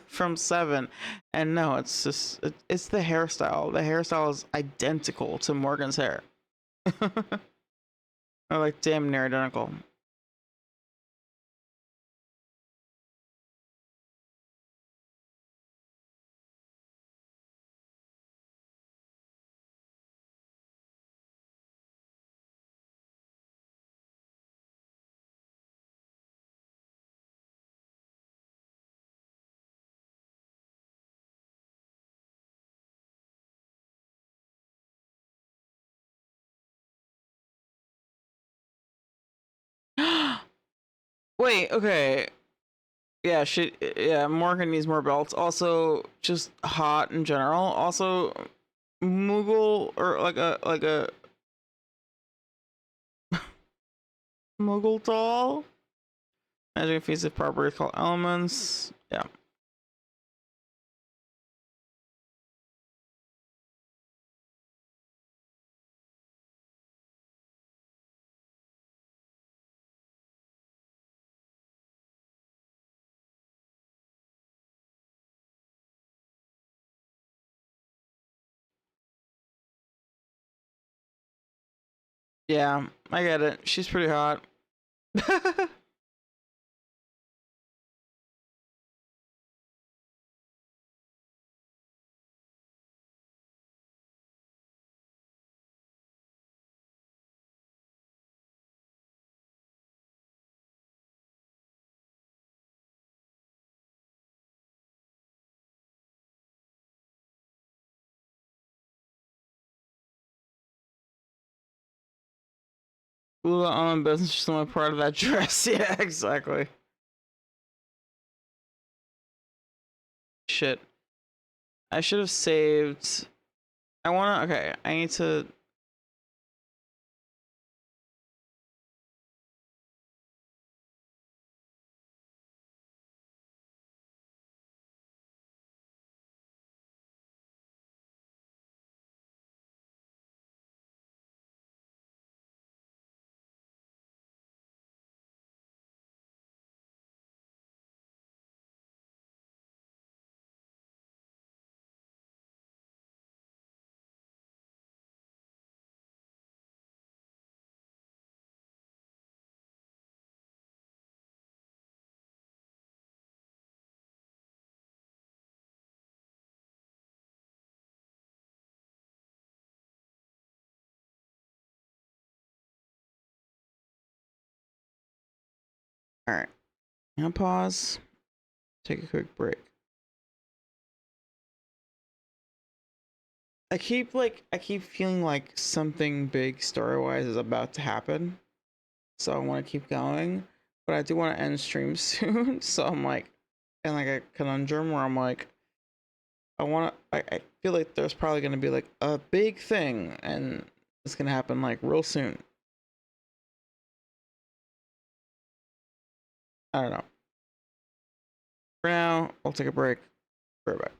from Seven, and no, it's just it's the hairstyle. The hairstyle is identical to Morgan's hair, or like damn near identical. Wait, okay. Yeah, yeah, Morgan needs more belts. Also, just hot in general. Also, Moogle or like a Moogle doll. Magic feats properties called elements. Yeah. Yeah, I get it. She's pretty hot. Lula on business, she's only part of that dress. Yeah, exactly. Shit. I should have saved. Okay, I need to. Alright. Now pause. Take a quick break. I keep feeling like something big story-wise is about to happen. So I want to keep going. But I do want to end stream soon. So I'm like in like a conundrum where I'm like, I feel like there's probably gonna be like a big thing and it's gonna happen like real soon. I don't know. For now, I'll take a break. Be right back.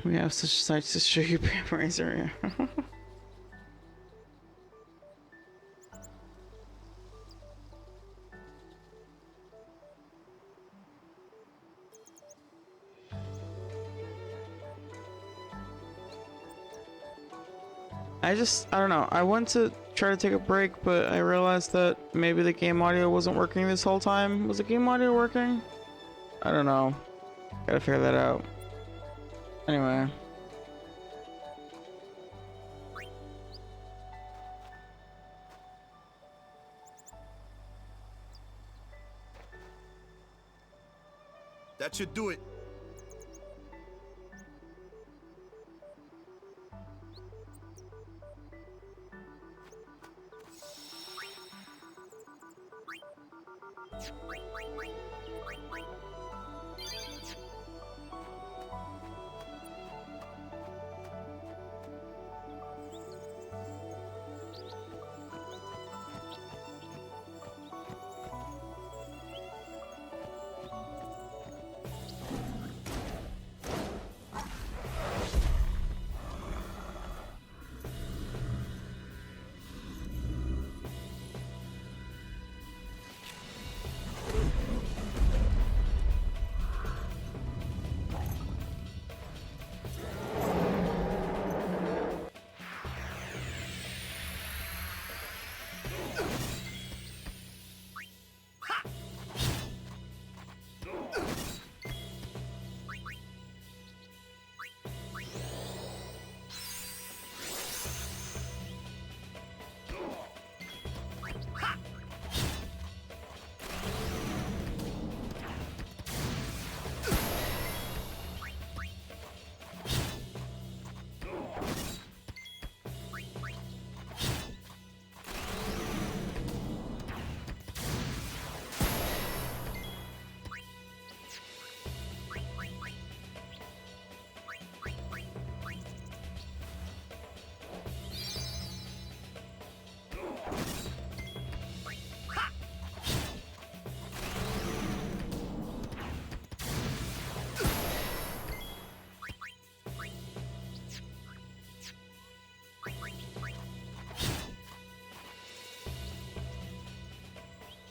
We have such sights to show you, Razor. I don't know. I went to try to take a break, but I realized that maybe the game audio wasn't working this whole time. Was the game audio working? I don't know. Gotta figure that out. Anyway. That should do it.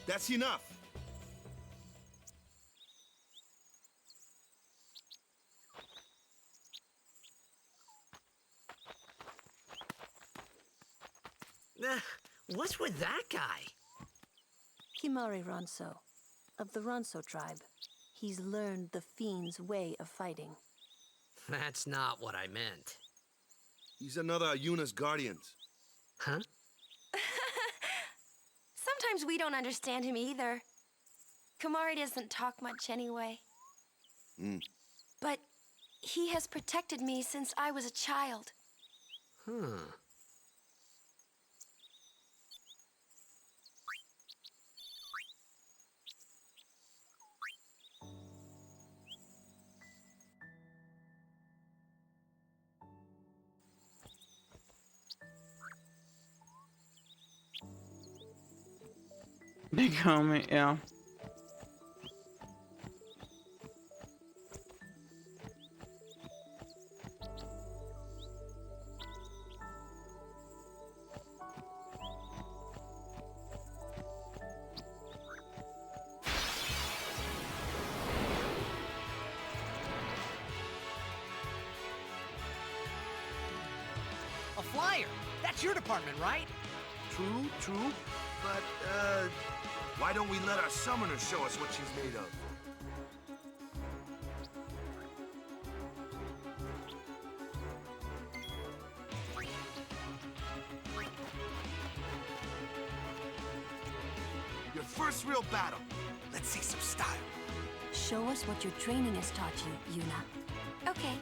That's enough. What's with that guy? Kimari Ronso, of the Ronso tribe. He's learned the Fiend's way of fighting. That's not what I meant. He's another Yuna's guardians. Huh? Sometimes we don't understand him either. Kumari doesn't talk much anyway. But he has protected me since I was a child. Big homie, yeah. A flyer! That's your department, right? True. But, why don't we let our summoner show us what she's made of? Your first real battle. Let's see some style. Show us what your training has taught you, Yuna. Okay.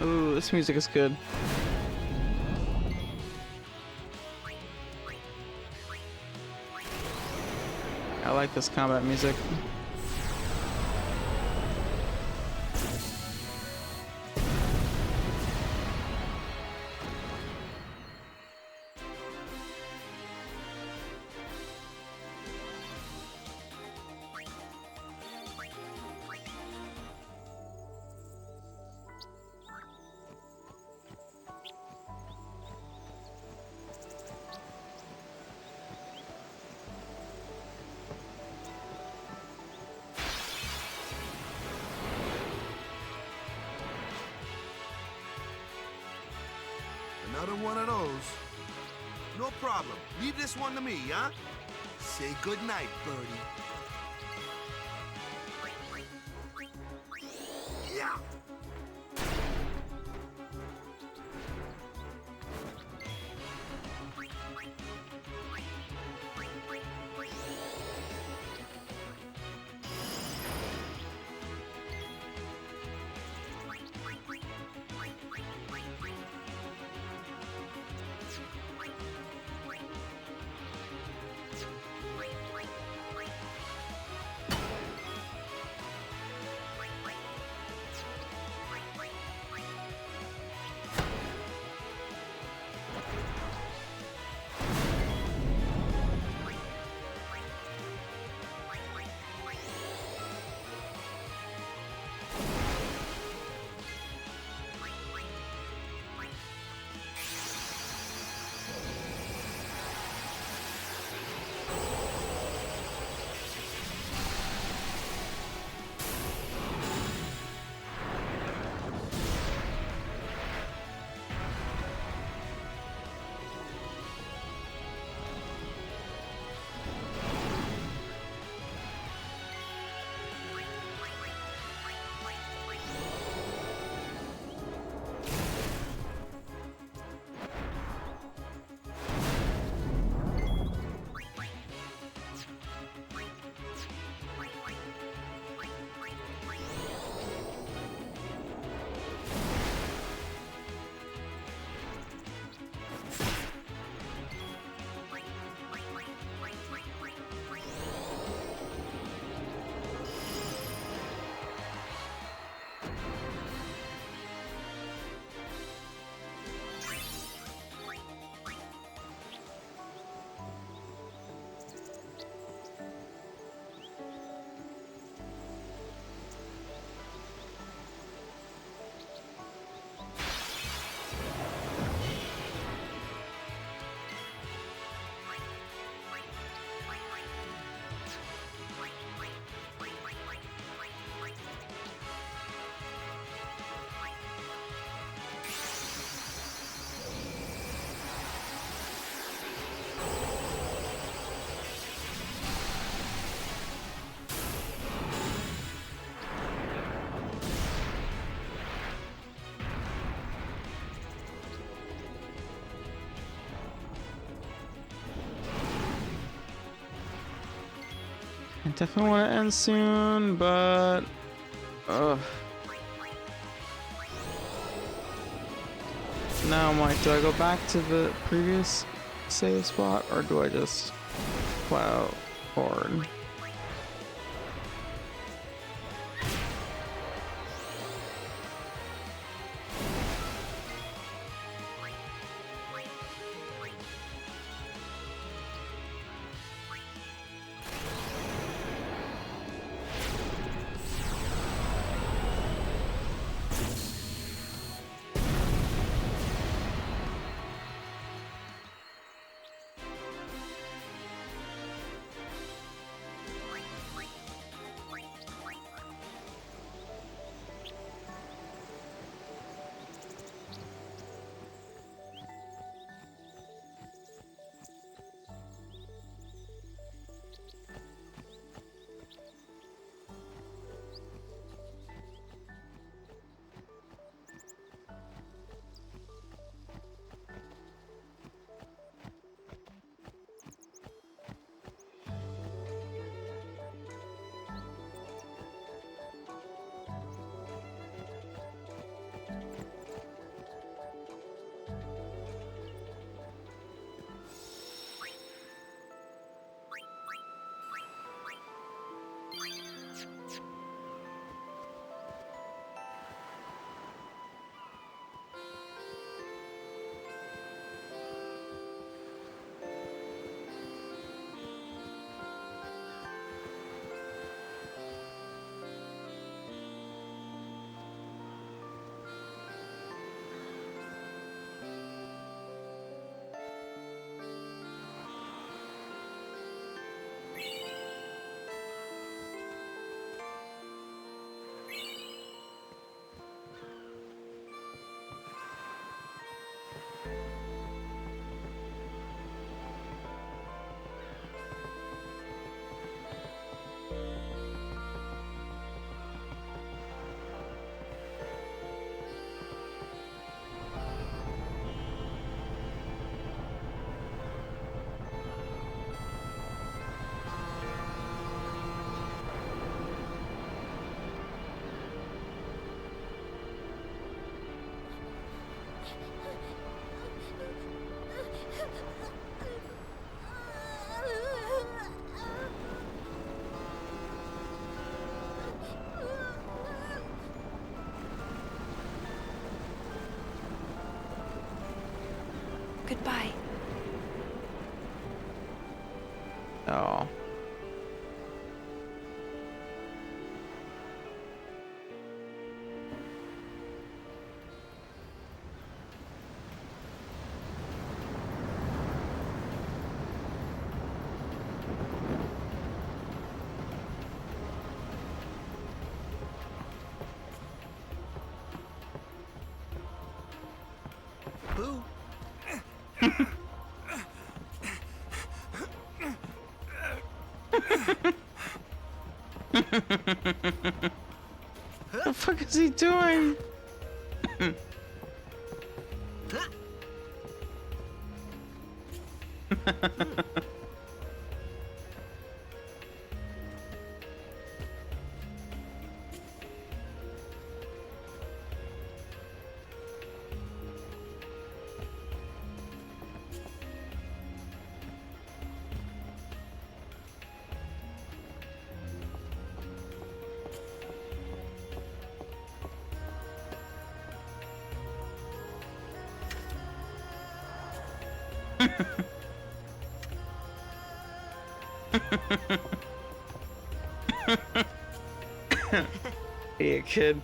Ooh, this music is good. I like this combat music. Another one of those. No problem. Leave this one to me, huh? Say goodnight, birdie. Yeah. I definitely want to end soon, but ugh. Now I'm like, do I go back to the previous save spot or do I just plow forward? Oh. Boo. The fuck is he doing? Yeah, kid.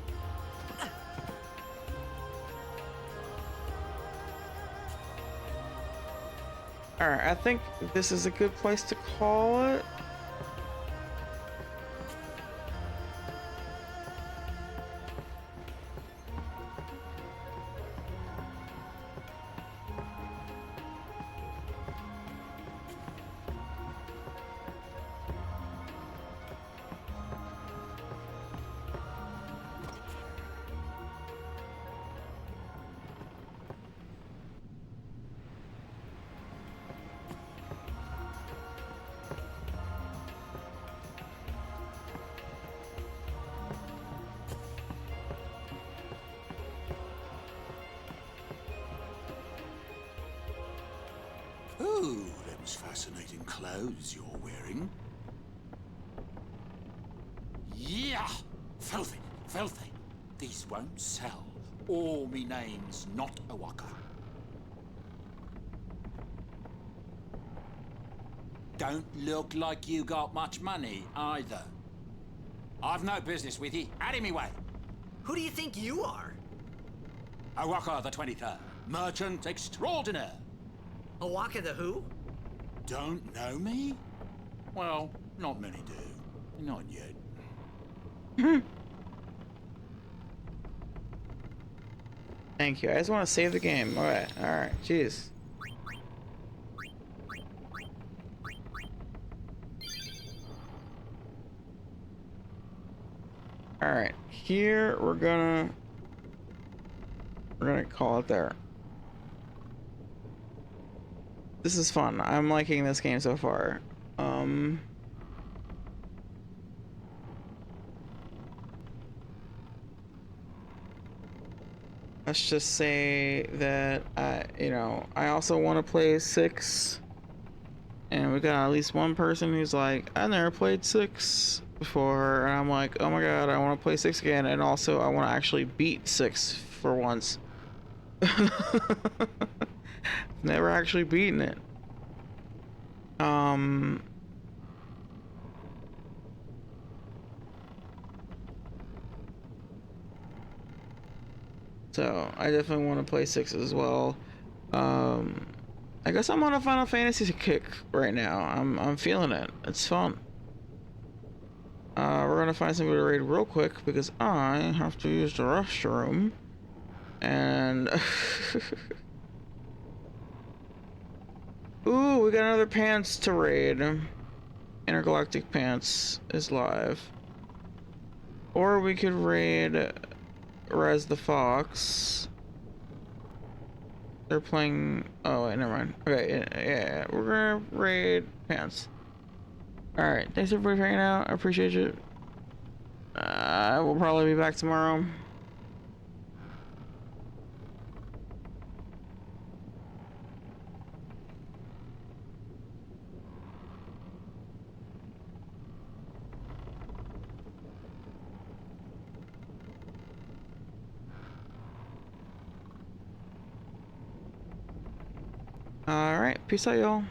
Alright, I think this is a good place to call it. Oh, them's fascinating clothes you're wearing. Yeah! Filthy, filthy. These won't sell. Or me name's not a waka. Don't look like you got much money, either. I've no business with you. Out of me way. Who do you think you are? Awaka the 23rd. Merchant extraordinaire. Awaka the who? Don't know me? Well, not many do. Not yet. Thank you. I just want to save the game. Alright, alright. Jeez. Alright. Here we're gonna call it there. This is fun. I'm liking this game so far. Let's just say that I also want to play 6, and we got at least one person who's like, I never played 6 before, and I'm like, oh my god, I want to play 6 again, and also I want to actually beat 6 for once. Never actually beaten it. So I definitely want to play 6 as well. I guess I'm on a Final Fantasy kick right now. I'm feeling it. It's fun. We're gonna find somebody to raid real quick because I have to use the restroom. And ooh, we got another pants to raid. Intergalactic Pants is live. Or we could raid Res the Fox. They're playing. Oh wait, never mind. Okay, yeah. We're gonna raid Pants. All right, thanks everybody for hanging out. I appreciate you. We'll probably be back tomorrow. All right, peace out, y'all.